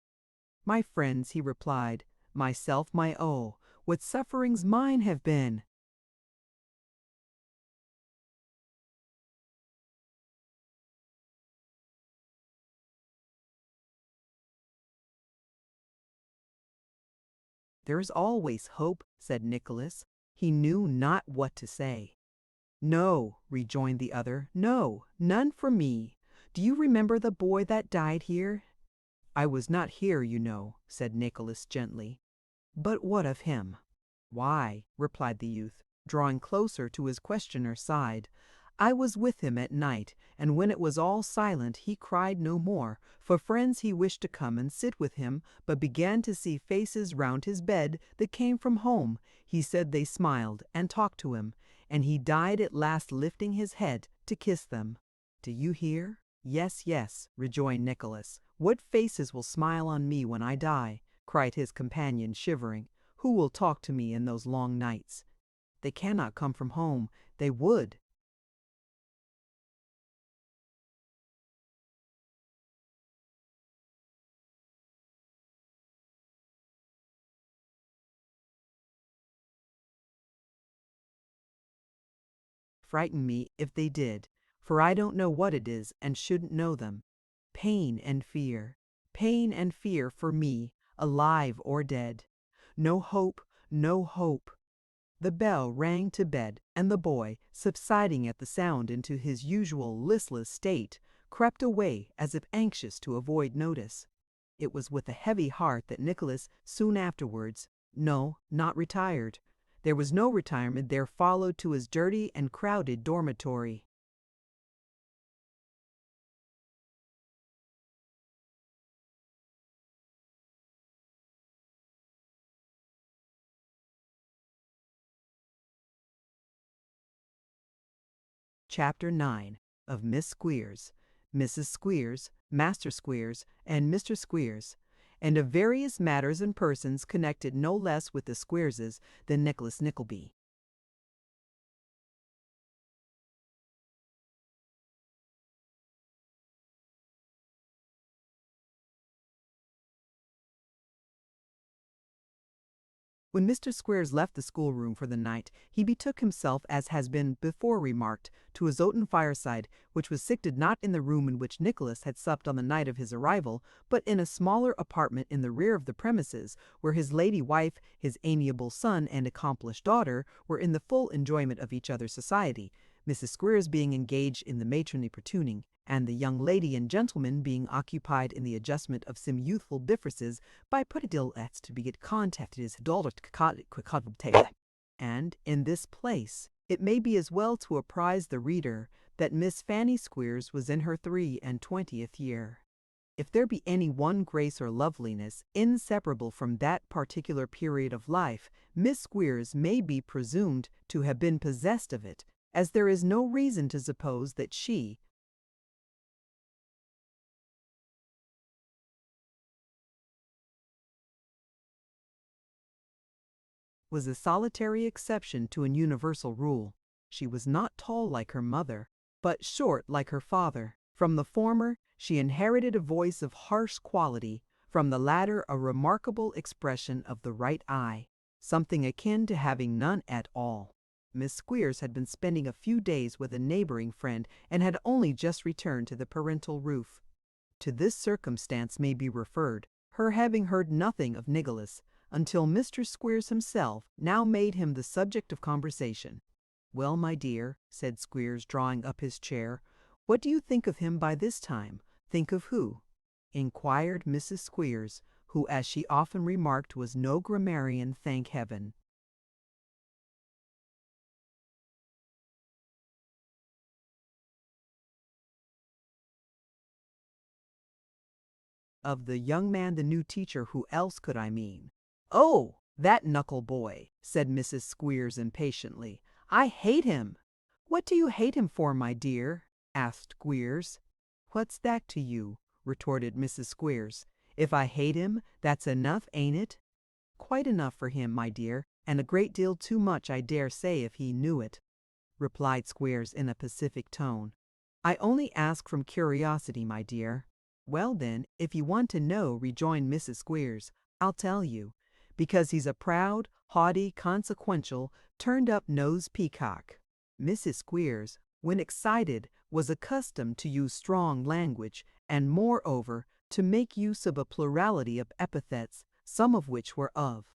"My friends," he replied. "Myself, my what sufferings mine have been!" "There's always hope," said Nicholas. He knew not what to say. "No," rejoined the other, "no, none for me. Do you remember the boy that died here?" "I was not here, you know," said Nicholas gently. "But what of him?" "Why," replied the youth, drawing closer to his questioner's side, "I was with him at night, and when it was all silent he cried no more. For friends he wished to come and sit with him, but began to see faces round his bed that came from home. He said they smiled and talked to him, and he died at last lifting his head to kiss them." "Do you hear?" "Yes, yes," rejoined Nicholas. "What faces will smile on me when I die?" cried his companion, shivering. "Who will talk to me in those long nights?" "They cannot come from home. They would." frighten me if they did, for I don't know what it is and shouldn't know them. Pain and fear for me, alive or dead. No hope, no hope. The bell rang to bed, and the boy, subsiding at the sound into his usual listless state, crept away as if anxious to avoid notice. It was with a heavy heart that Nicholas soon afterwards, no, not retired. There was no retirement there followed to his dirty and crowded dormitory. Chapter 9 of Miss Squeers, Mrs. Squeers, Master Squeers, and Mr. Squeers, and of various matters and persons connected no less with the Squeerses than Nicholas Nickleby. When Mr. Squeers left the schoolroom for the night, he betook himself, as has been before remarked, to his oaten fireside, which was situated not in the room in which Nicholas had supped on the night of his arrival, but in a smaller apartment in the rear of the premises, where his lady wife, his amiable son, and accomplished daughter were in the full enjoyment of each other's society, Mrs. Squeers being engaged in the matronly pertuning, and the young lady and gentleman being occupied in the adjustment of some youthful differences by pretty to be get contacted his daughter. And in this place it may be as well to apprise the reader that Miss Fanny Squeers was in her 23rd year. If there be any one grace or loveliness inseparable from that particular period of life, Miss Squeers may be presumed to have been possessed of it, as there is no reason to suppose that she was a solitary exception to an universal rule. She was not tall like her mother, but short like her father. From the former, she inherited a voice of harsh quality, from the latter a remarkable expression of the right eye, something akin to having none at all. Miss Squeers had been spending a few days with a neighboring friend and had only just returned to the parental roof. To this circumstance may be referred her having heard nothing of Nicholas, until Mr. Squeers himself now made him the subject of conversation. "Well, my dear," said Squeers, drawing up his chair, "what do you think of him by this time?" "Think of who?" inquired Mrs. Squeers, who, as she often remarked, was no grammarian, thank heaven. "Of the young man, the new teacher. Who else could I mean?" "Oh, that knuckle boy," said Mrs. Squeers impatiently. "I hate him." "What do you hate him for, my dear?" asked Squeers. "What's that to you?" retorted Mrs. Squeers. "If I hate him, that's enough, ain't it?" "Quite enough for him, my dear, and a great deal too much, I dare say, if he knew it," replied Squeers in a pacific tone. "I only ask from curiosity, my dear." "Well, then, if you want to know," rejoined Mrs. Squeers, "I'll tell you. Because he's a proud, haughty, consequential, turned-up-nosed peacock." Mrs. Squeers, when excited, was accustomed to use strong language, and moreover to make use of a plurality of epithets, some of which were of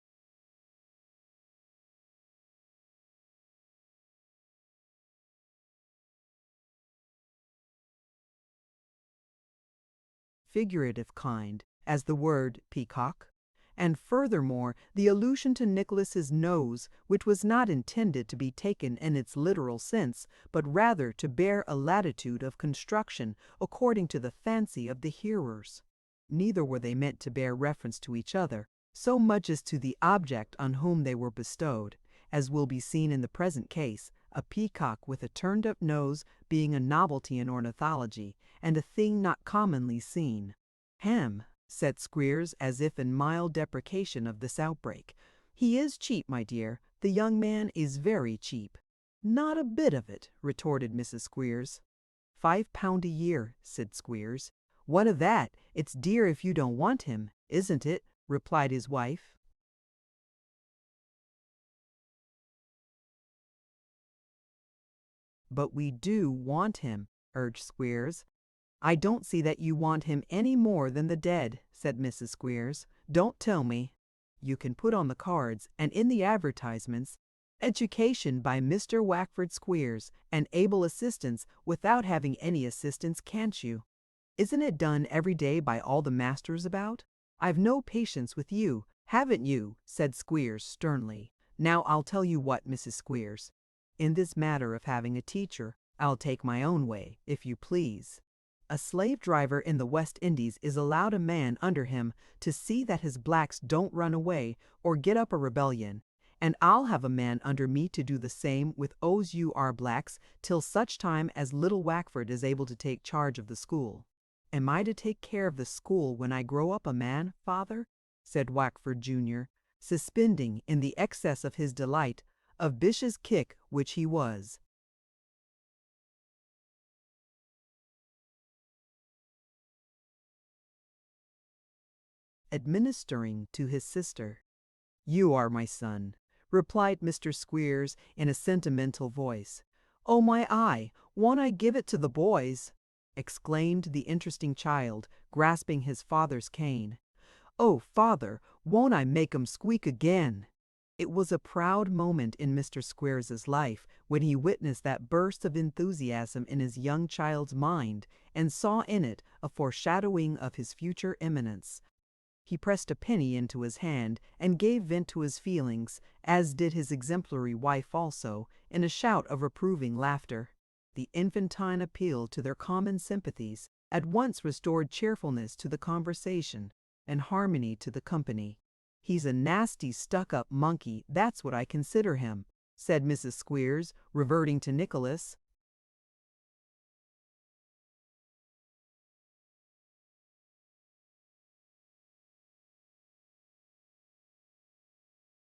figurative kind, as the word peacock, and furthermore the allusion to Nicholas's nose, which was not intended to be taken in its literal sense, but rather to bear a latitude of construction according to the fancy of the hearers. Neither were they meant to bear reference to each other, so much as to the object on whom they were bestowed, as will be seen in the present case, a peacock with a turned-up nose being a novelty in ornithology, and a thing not commonly seen. "Ham," said Squeers, as if in mild deprecation of this outbreak. "He is cheap, my dear. The young man is very cheap." "Not a bit of it," retorted Mrs. Squeers. £5 a year," said Squeers. "What of that? It's dear if you don't want him, isn't it?" replied his wife. But we do want him, urged Squeers. I don't see that you want him any more than the dead, said Mrs. Squeers. Don't tell me. You can put on the cards and in the advertisements, education by Mr. Wackford Squeers and able assistance without having any assistance, can't you? Isn't it done every day by all the masters about? I've no patience with you, haven't you? Said Squeers sternly. Now I'll tell you what, Mrs. Squeers. In this matter of having a teacher, I'll take my own way, if you please. A slave driver in the West Indies is allowed a man under him to see that his blacks don't run away or get up a rebellion, and I'll have a man under me to do the same with our blacks till such time as little Wackford is able to take charge of the school. Am I to take care of the school when I grow up a man, father? Said Wackford Jr., suspending, in the excess of his delight, a vicious kick which he was. Administering to his sister. You are my son, replied Mr. Squeers in a sentimental voice. Oh my eye, won't I give it to the boys? Exclaimed the interesting child, grasping his father's cane. Oh, father, won't I make 'em squeak again? It was a proud moment in Mr. Squeers's life when he witnessed that burst of enthusiasm in his young child's mind and saw in it a foreshadowing of his future eminence. He pressed a penny into his hand and gave vent to his feelings, as did his exemplary wife also, in a shout of reproving laughter. The infantine appeal to their common sympathies at once restored cheerfulness to the conversation and harmony to the company. He's a nasty stuck-up monkey, that's what I consider him, said Mrs. Squeers, reverting to Nicholas.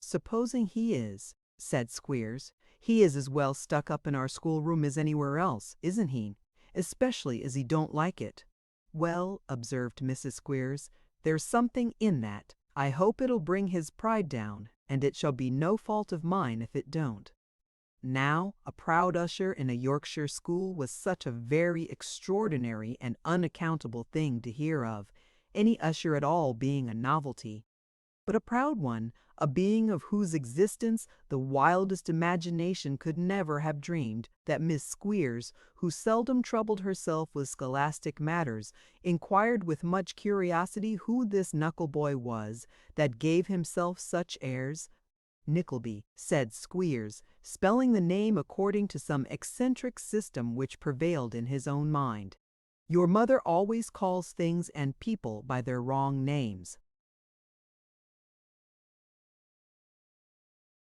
Supposing he is, said Squeers. He is as well stuck up in our schoolroom as anywhere else, isn't he? Especially as he don't like it. Well, observed Mrs. Squeers, there's something in that. I hope it'll bring his pride down, and it shall be no fault of mine if it don't. Now, a proud usher in a Yorkshire school was such a very extraordinary and unaccountable thing to hear of, any usher at all being a novelty. But a proud one, a being of whose existence the wildest imagination could never have dreamed, that Miss Squeers, who seldom troubled herself with scholastic matters, inquired with much curiosity who this knuckle-boy was that gave himself such airs. Nickleby, said Squeers, spelling the name according to some eccentric system which prevailed in his own mind. Your mother always calls things and people by their wrong names.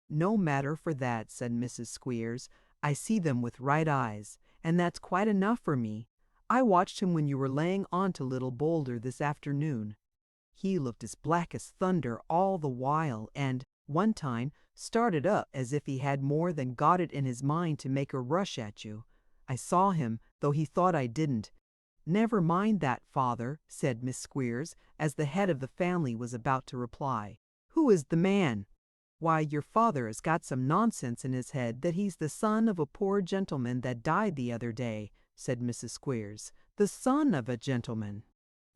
No matter for that, said Mrs. Squeers. I see them with right eyes, and that's quite enough for me. I watched him when you were laying on to little Boulder this afternoon. He looked as black as thunder all the while, and, one time, started up as if he had more than got it in his mind to make a rush at you. I saw him, though he thought I didn't. Never mind that, father, said Miss Squeers, as the head of the family was about to reply. Who is the man? Why, your father has got some nonsense in his head that he's the son of a poor gentleman that died the other day, said Mrs. Squeers. The son of a gentleman?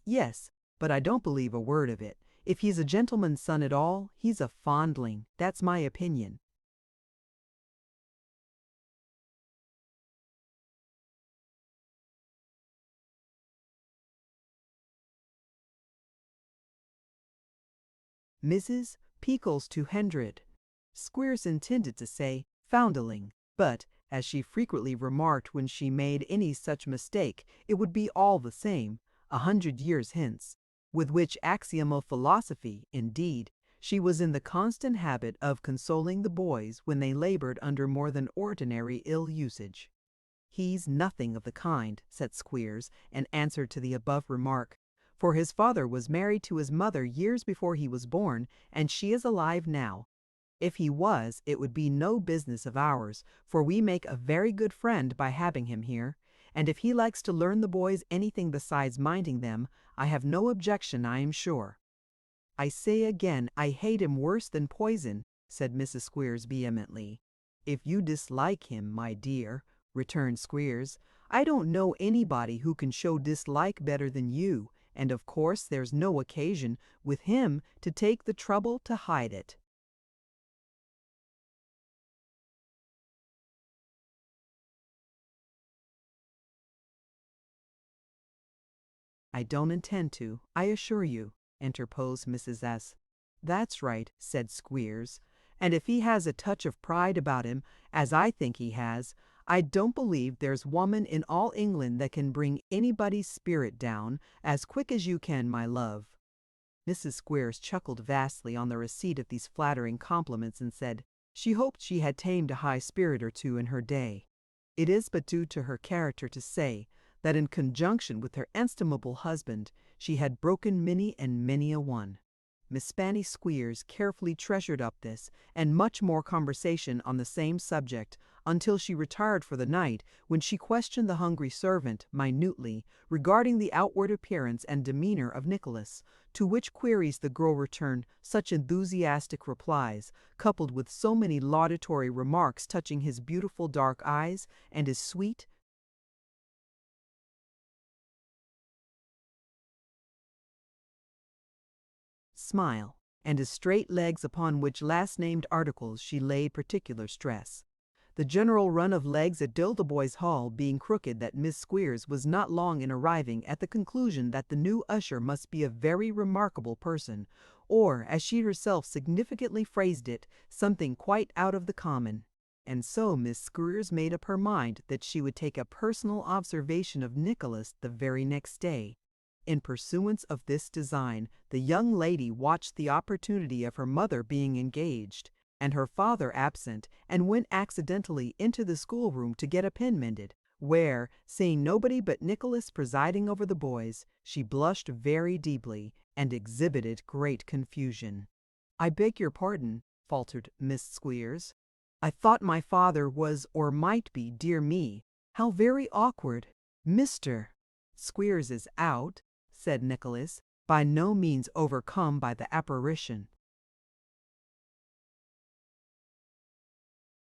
Yes, but I don't believe a word of it. If he's a gentleman's son at all, he's a fondling. That's my opinion. Mrs. Peekles 200. Squeers intended to say foundling, but, as she frequently remarked when she made any such mistake, it would be all the same, 100 years hence. With which axiom of philosophy, indeed, she was in the constant habit of consoling the boys when they labored under more than ordinary ill usage. He's nothing of the kind, said Squeers, in answer to the above remark, for his father was married to his mother years before he was born, and she is alive now. If he was, it would be no business of ours, for we make a very good friend by having him here, and if he likes to learn the boys anything besides minding them, I have no objection, I am sure. I say again, I hate him worse than poison, said Mrs. Squeers vehemently. If you dislike him, my dear, returned Squeers. "I don't know anybody who can show dislike better than you, and of course there's no occasion, with him, to take the trouble to hide it." "I don't intend to, I assure you," interposed Mrs. S. "That's right," said Squeers. "And if he has a touch of pride about him, as I think he has, I don't believe there's woman in all England that can bring anybody's spirit down as quick as you can, my love." Mrs. Squeers chuckled vastly on the receipt of these flattering compliments and said she hoped she had tamed a high spirit or two in her day. It is but due to her character to say that in conjunction with her estimable husband she had broken many and many a one. Miss Fanny Squeers carefully treasured up this and much more conversation on the same subject until she retired for the night, when she questioned the hungry servant minutely regarding the outward appearance and demeanor of Nicholas, to which queries the girl returned such enthusiastic replies, coupled with so many laudatory remarks touching his beautiful dark eyes and his sweet, smile, and his straight legs, upon which last-named articles she laid particular stress. The general run of legs at Dotheboys Hall being crooked, that Miss Squeers was not long in arriving at the conclusion that the new usher must be a very remarkable person, or, as she herself significantly phrased it, something quite out of the common. And so Miss Squeers made up her mind that she would take a personal observation of Nicholas the very next day. In pursuance of this design, the young lady watched the opportunity of her mother being engaged, and her father absent, and went accidentally into the schoolroom to get a pen mended, where, seeing nobody but Nicholas presiding over the boys, she blushed very deeply, and exhibited great confusion. "I beg your pardon," faltered Miss Squeers. "I thought my father was or might be, dear me. How very awkward. Mr. Squeers is out," said Nicholas, by no means overcome by the apparition.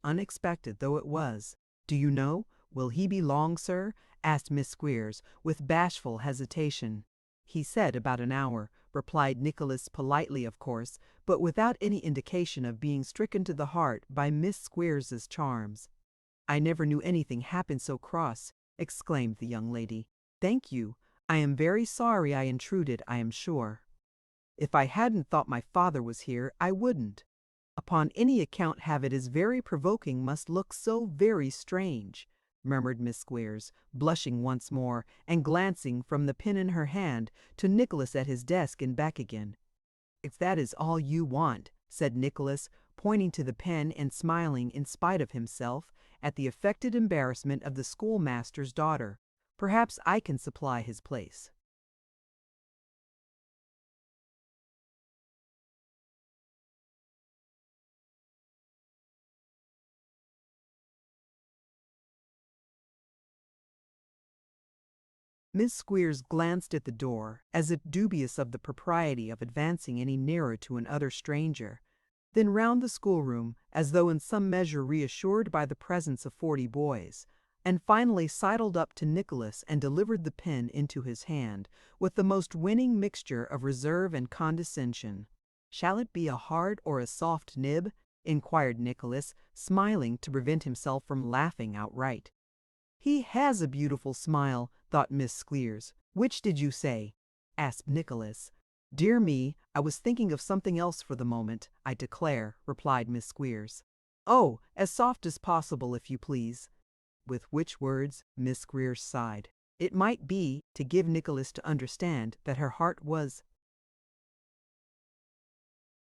Unexpected though it was. "Do you know? Will he be long, sir?" asked Miss Squeers, with bashful hesitation. "He said about an hour," replied Nicholas, politely of course, but without any indication of being stricken to the heart by Miss Squeers's charms. "I never knew anything happen so cross," exclaimed the young lady. "Thank you. I am very sorry I intruded, I am sure. If I hadn't thought my father was here, I wouldn't. Upon any account have it as very provoking must look so very strange," murmured Miss Squeers, blushing once more, and glancing from the pen in her hand to Nicholas at his desk and back again. "If that is all you want," said Nicholas, pointing to the pen and smiling in spite of himself at the affected embarrassment of the schoolmaster's daughter, "perhaps I can supply his place." Miss Squeers glanced at the door, as if dubious of the propriety of advancing any nearer to an utter stranger, then round the schoolroom, as though in some measure reassured by the presence of 40 boys, and finally sidled up to Nicholas and delivered the pen into his hand, with the most winning mixture of reserve and condescension. "Shall it be a hard or a soft nib?" inquired Nicholas, smiling to prevent himself from laughing outright. "He has a beautiful smile," thought Miss Squeers. "Which did you say?" asked Nicholas. "Dear me, I was thinking of something else for the moment, I declare," replied Miss Squeers. "Oh, as soft as possible, if you please." With which words Miss Squeers sighed. It might be to give Nicholas to understand that her heart was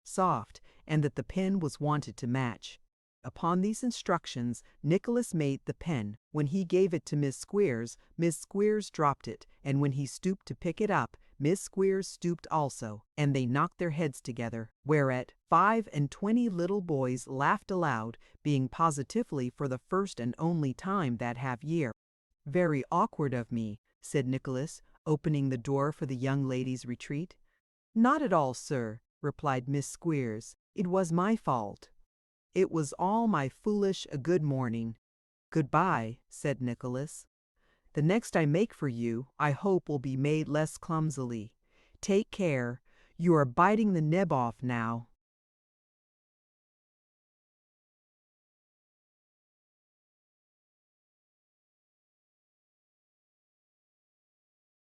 soft, and that the pen was wanted to match. Upon these instructions, Nicholas made the pen. When he gave it to Miss Squeers dropped it, and when he stooped to pick it up, Miss Squeers stooped also, and they knocked their heads together, whereat 25 little boys laughed aloud, being positively for the first and only time that half year. "Very awkward of me," said Nicholas, opening the door for the young lady's retreat. "Not at all, sir," replied Miss Squeers. "It was my fault. It was all my foolish good morning." "Goodbye," said Nicholas. "The next I make for you, I hope will be made less clumsily. Take care. You are biting the nib off now."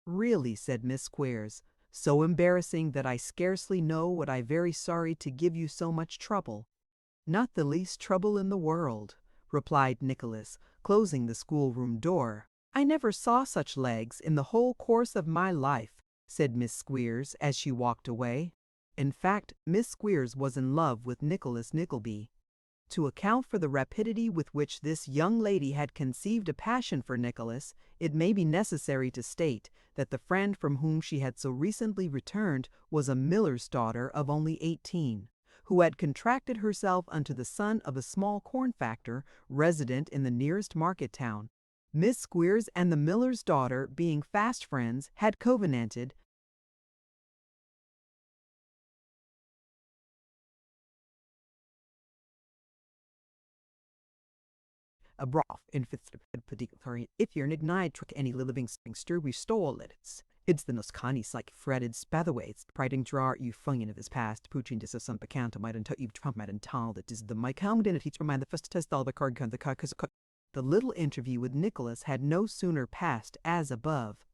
"Really," said Miss Squeers, "so embarrassing that I scarcely know what I very sorry to give you so much trouble." "Not the least trouble in the world," replied Nicholas, closing the schoolroom door. "I never saw such legs in the whole course of my life," said Miss Squeers as she walked away. In fact, Miss Squeers was in love with Nicholas Nickleby. To account for the rapidity with which this young lady had conceived a passion for Nicholas, it may be necessary to state that the friend from whom she had so recently returned was a miller's daughter of only 18, who had contracted herself unto the son of a small corn factor resident in the nearest market town. Miss Squeers and the miller's daughter, being fast friends, had covenanted a broth in particular if you're ignited trick any living stir we stole it. It's the Noscani like fretted spatherways, priding drawer you fungin of his past, pooching dis of some account might until you Trump might entail that is the my count in it teach remind the first test all the card the car. The little interview with Nicholas had no sooner passed as above.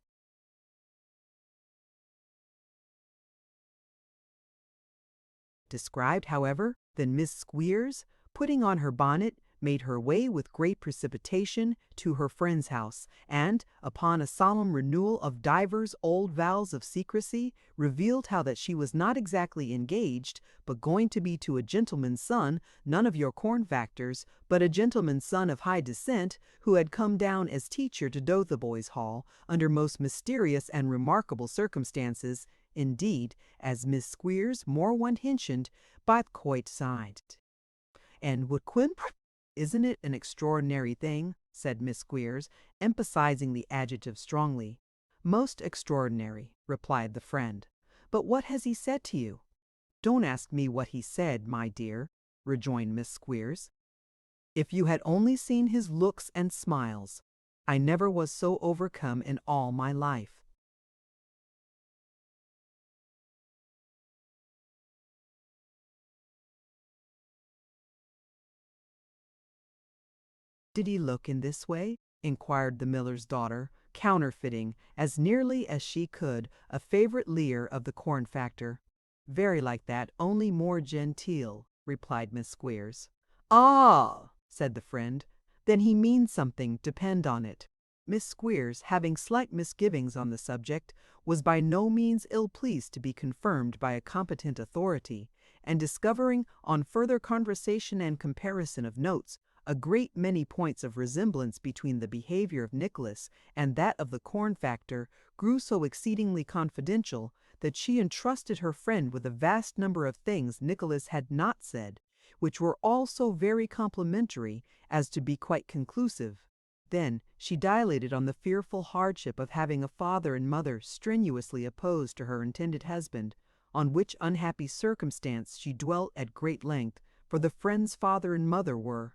Described, however, than Miss Squeers, putting on her bonnet, made her way with great precipitation to her friend's house, and, upon a solemn renewal of divers old vows of secrecy, revealed how that she was not exactly engaged, but going to be to a gentleman's son, none of your corn factors, but a gentleman's son of high descent, who had come down as teacher to Dotheboys Hall, under most mysterious and remarkable circumstances, indeed, as Miss Squeers more one hinchioned, but quite signed. "And would Quin isn't it an extraordinary thing?" said Miss Squeers, emphasizing the adjective strongly. "Most extraordinary," replied the friend. "But what has he said to you?" "Don't ask me what he said, my dear," rejoined Miss Squeers. "If you had only seen his looks and smiles! I never was so overcome in all my life." "Did he look in this way?" inquired the miller's daughter, counterfeiting, as nearly as she could, a favorite leer of the corn factor. "Very like that, only more genteel," replied Miss Squeers. "Ah!" said the friend. "Then he means something, depend on it." Miss Squeers, having slight misgivings on the subject, was by no means ill-pleased to be confirmed by a competent authority, and discovering, on further conversation and comparison of notes, a great many points of resemblance between the behavior of Nicholas and that of the corn factor, grew so exceedingly confidential that she entrusted her friend with a vast number of things Nicholas had not said, which were all so very complimentary as to be quite conclusive. Then she dilated on the fearful hardship of having a father and mother strenuously opposed to her intended husband, on which unhappy circumstance she dwelt at great length, for the friend's father and mother were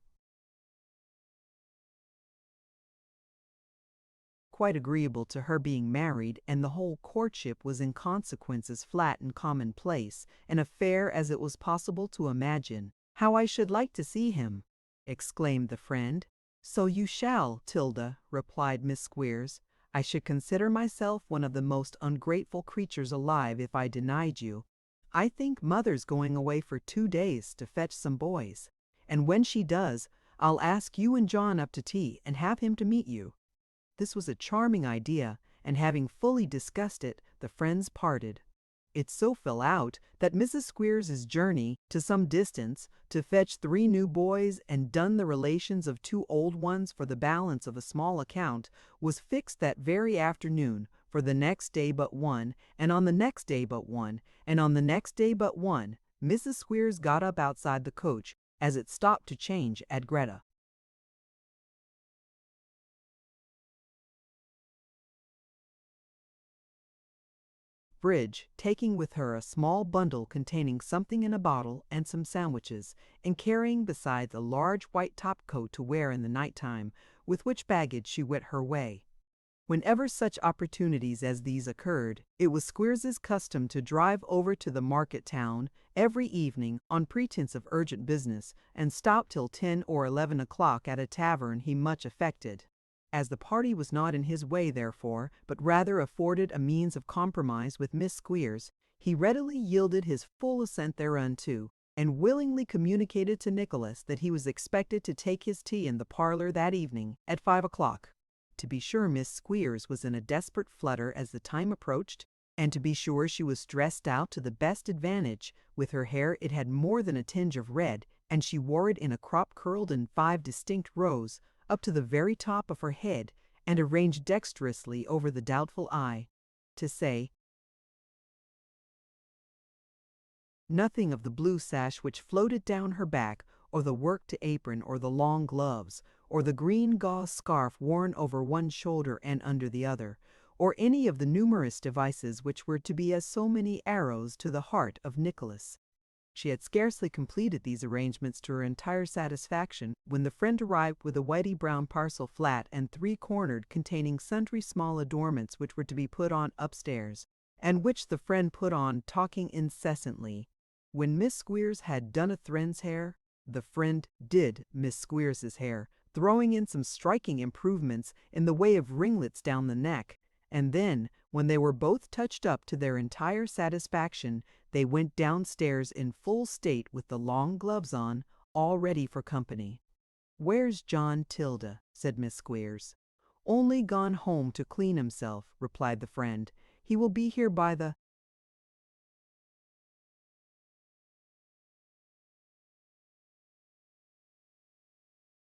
quite agreeable to her being married, and the whole courtship was in consequence as flat and commonplace an affair as it was possible to imagine. "How I should like to see him!" exclaimed the friend. "So you shall, Tilda," replied Miss Squeers. "I should consider myself one of the most ungrateful creatures alive if I denied you. I think mother's going away for 2 days to fetch some boys, and when she does, I'll ask you and John up to tea and have him to meet you." This was a charming idea, and having fully discussed it, the friends parted. It so fell out that Mrs. Squeers's journey to some distance to fetch 3 new boys and dun the relations of 2 old ones for the balance of a small account was fixed that very afternoon, for the next day but one, and on the next day but one, and on the next day but one, Mrs. Squeers got up outside the coach as it stopped to change at Greta. bridge, taking with her a small bundle containing something in a bottle and some sandwiches, and carrying besides a large white topcoat to wear in the night-time, with which baggage she went her way. Whenever such opportunities as these occurred, it was Squeers's custom to drive over to the market town every evening on pretense of urgent business, and stop till 10 or 11 o'clock at a tavern he much affected. As the party was not in his way, therefore, but rather afforded a means of compromise with Miss Squeers, he readily yielded his full assent thereunto, and willingly communicated to Nicholas that he was expected to take his tea in the parlor that evening at 5 o'clock. To be sure, Miss Squeers was in a desperate flutter as the time approached, and to be sure she was dressed out to the best advantage. With her hair it had more than a tinge of red, and she wore it in a crop curled in 5 distinct rows, up to the very top of her head, and arranged dexterously over the doubtful eye. To say nothing of the blue sash which floated down her back, or the worked apron, or the long gloves, or the green gauze scarf worn over one shoulder and under the other, or any of the numerous devices which were to be as so many arrows to the heart of Nicholas. She had scarcely completed these arrangements to her entire satisfaction when the friend arrived with a whitey brown parcel, flat and 3-cornered, containing sundry small adornments which were to be put on upstairs, and which the friend put on, talking incessantly. When Miss Squeers had done a friend's hair, the friend did Miss Squeers's hair, throwing in some striking improvements in the way of ringlets down the neck, and then, when they were both touched up to their entire satisfaction, they went downstairs in full state with the long gloves on, all ready for company. "Where's John Tilda?" said Miss Squeers. "Only gone home to clean himself," replied the friend. "He will be here by the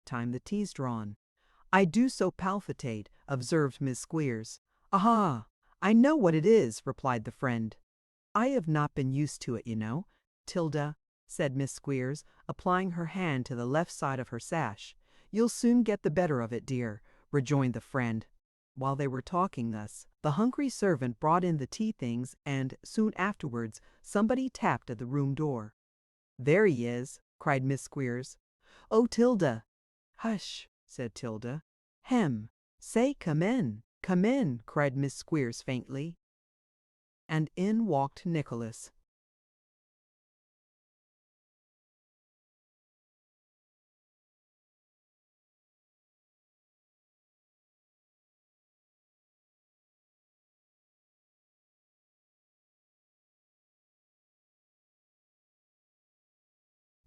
time the tea's drawn." "I do so palpitate," observed Miss Squeers. "Aha! I know what it is," replied the friend. "I have not been used to it, you know, Tilda," said Miss Squeers, applying her hand to the left side of her sash. "You'll soon get the better of it, dear," rejoined the friend. While they were talking thus, the hungry servant brought in the tea things, and, soon afterwards, somebody tapped at the room door. "There he is," cried Miss Squeers. "Oh, Tilda!" "Hush!" said Tilda. "Hem! Say, come in, come in," cried Miss Squeers faintly. And in walked Nicholas.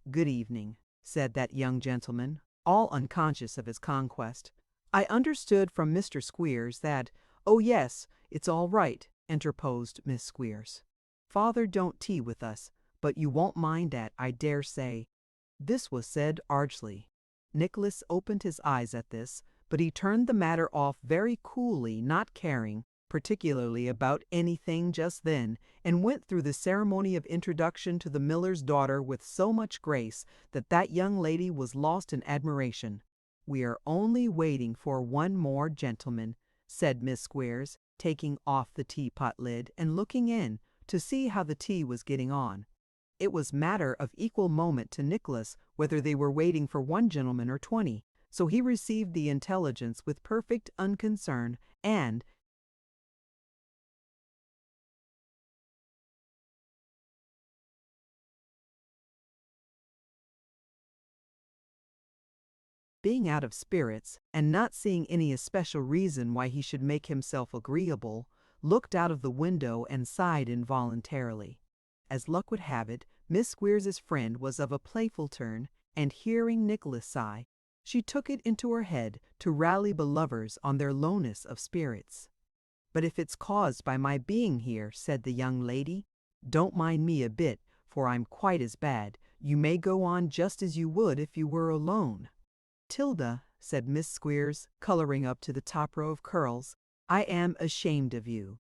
"Good evening," said that young gentleman, all unconscious of his conquest. "I understood from Mr. Squeers that—" "Oh yes, it's all right," interposed Miss Squeers. "Father don't tea with us, but you won't mind that, I dare say." This was said archly. Nicholas opened his eyes at this, but he turned the matter off very coolly, not caring particularly about anything just then, and went through the ceremony of introduction to the miller's daughter with so much grace that that young lady was lost in admiration. "We are only waiting for one more gentleman," said Miss Squeers, taking off the teapot lid and looking in to see how the tea was getting on. It was matter of equal moment to Nicholas whether they were waiting for one gentleman or 20, so he received the intelligence with perfect unconcern, and, being out of spirits, and not seeing any especial reason why he should make himself agreeable, looked out of the window and sighed involuntarily. As luck would have it, Miss Squeers's friend was of a playful turn, and hearing Nicholas sigh, she took it into her head to rally belovers on their lowness of spirits. "But if it's caused by my being here," said the young lady, "don't mind me a bit, for I'm quite as bad. You may go on just as you would if you were alone." "Tilda," said Miss Squeers, coloring up to the top row of curls, "I am ashamed of you."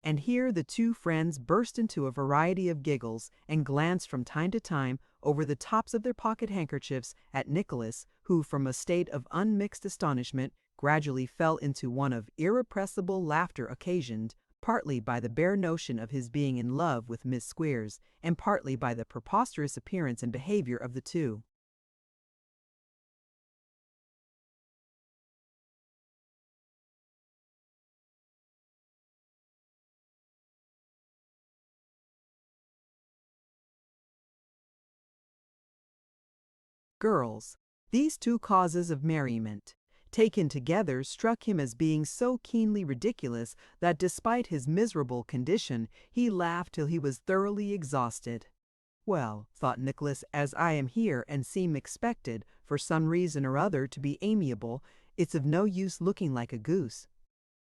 And here the two friends burst into a variety of giggles, and glanced from time to time over the tops of their pocket handkerchiefs at Nicholas, who, from a state of unmixed astonishment, gradually fell into one of irrepressible laughter occasioned, partly by the bare notion of his being in love with Miss Squeers, and partly by the preposterous appearance and behavior of the two. Girls. These two causes of merriment, taken together, struck him as being so keenly ridiculous that despite his miserable condition, he laughed till he was thoroughly exhausted. Well, thought Nicholas, as I am here and seem expected, for some reason or other, to be amiable, it's of no use looking like a goose.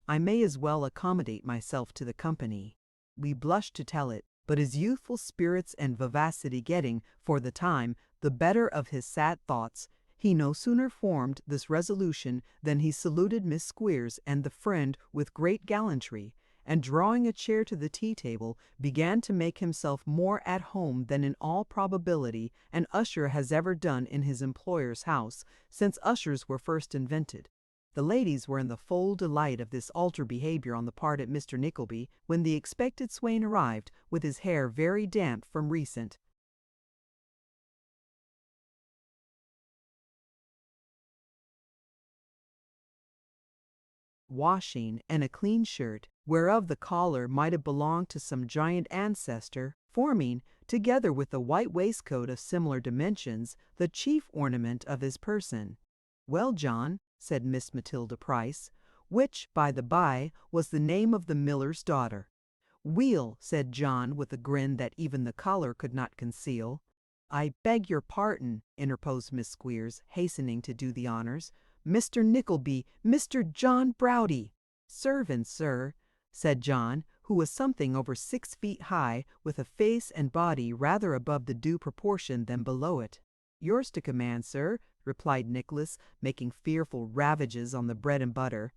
I may as well accommodate myself to the company. We blush to tell it, but his youthful spirits and vivacity getting, for the time, the better of his sad thoughts, he no sooner formed this resolution than he saluted Miss Squeers and the friend with great gallantry, and drawing a chair to the tea-table, began to make himself more at home than in all probability an usher has ever done in his employer's house, since ushers were first invented. The ladies were in the full delight of this altered behavior on the part of Mr. Nickleby, when the expected swain arrived, with his hair very damp from recent washing, and a clean shirt, whereof the collar might have belonged to some giant ancestor, forming, together with a white waistcoat of similar dimensions, the chief ornament of his person. "Well, John," said Miss Matilda Price, which, by the by, was the name of the miller's daughter. "Weel," said John, with a grin that even the collar could not conceal. "I beg your pardon," interposed Miss Squeers, hastening to do the honors. "Mr. Nickleby, Mr. John Browdie." "Servant, sir," said John, who was something over 6 feet high, with a face and body rather above the due proportion than below it. "Yours to command, sir," replied Nicholas, making fearful ravages on the bread and butter.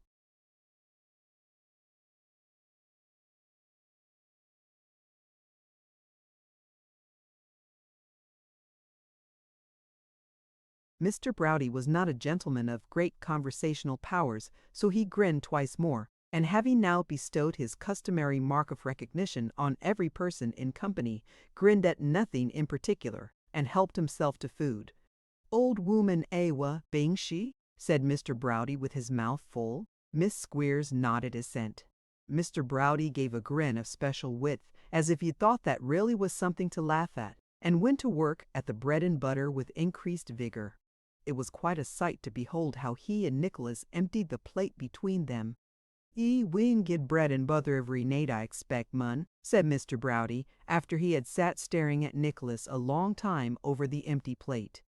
Mr. Browdie was not a gentleman of great conversational powers, so he grinned twice more, and having now bestowed his customary mark of recognition on every person in company, grinned at nothing in particular, and helped himself to food. "Old woman awa, bing she?" said Mr. Browdie with his mouth full. Miss Squeers nodded assent. Mr. Browdie gave a grin of special width, as if he thought that really was something to laugh at, and went to work at the bread and butter with increased vigor. It was quite a sight to behold how he and Nicholas emptied the plate between them. "Ye win get bread and butter every night, I expect, mun," said Mr. Browdie, after he had sat staring at Nicholas a long time over the empty plate.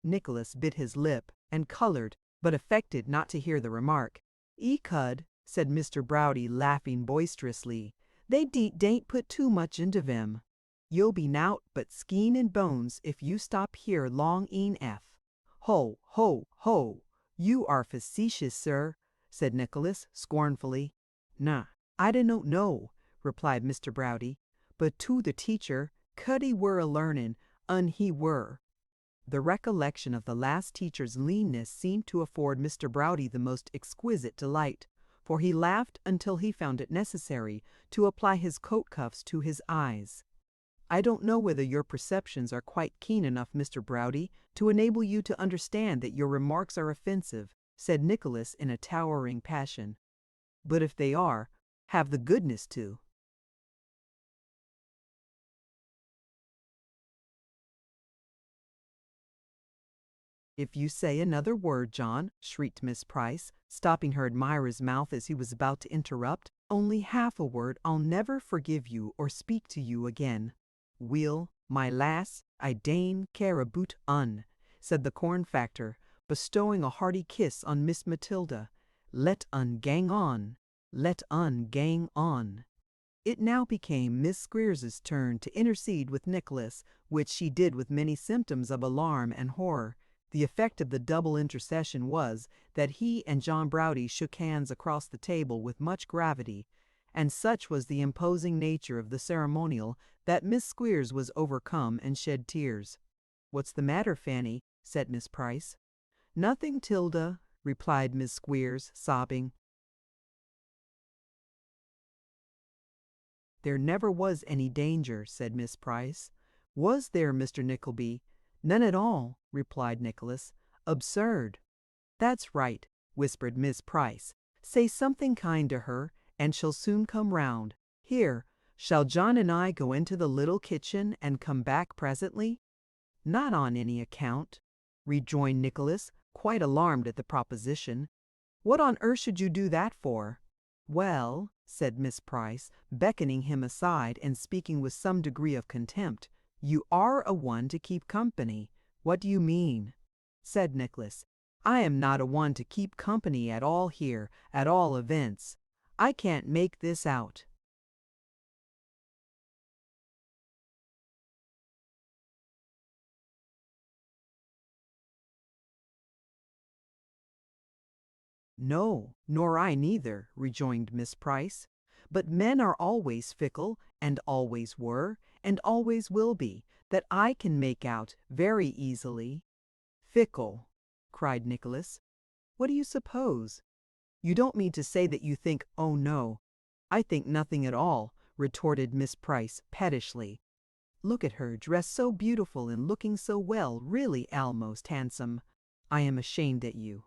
Nicholas bit his lip, and coloured, but affected not to hear the remark. "Ecod," said Mr. Browdie, laughing boisterously, "they dain't put too much into vim. You'll be nowt but skin and bones if you stop here long enough." "Ho, ho, ho! You are facetious, sir," said Nicholas, scornfully. "Nah, I don't know," replied Mr. Browdie, "but to the teacher, Cuddy were a learnin', un he were." The recollection of the last teacher's leanness seemed to afford Mr. Browdie the most exquisite delight, for he laughed until he found it necessary to apply his coat cuffs to his eyes. "I don't know whether your perceptions are quite keen enough, Mr. Browdie, to enable you to understand that your remarks are offensive," said Nicholas in a towering passion. "But if they are, have the goodness to." "If you say another word, John," shrieked Miss Price, stopping her admirer's mouth as he was about to interrupt, "only half a word, I'll never forgive you or speak to you again." "Weel, my lass, I dane care aboot un," said the corn factor, bestowing a hearty kiss on Miss Matilda. "Let un gang on. Let un gang on." It now became Miss Squeers's turn to intercede with Nicholas, which she did with many symptoms of alarm and horror. The effect of the double intercession was, that he and John Browdie shook hands across the table with much gravity, and such was the imposing nature of the ceremonial that Miss Squeers was overcome and shed tears. "What's the matter, Fanny?" said Miss Price. "Nothing, Tilda," replied Miss Squeers, sobbing. "There never was any danger," said Miss Price. "Was there, Mr. Nickleby?" "None at all," replied Nicholas. "Absurd." "That's right," whispered Miss Price. "Say something kind to her, and she'll soon come round. Here, shall John and I go into the little kitchen and come back presently?" "Not on any account," rejoined Nicholas, quite alarmed at the proposition. "What on earth should you do that for?" "Well," said Miss Price, beckoning him aside and speaking with some degree of contempt, "you are a one to keep company." "What do you mean?" said Nicholas. "I am not a one to keep company at all here, at all events. I can't make this out." "No, nor I neither," rejoined Miss Price. "But men are always fickle, and always were, and always will be, that I can make out very easily." "Fickle!" cried Nicholas. "What do you suppose? You don't mean to say that you think—" "Oh no, I think nothing at all," retorted Miss Price pettishly. "Look at her, dressed so beautiful and looking so well, really almost handsome. I am ashamed at you."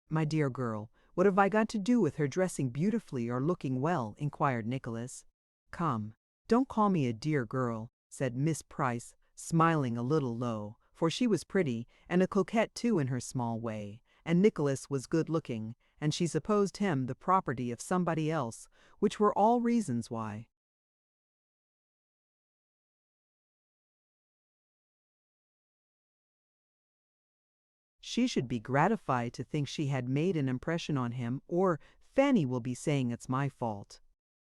"My dear girl, what have I got to do with her dressing beautifully or looking well?" inquired Nicholas. "Come, don't call me a dear girl," said Miss Price, smiling a little low, for she was pretty, and a coquette too in her small way, and Nicholas was good looking, and she supposed him the property of somebody else, which were all reasons why. She should be gratified to think she had made an impression on him, or Fanny will be saying it's my fault.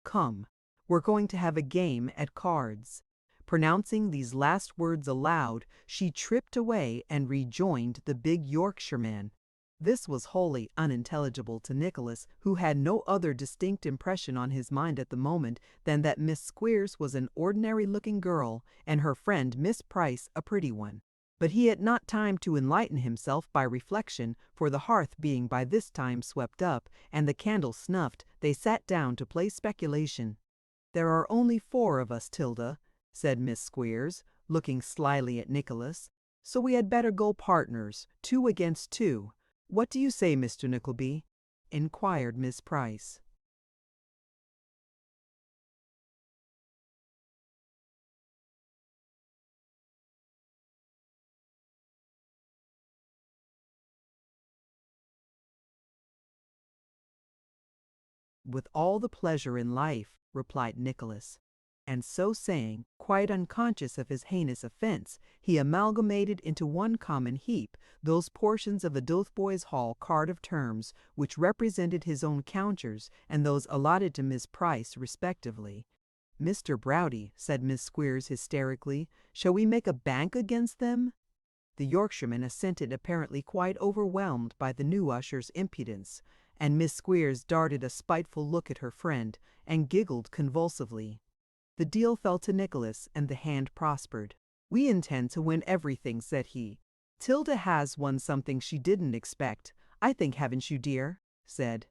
Come, we're going to have a game at cards." Pronouncing these last words aloud, she tripped away and rejoined the big Yorkshireman. This was wholly unintelligible to Nicholas, who had no other distinct impression on his mind at the moment than that Miss Squeers was an ordinary-looking girl, and her friend Miss Price a pretty one. But he had not time to enlighten himself by reflection, for the hearth being by this time swept up, and the candle snuffed, they sat down to play speculation. "There are only 4 of us, Tilda," said Miss Squeers, looking slyly at Nicholas, "so we had better go partners, 2 against 2. What do you say, Mr. Nickleby?" inquired Miss Price. "With all the pleasure in life," replied Nicholas. And so saying, quite unconscious of his heinous offence, he amalgamated into one common heap those portions of a Dotheboys Hall card of terms which represented his own counters and those allotted to Miss Price respectively. "Mr. Browdie," said Miss Squeers hysterically, "shall we make a bank against them?" The Yorkshireman assented, apparently quite overwhelmed by the new usher's impudence, and Miss Squeers darted a spiteful look at her friend, and giggled convulsively. The deal fell to Nicholas, and the hand prospered. "We intend to win everything," said he. "Tilda has won something she didn't expect, I think, haven't you, dear?" said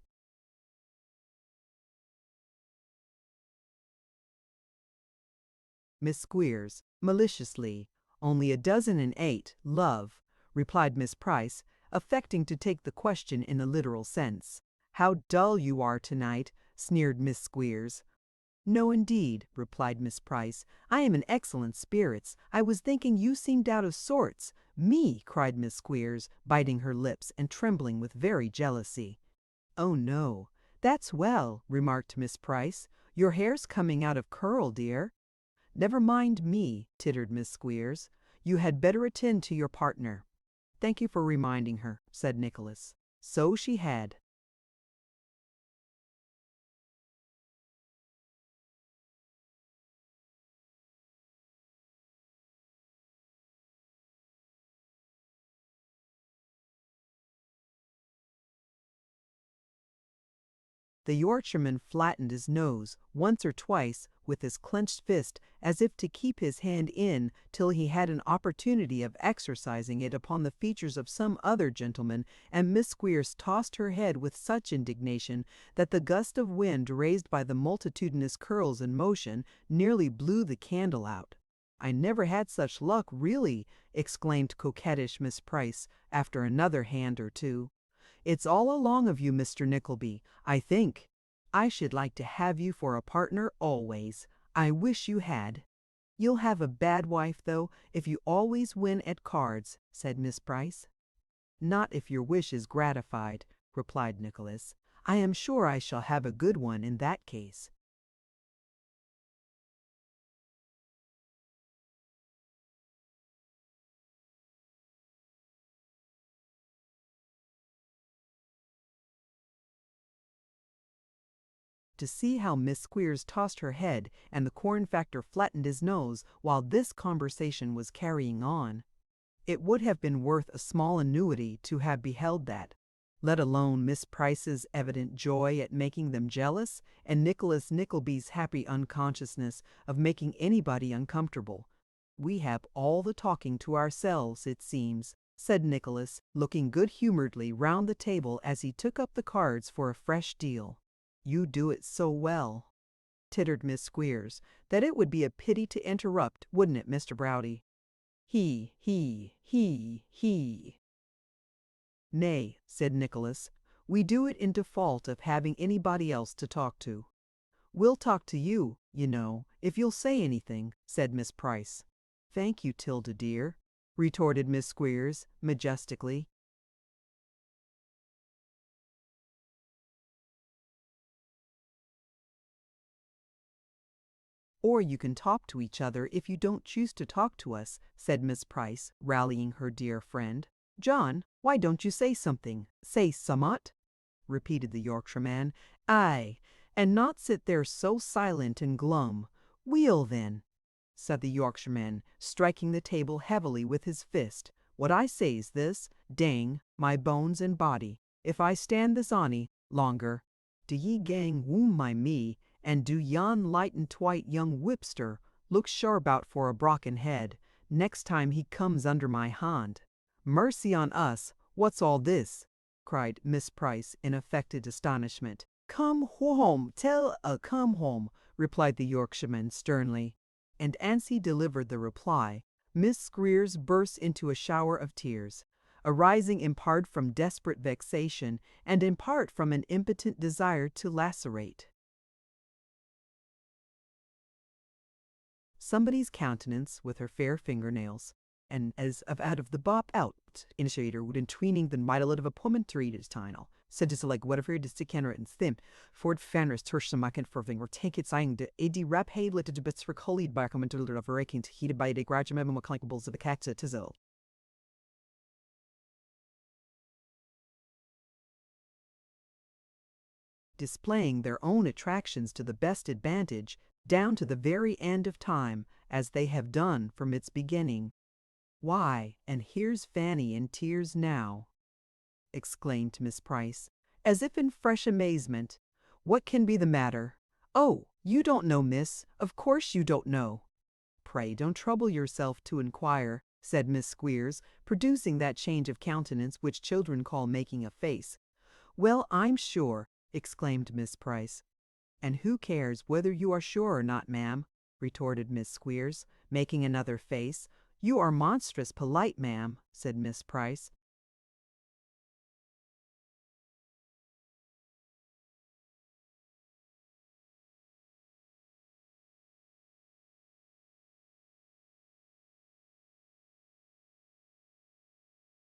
Miss Squeers, maliciously. "Only 12 and 8, love," replied Miss Price, affecting to take the question in a literal sense. "How dull you are to-night," sneered Miss Squeers. "No, indeed," replied Miss Price. "I am in excellent spirits. I was thinking you seemed out of sorts." "Me!" cried Miss Squeers, biting her lips and trembling with very jealousy. "Oh no, that's well," remarked Miss Price. "Your hair's coming out of curl, dear." "Never mind me," tittered Miss Squeers. "You had better attend to your partner." "Thank you for reminding her," said Nicholas. So she had. The Yorkshireman flattened his nose once or twice with his clenched fist as if to keep his hand in till he had an opportunity of exercising it upon the features of some other gentleman, and Miss Squeers tossed her head with such indignation that the gust of wind raised by the multitudinous curls in motion nearly blew the candle out. "I never had such luck, really," exclaimed coquettish Miss Price, after another hand or two. "It's all along of you, Mr. Nickleby, I think. I should like to have you for a partner always. I wish you had." "You'll have a bad wife, though, if you always win at cards," said Miss Price. "Not if your wish is gratified," replied Nicholas. "I am sure I shall have a good one in that case." To see how Miss Squeers tossed her head and the corn factor flattened his nose while this conversation was carrying on. It would have been worth a small annuity to have beheld that, let alone Miss Price's evident joy at making them jealous, and Nicholas Nickleby's happy unconsciousness of making anybody uncomfortable. "We have all the talking to ourselves, it seems," said Nicholas, looking good-humouredly round the table as he took up the cards for a fresh deal. "You do it so well," tittered Miss Squeers, "that it would be a pity to interrupt, wouldn't it, Mr. Browdie?" He. "Nay," said Nicholas, "we do it in default of having anybody else to talk to." "We'll talk to you, you know, if you'll say anything," said Miss Price. "Thank you, 'Tilda dear," retorted Miss Squeers, majestically. "Or you can talk to each other if you don't choose to talk to us," said Miss Price, rallying her dear friend. "John, why don't you say something? Say summat?" repeated the Yorkshireman. "Aye, and not sit there so silent and glum. Weel then," said the Yorkshireman, striking the table heavily with his fist, "what I say's this, dang my bones and body, if I stand this ony longer. Do ye gang woom my me, and do yon light and twite young whipster look sharp out for a brocken head, next time he comes under my hand." "Mercy on us, what's all this?" cried Miss Price in affected astonishment. "Come home, come home," replied the Yorkshireman sternly. And as he delivered the reply, Miss Squeers burst into a shower of tears, arising in part from desperate vexation and in part from an impotent desire to lacerate somebody's countenance with her fair fingernails, and as of out of the bop out initiator would entreating the middle of a pomentary tile, said to like whatever it is to Kenner and Thim, Ford Fenris Tersham Macken for Ving, or take it saying the Eddie Rap Hay lit to bits for Collied by a commentator of a raking to heated by the graduate mechanicables of the cacta tizzle. Displaying their own attractions to the best advantage, down to the very end of time, as they have done from its beginning. "Why, and here's Fanny in tears now," exclaimed Miss Price, as if in fresh amazement. "What can be the matter? Oh, you don't know, miss, of course you don't know." "Pray don't trouble yourself to inquire," said Miss Squeers, producing that change of countenance which children call making a face. "Well, I'm sure," exclaimed Miss Price. "And who cares whether you are sure or not, ma'am?" retorted Miss Squeers, making another face. "You are monstrous polite, ma'am," said Miss Price.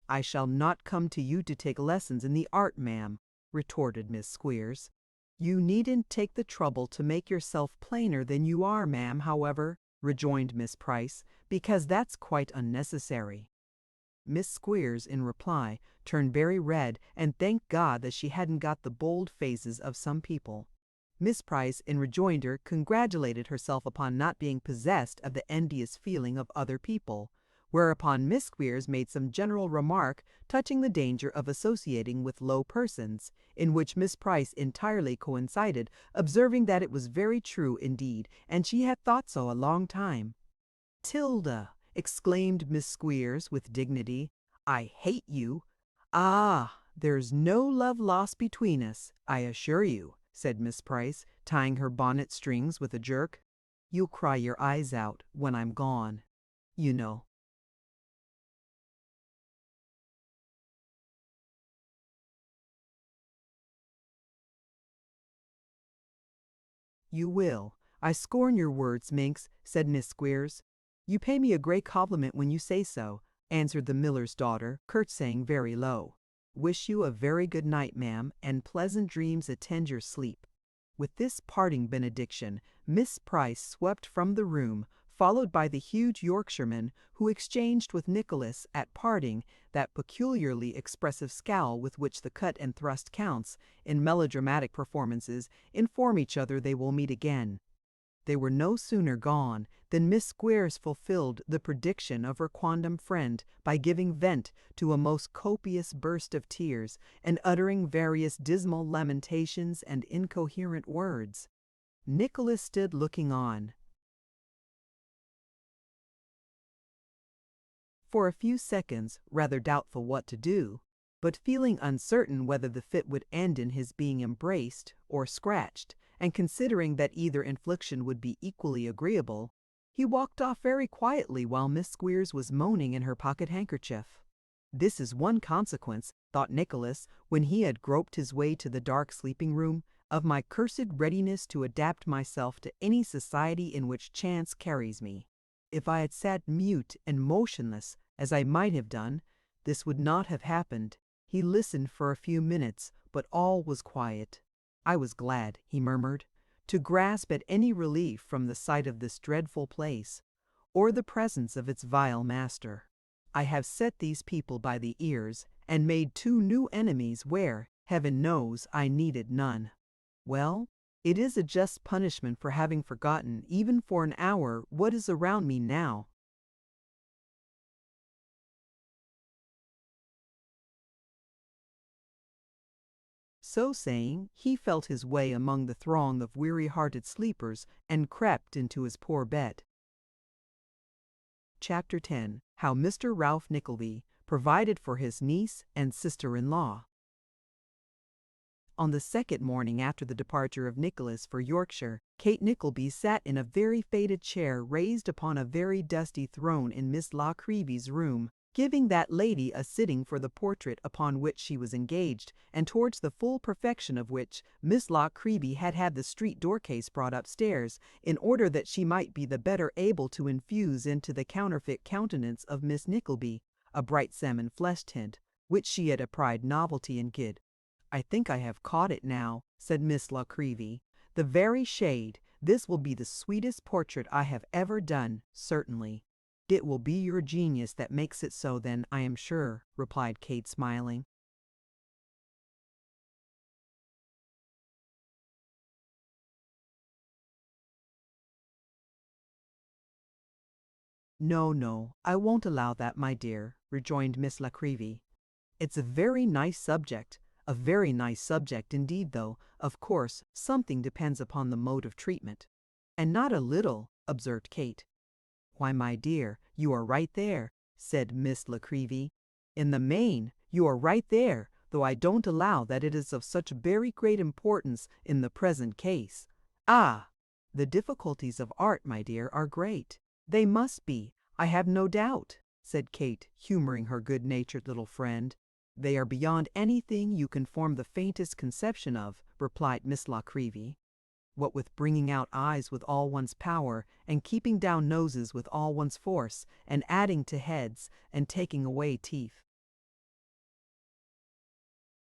"I shall not come to you to take lessons in the art, ma'am," retorted Miss Squeers. "You needn't take the trouble to make yourself plainer than you are, ma'am, however," rejoined Miss Price, "because that's quite unnecessary." Miss Squeers, in reply, turned very red and thanked God that she hadn't got the bold faces of some people. Miss Price, in rejoinder, congratulated herself upon not being possessed of the envious feeling of other people, whereupon Miss Squeers made some general remark touching the danger of associating with low persons, in which Miss Price entirely coincided, observing that it was very true indeed, and she had thought so a long time. "Tilda," exclaimed Miss Squeers with dignity, "I hate you." "Ah, there's no love lost between us, I assure you," said Miss Price, tying her bonnet strings with a jerk. "You'll cry your eyes out when I'm gone, you know." "You will. I scorn your words, Minx," said Miss Squeers. "You pay me a great compliment when you say so," answered the miller's daughter, curtsying very low. "Wish you a very good night, ma'am, and pleasant dreams attend your sleep." With this parting benediction, Miss Price swept from the room, followed by the huge Yorkshireman, who exchanged with Nicholas, at parting, that peculiarly expressive scowl with which the cut and thrust counts, in melodramatic performances, inform each other they will meet again. They were no sooner gone than Miss Squeers fulfilled the prediction of her quondam friend by giving vent to a most copious burst of tears, and uttering various dismal lamentations and incoherent words. Nicholas stood looking on. For a few seconds, rather doubtful what to do, but feeling uncertain whether the fit would end in his being embraced or scratched, and considering that either infliction would be equally agreeable, he walked off very quietly while Miss Squeers was moaning in her pocket-handkerchief. "This is one consequence," thought Nicholas, when he had groped his way to the dark sleeping-room, "of my cursed readiness to adapt myself to any society in which chance carries me. If I had sat mute and motionless, as I might have done, this would not have happened." He listened for a few minutes, but all was quiet. "I was glad," he murmured, "to grasp at any relief from the sight of this dreadful place, or the presence of its vile master. I have set these people by the ears, and made 2 new enemies where, heaven knows, I needed none. Well, it is a just punishment for having forgotten, even for an hour, what is around me now." So saying, he felt his way among the throng of weary-hearted sleepers, and crept into his poor bed. Chapter 10. How Mr. Ralph Nickleby provided for his niece and sister-in-law. On the second morning after the departure of Nicholas for Yorkshire, Kate Nickleby sat in a very faded chair raised upon a very dusty throne in Miss La Creevy's room, giving that lady a sitting for the portrait upon which she was engaged, and towards the full perfection of which Miss La Creevy had had the street door-case brought upstairs, in order that she might be the better able to infuse into the counterfeit countenance of Miss Nickleby a bright salmon flesh tint, which she had a pride novelty in gid. "I think I have caught it now," said Miss La Creevy. "The very shade. This will be the sweetest portrait I have ever done, certainly." "It will be your genius that makes it so, then, I am sure," replied Kate, smiling. "No, no, I won't allow that, my dear," rejoined Miss La Creevy. "It's a very nice subject, a very nice subject indeed, though, of course, something depends upon the mode of treatment." "And not a little," observed Kate. "Why, my dear, you are right there," said Miss La Creevy. "In the main, you are right there, though I don't allow that it is of such very great importance in the present case." "Ah! The difficulties of art, my dear, are great." "They must be, I have no doubt," said Kate, humoring her good-natured little friend. "They are beyond anything you can form the faintest conception of," replied Miss La Creevy. "What with bringing out eyes with all one's power, and keeping down noses with all one's force, and adding to heads, and taking away teeth.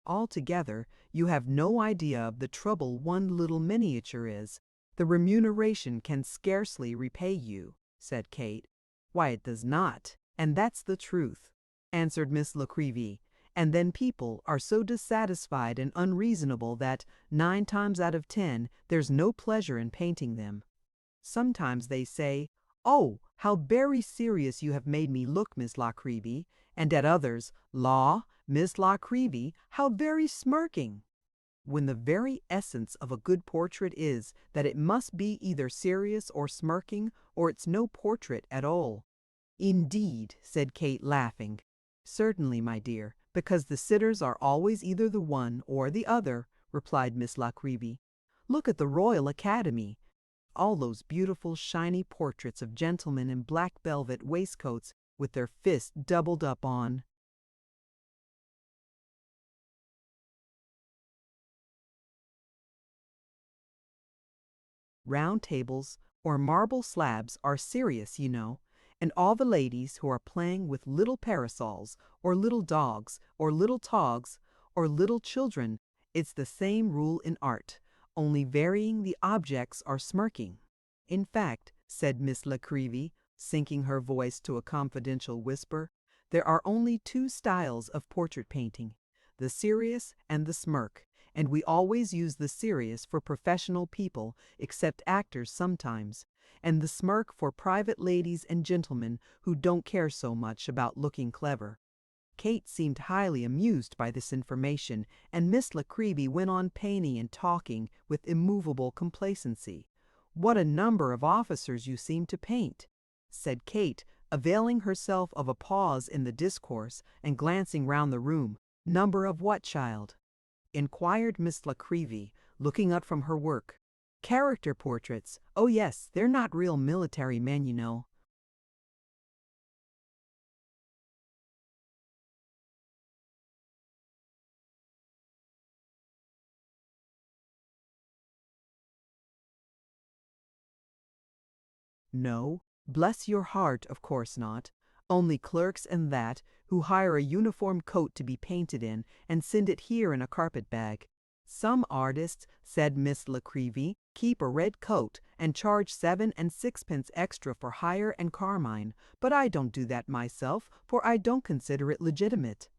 Altogether, you have no idea of the trouble one little miniature is. The remuneration can scarcely repay you," said Kate. "Why, it does not, and that's the truth," answered Miss La Creevy. "And then people are so dissatisfied and unreasonable that, 9 times out of 10, there's no pleasure in painting them. Sometimes they say, "Oh, how very serious you have made me look, Miss La Creevy," and at others, "Law, Miss La Creevy, how very smirking," when the very essence of a good portrait is that it must be either serious or smirking, or it's no portrait at all. "Indeed," said Kate, laughing. "Certainly, my dear, because the sitters are always either the one or the other," replied Miss La Creevy. "Look at the Royal Academy. All those beautiful shiny portraits of gentlemen in black velvet waistcoats with their fists doubled up on round tables or marble slabs are serious, you know, and all the ladies who are playing with little parasols, or little dogs, or little togs, or little children, it's the same rule in art, only varying the objects are smirking. In fact, said Miss La Creevy, sinking her voice to a confidential whisper, there are only two styles of portrait painting, the serious and the smirk, and we always use the serious for professional people, except actors sometimes, and the smirk for private ladies and gentlemen who don't care so much about looking clever. Kate seemed highly amused by this information, and Miss La Creevy went on painting and talking with immovable complacency. "What a number of officers you seem to paint," said Kate, availing herself of a pause in the discourse and glancing round the room. "Number of what, child?" inquired Miss La Creevy, looking up from her work. "Character portraits. Oh yes, they're not real military men, you know." "No, bless your heart, of course not. Only clerks and that, who hire a uniform coat to be painted in and send it here in a carpet bag. Some artists," said Miss La Creevy, "keep a red coat and charge 7 and 6 extra for hire and carmine, but I don't do that myself, for I don't consider it legitimate."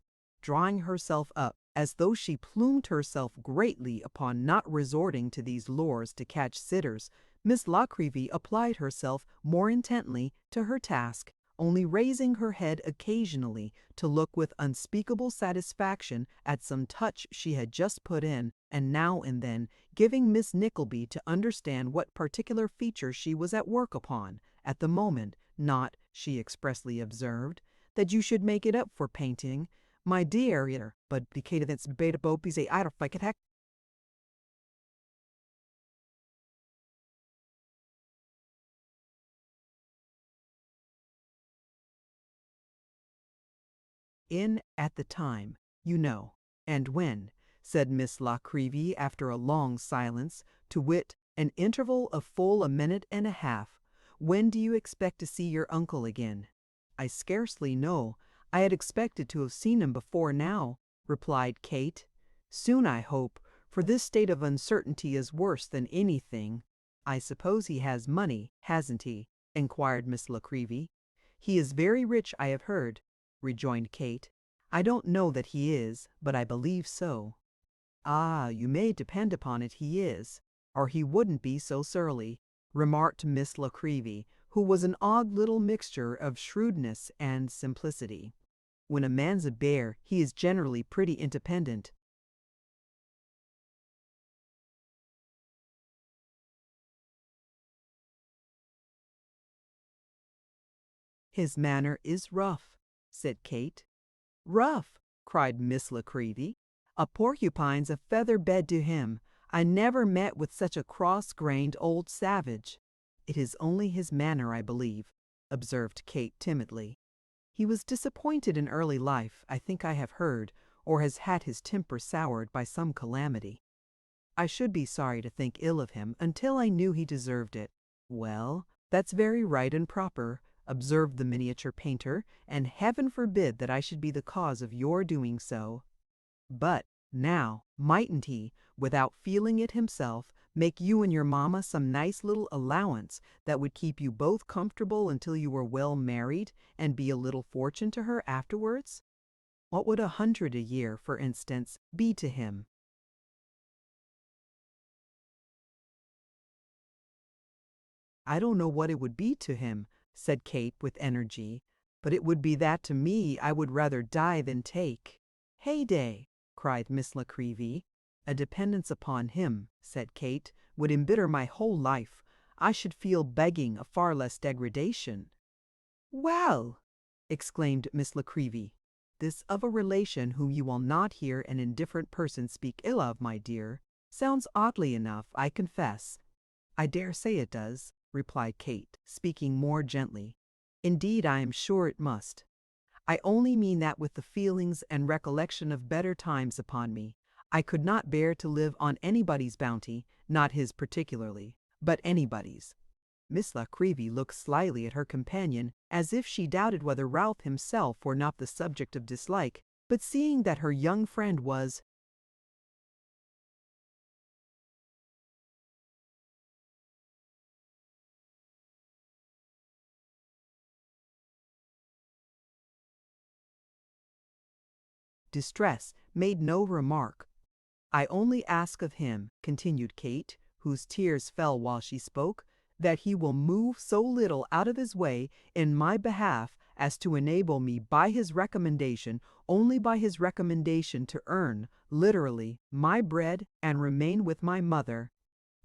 Drawing herself up, as though she plumed herself greatly upon not resorting to these lures to catch sitters, Miss La Creevy applied herself more intently to her task, only raising her head occasionally to look with unspeakable satisfaction at some touch she had just put in, and now and then giving Miss Nickleby to understand what particular feature she was at work upon at the moment, not, she expressly observed, that you should make it up for painting, my dear, but because it's beta bopis a heck. In at the time, you know. "And when," said Miss La Creevy after a long silence, to wit, an interval of full a minute and a half, "when do you expect to see your uncle again?" "I scarcely know. I had expected to have seen him before now," replied Kate. "Soon, I hope, for this state of uncertainty is worse than anything." "I suppose he has money, hasn't he?" inquired Miss La Creevy. "He is very rich, I have heard," rejoined Kate. "I don't know that he is, but I believe so." "Ah, you may depend upon it he is, or he wouldn't be so surly," remarked Miss La Creevy, who was an odd little mixture of shrewdness and simplicity. "When a man's a bear, he is generally pretty independent." "His manner is rough," said Kate. "Rough!" cried Miss La Creevy. "A porcupine's a feather bed to him. I never met with such a cross-grained old savage." "It is only his manner, I believe," observed Kate timidly. "He was disappointed in early life, I think I have heard, or has had his temper soured by some calamity. I should be sorry to think ill of him until I knew he deserved it." "Well, that's very right and proper," observed the miniature painter, "and heaven forbid that I should be the cause of your doing so. But, now, mightn't he, without feeling it himself, make you and your mamma some nice little allowance that would keep you both comfortable until you were well married, and be a little fortune to her afterwards? What would 100 a year, for instance, be to him?" I don't know what it would be to him, said Kate with energy, but it would be that to me I would rather die than take. Heyday, cried Miss La Creevy. A dependence upon him, said Kate, would embitter my whole life. I should feel begging a far less degradation. Well, exclaimed Miss La Creevy, this of a relation whom you will not hear an indifferent person speak ill of, my dear, sounds oddly enough, I confess. I dare say it does, replied Kate, speaking more gently. Indeed, I am sure it must. I only mean that with the feelings and recollection of better times upon me, I could not bear to live on anybody's bounty, not his particularly, but anybody's. Miss La Creevy looked slyly at her companion, as if she doubted whether Ralph himself were not the subject of dislike, but seeing that her young friend was distress, made no remark. I only ask of him, continued Kate, whose tears fell while she spoke, that he will move so little out of his way in my behalf as to enable me by his recommendation, only by his recommendation, to earn, literally, my bread and remain with my mother.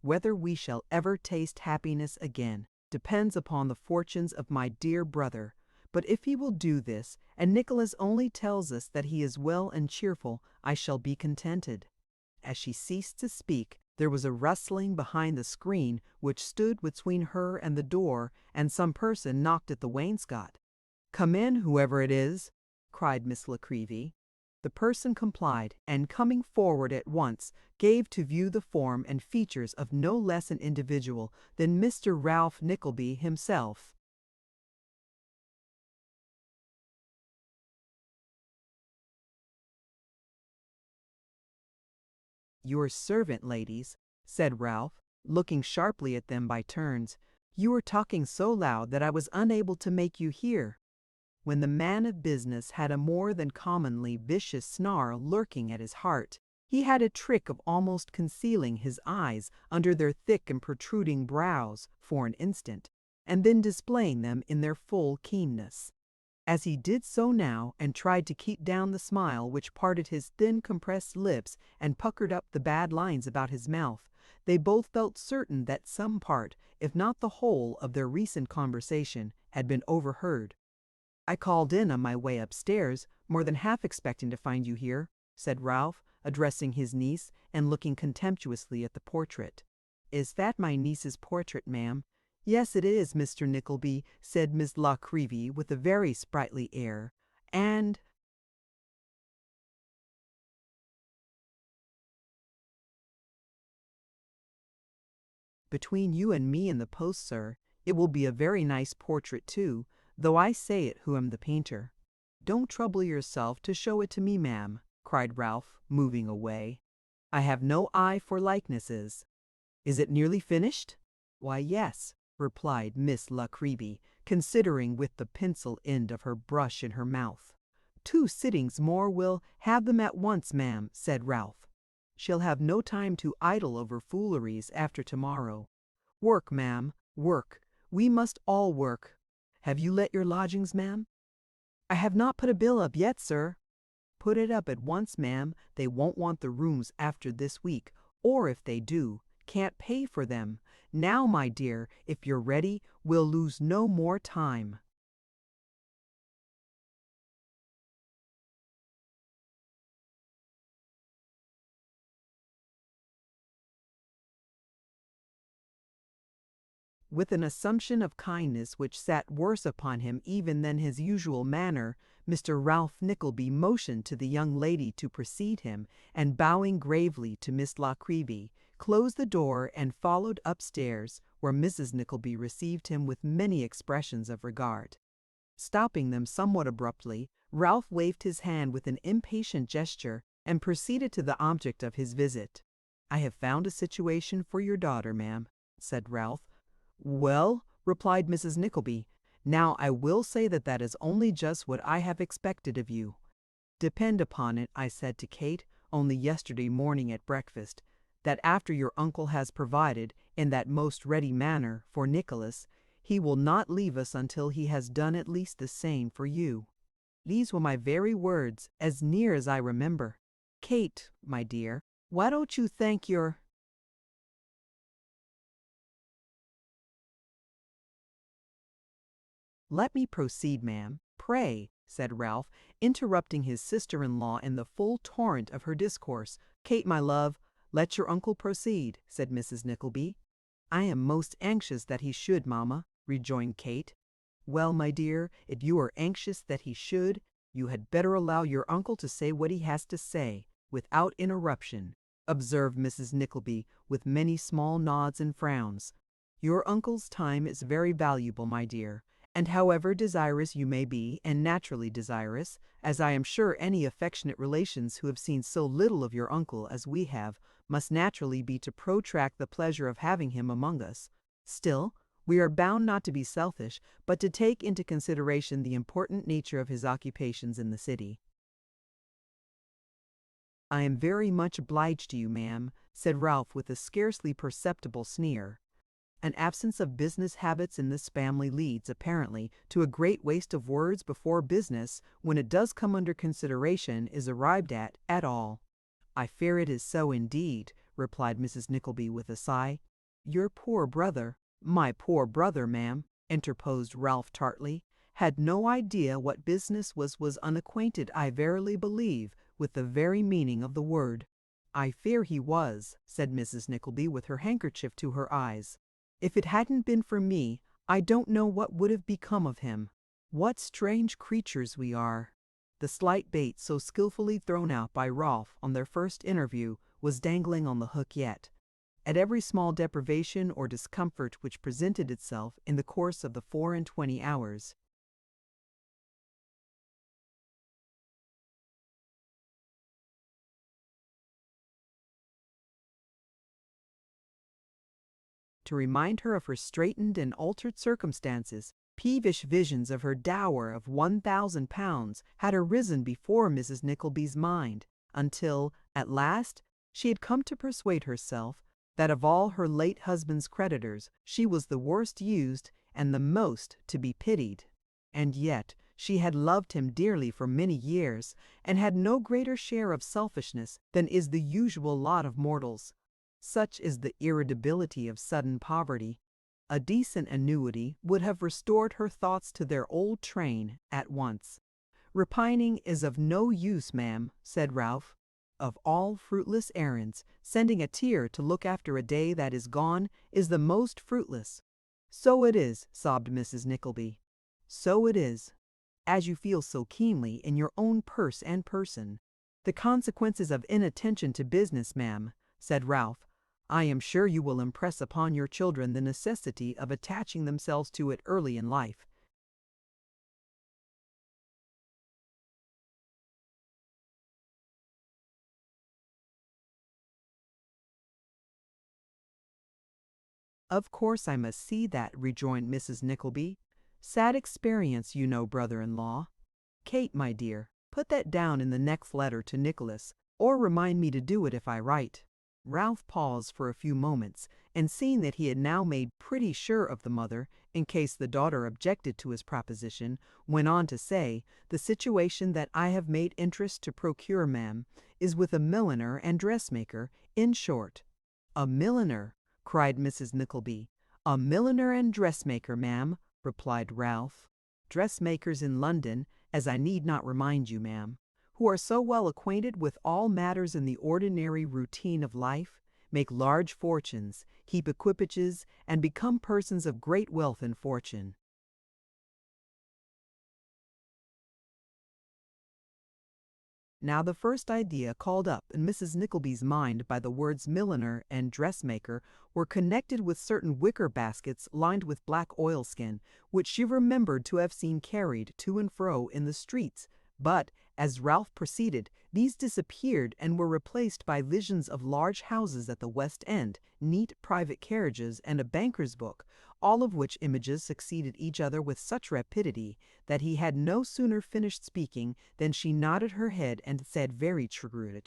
Whether we shall ever taste happiness again depends upon the fortunes of my dear brother. But if he will do this, and Nicholas only tells us that he is well and cheerful, I shall be contented. As she ceased to speak, there was a rustling behind the screen which stood between her and the door, and some person knocked at the wainscot. "Come in, whoever it is," cried Miss La Creevy. The person complied, and coming forward at once, gave to view the form and features of no less an individual than Mr. Ralph Nickleby himself. "Your servant, ladies," said Ralph, looking sharply at them by turns. "You were talking so loud that I was unable to make you hear." When the man of business had a more than commonly vicious snarl lurking at his heart, he had a trick of almost concealing his eyes under their thick and protruding brows for an instant, and then displaying them in their full keenness. As he did so now, and tried to keep down the smile which parted his thin compressed lips and puckered up the bad lines about his mouth, they both felt certain that some part, if not the whole, of their recent conversation had been overheard. "I called in on my way upstairs, more than half expecting to find you here," said Ralph, addressing his niece, and looking contemptuously at the portrait. "Is that my niece's portrait, ma'am?" "Yes, it is, Mr. Nickleby," said Miss La Creevy with a very sprightly air. "And between you and me and the post, sir, it will be a very nice portrait too, though I say it who am the painter." "Don't trouble yourself to show it to me, ma'am," cried Ralph, moving away. "I have no eye for likenesses. Is it nearly finished?" "Why, yes," replied Miss La Creevy, considering with the pencil end of her brush in her mouth. "2 sittings more will—" "Have them at once, ma'am," said Ralph. "She'll have no time to idle over fooleries after tomorrow. Work, ma'am, work. We must all work. Have you let your lodgings, ma'am?" "I have not put a bill up yet, sir." "Put it up at once, ma'am. They won't want the rooms after this week, or if they do, can't pay for them. Now, my dear, if you're ready, we'll lose no more time." With an assumption of kindness which sat worse upon him even than his usual manner, Mr. Ralph Nickleby motioned to the young lady to precede him, and bowing gravely to Miss La Creevy, closed the door and followed upstairs, where Mrs. Nickleby received him with many expressions of regard. Stopping them somewhat abruptly, Ralph waved his hand with an impatient gesture, and proceeded to the object of his visit. "I have found a situation for your daughter, ma'am," said Ralph. "Well," replied Mrs. Nickleby, "now I will say that that is only just what I have expected of you. Depend upon it, I said to Kate only yesterday morning at breakfast, that after your uncle has provided, in that most ready manner, for Nicholas, he will not leave us until he has done at least the same for you. These were my very words, as near as I remember. Kate, my dear, why don't you thank your— Let me proceed, ma'am, pray, said Ralph, interrupting his sister-in-law in the full torrent of her discourse. Kate, my love, let your uncle proceed, said Mrs. Nickleby. I am most anxious that he should, mamma, rejoined Kate. Well, my dear, if you are anxious that he should, you had better allow your uncle to say what he has to say, without interruption, observed Mrs. Nickleby, with many small nods and frowns. Your uncle's time is very valuable, my dear, and however desirous you may be, and naturally desirous, as I am sure any affectionate relations who have seen so little of your uncle as we have, must naturally be to protract the pleasure of having him among us, still, we are bound not to be selfish, but to take into consideration the important nature of his occupations in the city. I am very much obliged to you, ma'am, said Ralph with a scarcely perceptible sneer. An absence of business habits in this family leads, apparently, to a great waste of words before business, when it does come under consideration, is arrived at all. I fear it is so indeed, replied Mrs. Nickleby with a sigh. Your poor brother— My poor brother, ma'am, interposed Ralph tartly, had no idea what business was unacquainted, I verily believe, with the very meaning of the word. I fear he was, said Mrs. Nickleby with her handkerchief to her eyes. If it hadn't been for me, I don't know what would have become of him. What strange creatures we are! The slight bait so skilfully thrown out by Ralph on their first interview was dangling on the hook yet. At every small deprivation or discomfort which presented itself in the course of the 24 hours, to remind her of her straitened and altered circumstances, peevish visions of her dower of £1,000 had arisen before Mrs. Nickleby's mind, until, at last, she had come to persuade herself that of all her late husband's creditors she was the worst used and the most to be pitied. And yet she had loved him dearly for many years, and had no greater share of selfishness than is the usual lot of mortals. Such is the irritability of sudden poverty. A decent annuity would have restored her thoughts to their old train at once. Repining is of no use, ma'am, said Ralph. Of all fruitless errands, sending a tear to look after a day that is gone is the most fruitless. So it is, sobbed Mrs. Nickleby. So it is, as you feel so keenly in your own purse and person. The consequences of inattention to business, ma'am, said Ralph. I am sure you will impress upon your children the necessity of attaching themselves to it early in life. Of course I must see that, rejoined Mrs. Nickleby. Sad experience, you know, brother-in-law. Kate, my dear, put that down in the next letter to Nicholas, or remind me to do it if I write. Ralph paused for a few moments, and seeing that he had now made pretty sure of the mother, in case the daughter objected to his proposition, went on to say, the situation that I have made interest to procure, ma'am, is with a milliner and dressmaker, in short. A milliner, cried Mrs. Nickleby. A milliner and dressmaker, ma'am, replied Ralph. Dressmakers in London, as I need not remind you, ma'am, who are so well acquainted with all matters in the ordinary routine of life, make large fortunes, heap equipages, and become persons of great wealth and fortune. Now the first idea called up in Mrs. Nickleby's mind by the words milliner and dressmaker were connected with certain wicker baskets lined with black oilskin, which she remembered to have seen carried to and fro in the streets, but, as Ralph proceeded, these disappeared and were replaced by visions of large houses at the West End, neat private carriages, and a banker's book, all of which images succeeded each other with such rapidity that he had no sooner finished speaking than she nodded her head and said very true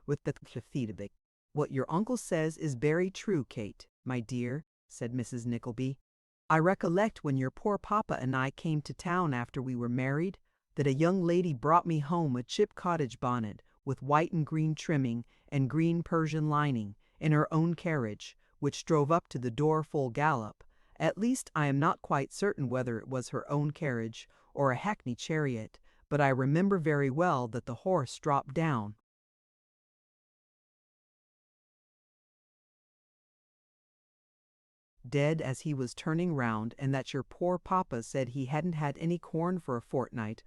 with the feedback. "What your uncle says is very true, Kate, my dear," said Mrs. Nickleby. "I recollect when your poor papa and I came to town after we were married, that a young lady brought me home a chip cottage bonnet with white and green trimming and green Persian lining, in her own carriage, which drove up to the door full gallop. At least I am not quite certain whether it was her own carriage or a hackney chariot, but I remember very well that the horse dropped down dead as he was turning round, and that your poor papa said he hadn't had any corn for a fortnight."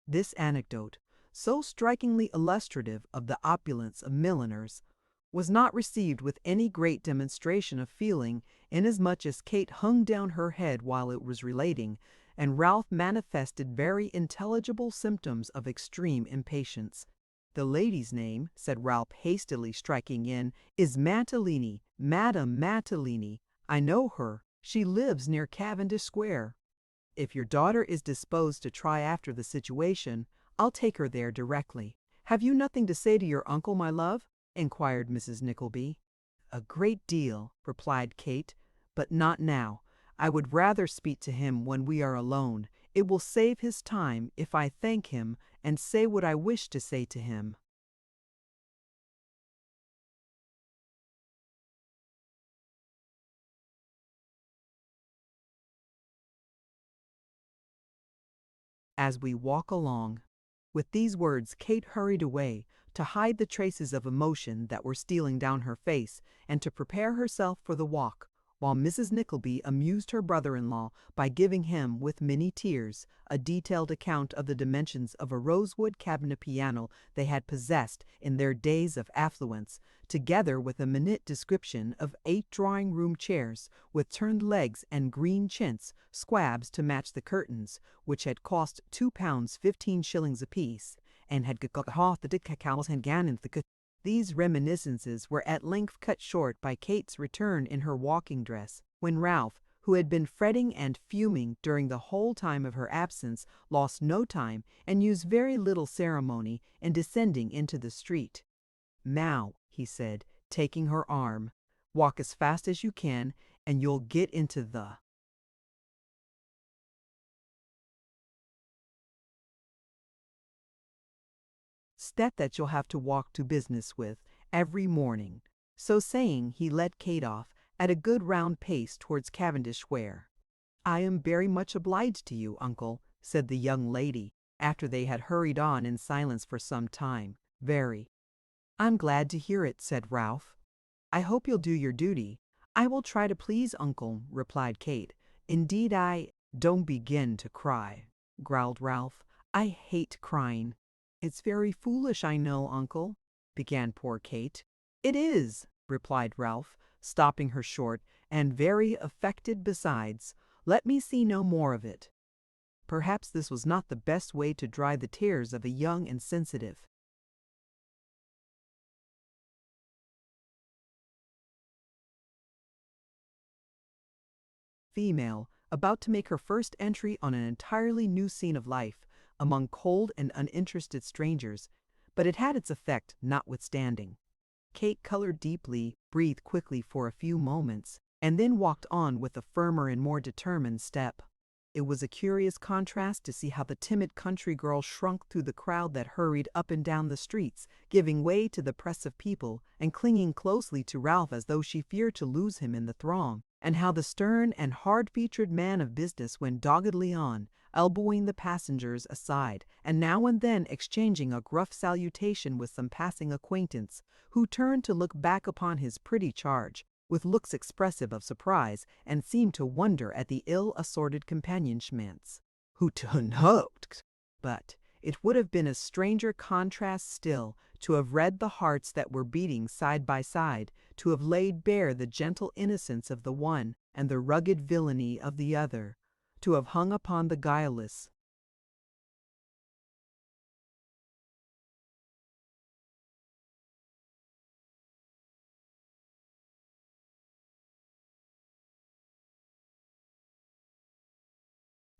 This anecdote, so strikingly illustrative of the opulence of milliners, was not received with any great demonstration of feeling, inasmuch as Kate hung down her head while it was relating, and Ralph manifested very intelligible symptoms of extreme impatience. "The lady's name," said Ralph, hastily striking in, "is Mantalini, Madame Mantalini. I know her. She lives near Cavendish Square. If your daughter is disposed to try after the situation, I'll take her there directly." "Have you nothing to say to your uncle, my love?" inquired Mrs. Nickleby. "A great deal," replied Kate, "but not now. I would rather speak to him when we are alone. It will save his time if I thank him and say what I wish to say to him." "As we walk along." With these words Kate hurried away, to hide the traces of emotion that were stealing down her face, and to prepare herself for the walk, while Mrs. Nickleby amused her brother-in-law by giving him, with many tears, a detailed account of the dimensions of a rosewood cabinet piano they had possessed in their days of affluence, together with a minute description of 8 drawing-room chairs, with turned legs and green chintz, squabs to match the curtains, which had cost £2 15 apiece, and had got half the cows and gan the. These reminiscences were at length cut short by Kate's return in her walking dress, when Ralph, who had been fretting and fuming during the whole time of her absence, lost no time and used very little ceremony in descending into the street. "Now," he said, taking her arm, "walk as fast as you can, and you'll get into the step that you'll have to walk to business with every morning." So saying, he led Kate off at a good round pace towards Cavendish Square. "I am very much obliged to you, uncle," said the young lady, after they had hurried on in silence for some time. "Very." "I'm glad to hear it," said Ralph. "I hope you'll do your duty." "I will try to please uncle," replied Kate. "Indeed don't begin to cry," growled Ralph. "I hate crying." "It's very foolish, I know, uncle," began poor Kate. "It is," replied Ralph, stopping her short, "and very affected besides. Let me see no more of it." Perhaps this was not the best way to dry the tears of a young and sensitive female about to make her first entry on an entirely new scene of life, among cold and uninterested strangers, but it had its effect notwithstanding. Kate colored deeply, breathed quickly for a few moments, and then walked on with a firmer and more determined step. It was a curious contrast to see how the timid country girl shrunk through the crowd that hurried up and down the streets, giving way to the press of people, and clinging closely to Ralph as though she feared to lose him in the throng, and how the stern and hard-featured man of business went doggedly on, elbowing the passengers aside, and now and then exchanging a gruff salutation with some passing acquaintance, who turned to look back upon his pretty charge, with looks expressive of surprise, and seemed to wonder at the ill-assorted companionshments. "Who hoped?" But it would have been a stranger contrast still to have read the hearts that were beating side by side, to have laid bare the gentle innocence of the one and the rugged villainy of the other, to have hung upon the guileless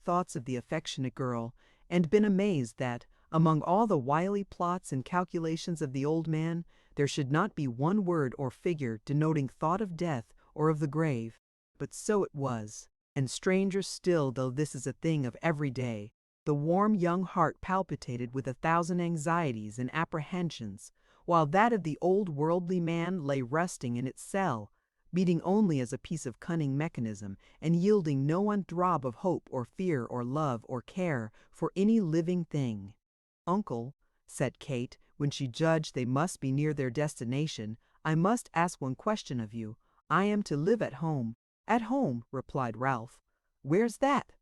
thoughts of the affectionate girl, and been amazed that, among all the wily plots and calculations of the old man, There should not be one word or figure denoting thought of death or of the grave. But so it was. And stranger still, though this is a thing of every day, the warm young heart palpitated with 1,000 anxieties and apprehensions, while that of the old worldly man lay rusting in its cell, beating only as a piece of cunning mechanism, and yielding no one throb of hope or fear or love or care for any living thing. "Uncle," said Kate, when she judged they must be near their destination, "I must ask one question of you. I am to live at home." "At home," replied Ralph. "Where's that?"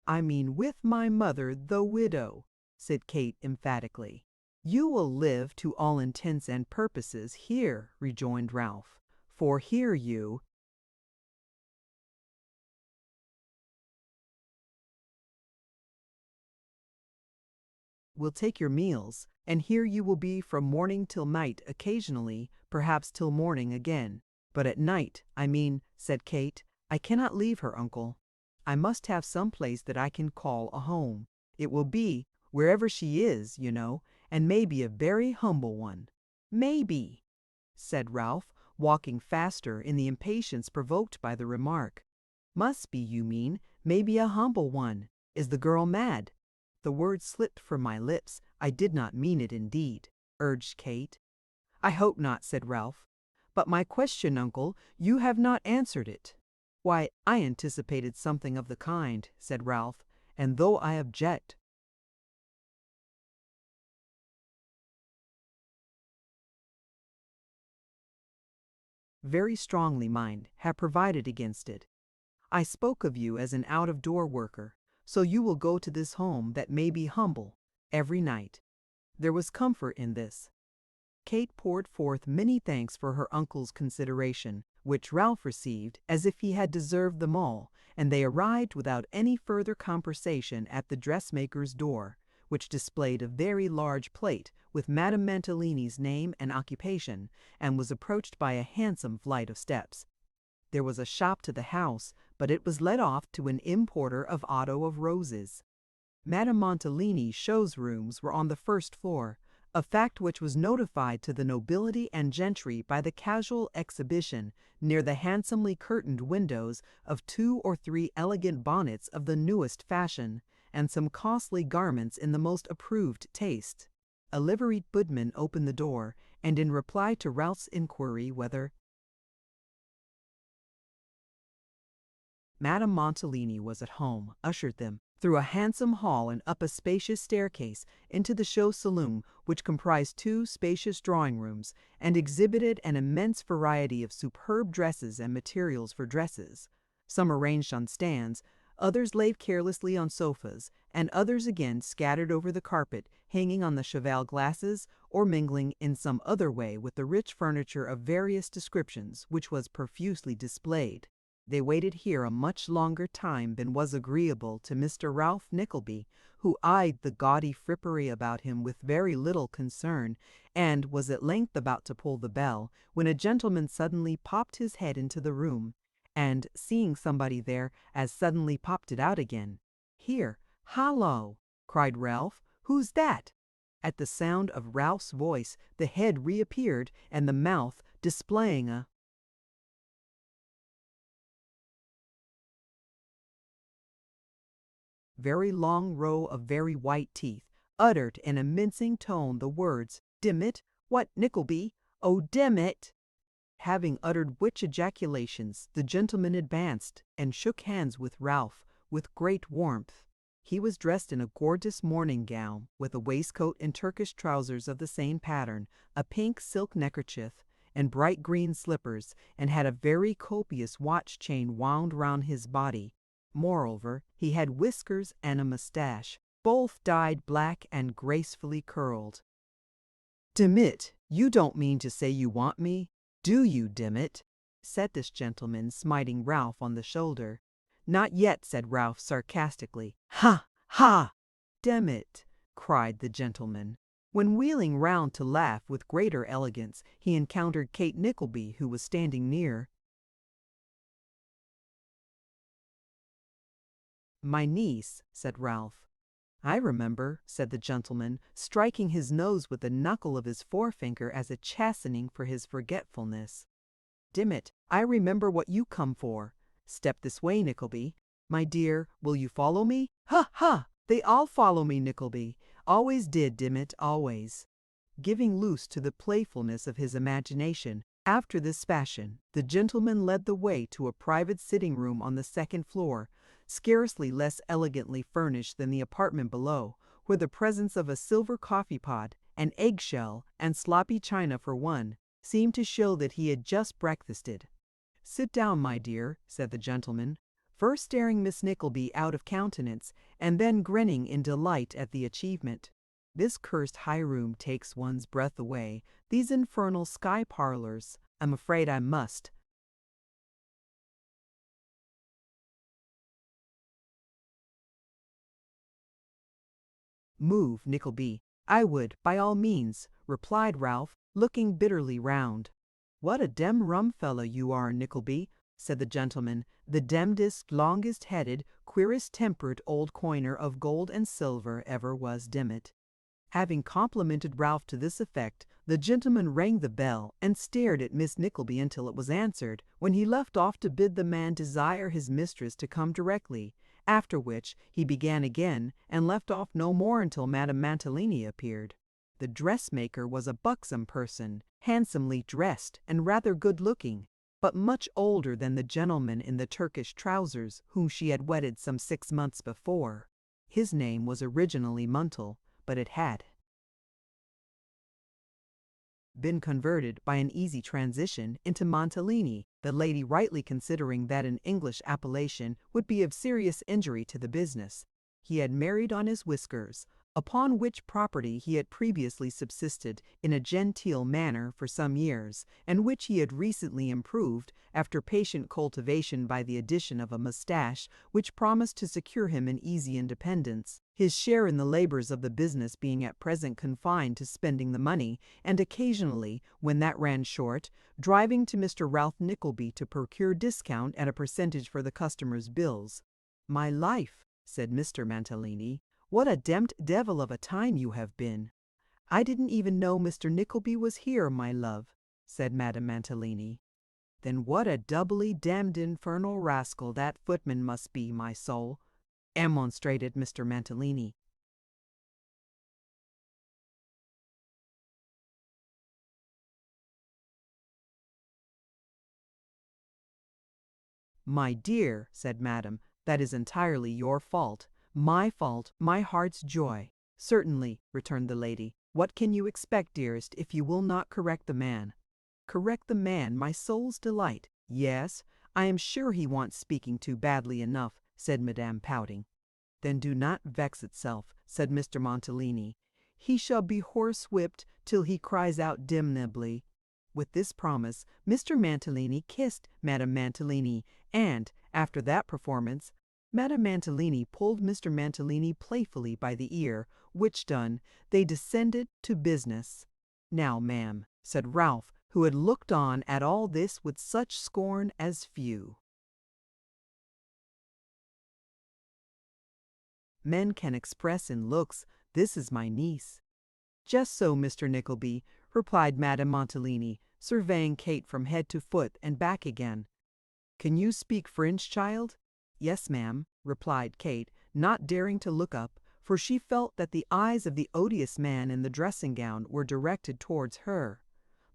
"I mean with my mother, the widow," said Kate emphatically. "You will live, to all intents and purposes, here," rejoined Ralph, "for here you will take your meals, and here you will be from morning till night, occasionally, perhaps till morning again." "But at night, I mean," said Kate. "I cannot leave her, uncle. I must have some place that I can call a home. It will be, wherever she is, you know, and maybe a very humble one." "Maybe," said Ralph, walking faster in the impatience provoked by the remark. "Must be, you mean, maybe a humble one. Is the girl mad?" "The word slipped from my lips. I did not mean it indeed," urged Kate. "I hope not," said Ralph. "But my question, uncle, you have not answered it." "Why, I anticipated something of the kind," said Ralph, "and though I object very strongly, mind, have provided against it. I spoke of you as an out-of-door worker, so you will go to this home that may be humble, every night." There was comfort in this. Kate poured forth many thanks for her uncle's consideration, which Ralph received as if he had deserved them all, and they arrived without any further conversation at the dressmaker's door, which displayed a very large plate with Madame Mantalini's name and occupation, and was approached by a handsome flight of steps. There was a shop to the house, but it was let off to an importer of otto of roses. Madame Mantalini's shows rooms were on the first floor, a fact which was notified to the nobility and gentry by the casual exhibition, near the handsomely curtained windows, of 2 or 3 elegant bonnets of the newest fashion, and some costly garments in the most approved taste. A liveried footman opened the door, and in reply to Ralph's inquiry whether Madame Mantalini was at home, ushered them through a handsome hall and up a spacious staircase into the show saloon, which comprised 2 spacious drawing rooms, and exhibited an immense variety of superb dresses and materials for dresses, some arranged on stands, others laid carelessly on sofas, and others again scattered over the carpet, hanging on the cheval glasses, or mingling in some other way with the rich furniture of various descriptions which was profusely displayed. They waited here a much longer time than was agreeable to Mr. Ralph Nickleby, who eyed the gaudy frippery about him with very little concern, and was at length about to pull the bell, when a gentleman suddenly popped his head into the room, and, seeing somebody there, as suddenly popped it out again. "Here! Hallo!" cried Ralph. "Who's that?" At the sound of Ralph's voice, the head reappeared, and the mouth, displaying a very long row of very white teeth, uttered in a mincing tone the words, "Dimit! What, Nickleby? Oh, dimit!" Having uttered which ejaculations, the gentleman advanced and shook hands with Ralph with great warmth. He was dressed in a gorgeous morning gown, with a waistcoat and Turkish trousers of the same pattern, a pink silk neckerchief, and bright green slippers, and had a very copious watch chain wound round his body. Moreover, he had whiskers and a moustache, both dyed black and gracefully curled. "Dimit, you don't mean to say you want me, do you, Dimit?" said this gentleman, smiting Ralph on the shoulder. "Not yet," said Ralph sarcastically. "Ha! Ha!" "Demmit!" cried the gentleman, when, wheeling round to laugh with greater elegance, he encountered Kate Nickleby, who was standing near. "My niece," said Ralph. I remember, said the gentleman, striking his nose with the knuckle of his forefinger as a chastening for his forgetfulness. Dim it, I remember what you come for. Step this way, Nickleby. My dear, will you follow me? Ha, ha! They all follow me, Nickleby. Always did, Dimit, always. Giving loose to the playfulness of his imagination, after this fashion, the gentleman led the way to a private sitting-room on the second floor, scarcely less elegantly furnished than the apartment below, where the presence of a silver coffee-pot, an egg-shell, and sloppy china for one, seemed to show that he had just breakfasted. "Sit down, my dear," said the gentleman, first staring Miss Nickleby out of countenance, and then grinning in delight at the achievement. "This cursed high room takes one's breath away. These infernal sky parlors. I'm afraid I must." "Move, Nickleby. I would, by all means," replied Ralph, looking bitterly round. "What a dem rum fellow you are, Nickleby," said the gentleman, the demdest, longest-headed, queerest-tempered old coiner of gold and silver ever was Dimit. Having complimented Ralph to this effect, the gentleman rang the bell and stared at Miss Nickleby until it was answered, when he left off to bid the man desire his mistress to come directly, after which he began again and left off no more until Madame Mantalini appeared. The dressmaker was a buxom person, handsomely dressed and rather good-looking, but much older than the gentleman in the Turkish trousers whom she had wedded some 6 months before. His name was originally Muntle, but it had been converted by an easy transition into Mantalini, the lady rightly considering that an English appellation would be of serious injury to the business. He had married on his whiskers, upon which property he had previously subsisted in a genteel manner for some years, and which he had recently improved after patient cultivation by the addition of a moustache which promised to secure him an easy independence, his share in the labours of the business being at present confined to spending the money, and occasionally, when that ran short, driving to Mr. Ralph Nickleby to procure discount at a percentage for the customers' bills. "My life," said Mr. Mantalini, "what a demmed devil of a time you have been." "I didn't even know Mr. Nickleby was here, my love," said Madame Mantalini. "Then what a doubly damned infernal rascal that footman must be, my soul," remonstrated Mr. Mantalini. "My dear," said Madame, "that is entirely your fault. My fault, my heart's joy." "Certainly," returned the lady. "What can you expect, dearest, if you will not correct the man?" "Correct the man, my soul's delight. Yes, I am sure he wants speaking to badly enough," said Madame, pouting. "Then do not vex itself," said Mr. Mantalini. "He shall be horsewhipped till he cries out damnably." With this promise, Mr. Mantalini kissed Madame Mantalini, and, after that performance, Madame Mantalini pulled Mr. Mantalini playfully by the ear, which done, they descended to business. "Now, ma'am," said Ralph, who had looked on at all this with such scorn as few men can express in looks, "this is my niece." "Just so, Mr. Nickleby," replied Madame Mantalini, surveying Kate from head to foot and back again. "Can you speak French, child?" "Yes, ma'am," replied Kate, not daring to look up, for she felt that the eyes of the odious man in the dressing-gown were directed towards her.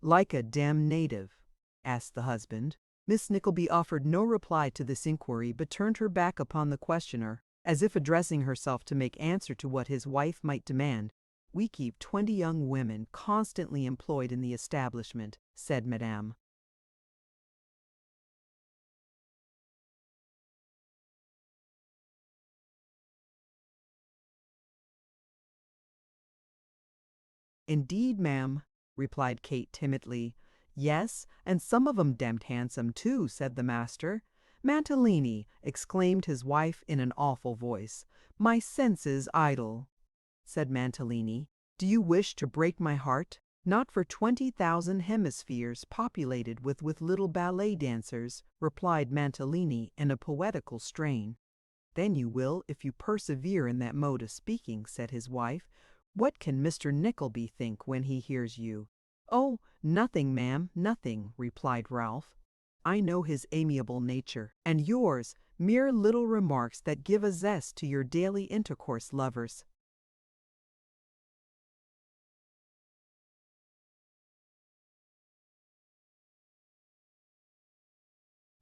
"Like a damned native?" asked the husband. Miss Nickleby offered no reply to this inquiry, but turned her back upon the questioner, as if addressing herself to make answer to what his wife might demand. "We keep 20 young women constantly employed in the establishment," said Madame. "Indeed, ma'am," replied Kate timidly. "Yes, and some of 'em demmed handsome too," said the master. "Mantalini," exclaimed his wife in an awful voice, "my senses idle," said Mantalini. "Do you wish to break my heart? Not for 20,000 hemispheres populated with little ballet dancers," replied Mantalini in a poetical strain. "Then you will if you persevere in that mode of speaking," said his wife. "What can Mr. Nickleby think when he hears you?" "Oh, nothing, ma'am, nothing," replied Ralph. "I know his amiable nature, and yours, mere little remarks that give a zest to your daily intercourse, lovers."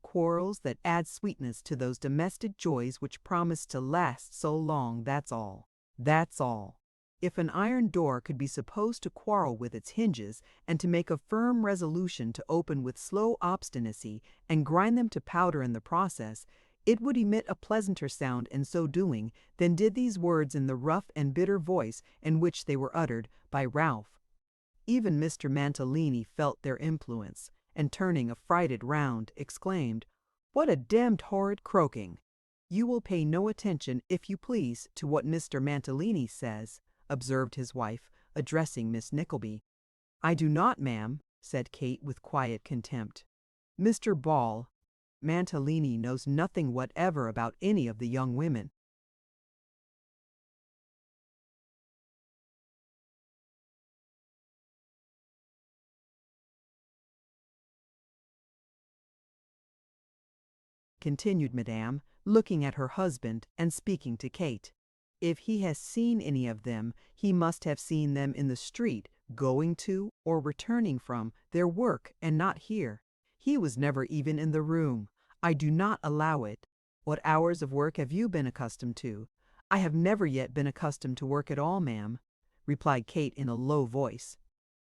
Quarrels that add sweetness to those domestic joys which promise to last so long, that's all. That's all. If an iron door could be supposed to quarrel with its hinges, and to make a firm resolution to open with slow obstinacy, and grind them to powder in the process, it would emit a pleasanter sound in so doing than did these words in the rough and bitter voice in which they were uttered by Ralph. Even Mr. Mantalini felt their influence, and turning affrighted round, exclaimed, "What a damned horrid croaking!" "You will pay no attention, if you please, to what Mr. Mantalini says," observed his wife, addressing Miss Nickleby. "I do not, ma'am," said Kate with quiet contempt. "Mr. Ball, Mantalini knows nothing whatever about any of the young women." Continued Madame, looking at her husband and speaking to Kate. "If he has seen any of them, he must have seen them in the street, going to, or returning from, their work, and not here. He was never even in the room. I do not allow it. What hours of work have you been accustomed to?" "I have never yet been accustomed to work at all, ma'am," replied Kate in a low voice.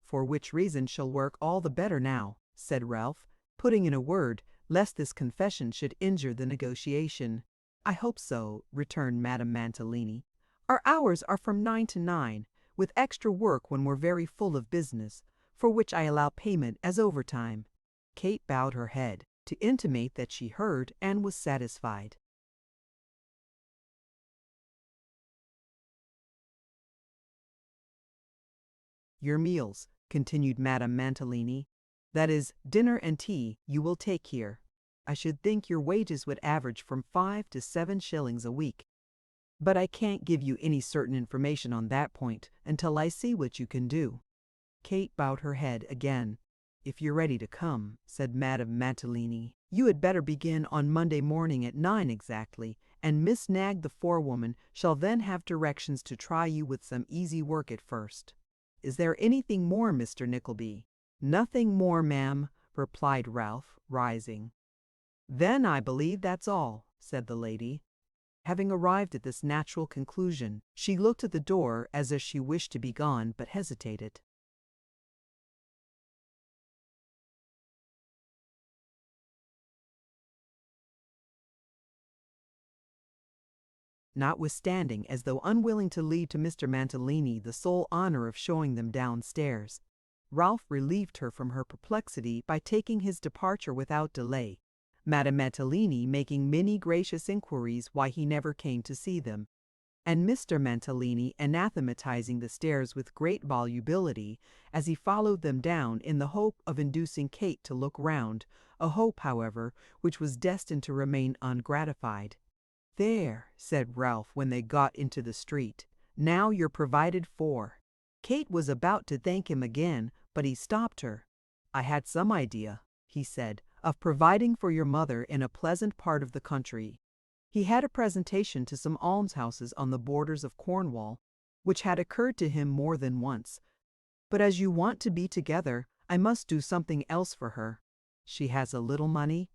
"For which reason shall work all the better now," said Ralph, putting in a word, lest this confession should injure the negotiation. "I hope so," returned Madame Mantalini. "Our hours are from 9 to 9, with extra work when we're very full of business, for which I allow payment as overtime." Kate bowed her head, to intimate that she heard and was satisfied. "Your meals," continued Madame Mantalini, "that is, dinner and tea, you will take here. I should think your wages would average from 5 to 7 shillings a week. But I can't give you any certain information on that point until I see what you can do." Kate bowed her head again. "If you're ready to come," said Madame Mantalini, "you had better begin on Monday morning at 9 exactly, and Miss Nagg the forewoman shall then have directions to try you with some easy work at first. Is there anything more, Mr. Nickleby?" "Nothing more, ma'am," replied Ralph, rising. "Then I believe that's all," said the lady. Having arrived at this natural conclusion, she looked at the door as if she wished to be gone, but hesitated. Notwithstanding, as though unwilling to leave to Mr. Mantalini the sole honor of showing them downstairs, Ralph relieved her from her perplexity by taking his departure without delay, Madame Mantalini making many gracious inquiries why he never came to see them, and Mr. Mantalini anathematizing the stairs with great volubility as he followed them down in the hope of inducing Kate to look round, a hope, however, which was destined to remain ungratified. "There," said Ralph when they got into the street, "now you're provided for." Kate was about to thank him again, but he stopped her. "I had some idea," he said, "of providing for your mother in a pleasant part of the country." He had a presentation to some almshouses on the borders of Cornwall, which had occurred to him more than once. "But as you want to be together, I must do something else for her. She has a little money."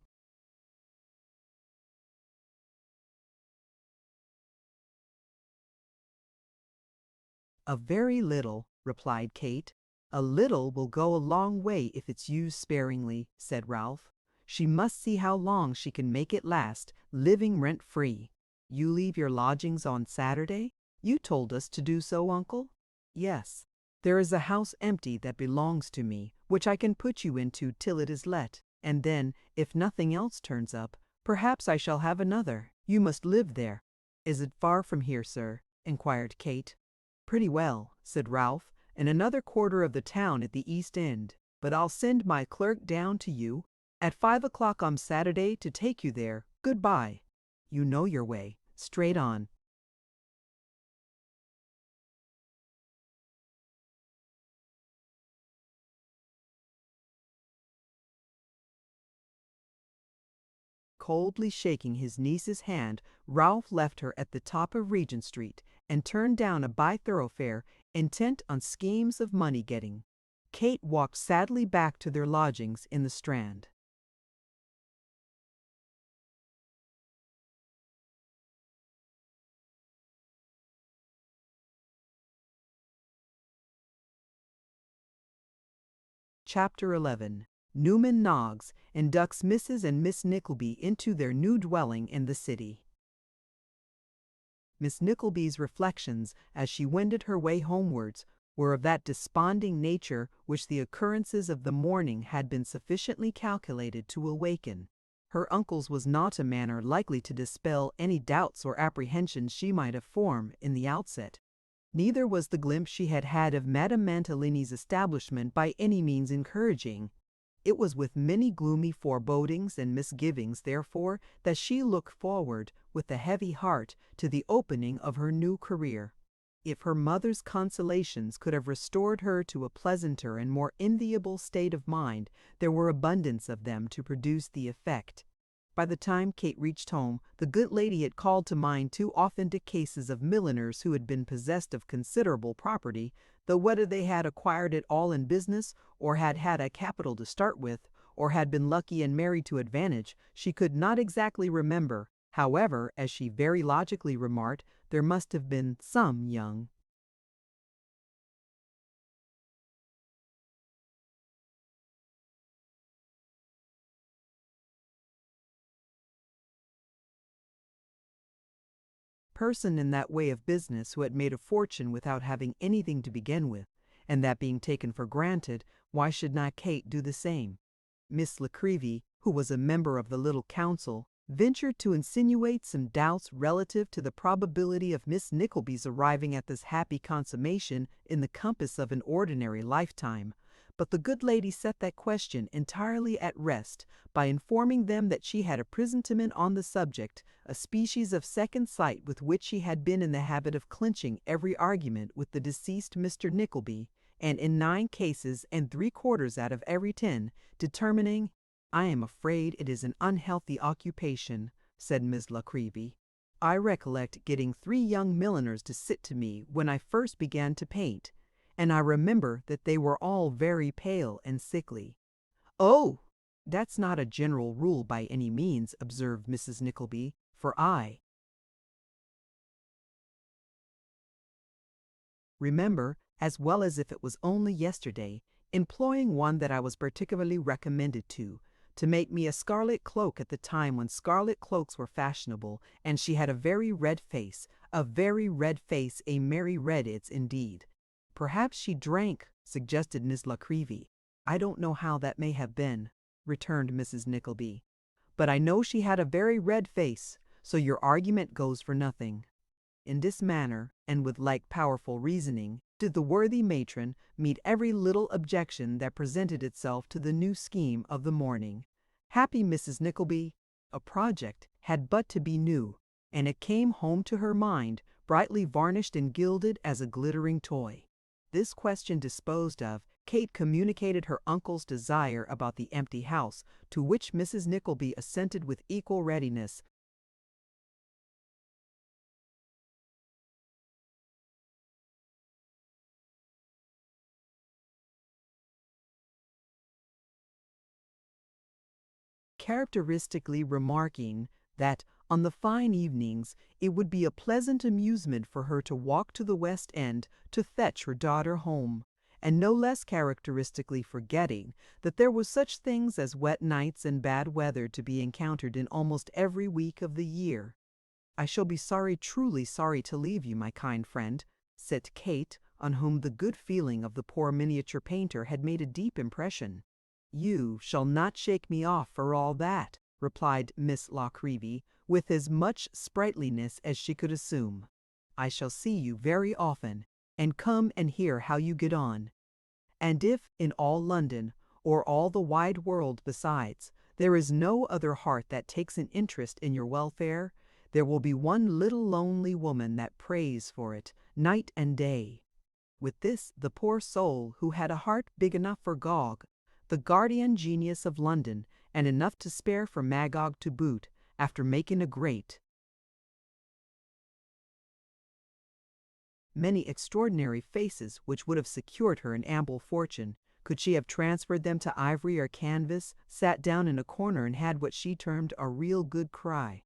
"A very little," replied Kate. "A little will go a long way if it's used sparingly," said Ralph. "She must see how long she can make it last, living rent-free. You leave your lodgings on Saturday? You told us to do so, uncle." "Yes. There is a house empty that belongs to me, which I can put you into till it is let, and then, if nothing else turns up, perhaps I shall have another. You must live there." "Is it far from here, sir?" inquired Kate. "Pretty well," said Ralph, "in another quarter of the town at the East End. But I'll send my clerk down to you at 5 o'clock on Saturday to take you there. Good-bye. You know your way. straight on. Coldly shaking his niece's hand, Ralph left her at the top of Regent Street and turned down a by-thoroughfare, intent on schemes of money-getting. Kate walked sadly back to their lodgings in the Strand. Chapter 11. Newman Noggs inducts Mrs. and Miss Nickleby into their new dwelling in the city. Miss Nickleby's reflections, as she wended her way homewards, were of that desponding nature which the occurrences of the morning had been sufficiently calculated to awaken. Her uncle's was not a manner likely to dispel any doubts or apprehensions she might have formed in the outset. Neither was the glimpse she had had of Madame Mantalini's establishment by any means encouraging. It was with many gloomy forebodings and misgivings, therefore, that she looked forward, with a heavy heart, to the opening of her new career. If her mother's consolations could have restored her to a pleasanter and more enviable state of mind, there were abundance of them to produce the effect. By the time Kate reached home, the good lady had called to mind two authentic cases of milliners who had been possessed of considerable property, though whether they had acquired it all in business, or had had a capital to start with, or had been lucky and married to advantage, she could not exactly remember. However, as she very logically remarked, there must have been some young person in that way of business who had made a fortune without having anything to begin with, and that being taken for granted, why should not Kate do the same? Miss Nickleby, who was a member of the little council, ventured to insinuate some doubts relative to the probability of Miss Nickleby's arriving at this happy consummation in the compass of an ordinary lifetime, but the good lady set that question entirely at rest by informing them that she had a presentiment on the subject, a species of second sight with which she had been in the habit of clinching every argument with the deceased Mr. Nickleby, and in 9 cases and 3/4 out of every 10, determining, "I am afraid it is an unhealthy occupation," said Miss Nickleby. "I recollect getting 3 young milliners to sit to me when I first began to paint, and I remember that they were all very pale and sickly." "Oh, that's not a general rule by any means," observed Mrs. Nickleby, "for I remember, as well as if it was only yesterday, employing one that I was particularly recommended to make me a scarlet cloak at the time when scarlet cloaks were fashionable, and she had a very red face, a merry red it's indeed." "Perhaps she drank," suggested Miss Nickleby. "I don't know how that may have been," returned Mrs. Nickleby, "but I know she had a very red face, so your argument goes for nothing." In this manner, and with like powerful reasoning, did the worthy matron meet every little objection that presented itself to the new scheme of the morning. Happy Mrs. Nickleby! A project had but to be new, and it came home to her mind, brightly varnished and gilded as a glittering toy. This question disposed of, Kate communicated her uncle's desire about the empty house, to which Mrs. Nickleby assented with equal readiness. Characteristically remarking that on the fine evenings it would be a pleasant amusement for her to walk to the West End to fetch her daughter home, and no less characteristically forgetting that there were such things as wet nights and bad weather to be encountered in almost every week of the year. "I shall be sorry, truly sorry to leave you, my kind friend," said Kate, on whom the good feeling of the poor miniature painter had made a deep impression. "You shall not shake me off for all that," replied Miss Nickleby, with as much sprightliness as she could assume. "I shall see you very often, and come and hear how you get on. And if in all London, or all the wide world besides, there is no other heart that takes an interest in your welfare, There will be one little lonely woman that prays for it, night and day." With this, the poor soul, who had a heart big enough for Gog, the guardian genius of London, and enough to spare for Magog to boot, after making a great many extraordinary faces which would have secured her an ample fortune, could she have transferred them to ivory or canvas, sat down in a corner and had what she termed a real good cry.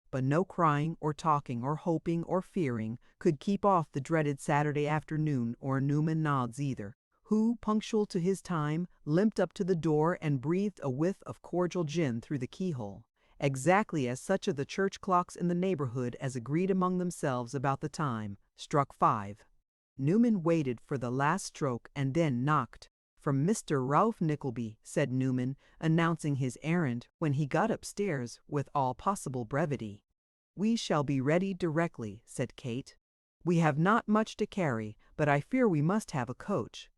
But no crying or talking or hoping or fearing could keep off the dreaded Saturday afternoon or Newman Noggs either, who, punctual to his time, limped up to the door and breathed a whiff of cordial gin through the keyhole, exactly as such of the church clocks in the neighborhood as agreed among themselves about the time struck 5. Newman waited for the last stroke and then knocked. "From Mr. Ralph Nickleby," said Newman, announcing his errand when he got upstairs with all possible brevity. "We shall be ready directly," said Kate. "We have not much to carry, but I fear we must have a coach."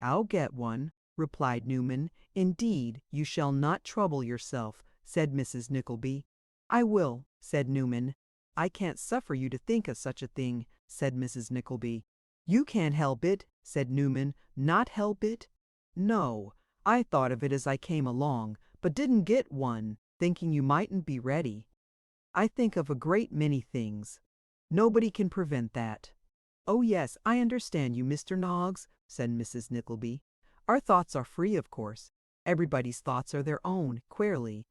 "I'll get one," replied Newman. "Indeed, you shall not trouble yourself," said Mrs. Nickleby. "I will," said Newman. "I can't suffer you to think of such a thing," said Mrs. Nickleby. "You can't help it," said Newman. "Not help it?" "No, I thought of it as I came along, but didn't get one, thinking you mightn't be ready. I think of a great many things. Nobody can prevent that." "Oh yes, I understand you, Mr. Noggs," said Mrs. Nickleby. "Our thoughts are free, of course. Everybody's thoughts are their own, queerly.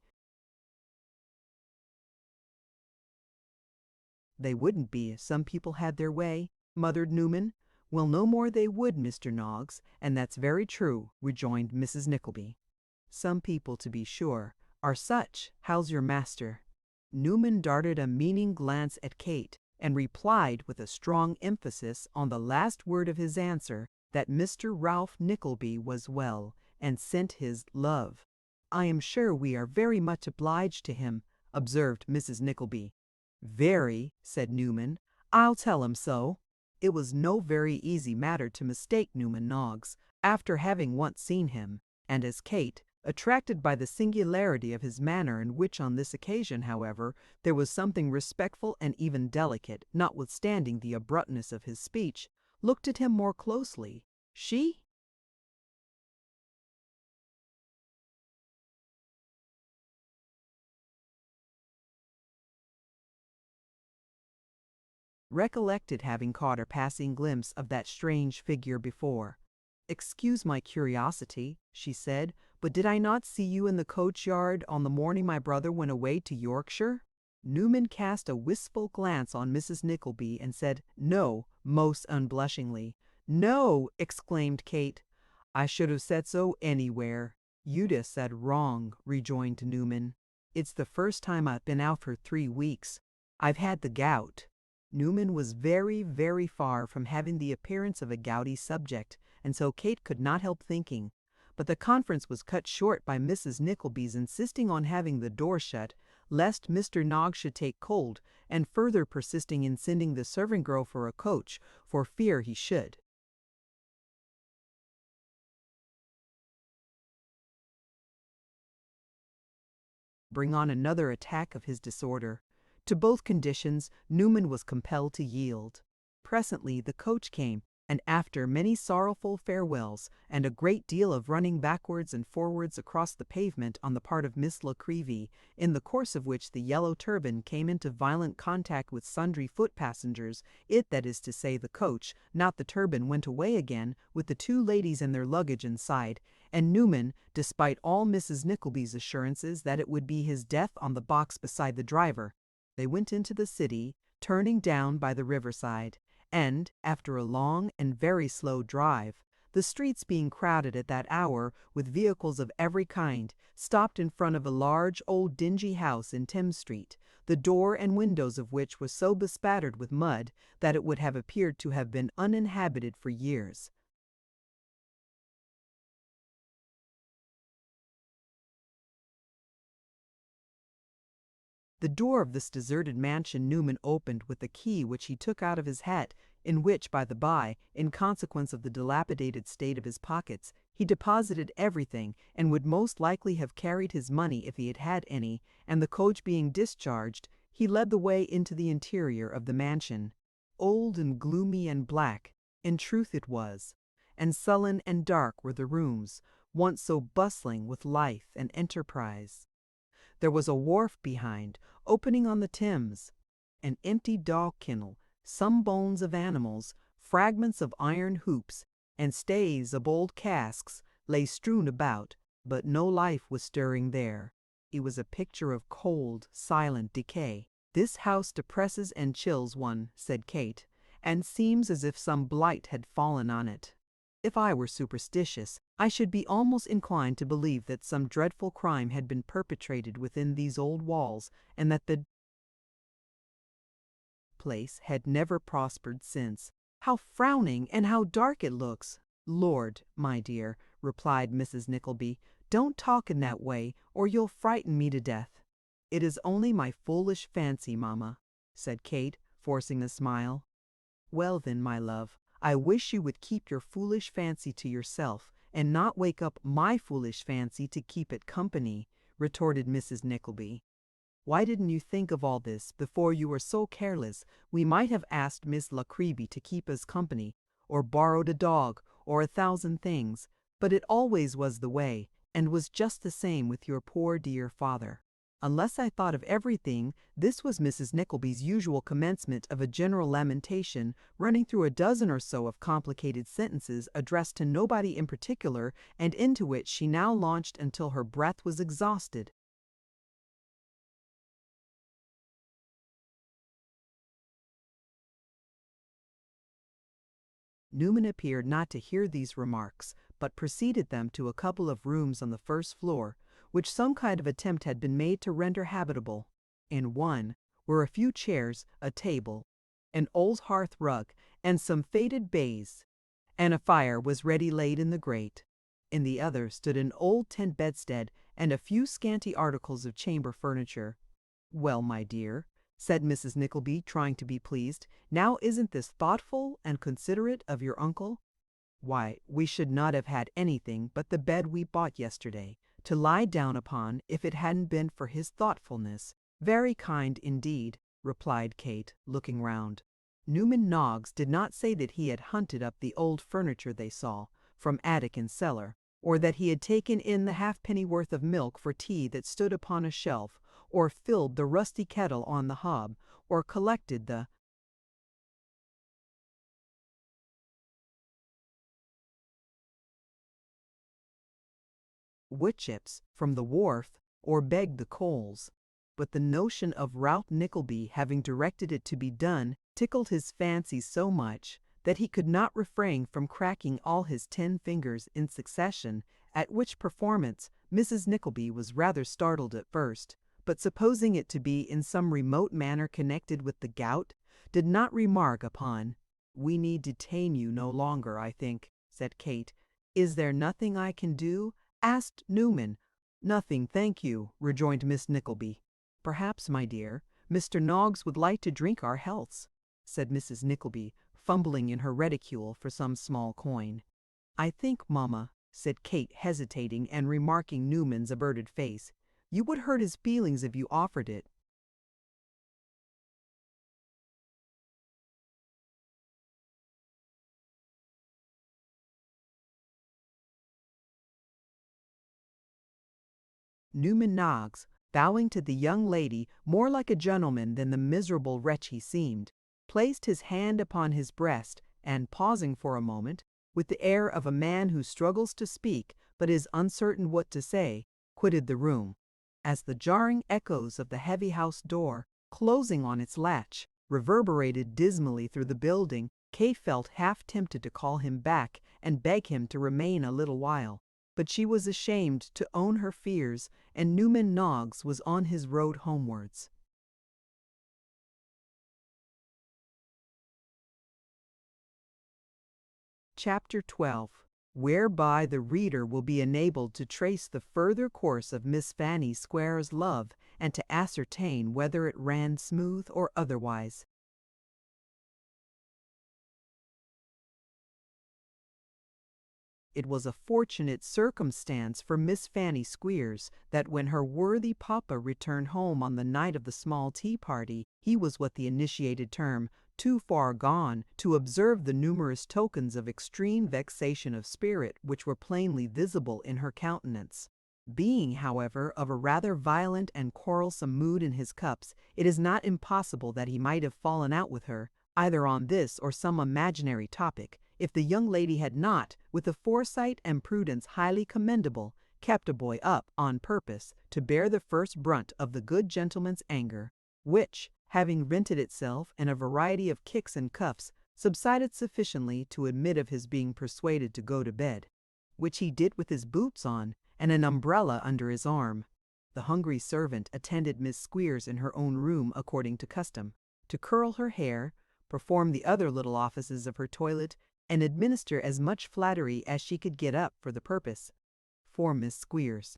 They wouldn't be if some people had their way," muttered Newman. "Well, no more they would, Mr. Noggs, and that's very true," rejoined Mrs. Nickleby. "Some people, to be sure, are such. How's your master?" Newman darted a meaning glance at Kate, and replied with a strong emphasis on the last word of his answer that Mr. Ralph Nickleby was well, and sent his love. "I am sure we are very much obliged to him," observed Mrs. Nickleby. "Very," said Newman. "I'll tell him so." It was no very easy matter to mistake Newman Noggs, after having once seen him, and as Kate, attracted by the singularity of his manner, in which on this occasion, however, there was something respectful and even delicate, notwithstanding the abruptness of his speech, looked at him more closely, she recollected having caught a passing glimpse of that strange figure before. "Excuse my curiosity," she said, "but did I not see you in the coach-yard on the morning my brother went away to Yorkshire?" Newman cast a wistful glance on Mrs. Nickleby and said "No," most unblushingly. "No!" exclaimed Kate. "I should have said so anywhere." "You'd have said wrong," rejoined Newman. "It's the first time I've been out for 3 weeks. I've had the gout." Newman was very, very far from having the appearance of a gouty subject, and so Kate could not help thinking. But the conference was cut short by Mrs. Nickleby's insisting on having the door shut, lest Mr. Noggs should take cold, and further persisting in sending the servant girl for a coach, for fear he should. Bring on another attack of his disorder. To both conditions Newman was compelled to yield. Presently the coach came, and after many sorrowful farewells, and a great deal of running backwards and forwards across the pavement on the part of Miss La Creevy, in the course of which the yellow turban came into violent contact with sundry foot-passengers, that is to say the coach, not the turban, went away again, with the 2 ladies and their luggage inside, and Newman, despite all Mrs. Nickleby's assurances that it would be his death on the box beside the driver, they went into the city, turning down by the riverside, and, after a long and very slow drive, the streets being crowded at that hour with vehicles of every kind, stopped in front of a large old dingy house in Thames Street, the door and windows of which were so bespattered with mud that it would have appeared to have been uninhabited for years. The door of this deserted mansion Newman opened with a key which he took out of his hat, in which, by the by, in consequence of the dilapidated state of his pockets, He deposited everything and would most likely have carried his money if he had had any, and the coach being discharged, he led the way into the interior of the mansion. Old and gloomy and black, in truth it was, and sullen and dark were the rooms, once so bustling with life and enterprise. There was a wharf behind, opening on the Thames, an empty dog kennel, some bones of animals, fragments of iron hoops, and stays of old casks lay strewn about, but no life was stirring there. It was a picture of cold, silent decay. "This house depresses and chills one," said Kate, "and seems as if some blight had fallen on it. If I were superstitious, I should be almost inclined to believe that some dreadful crime had been perpetrated within these old walls, and that the place had never prospered since. How frowning and how dark it looks!" "Lord, my dear," replied Mrs. Nickleby, "don't talk in that way, or you'll frighten me to death." "It is only my foolish fancy, mamma," said Kate, forcing a smile. "Well then, my love, I wish you would keep your foolish fancy to yourself, and not wake up my foolish fancy to keep it company," retorted Mrs. Nickleby. "Why didn't you think of all this before you were so careless? We might have asked Miss Nickleby to keep us company, or borrowed a dog, or 1,000 things, but it always was the way, and was just the same with your poor dear father." Unless I thought of everything, this was Mrs. Nickleby's usual commencement of a general lamentation, running through a dozen or so of complicated sentences addressed to nobody in particular, and into which she now launched until her breath was exhausted. Newman appeared not to hear these remarks, but preceded them to a couple of rooms on the first floor, which some kind of attempt had been made to render habitable. In one were a few chairs, a table, an old hearth rug, and some faded baize, and a fire was ready laid in the grate. In the other stood an old tent bedstead and a few scanty articles of chamber furniture. "Well, my dear," said Mrs. Nickleby, trying to be pleased, "now isn't this thoughtful and considerate of your uncle? Why, we should not have had anything but the bed we bought yesterday to lie down upon if it hadn't been for his thoughtfulness." "Very kind indeed," replied Kate, looking round. Newman Noggs did not say that he had hunted up the old furniture they saw, from attic and cellar, or that he had taken in the halfpenny worth of milk for tea that stood upon a shelf, or filled the rusty kettle on the hob, or collected the wood chips from the wharf, or begged the coals. But the notion of Ralph Nickleby having directed it to be done tickled his fancy so much that he could not refrain from cracking all his 10 fingers in succession, at which performance Mrs. Nickleby was rather startled at first, but supposing it to be in some remote manner connected with the gout, did not remark upon. "We need detain you no longer, I think," said Kate. "Is there nothing I can do?" asked Newman. "Nothing, thank you," rejoined Miss Nickleby. "Perhaps, my dear, Mr. Noggs would like to drink our healths," said Mrs. Nickleby, fumbling in her reticule for some small coin. "I think, mamma," said Kate, hesitating and remarking Newman's averted face, "you would hurt his feelings if you offered it." Newman Noggs, bowing to the young lady more like a gentleman than the miserable wretch he seemed, placed his hand upon his breast, and pausing for a moment, with the air of a man who struggles to speak but is uncertain what to say, quitted the room. As the jarring echoes of the heavy house door, closing on its latch, reverberated dismally through the building, Kate felt half tempted to call him back and beg him to remain a little while. But she was ashamed to own her fears, and Newman Noggs was on his road homewards. Chapter 12, whereby the reader will be enabled to trace the further course of Miss Fanny Square's love, and to ascertain whether it ran smooth or otherwise. It was a fortunate circumstance for Miss Fanny Squeers that when her worthy papa returned home on the night of the small tea party, he was what the initiated term too far gone to observe the numerous tokens of extreme vexation of spirit which were plainly visible in her countenance. Being, however, of a rather violent and quarrelsome mood in his cups, it is not impossible that he might have fallen out with her, either on this or some imaginary topic, if the young lady had not, with a foresight and prudence highly commendable, kept a boy up on purpose to bear the first brunt of the good gentleman's anger, which, having vented itself in a variety of kicks and cuffs, subsided sufficiently to admit of his being persuaded to go to bed, which he did with his boots on and an umbrella under his arm. The hungry servant attended Miss Squeers in her own room according to custom, to curl her hair, perform the other little offices of her toilet, and administer as much flattery as she could get up for the purpose. For Miss Squeers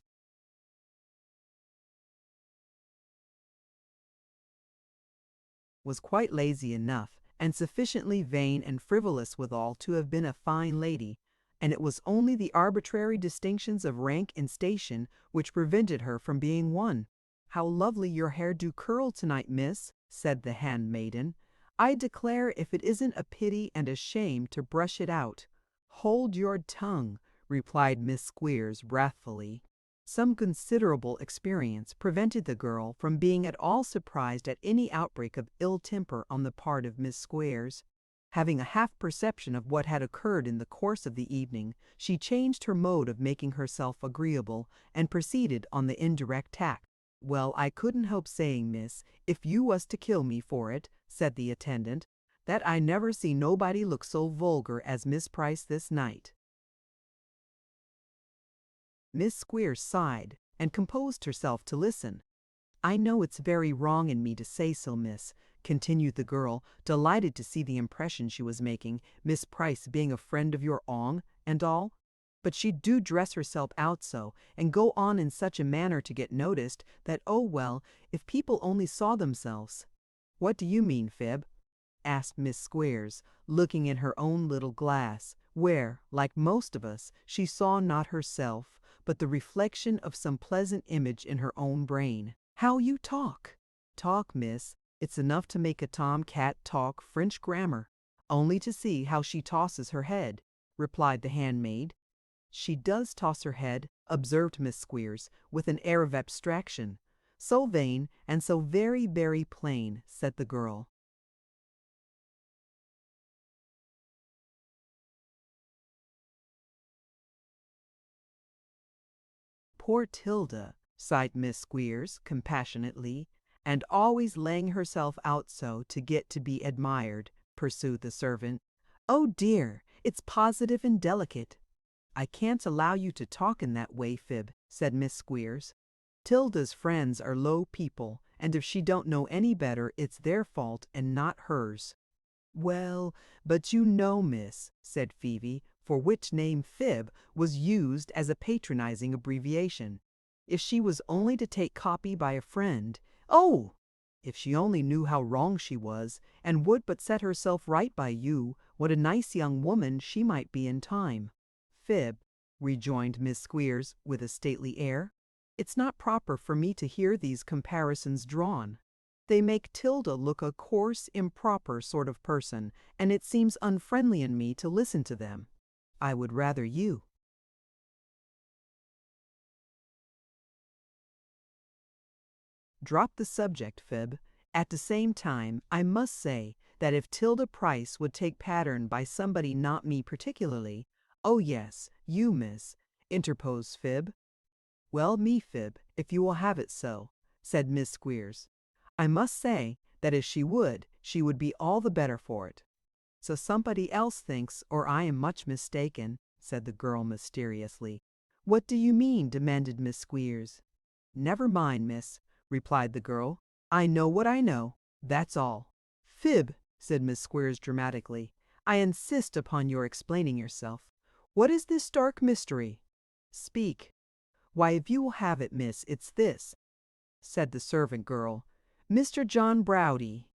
was quite lazy enough, and sufficiently vain and frivolous withal to have been a fine lady, and it was only the arbitrary distinctions of rank and station which prevented her from being one. "How lovely your hair do curl tonight, miss," said the handmaiden. "I declare if it isn't a pity and a shame to brush it out." "Hold your tongue," replied Miss Squeers wrathfully. Some considerable experience prevented the girl from being at all surprised at any outbreak of ill temper on the part of Miss Squeers. Having a half perception of what had occurred in the course of the evening, she changed her mode of making herself agreeable, and proceeded on the indirect tack. "Well, I couldn't help saying, miss, if you was to kill me for it," said the attendant, "that I never see nobody look so vulgar as Miss Price this night." Miss Squeers sighed, and composed herself to listen. "I know it's very wrong in me to say so, miss," continued the girl, delighted to see the impression she was making, "Miss Price being a friend of your own, and all. But she do dress herself out so, and go on in such a manner to get noticed, that oh well, if people only saw themselves." "What do you mean, Fib?" asked Miss Squeers, looking in her own little glass, where, like most of us, she saw not herself, but the reflection of some pleasant image in her own brain. "How you talk!" "Talk, miss, it's enough to make a tom-cat talk French grammar, only to see how she tosses her head," replied the handmaid. "She does toss her head," observed Miss Squeers, with an air of abstraction. "So vain, and so very, very plain," said the girl. "Poor Tilda," sighed Miss Squeers, compassionately. "And always laying herself out so to get to be admired," pursued the servant. "Oh dear, it's positive and delicate." "I can't allow you to talk in that way, Fib," said Miss Squeers. "Tilda's friends are low people, and if she don't know any better, it's their fault and not hers." "Well, but you know, miss," said Phoebe, for which name Fib was used as a patronizing abbreviation. "If she was only to take copy by a friend, oh! If she only knew how wrong she was, and would but set herself right by you, what a nice young woman she might be in time." "Fib," rejoined Miss Squeers with a stately air, "it's not proper for me to hear these comparisons drawn. They make Tilda look a coarse, improper sort of person, and it seems unfriendly in me to listen to them. I would rather you." "Drop the subject, Fib. At the same time, I must say that if Tilda Price would take pattern by somebody not me particularly—" "Oh yes, you, miss," interposed Fib. "Well, me, Fib, if you will have it so," said Miss Squeers. "I must say that if she would be all the better for it." "So somebody else thinks, or I am much mistaken," said the girl mysteriously. "What do you mean?" demanded Miss Squeers. "Never mind, miss," replied the girl. "I know what I know, that's all." "Fib," said Miss Squeers dramatically, "I insist upon your explaining yourself. What is this dark mystery? Speak." "Why, if you will have it, miss, it's this," said the servant girl. "Mr. John Browdie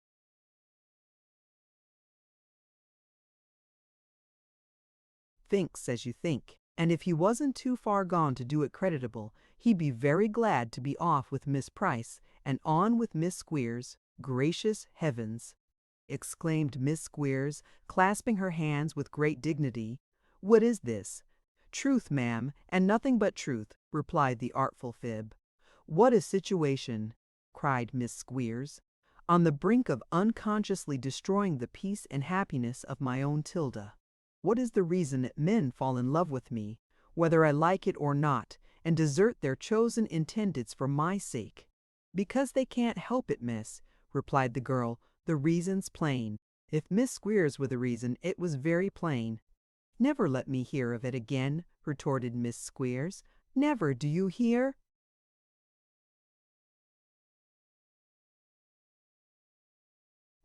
thinks as you think." And if he wasn't too far gone to do it creditable, he'd be very glad to be off with Miss Price and on with Miss Squeers. Gracious heavens! Exclaimed Miss Squeers, clasping her hands with great dignity. What is this? Truth, ma'am, and nothing but truth, replied the artful Fib. What a situation, cried Miss Squeers. On the brink of unconsciously destroying the peace and happiness of my own Tilda. What is the reason that men fall in love with me, whether I like it or not, and desert their chosen intendeds for my sake? Because they can't help it, miss, replied the girl. The reason's plain. If Miss Squeers were the reason, it was very plain. Never let me hear of it again, retorted Miss Squeers. Never, do you hear?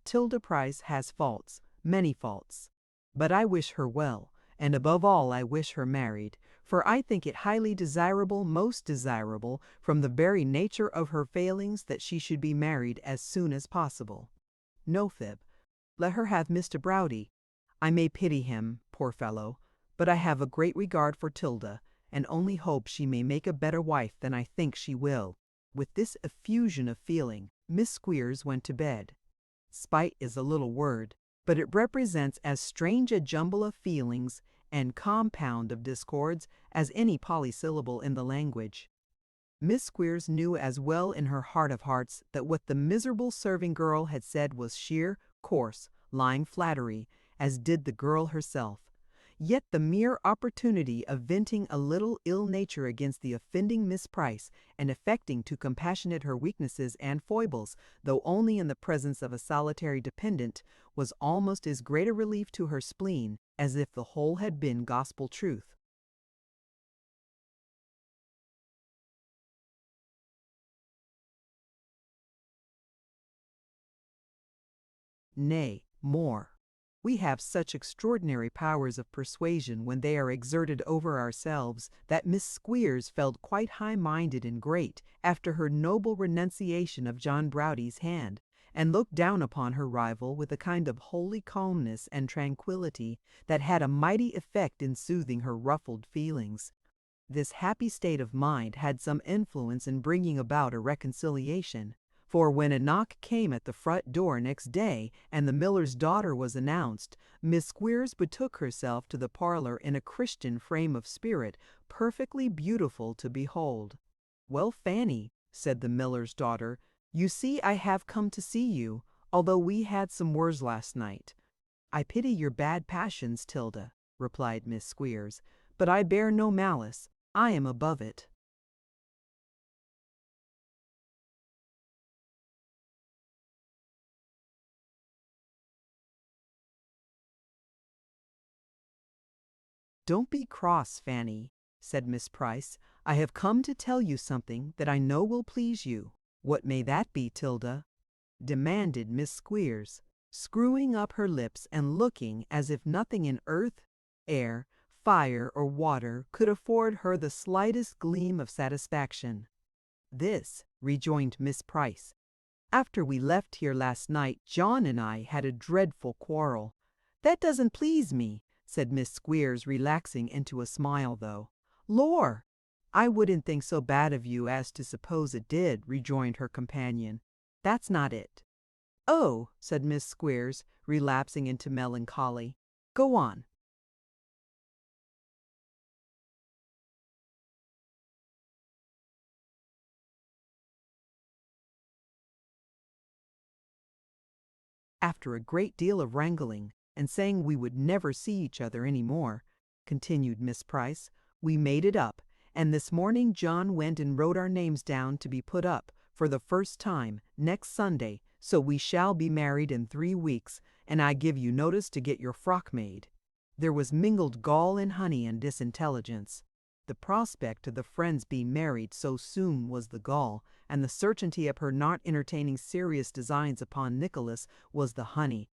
Tilda Price has faults, many faults. But I wish her well, and above all I wish her married, for I think it highly desirable, most desirable, from the very nature of her failings, that she should be married as soon as possible. No, Fib, let her have Mr. Browdie. I may pity him, poor fellow, but I have a great regard for Tilda, and only hope she may make a better wife than I think she will. With this effusion of feeling, Miss Squeers went to bed. Spite is a little word, but it represents as strange a jumble of feelings and compound of discords as any polysyllable in the language. Miss Squeers knew as well in her heart of hearts that what the miserable serving girl had said was sheer, coarse, lying flattery, as did the girl herself. Yet the mere opportunity of venting a little ill nature against the offending Miss Price, and affecting to compassionate her weaknesses and foibles, though only in the presence of a solitary dependent, was almost as great a relief to her spleen as if the whole had been gospel truth. Nay, more. We have such extraordinary powers of persuasion when they are exerted over ourselves, that Miss Squeers felt quite high-minded and great after her noble renunciation of John Browdie's hand, and looked down upon her rival with a kind of holy calmness and tranquillity that had a mighty effect in soothing her ruffled feelings. This happy state of mind had some influence in bringing about a reconciliation. For when a knock came at the front door next day, and the miller's daughter was announced, Miss Squeers betook herself to the parlor in a Christian frame of spirit, perfectly beautiful to behold. "Well, Fanny," said the miller's daughter, "you see I have come to see you, although we had some words last night." "I pity your bad passions, Tilda," replied Miss Squeers, "but I bear no malice. I am above it." "Don't be cross, Fanny," said Miss Price. "I have come to tell you something that I know will please you." "What may that be, Tilda?" demanded Miss Squeers, screwing up her lips and looking as if nothing in earth, air, fire, or water could afford her the slightest gleam of satisfaction. "This," rejoined Miss Price. "After we left here last night, John and I had a dreadful quarrel." "That doesn't please me," said Miss Squeers, relaxing into a smile, though. "Lor! I wouldn't think so bad of you as to suppose it did," rejoined her companion. "That's not it." "Oh," said Miss Squeers, relapsing into melancholy. "Go on." "After a great deal of wrangling, and saying we would never see each other any more," continued Miss Price, "we made it up, and this morning John went and wrote our names down to be put up, for the first time, next Sunday, so we shall be married in 3 weeks, and I give you notice to get your frock made." There was mingled gall and honey in this intelligence. The prospect of the friends being married so soon was the gall, and the certainty of her not entertaining serious designs upon Nicholas was the honey.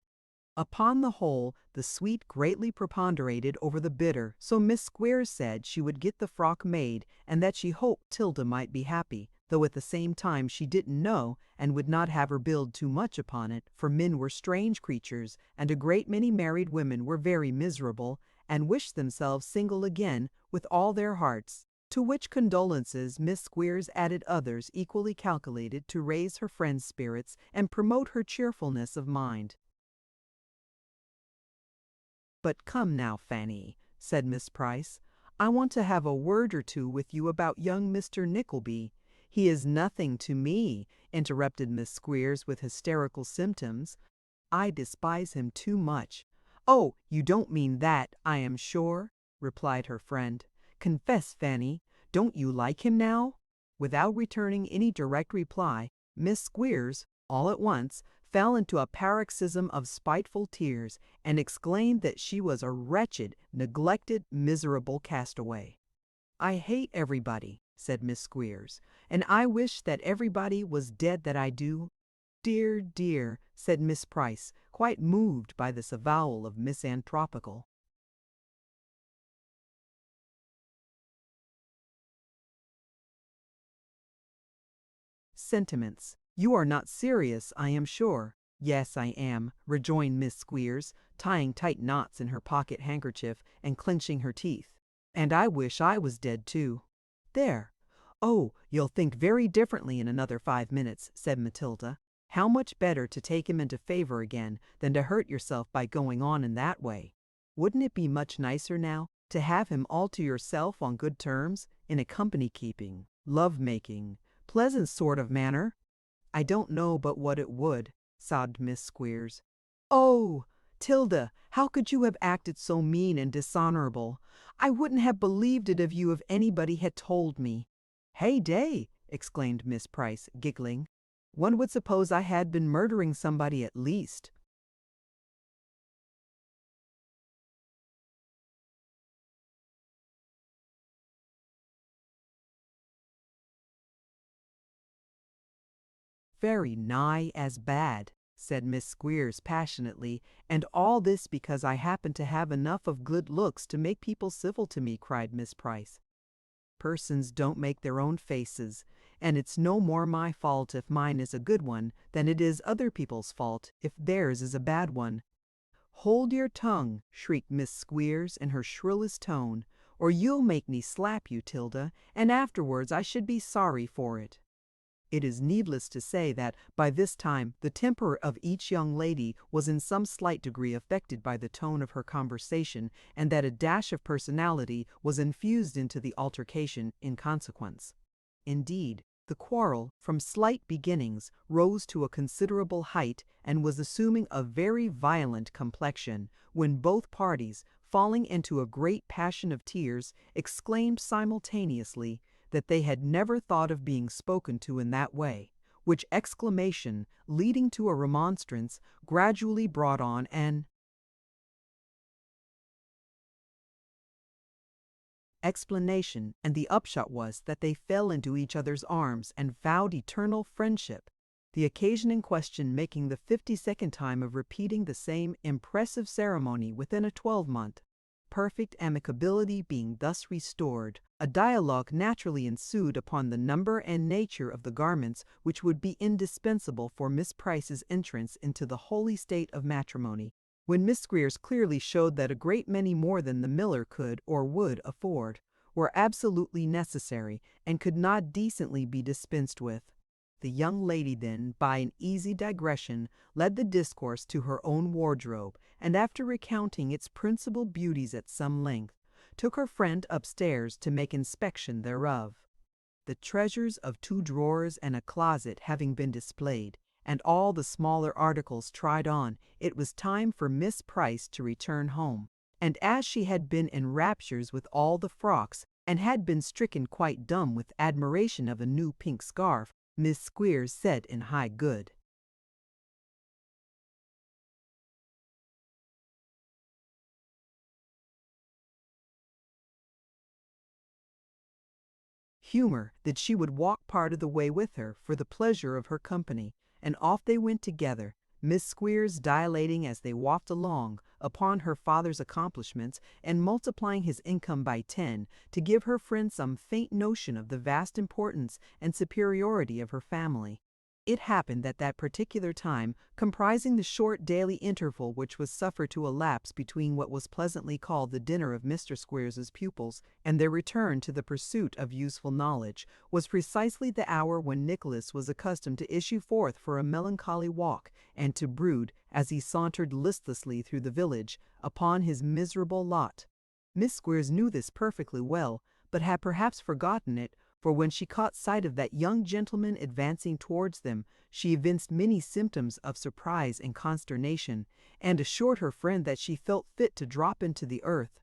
Upon the whole, the sweet greatly preponderated over the bitter, so Miss Squeers said she would get the frock made, and that she hoped Tilda might be happy, though at the same time she didn't know, and would not have her build too much upon it, for men were strange creatures, and a great many married women were very miserable, and wished themselves single again, with all their hearts, to which condolences Miss Squeers added others equally calculated to raise her friend's spirits and promote her cheerfulness of mind. "But come now, Fanny," said Miss Price, "I want to have a word or two with you about young Mr. Nickleby." "He is nothing to me," interrupted Miss Squeers with hysterical symptoms. "I despise him too much." "Oh, you don't mean that, I am sure," replied her friend. "Confess, Fanny, don't you like him now?" Without returning any direct reply, Miss Squeers, all at once, fell into a paroxysm of spiteful tears, and exclaimed that she was a wretched, neglected, miserable castaway. "I hate everybody," said Miss Squeers, "and I wish that everybody was dead that I do." "Dear, dear," said Miss Price, quite moved by this avowal of misanthropical. Sentiments. "You are not serious, I am sure." "Yes, I am," rejoined Miss Squeers, tying tight knots in her pocket handkerchief and clenching her teeth. "And I wish I was dead too." "There! Oh, you'll think very differently in another 5 minutes," said Matilda. "How much better to take him into favour again than to hurt yourself by going on in that way. Wouldn't it be much nicer now to have him all to yourself on good terms, in a company-keeping, love-making, pleasant sort of manner?" "I don't know but what it would," sobbed Miss Squeers. "Oh, Tilda, how could you have acted so mean and dishonourable? I wouldn't have believed it of you if anybody had told me." "Heyday!" exclaimed Miss Price, giggling. "One would suppose I had been murdering somebody at least." "Very nigh as bad," said Miss Squeers passionately, "and all this because I happen to have enough of good looks to make people civil to me," cried Miss Price. "Persons don't make their own faces, and it's no more my fault if mine is a good one than it is other people's fault if theirs is a bad one." "Hold your tongue," shrieked Miss Squeers in her shrillest tone, "or you'll make me slap you, Tilda, and afterwards I should be sorry for it." It is needless to say that, by this time, the temper of each young lady was in some slight degree affected by the tone of her conversation, and that a dash of personality was infused into the altercation in consequence. Indeed, the quarrel, from slight beginnings, rose to a considerable height, and was assuming a very violent complexion, when both parties, falling into a great passion of tears, exclaimed simultaneously that they had never thought of being spoken to in that way, which exclamation, leading to a remonstrance, gradually brought on an explanation, and the upshot was that they fell into each other's arms and vowed eternal friendship, the occasion in question making the 52nd time of repeating the same impressive ceremony within a 12-month. Perfect amicability being thus restored, a dialogue naturally ensued upon the number and nature of the garments which would be indispensable for Miss Price's entrance into the holy state of matrimony, when Miss Squeers clearly showed that a great many more than the miller could or would afford were absolutely necessary, and could not decently be dispensed with. The young lady then, by an easy digression, led the discourse to her own wardrobe, and after recounting its principal beauties at some length, took her friend upstairs to make inspection thereof. The treasures of 2 drawers and a closet having been displayed, and all the smaller articles tried on, it was time for Miss Price to return home, and as she had been in raptures with all the frocks, and had been stricken quite dumb with admiration of a new pink scarf, Miss Squeers said in high good humor that she would walk part of the way with her for the pleasure of her company, and off they went together, Miss Squeers dilating as they walked along upon her father's accomplishments, and multiplying his income by 10 to give her friend some faint notion of the vast importance and superiority of her family. It happened that that particular time, comprising the short daily interval which was suffered to elapse between what was pleasantly called the dinner of Mr. Squeers's pupils and their return to the pursuit of useful knowledge, was precisely the hour when Nicholas was accustomed to issue forth for a melancholy walk, and to brood, as he sauntered listlessly through the village, upon his miserable lot. Miss Squeers knew this perfectly well, but had perhaps forgotten it, for when she caught sight of that young gentleman advancing towards them, she evinced many symptoms of surprise and consternation, and assured her friend that she felt fit to drop into the earth.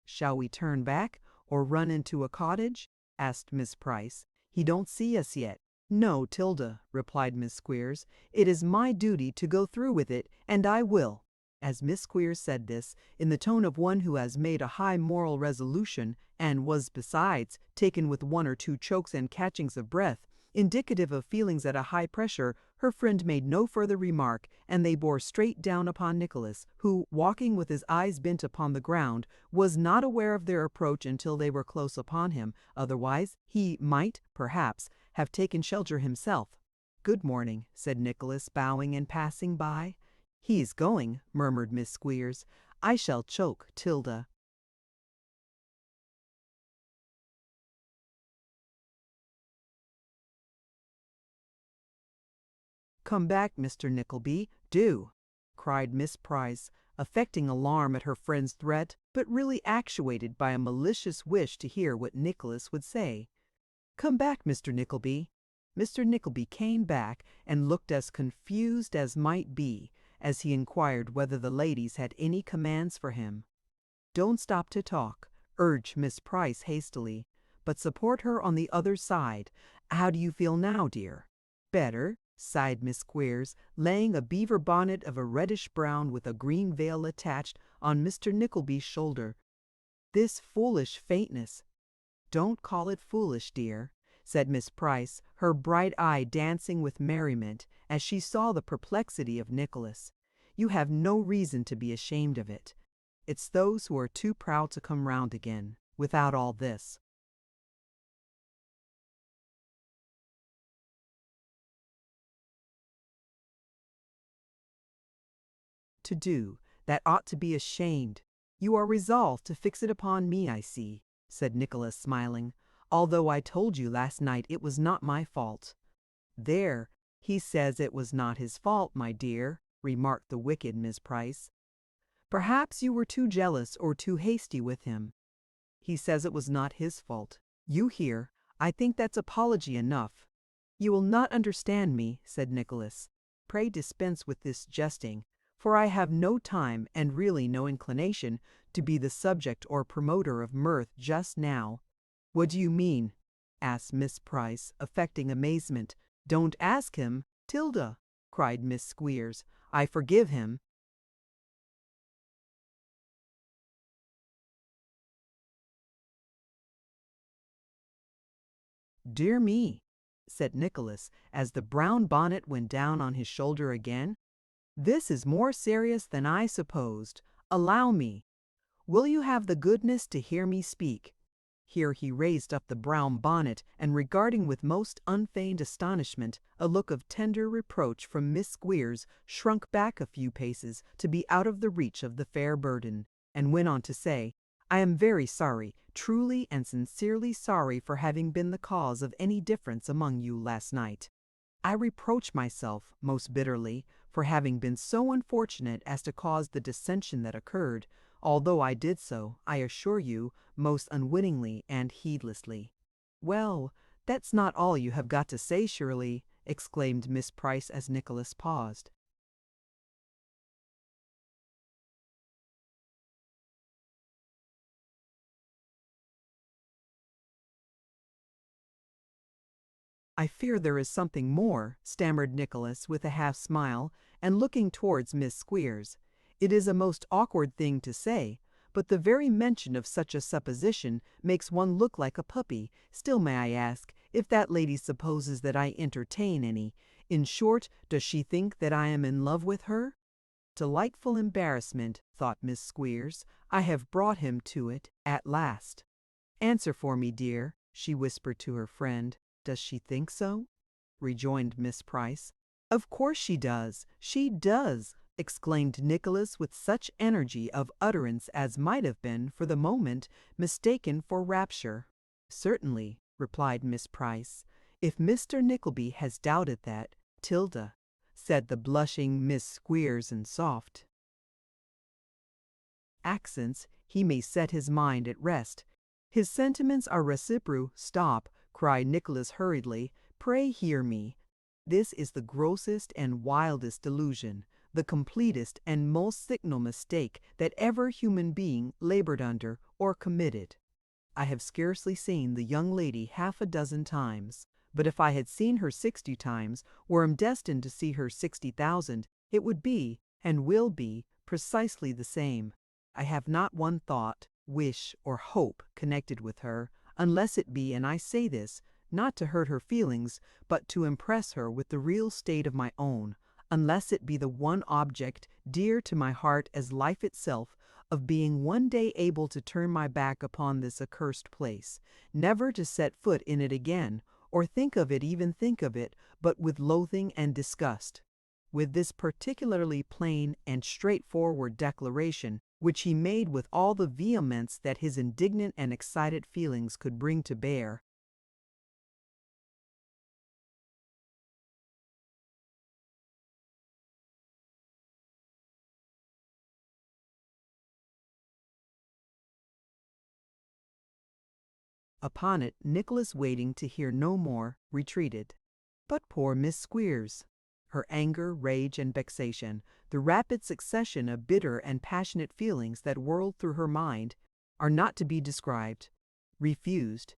"Shall we turn back, or run into a cottage?" asked Miss Price. "He don't see us yet." "No, Tilda," replied Miss Squeers. "It is my duty to go through with it, and I will." As Miss Squeers said this, in the tone of one who has made a high moral resolution, and was besides taken with one or two chokes and catchings of breath, indicative of feelings at a high pressure, her friend made no further remark, and they bore straight down upon Nicholas, who, walking with his eyes bent upon the ground, was not aware of their approach until they were close upon him. Otherwise he might, perhaps, have taken shelter himself. "Good morning," said Nicholas, bowing and passing by. "He's going," murmured Miss Squeers. "I shall choke, Tilda." "Come back, Mr. Nickleby, do," cried Miss Price, affecting alarm at her friend's threat, but really actuated by a malicious wish to hear what Nicholas would say. "Come back, Mr. Nickleby." Mr. Nickleby came back, and looked as confused as might be, as he inquired whether the ladies had any commands for him. "Don't stop to talk," urged Miss Price hastily, "but support her on the other side. How do you feel now, dear?" "Better," sighed Miss Squeers, laying a beaver bonnet of a reddish brown with a green veil attached on Mr. Nickleby's shoulder. "This foolish faintness—" "Don't call it foolish, dear," said Miss Price, her bright eye dancing with merriment as she saw the perplexity of Nicholas. "You have no reason to be ashamed of it. It's those who are too proud to come round again, without all this." "To do, that ought to be ashamed. You are resolved to fix it upon me, I see," said Nicholas, smiling, "although I told you last night it was not my fault." "There, he says it was not his fault, my dear," remarked the wicked Miss Price. "Perhaps you were too jealous or too hasty with him." "He says it was not his fault." "You hear, I think that's apology enough." "You will not understand me," said Nicholas. "Pray dispense with this jesting, for I have no time, and really no inclination, to be the subject or promoter of mirth just now." "What do you mean?" asked Miss Price, affecting amazement. "Don't ask him, Tilda," cried Miss Squeers. "I forgive him." "Dear me," said Nicholas, as the brown bonnet went down on his shoulder again. "This is more serious than I supposed. Allow me. Will you have the goodness to hear me speak?" Here he raised up the brown bonnet, and regarding with most unfeigned astonishment a look of tender reproach from Miss Squeers, shrunk back a few paces to be out of the reach of the fair burden, and went on to say, "I am very sorry, truly and sincerely sorry for having been the cause of any difference among you last night. I reproach myself most bitterly for having been so unfortunate as to cause the dissension that occurred, although I did so, I assure you, most unwittingly and heedlessly." "Well, that's not all you have got to say, surely," exclaimed Miss Price as Nicholas paused. "I fear there is something more," stammered Nicholas with a half smile, and looking towards Miss Squeers. "It is a most awkward thing to say, but the very mention of such a supposition makes one look like a puppy. Still, may I ask if that lady supposes that I entertain any? In short, does she think that I am in love with her?" Delightful embarrassment, thought Miss Squeers. I have brought him to it at last. "Answer for me, dear. she whispered to her friend. "Does she think so?" rejoined Miss Price. "Of course she does, she does!" exclaimed Nicholas with such energy of utterance as might have been, for the moment, mistaken for rapture. "Certainly," replied Miss Price. "If Mr. Nickleby has doubted that, Tilda," said the blushing Miss Squeers in soft accents, "he may set his mind at rest. His sentiments are reciprocal." "Stop," cried Nicholas hurriedly. "Pray hear me. This is the grossest and wildest delusion, the completest and most signal mistake that ever human being labored under or committed. I have scarcely seen the young lady half a dozen times, but if I had seen her 60 times, or am destined to see her 60,000, it would be, and will be, precisely the same. I have not one thought, wish, or hope connected with her, unless it be, and I say this, not to hurt her feelings, but to impress her with the real state of my own, unless it be the one object, dear to my heart as life itself, of being one day able to turn my back upon this accursed place, never to set foot in it again, or think of it, even think of it, but with loathing and disgust." With this particularly plain and straightforward declaration, which he made with all the vehemence that his indignant and excited feelings could bring to bear, upon it, Nicholas, waiting to hear no more, retreated. But poor Miss Squeers! Her anger, rage, and vexation, the rapid succession of bitter and passionate feelings that whirled through her mind, are not to be described. Refused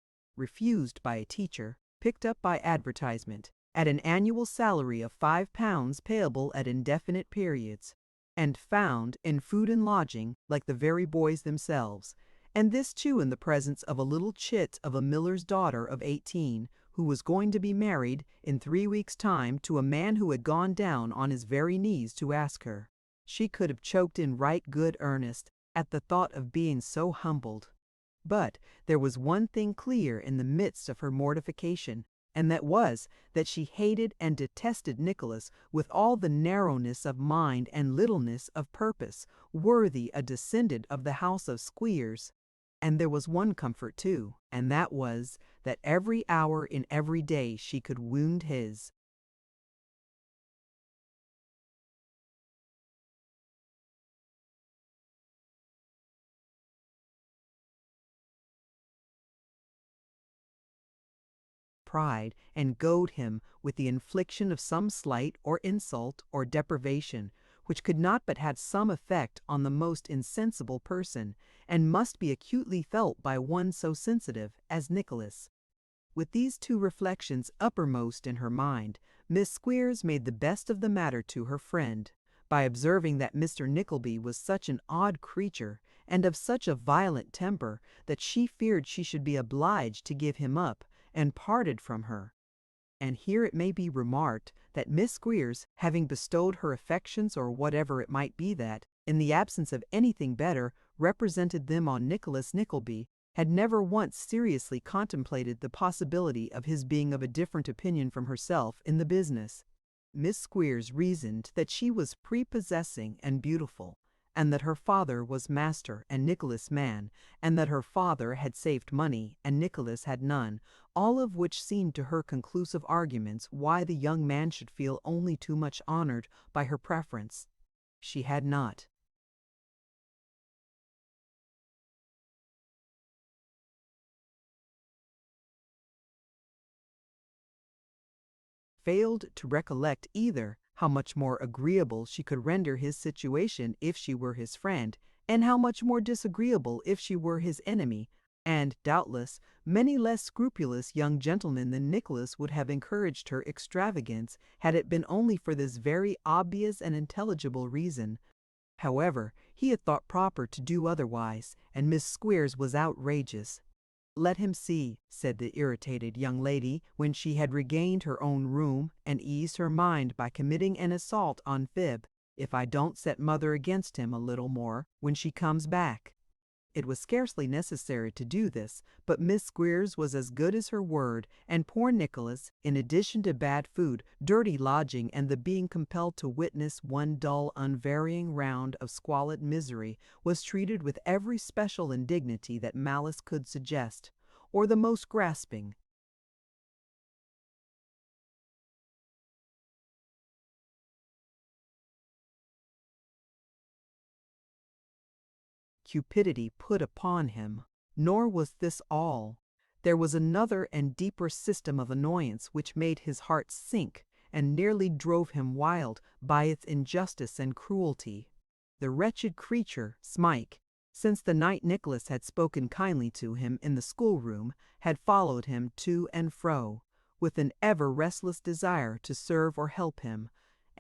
by a teacher, picked up by advertisement, at an annual salary of £5 payable at indefinite periods, and found in food and lodging like the very boys themselves, and this too in the presence of a little chit of a miller's daughter of 18, who was going to be married in 3 weeks' time to a man who had gone down on his very knees to ask her. She could have choked in right good earnest at the thought of being so humbled. But there was one thing clear in the midst of her mortification, and that was that she hated and detested Nicholas with all the narrowness of mind and littleness of purpose worthy a descendant of the house of Squeers. And there was one comfort too, and that was that every hour in every day she could wound his. Pride, and goad him with the infliction of some slight or insult or deprivation, which could not but have some effect on the most insensible person, and must be acutely felt by one so sensitive as Nicholas. With these two reflections uppermost in her mind, Miss Squeers made the best of the matter to her friend, by observing that Mr. Nickleby was such an odd creature, and of such a violent temper, that she feared she should be obliged to give him up, and parted from her. And here it may be remarked that Miss Squeers, having bestowed her affections, or whatever it might be that, in the absence of anything better, represented them on Nicholas Nickleby, had never once seriously contemplated the possibility of his being of a different opinion from herself in the business. Miss Squeers reasoned that she was prepossessing and beautiful, and that her father was master and Nicholas man, and that her father had saved money and Nicholas had none, all of which seemed to her conclusive arguments why the young man should feel only too much honored by her preference. She had not failed to recollect either how much more agreeable she could render his situation if she were his friend, and how much more disagreeable if she were his enemy, and, doubtless, many less scrupulous young gentlemen than Nicholas would have encouraged her extravagance had it been only for this very obvious and intelligible reason. However, he had thought proper to do otherwise, and Miss Squeers was outrageous. "Let him see," said the irritated young lady, when she had regained her own room and eased her mind by committing an assault on Fib, "if I don't set mother against him a little more when she comes back." It was scarcely necessary to do this, but Miss Squeers was as good as her word, and poor Nicholas, in addition to bad food, dirty lodging, and the being compelled to witness one dull, unvarying round of squalid misery, was treated with every special indignity that malice could suggest, or the most grasping. Cupidity put upon him. Nor was this all. There was another and deeper system of annoyance which made his heart sink and nearly drove him wild by its injustice and cruelty. The wretched creature, Smike, since the night Nicholas had spoken kindly to him in the schoolroom, had followed him to and fro, with an ever restless desire to serve or help him,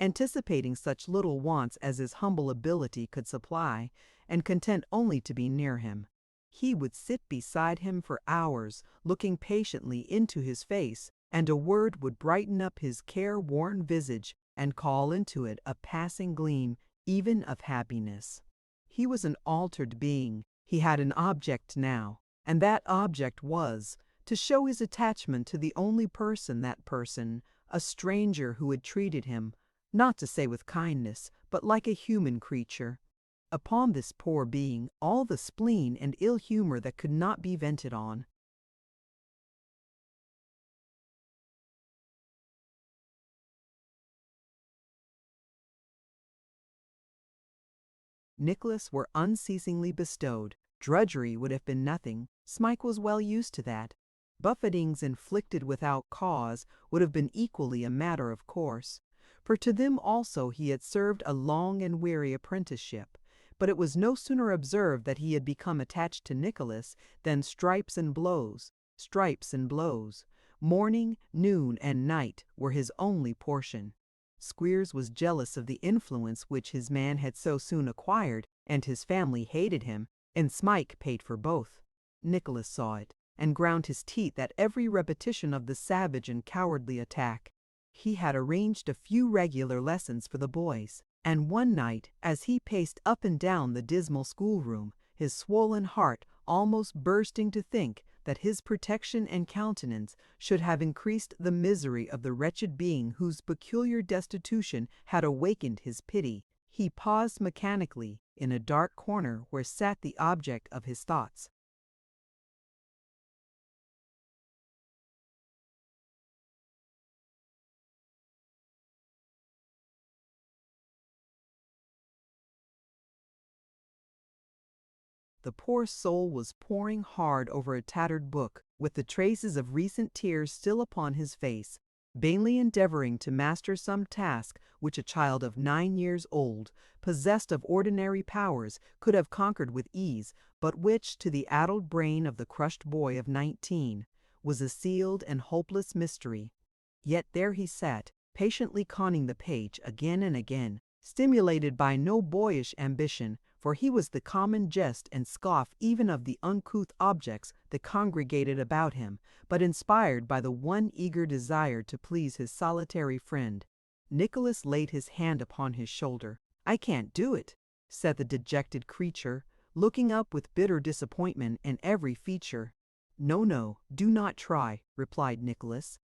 anticipating such little wants as his humble ability could supply, and content only to be near him. He would sit beside him for hours, looking patiently into his face, and a word would brighten up his care-worn visage and call into it a passing gleam even of happiness. He was an altered being. He had an object now, and that object was to show his attachment to the only that person, a stranger who had treated him, not to say with kindness, but like a human creature. Upon this poor being all the spleen and ill humor that could not be vented on. Nicholas were unceasingly bestowed. Drudgery would have been nothing. Smike was well used to that. Buffetings inflicted without cause would have been equally a matter of course, for to them also he had served a long and weary apprenticeship. But it was no sooner observed that he had become attached to Nicholas than stripes and blows, morning, noon, and night were his only portion. Squeers was jealous of the influence which his man had so soon acquired, and his family hated him, and Smike paid for both. Nicholas saw it, and ground his teeth at every repetition of the savage and cowardly attack. He had arranged a few regular lessons for the boys, and one night, as he paced up and down the dismal schoolroom, his swollen heart almost bursting to think that his protection and countenance should have increased the misery of the wretched being whose peculiar destitution had awakened his pity, he paused mechanically in a dark corner where sat the object of his thoughts. The poor soul was poring hard over a tattered book, with the traces of recent tears still upon his face, vainly endeavoring to master some task which a child of 9 years old, possessed of ordinary powers, could have conquered with ease, but which, to the addled brain of the crushed boy of 19, was a sealed and hopeless mystery. Yet there he sat, patiently conning the page again and again, stimulated by no boyish ambition, for he was the common jest and scoff even of the uncouth objects that congregated about him, but inspired by the one eager desire to please his solitary friend. Nicholas laid his hand upon his shoulder. "I can't do it," said the dejected creature, looking up with bitter disappointment in every feature. "No, no, do not try," replied Nicholas.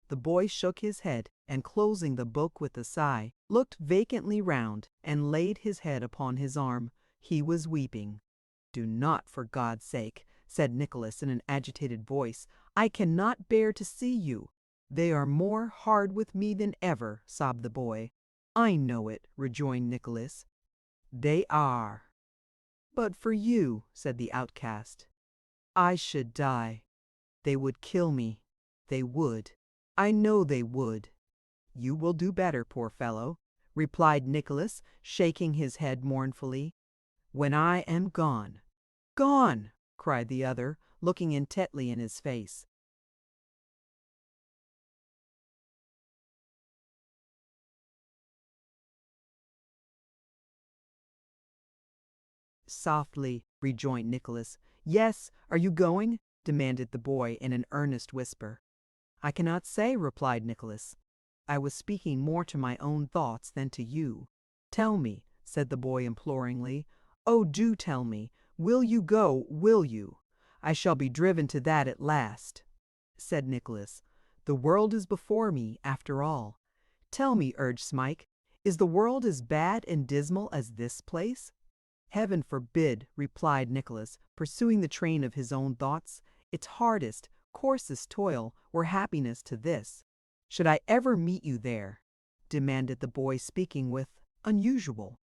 The boy shook his head, and closing the book with a sigh, looked vacantly round, and laid his head upon his arm. He was weeping. "Do not, for God's sake," said Nicholas in an agitated voice. "I cannot bear to see you." "They are more hard with me than ever," sobbed the boy. "I know it," rejoined Nicholas. "They are." "But for you," said the outcast, "I should die. They would kill me. They would. I know they would." "You will do better, poor fellow," replied Nicholas, shaking his head mournfully, "when I am gone." "Gone!" cried the other, looking intently in his face. "Softly," rejoined Nicholas. "Yes, are you going? demanded the boy in an earnest whisper. I cannot say, replied Nicholas. I was speaking more to my own thoughts than to you. Tell me, said the boy imploringly. Oh, do tell me. Will you go, will you? I shall be driven to that at last, said Nicholas. The world is before me, after all. Tell me, urged Smike, is the world as bad and dismal as this place? Heaven forbid, replied Nicholas, pursuing the train of his own thoughts. Its hardest, coarsest toil were happiness to this. Should I ever meet you there? Demanded the boy, speaking with unusual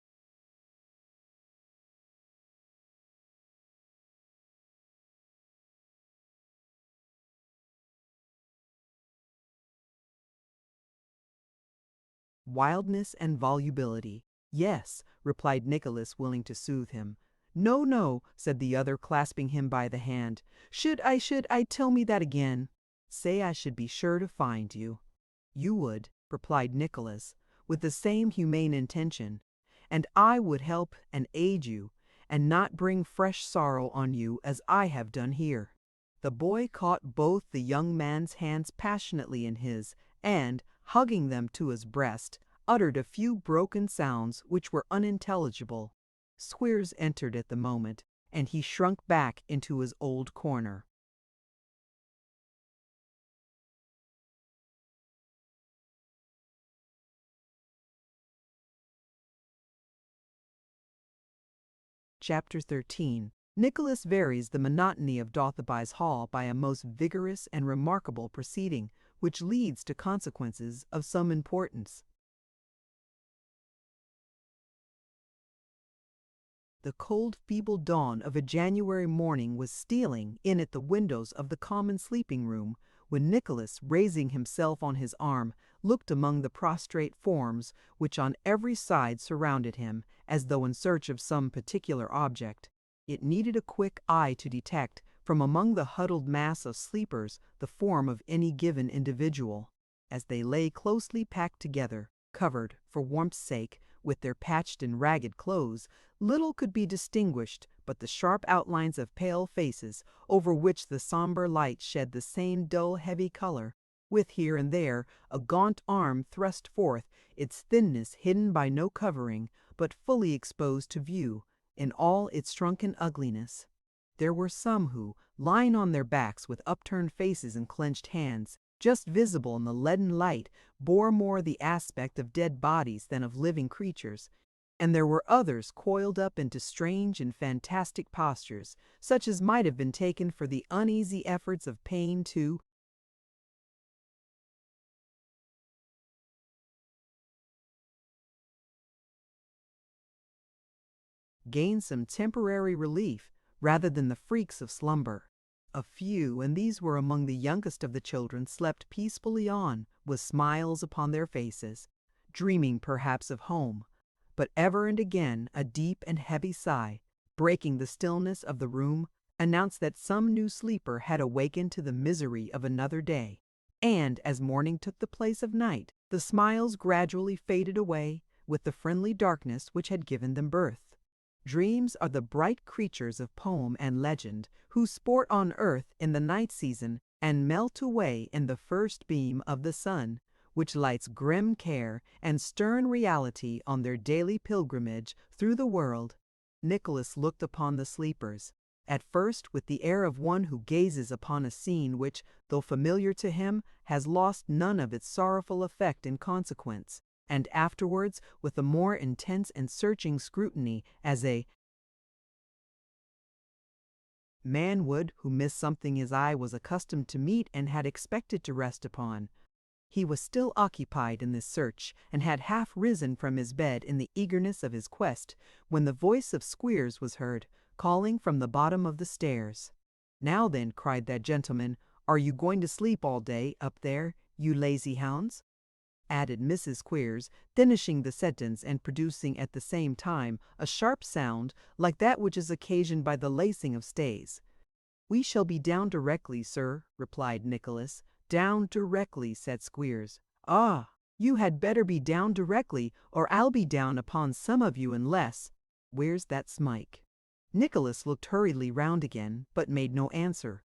wildness and volubility. Yes, replied Nicholas, willing to soothe him. No, no, said the other, clasping him by the hand. Should I, tell me that again. Say I should be sure to find you. You would, replied Nicholas, with the same humane intention, and I would help and aid you, and not bring fresh sorrow on you as I have done here. The boy caught both the young man's hands passionately in his, and, hugging them to his breast, uttered a few broken sounds which were unintelligible. Squeers entered at the moment, and he shrunk back into his old corner. Chapter 13. Nicholas varies the monotony of Dotheboys Hall by a most vigorous and remarkable proceeding, which leads to consequences of some importance. The cold, feeble dawn of a January morning was stealing in at the windows of the common sleeping-room, when Nicholas, raising himself on his arm, looked among the prostrate forms which on every side surrounded him, as though in search of some particular object. It needed a quick eye to detect, from among the huddled mass of sleepers, the form of any given individual. As they lay closely packed together, covered, for warmth's sake, with their patched and ragged clothes, little could be distinguished but the sharp outlines of pale faces, over which the sombre light shed the same dull heavy color, with here and there a gaunt arm thrust forth, its thinness hidden by no covering, but fully exposed to view, in all its shrunken ugliness. There were some who, lying on their backs with upturned faces and clenched hands, just visible in the leaden light, bore more the aspect of dead bodies than of living creatures, and there were others coiled up into strange and fantastic postures, such as might have been taken for the uneasy efforts of pain to gain some temporary relief rather than the freaks of slumber. A few, and these were among the youngest of the children, slept peacefully on, with smiles upon their faces, dreaming perhaps of home, but ever and again a deep and heavy sigh, breaking the stillness of the room, announced that some new sleeper had awakened to the misery of another day, and as morning took the place of night, the smiles gradually faded away with the friendly darkness which had given them birth. Dreams are the bright creatures of poem and legend, who sport on earth in the night season and melt away in the first beam of the sun, which lights grim care and stern reality on their daily pilgrimage through the world. Nicholas looked upon the sleepers, at first with the air of one who gazes upon a scene which, though familiar to him, has lost none of its sorrowful effect in consequence, and afterwards with a more intense and searching scrutiny, as a man would who missed something his eye was accustomed to meet and had expected to rest upon. He was still occupied in this search, and had half risen from his bed in the eagerness of his quest, when the voice of Squeers was heard, calling from the bottom of the stairs. "Now then," cried that gentleman, "are you going to sleep all day up there, you lazy hounds?" added Mrs. Squeers, finishing the sentence and producing at the same time a sharp sound like that which is occasioned by the lacing of stays. "We shall be down directly, sir," replied Nicholas. "Down directly," said Squeers. "Ah, you had better be down directly, or I'll be down upon some of you unless— Where's that Smike?" Nicholas looked hurriedly round again, but made no answer.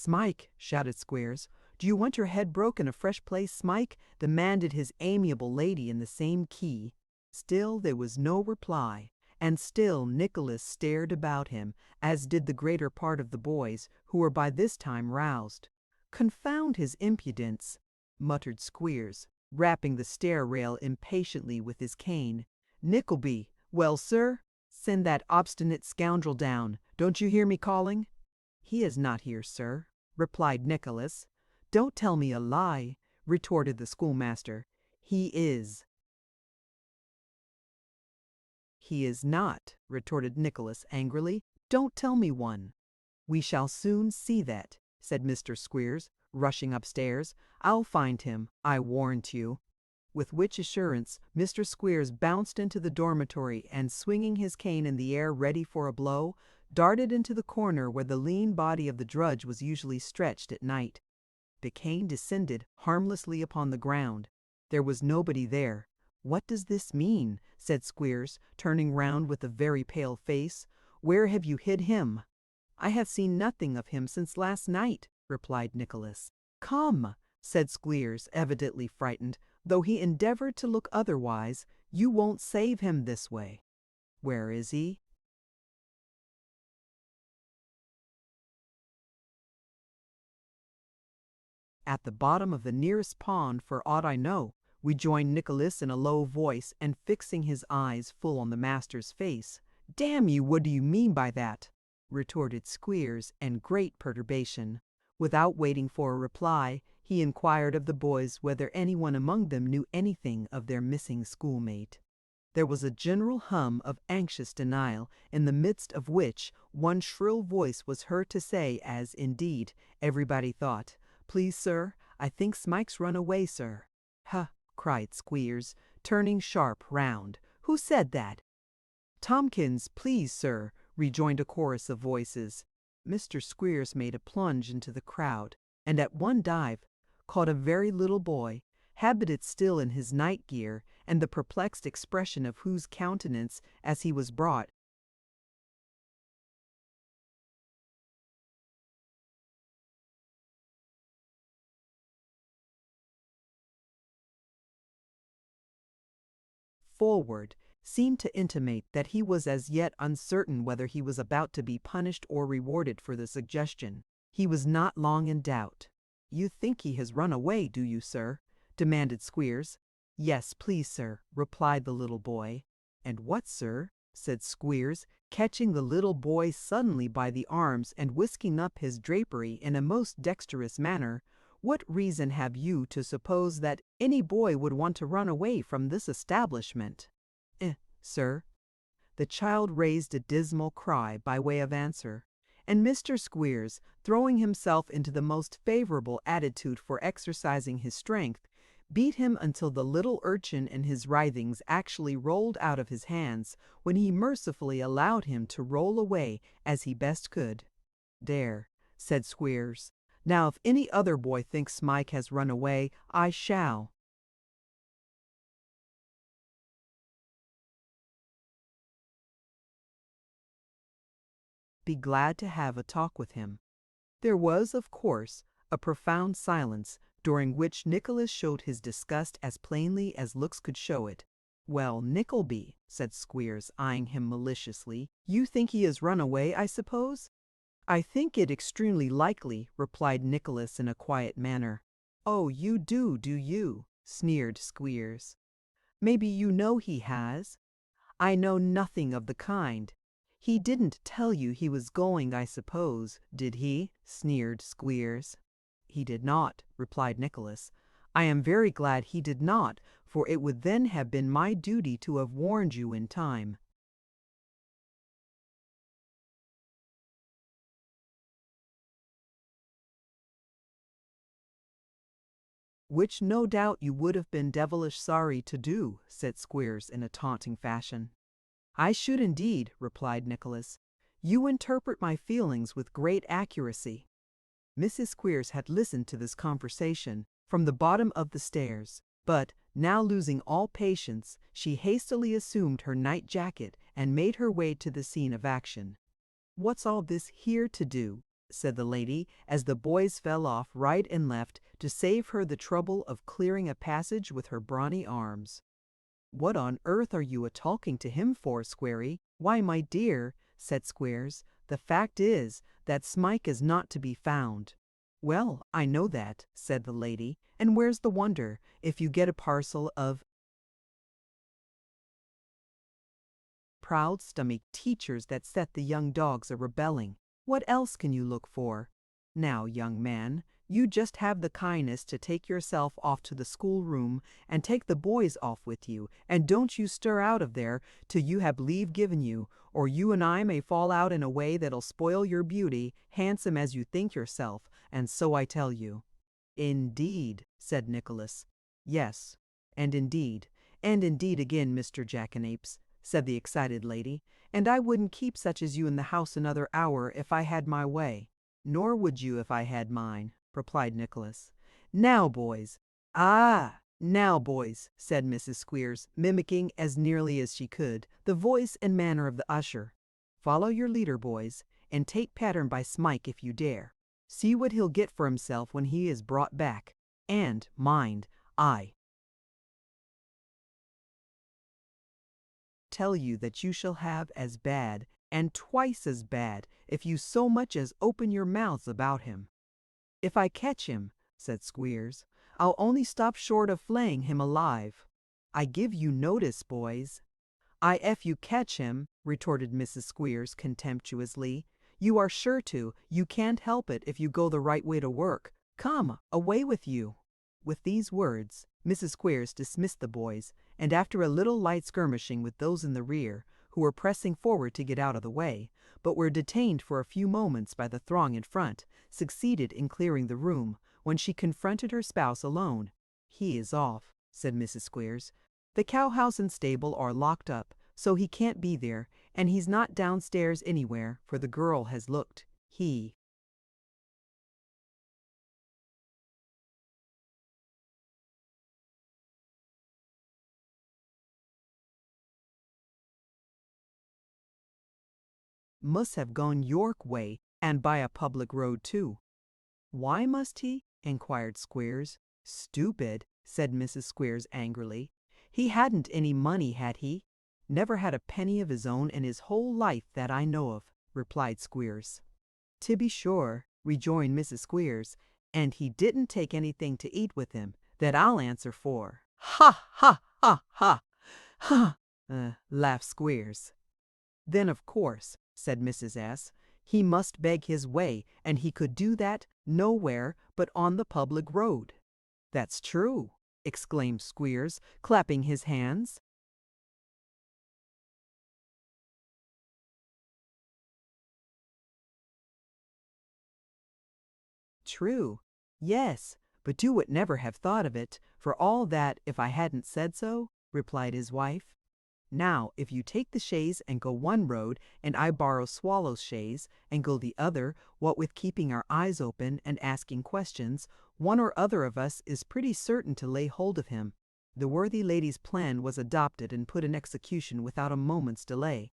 "Smike!" shouted Squeers. "Do you want your head broke in a fresh place, Smike?" demanded his amiable lady in the same key. Still there was no reply, and still Nicholas stared about him, as did the greater part of the boys, who were by this time roused. "Confound his impudence!" muttered Squeers, rapping the stair-rail impatiently with his cane. "Nickleby! Well, sir? Send that obstinate scoundrel down. Don't you hear me calling?" "He is not here, sir," replied Nicholas. "Don't tell me a lie," retorted the schoolmaster. "He is." "He is not," retorted Nicholas angrily. "Don't tell me one." "We shall soon see that," said Mr. Squeers, rushing upstairs. "I'll find him, I warrant you." With which assurance Mr. Squeers bounced into the dormitory, and swinging his cane in the air ready for a blow, darted into the corner where the lean body of the drudge was usually stretched at night. The cane descended harmlessly upon the ground. There was nobody there. "What does this mean?" said Squeers, turning round with a very pale face. "Where have you hid him?" "I have seen nothing of him since last night," replied Nicholas. "Come," said Squeers, evidently frightened, though he endeavoured to look otherwise, "you won't save him this way." "Where is he?" "At the bottom of the nearest pond, for aught I know," rejoined Nicholas in a low voice, and fixing his eyes full on the master's face. "Damn you, what do you mean by that?" retorted Squeers, in great perturbation. Without waiting for a reply, he inquired of the boys whether anyone among them knew anything of their missing schoolmate. There was a general hum of anxious denial, in the midst of which one shrill voice was heard to say, as, indeed, everybody thought, "Please, sir, I think Smike's run away, sir." "Ha!" cried Squeers, turning sharp round. "Who said that?" "Tomkins, please, sir," rejoined a chorus of voices. Mr. Squeers made a plunge into the crowd, and at one dive caught a very little boy, habited still in his night gear, and the perplexed expression of whose countenance, as he was brought, forward, seemed to intimate that he was as yet uncertain whether he was about to be punished or rewarded for the suggestion. He was not long in doubt. "You think he has run away, do you, sir?" demanded Squeers. "Yes, please, sir," replied the little boy. "And what, sir?" said Squeers, catching the little boy suddenly by the arms and whisking up his drapery in a most dexterous manner. "What reason have you to suppose that any boy would want to run away from this establishment?" Sir." The child raised a dismal cry by way of answer, and Mr. Squeers, throwing himself into the most favourable attitude for exercising his strength, beat him until the little urchin in his writhings actually rolled out of his hands, when he mercifully allowed him to roll away as he best could. "There," said Squeers. "Now if any other boy thinks Smike has run away, I shall." Be glad to have a talk with him. There was, of course, a profound silence, during which Nicholas showed his disgust as plainly as looks could show it. "Well, Nickleby," said Squeers, eyeing him maliciously, "you think he has run away, I suppose?" "I think it extremely likely," replied Nicholas in a quiet manner. "Oh, you do you?" sneered Squeers. "Maybe you know he has?" "I know nothing of the kind." "He didn't tell you he was going, I suppose, did he?" sneered Squeers. "He did not," replied Nicholas. "I am very glad he did not, for it would then have been my duty to have warned you in time." "Which no doubt you would have been devilish sorry to do," said Squeers in a taunting fashion. "I should indeed," replied Nicholas. "You interpret my feelings with great accuracy." Mrs. Squeers had listened to this conversation from the bottom of the stairs, but, now losing all patience, she hastily assumed her night jacket and made her way to the scene of action. "What's all this here to do?" said the lady, as the boys fell off right and left to save her the trouble of clearing a passage with her brawny arms. "What on earth are you a-talking to him for, Squarey?" "Why, my dear," said Squeers, "the fact is that Smike is not to be found." "Well, I know that," said the lady, "and where's the wonder, if you get a parcel of proud-stomached teachers that set the young dogs a-rebelling? What else can you look for? Now, young man, you just have the kindness to take yourself off to the schoolroom, and take the boys off with you, and don't you stir out of there till you have leave given you, or you and I may fall out in a way that'll spoil your beauty, handsome as you think yourself, and so I tell you." "Indeed," said Nicholas. "Yes, and indeed again, Mr. Jackanapes," said the excited lady, "and I wouldn't keep such as you in the house another hour if I had my way." "Nor would you if I had mine," replied Nicholas. "Now, boys." "Now, boys," said Mrs. Squeers, mimicking as nearly as she could the voice and manner of the usher. "Follow your leader, boys, and take pattern by Smike if you dare. See what he'll get for himself when he is brought back. And, mind, I tell you that you shall have as bad, and twice as bad, if you so much as open your mouths about him." "If I catch him," said Squeers, "I'll only stop short of flaying him alive." "I give you notice, boys." "If you catch him," retorted Mrs. Squeers contemptuously. "You are sure to. You can't help it if you go the right way to work. Come, away with you." With these words, Mrs. Squeers dismissed the boys, and after a little light skirmishing with those in the rear, who were pressing forward to get out of the way, but were detained for a few moments by the throng in front, succeeded in clearing the room, when she confronted her spouse alone. "He is off," said Mrs. Squeers. "The cowhouse and stable are locked up, so he can't be there, and he's not downstairs anywhere, for the girl has looked. He must have gone York way, and by a public road too." "Why must he?" inquired Squeers. "Stupid," said Mrs. Squeers angrily. "He hadn't any money, had he?" "Never had a penny of his own in his whole life that I know of," replied Squeers. "To be sure," rejoined Mrs. Squeers, "and he didn't take anything to eat with him, that I'll answer for." "Ha, ha, ha, ha, ha!" laughed Squeers. "Then, of course," said Mrs. S., "he must beg his way, and he could do that nowhere but on the public road." "That's true," exclaimed Squeers, clapping his hands. "True, yes, but you would never have thought of it, for all that, if I hadn't said so," replied his wife. "Now, if you take the chaise and go one road, and I borrow Swallow's chaise and go the other, what with keeping our eyes open and asking questions, one or other of us is pretty certain to lay hold of him." The worthy lady's plan was adopted and put in execution without a moment's delay.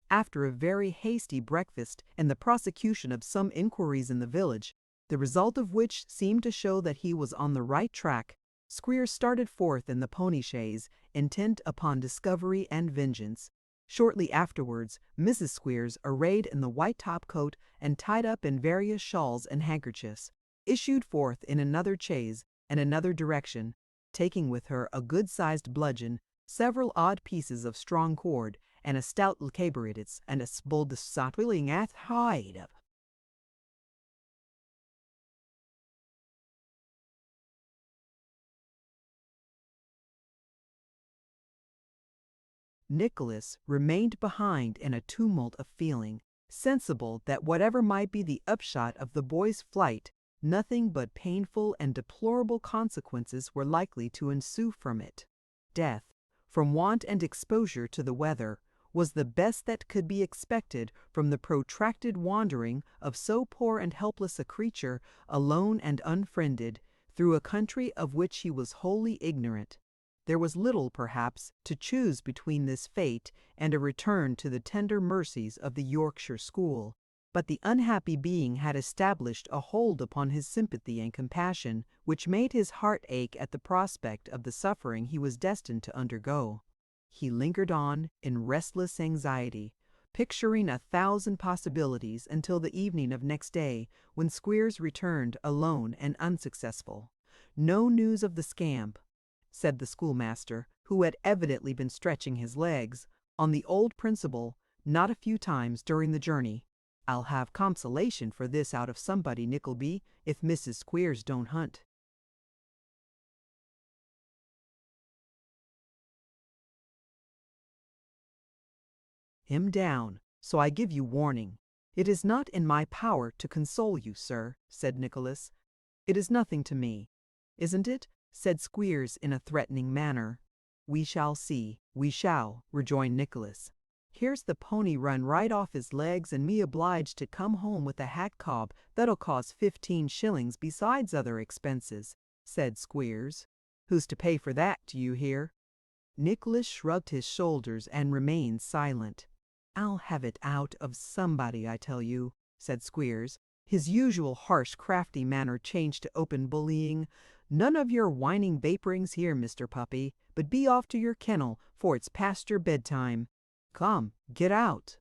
After a very hasty breakfast and the prosecution of some inquiries in the village, the result of which seemed to show that he was on the right track, Squeers started forth in the pony chaise, intent upon discovery and vengeance. Shortly afterwards, Mrs. Squeers, arrayed in the white top-coat and tied up in various shawls and handkerchiefs, issued forth in another chaise and another direction, taking with her a good-sized bludgeon, several odd pieces of strong cord, and a stout cabriolet, and a spoldesatwilling at hide of. Nicholas remained behind in a tumult of feeling, sensible that whatever might be the upshot of the boy's flight, nothing but painful and deplorable consequences were likely to ensue from it. Death, from want and exposure to the weather, was the best that could be expected from the protracted wandering of so poor and helpless a creature, alone and unfriended, through a country of which he was wholly ignorant. There was little, perhaps, to choose between this fate and a return to the tender mercies of the Yorkshire school, but the unhappy being had established a hold upon his sympathy and compassion, which made his heart ache at the prospect of the suffering he was destined to undergo. He lingered on in restless anxiety, picturing 1,000 possibilities until the evening of next day, when Squeers returned alone and unsuccessful. "No news of the scamp," said the schoolmaster, who had evidently been stretching his legs, on the old principle, not a few times during the journey. "I'll have consolation for this out of somebody, Nickleby, if Mrs. Squeers don't hunt." "Him down, so I give you warning. It is not in my power to console you, sir," said Nicholas. "It is nothing to me." "Isn't it?" said Squeers in a threatening manner. "We shall see, we shall," rejoined Nicholas. "Here's the pony run right off his legs, and me obliged to come home with a hack cob that'll cost 15 shillings besides other expenses," said Squeers. "Who's to pay for that, do you hear?" Nicholas shrugged his shoulders and remained silent. "I'll have it out of somebody, I tell you," said Squeers. His usual harsh, crafty manner changed to open bullying. "None of your whining vapourings here, Mr. Puppy, but be off to your kennel, for it's past your bedtime. Come, get out."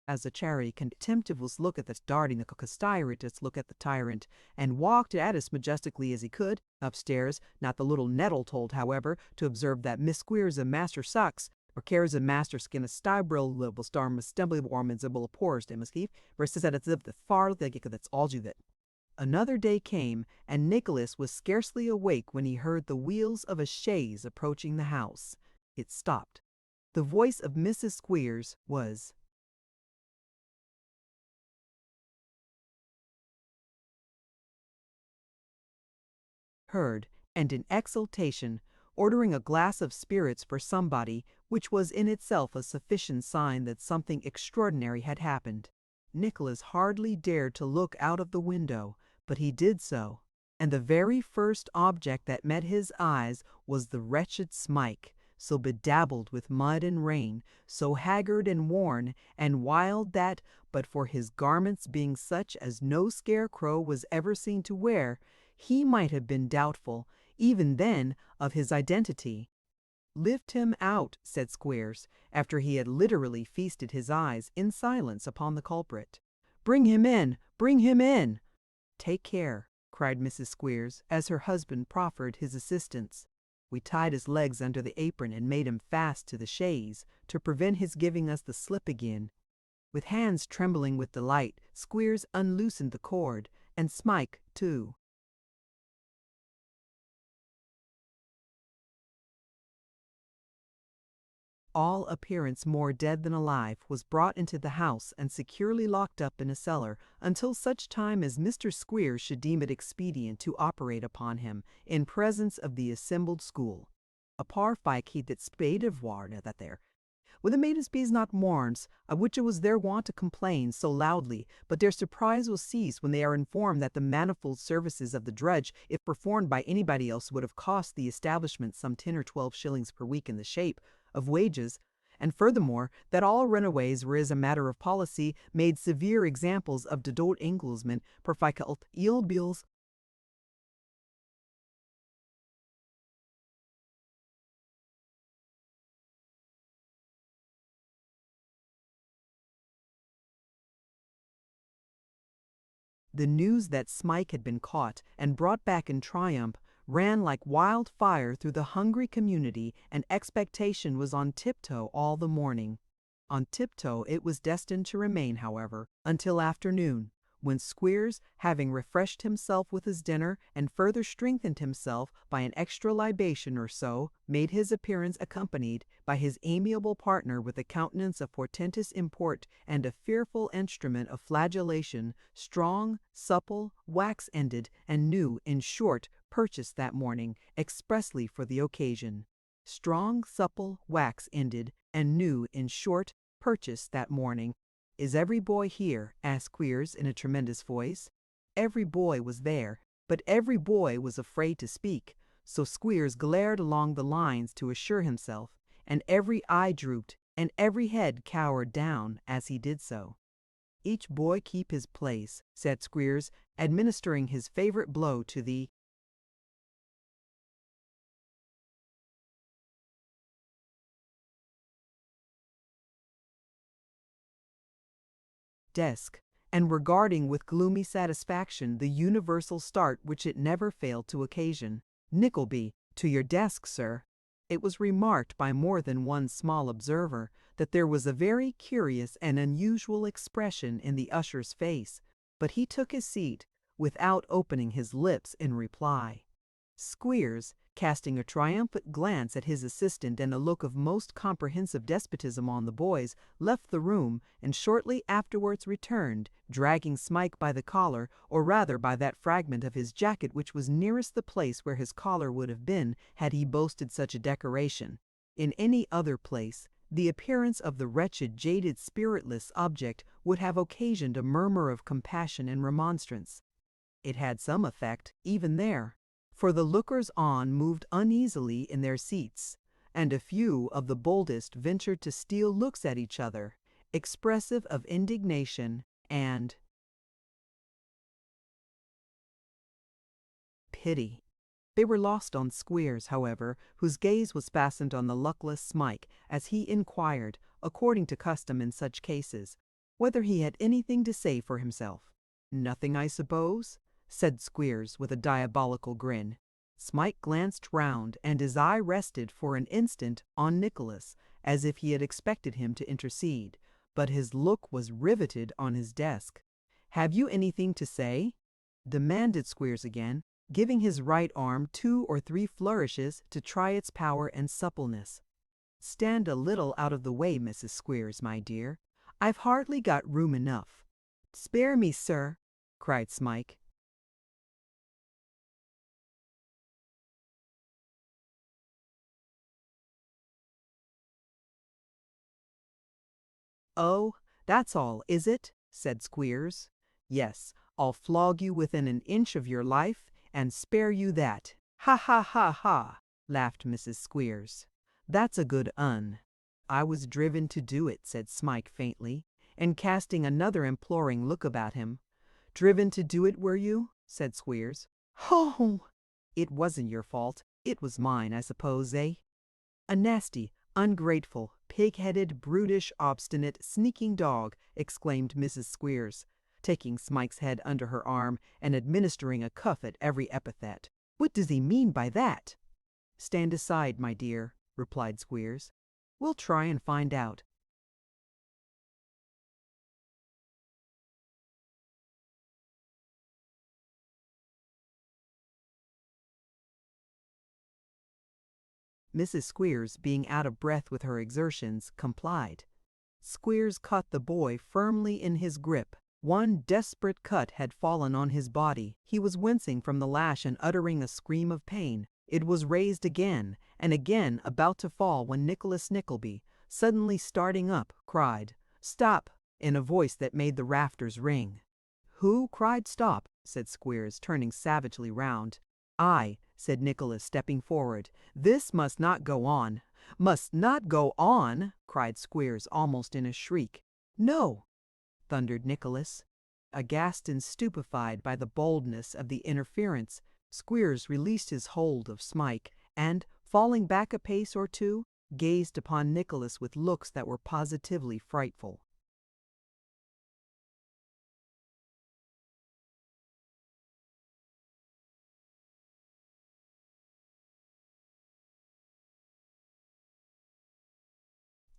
As the cherry contemptuous look at the darting the cocostiritus look at the tyrant, and walked at as majestically as he could upstairs, not the little nettle told, however, to observe that Miss Squeers and Master Sucks, or cares of Master Skin a stybril libel star mistembly warmans able pores demiskeef, versus at as if the far that's all you that. Another day came, and Nicholas was scarcely awake when he heard the wheels of a chaise approaching the house. It stopped. The voice of Mrs. Squeers was heard, and in exultation, ordering a glass of spirits for somebody, which was in itself a sufficient sign that something extraordinary had happened. Nicholas hardly dared to look out of the window, but he did so, and the very first object that met his eyes was the wretched Smike, so bedabbled with mud and rain, so haggard and worn and wild that, but for his garments being such as no scarecrow was ever seen to wear, he might have been doubtful, even then, of his identity. "Lift him out," said Squeers, after he had literally feasted his eyes in silence upon the culprit. "Bring him in! Bring him in!" "Take care," cried Mrs. Squeers, as her husband proffered his assistance. "We tied his legs under the apron and made him fast to the chaise, to prevent his giving us the slip again." With hands trembling with delight, Squeers unloosened the cord, and Smike too. All appearance more dead than alive, was brought into the house and securely locked up in a cellar until such time as Mr. Squeers should deem it expedient to operate upon him in presence of the assembled school. A par fike he that spade of war that there. With the maidens bees not mourns, of which it was their wont to complain so loudly, but their surprise will cease when they are informed that the manifold services of the drudge, if performed by anybody else, would have cost the establishment some 10 or 12 shillings per week in the shape of wages, and furthermore, that all runaways were as a matter of policy made severe examples of de dood Engelsmen per faculty il bills. The news that Smike had been caught and brought back in triumph ran like wildfire through the hungry community, and expectation was on tiptoe all the morning. On tiptoe it was destined to remain, however, until afternoon, when Squeers, having refreshed himself with his dinner and further strengthened himself by an extra libation or so, made his appearance accompanied by his amiable partner with a countenance of portentous import and a fearful instrument of flagellation, strong, supple, wax-ended, and new, in short, purchased that morning, expressly for the occasion. Strong, supple, wax-ended, and new, in short, purchased that morning. "Is every boy here?" asked Squeers in a tremendous voice. Every boy was there, but every boy was afraid to speak, so Squeers glared along the lines to assure himself, and every eye drooped and every head cowered down as he did so. "Each boy keep his place," said Squeers, administering his favorite blow to the desk, and regarding with gloomy satisfaction the universal start which it never failed to occasion. "Nickleby, to your desk, sir." It was remarked by more than one small observer that there was a very curious and unusual expression in the usher's face, but he took his seat without opening his lips in reply. Squeers, casting a triumphant glance at his assistant and a look of most comprehensive despotism on the boys, left the room, and shortly afterwards returned, dragging Smike by the collar, or rather by that fragment of his jacket which was nearest the place where his collar would have been had he boasted such a decoration. In any other place, the appearance of the wretched, jaded, spiritless object would have occasioned a murmur of compassion and remonstrance. It had some effect, even there, for the lookers-on moved uneasily in their seats, and a few of the boldest ventured to steal looks at each other, expressive of indignation and pity. They were lost on Squeers, however, whose gaze was fastened on the luckless Smike, as he inquired, according to custom in such cases, whether he had anything to say for himself. "Nothing, I suppose?" said Squeers, with a diabolical grin. Smike glanced round, and his eye rested for an instant on Nicholas, as if he had expected him to intercede, but his look was riveted on his desk. "Have you anything to say?" demanded Squeers again, giving his right arm 2 or 3 flourishes to try its power and suppleness. "Stand a little out of the way, Mrs. Squeers, my dear. I've hardly got room enough." "Spare me, sir," cried Smike. "Oh, that's all, is it?" said Squeers. "Yes, I'll flog you within an inch of your life, and spare you that." "Ha, ha, ha, ha," laughed Mrs. Squeers. "That's a good 'un." "I was driven to do it," said Smike faintly, and casting another imploring look about him. "Driven to do it, were you?" said Squeers. "Ho!" "It wasn't your fault. It was mine, I suppose, eh?" "A nasty, ungrateful, pig-headed, brutish, obstinate, sneaking dog," exclaimed Mrs. Squeers, taking Smike's head under her arm and administering a cuff at every epithet. "What does he mean by that?" "Stand aside, my dear," replied Squeers. "We'll try and find out." Mrs. Squeers, being out of breath with her exertions, complied. Squeers caught the boy firmly in his grip. One desperate cut had fallen on his body. He was wincing from the lash and uttering a scream of pain. It was raised again, and again about to fall when Nicholas Nickleby, suddenly starting up, cried, "Stop!" in a voice that made the rafters ring. "Who cried stop?" said Squeers, turning savagely round. "I," said Nicholas, stepping forward. "This must not go on." "Must not go on!" cried Squeers, almost in a shriek. "No!" thundered Nicholas. Aghast and stupefied by the boldness of the interference, Squeers released his hold of Smike, and, falling back a pace or two, gazed upon Nicholas with looks that were positively frightful.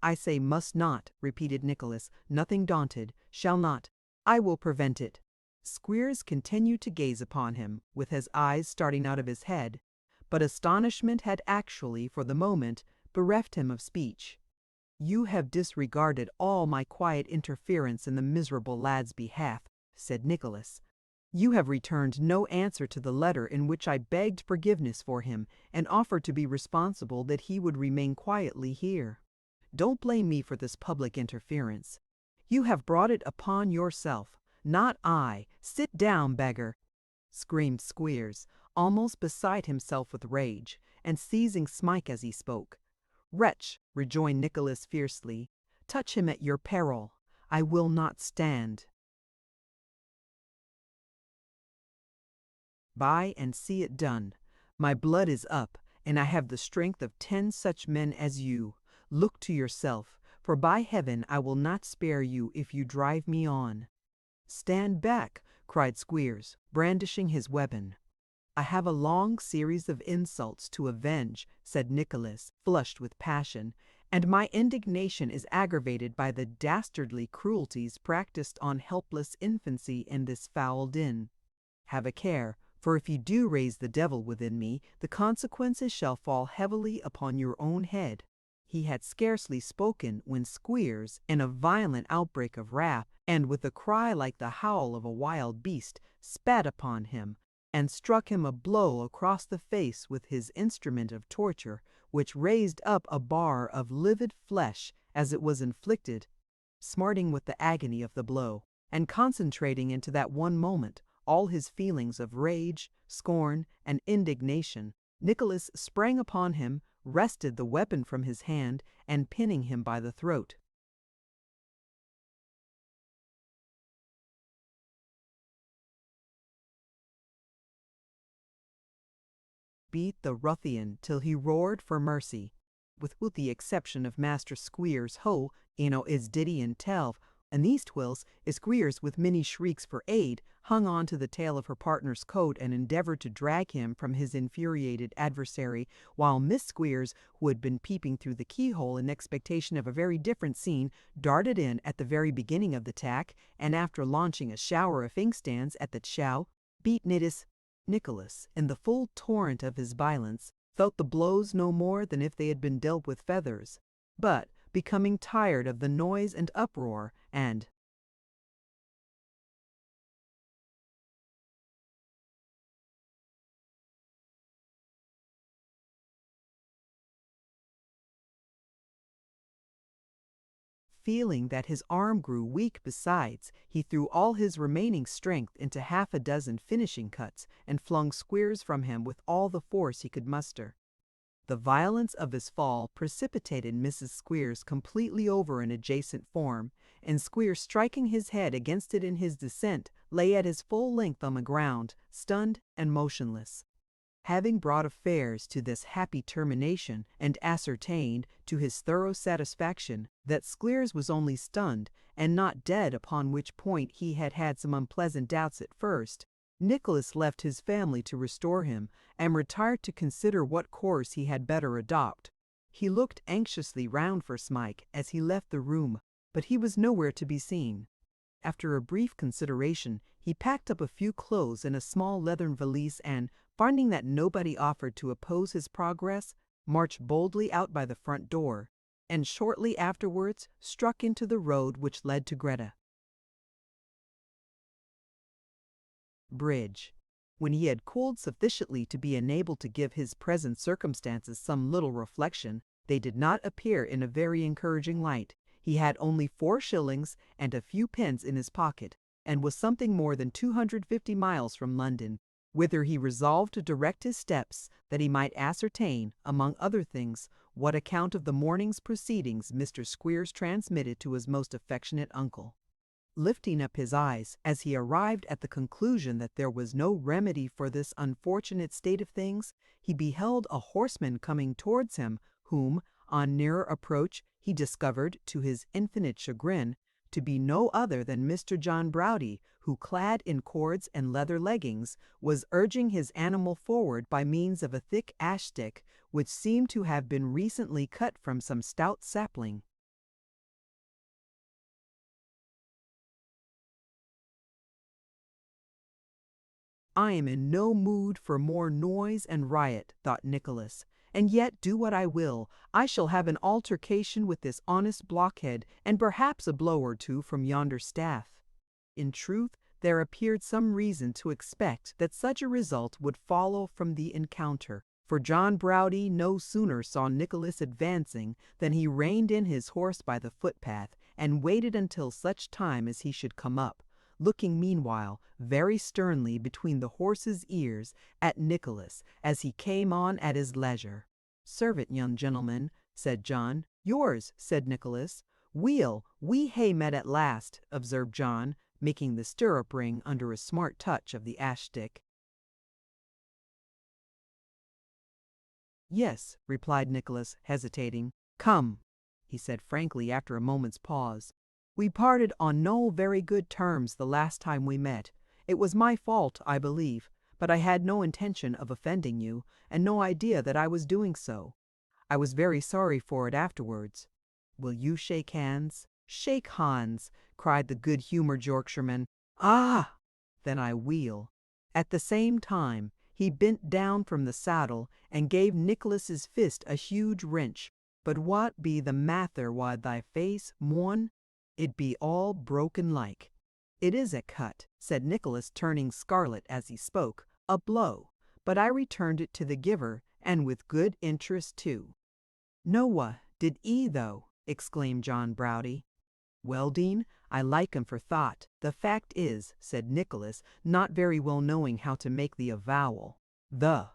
"I say must not," repeated Nicholas, nothing daunted. "Shall not. I will prevent it." Squeers continued to gaze upon him, with his eyes starting out of his head, but astonishment had actually, for the moment, bereft him of speech. "You have disregarded all my quiet interference in the miserable lad's behalf," said Nicholas. "You have returned no answer to the letter in which I begged forgiveness for him, and offered to be responsible that he would remain quietly here. Don't blame me for this public interference. You have brought it upon yourself, not I. Sit down, beggar." screamed Squeers, almost beside himself with rage, and seizing Smike as he spoke. "Wretch," rejoined Nicholas fiercely, "touch him at your peril. I will not stand by and see it done. My blood is up, and I have the strength of 10 such men as you. Look to yourself, for by heaven I will not spare you if you drive me on." "Stand back," cried Squeers, brandishing his weapon. "I have a long series of insults to avenge," said Nicholas, flushed with passion, "and my indignation is aggravated by the dastardly cruelties practiced on helpless infancy in this foul den. Have a care, for if you do raise the devil within me, the consequences shall fall heavily upon your own head." He had scarcely spoken when Squeers, in a violent outbreak of wrath, and with a cry like the howl of a wild beast, spat upon him, and struck him a blow across the face with his instrument of torture, which raised up a bar of livid flesh as it was inflicted. Smarting with the agony of the blow, and concentrating into that one moment all his feelings of rage, scorn, and indignation, Nicholas sprang upon him, wrested the weapon from his hand, and pinning him by the throat, beat the ruffian till he roared for mercy, with the exception of Master Squeers, who, is diddy and tell, and these twills, is Squeers with many shrieks for aid, hung on to the tail of her partner's coat and endeavored to drag him from his infuriated adversary, while Miss Squeers, who had been peeping through the keyhole in expectation of a very different scene, darted in at the very beginning of the tack, and after launching a shower of inkstands at the chow, beat Nicholas, in the full torrent of his violence, felt the blows no more than if they had been dealt with feathers, but, becoming tired of the noise and uproar, and feeling that his arm grew weak besides, he threw all his remaining strength into half a dozen finishing cuts, and flung Squeers from him with all the force he could muster. The violence of his fall precipitated Mrs. Squeers completely over an adjacent form, and Squeers, striking his head against it in his descent, lay at his full length on the ground, stunned and motionless. Having brought affairs to this happy termination, and ascertained, to his thorough satisfaction, that Squeers was only stunned, and not dead, upon which point he had had some unpleasant doubts at first, Nicholas left his family to restore him, and retired to consider what course he had better adopt. He looked anxiously round for Smike as he left the room, but he was nowhere to be seen. After a brief consideration, he packed up a few clothes in a small leathern valise and, finding that nobody offered to oppose his progress, marched boldly out by the front door, and shortly afterwards struck into the road which led to Greta Bridge. When he had cooled sufficiently to be enabled to give his present circumstances some little reflection, they did not appear in a very encouraging light. He had only 4 shillings and a few pence in his pocket, and was something more than 250 miles from London, whither he resolved to direct his steps, that he might ascertain, among other things, what account of the morning's proceedings Mr. Squeers transmitted to his most affectionate uncle. Lifting up his eyes, as he arrived at the conclusion that there was no remedy for this unfortunate state of things, he beheld a horseman coming towards him, whom, on nearer approach, he discovered, to his infinite chagrin, to be no other than Mr. John Browdie, who, clad in cords and leather leggings, was urging his animal forward by means of a thick ash stick, which seemed to have been recently cut from some stout sapling. "I am in no mood for more noise and riot," thought Nicholas, "and yet, do what I will, I shall have an altercation with this honest blockhead, and perhaps a blow or two from yonder staff." In truth, there appeared some reason to expect that such a result would follow from the encounter, for John Browdie no sooner saw Nicholas advancing than he reined in his horse by the footpath, and waited until such time as he should come up, looking meanwhile very sternly between the horse's ears at Nicholas as he came on at his leisure. "Serve it, young gentleman," said John. "Yours," said Nicholas. "Weel, we hae met at last," observed John, making the stirrup ring under a smart touch of the ash stick. "Yes," replied Nicholas, hesitating. "Come," he said frankly after a moment's pause. "We parted on no very good terms the last time we met. It was my fault, I believe, but I had no intention of offending you, and no idea that I was doing so. I was very sorry for it afterwards. Will you shake hands?" "Shake hands," cried the good-humored Yorkshireman. "Ah! Then I will." At the same time, he bent down from the saddle and gave Nicholas's fist a huge wrench. "But what be the matter wi' thy face, mon? It be all broken like." "It is a cut," said Nicholas, turning scarlet as he spoke, "a blow, but I returned it to the giver, and with good interest too." "Noa, did 'ee though?" exclaimed John Browdie. "Well, Dean, I like him for thought. The fact is," said Nicholas, not very well knowing how to make the avowal, "the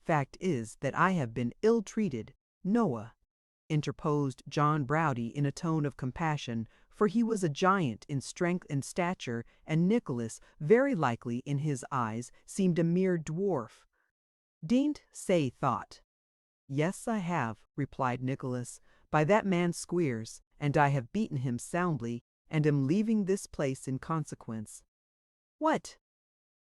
fact is that I have been ill-treated, Noa," interposed John Browdie in a tone of compassion, for he was a giant in strength and stature, and Nicholas, very likely in his eyes, seemed a mere dwarf. "Dean't say thought." "Yes, I have," replied Nicholas, "by that man Squeers, and I have beaten him soundly, and am leaving this place in consequence." "What?"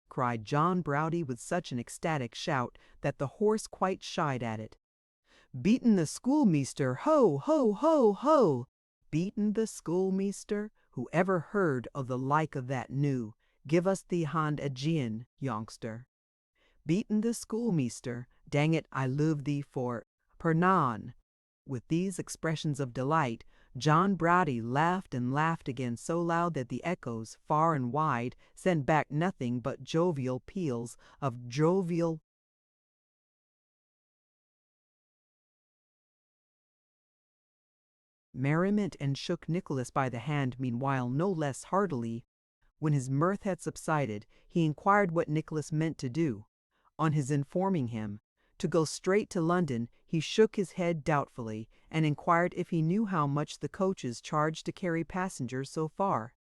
cried John Browdie with such an ecstatic shout that the horse quite shied at it. "Beaten the schoolmeaster, ho, ho, ho, ho! Beaten the schoolmeaster? Who ever heard o' the like of that noo? Give us thee hand agin, youngster. Beaten the schoolmeaster, dang it, I luve thee for Pernan." With these expressions of delight, John Browdie laughed and laughed again so loud that the echoes, far and wide, sent back nothing but jovial peals of jovial merriment, and shook Nicholas by the hand meanwhile no less heartily. When his mirth had subsided, he inquired what Nicholas meant to do. On his informing him to go straight to London, he shook his head doubtfully, and inquired if he knew how much the coaches charged to carry passengers so far.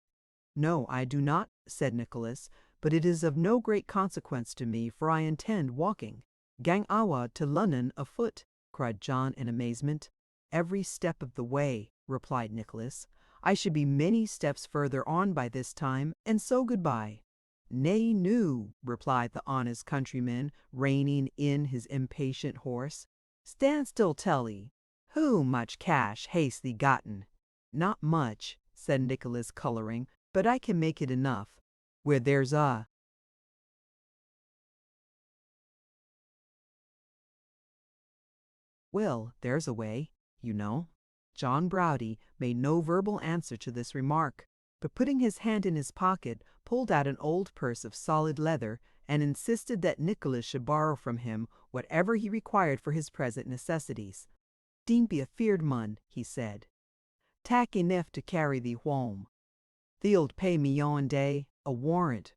"No, I do not," said Nicholas, "but it is of no great consequence to me, for I intend walking." "Gang awa to Lunnon afoot?" cried John in amazement. "Every step of the way," replied Nicholas. "I should be many steps further on by this time, and so goodbye." "Nay, noo," replied the honest countryman, reining in his impatient horse. "Stand still, Telly. Hoo much cash haste thee gotten?" "Not much," said Nicholas, colouring, "but I can make it enough. Where there's a well, there's a way, you know." John Browdie made no verbal answer to this remark, but putting his hand in his pocket, pulled out an old purse of solid leather, and insisted that Nicholas should borrow from him whatever he required for his present necessities. "Dean't be afeard, mun," he said. "Tak enough to carry thee hwome. Thee'lt pay me yon day a warrant."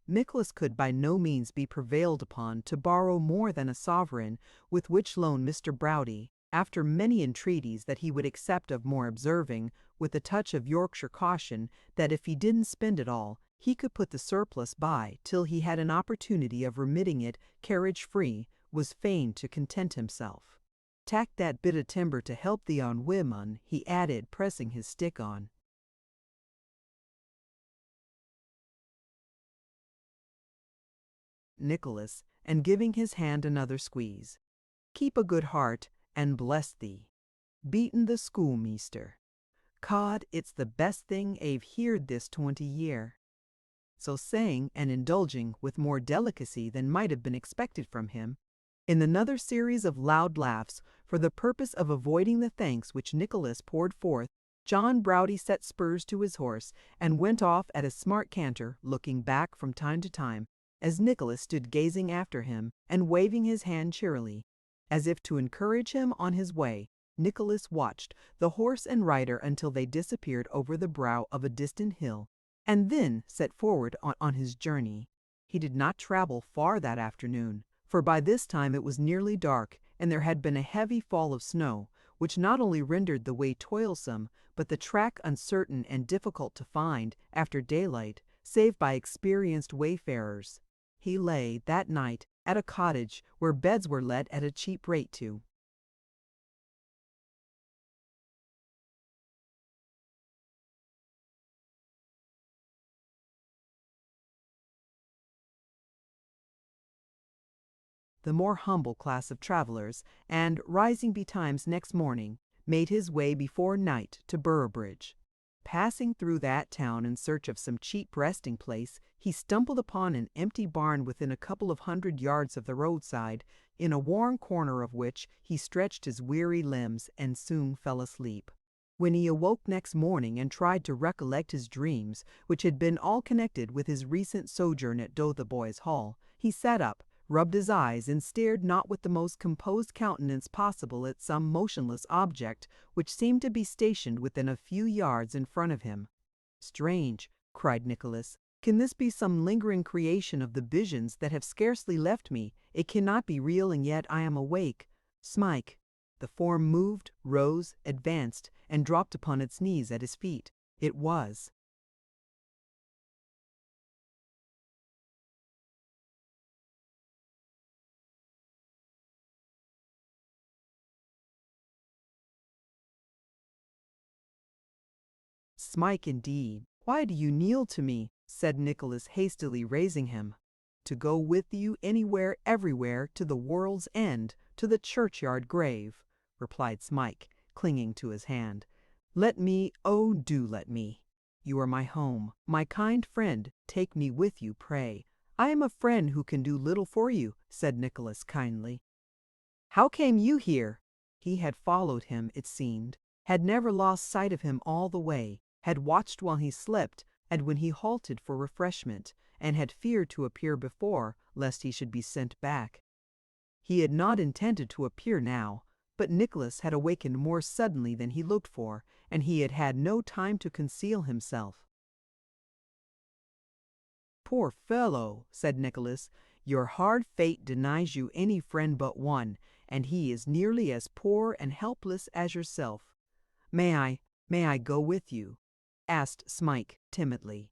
Nicholas could by no means be prevailed upon to borrow more than a sovereign, with which loan Mr. Browdie, after many entreaties that he would accept of more, observing, with a touch of Yorkshire caution, that if he didn't spend it all, he could put the surplus by till he had an opportunity of remitting it carriage-free, was fain to content himself. "Tak that bit of timber to help thee on wi, mun," he added, pressing his stick on. Nicholas, and giving his hand another squeeze. "Keep a good heart, and bless thee. Beaten the schoolmeaster. Cod, it's the best thing I've heerd this 20 year." So saying, and indulging with more delicacy than might have been expected from him, in another series of loud laughs, for the purpose of avoiding the thanks which Nicholas poured forth, John Browdie set spurs to his horse, and went off at a smart canter, looking back from time to time, as Nicholas stood gazing after him, and waving his hand cheerily. As if to encourage him on his way, Nicholas watched the horse and rider until they disappeared over the brow of a distant hill, and then set forward on his journey. He did not travel far that afternoon, for by this time it was nearly dark, and there had been a heavy fall of snow, which not only rendered the way toilsome, but the track uncertain and difficult to find after daylight, save by experienced wayfarers. He lay that night at a cottage where beds were let at a cheap rate to. The more humble class of travelers, and, rising betimes next morning, made his way before night to Boroughbridge. Passing through that town in search of some cheap resting place, he stumbled upon an empty barn within a couple of 100 yards of the roadside, in a warm corner of which he stretched his weary limbs and soon fell asleep. When he awoke next morning and tried to recollect his dreams, which had been all connected with his recent sojourn at Dotheboys Hall, he sat up, rubbed his eyes, and stared not with the most composed countenance possible at some motionless object which seemed to be stationed within a few yards in front of him. "Strange," cried Nicholas. "Can this be some lingering creation of the visions that have scarcely left me? It cannot be real, and yet I am awake. Smike." The form moved, rose, advanced, and dropped upon its knees at his feet. It was. "Smike, indeed. Why do you kneel to me?" said Nicholas, hastily raising him. "To go with you anywhere, everywhere, to the world's end, to the churchyard grave," replied Smike, clinging to his hand. "Let me, oh, do let me. You are my home, my kind friend. Take me with you, pray." "I am a friend who can do little for you," said Nicholas kindly. "How came you here?" He had followed him, it seemed, had never lost sight of him all the way, had watched while he slept and when he halted for refreshment, and had feared to appear before, lest he should be sent back. He had not intended to appear now, but Nicholas had awakened more suddenly than he looked for, and he had had no time to conceal himself. "Poor fellow," said Nicholas, "your hard fate denies you any friend but one, and he is nearly as poor and helpless as yourself." May I go with you?" asked Smike timidly.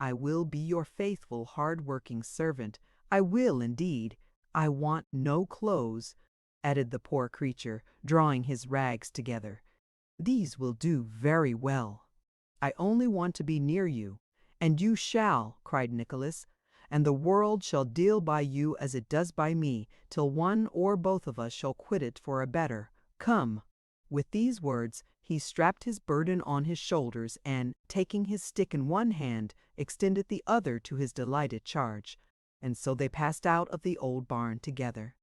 "I will be your faithful, hard-working servant. I will, indeed. I want no clothes," added the poor creature, drawing his rags together. "These will do very well. I only want to be near you." "And you shall," cried Nicholas, "and the world shall deal by you as it does by me, till one or both of us shall quit it for a better. Come." With these words he strapped his burden on his shoulders and, taking his stick in one hand, extended the other to his delighted charge, and so they passed out of the old barn together.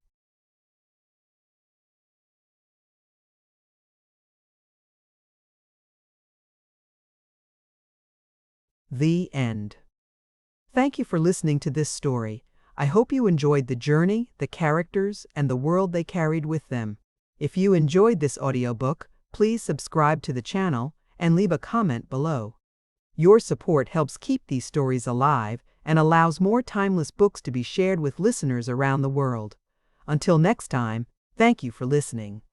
The end. Thank you for listening to this story. I hope you enjoyed the journey, the characters, and the world they carried with them. If you enjoyed this audiobook, please subscribe to the channel and leave a comment below. Your support helps keep these stories alive and allows more timeless books to be shared with listeners around the world. Until next time, thank you for listening.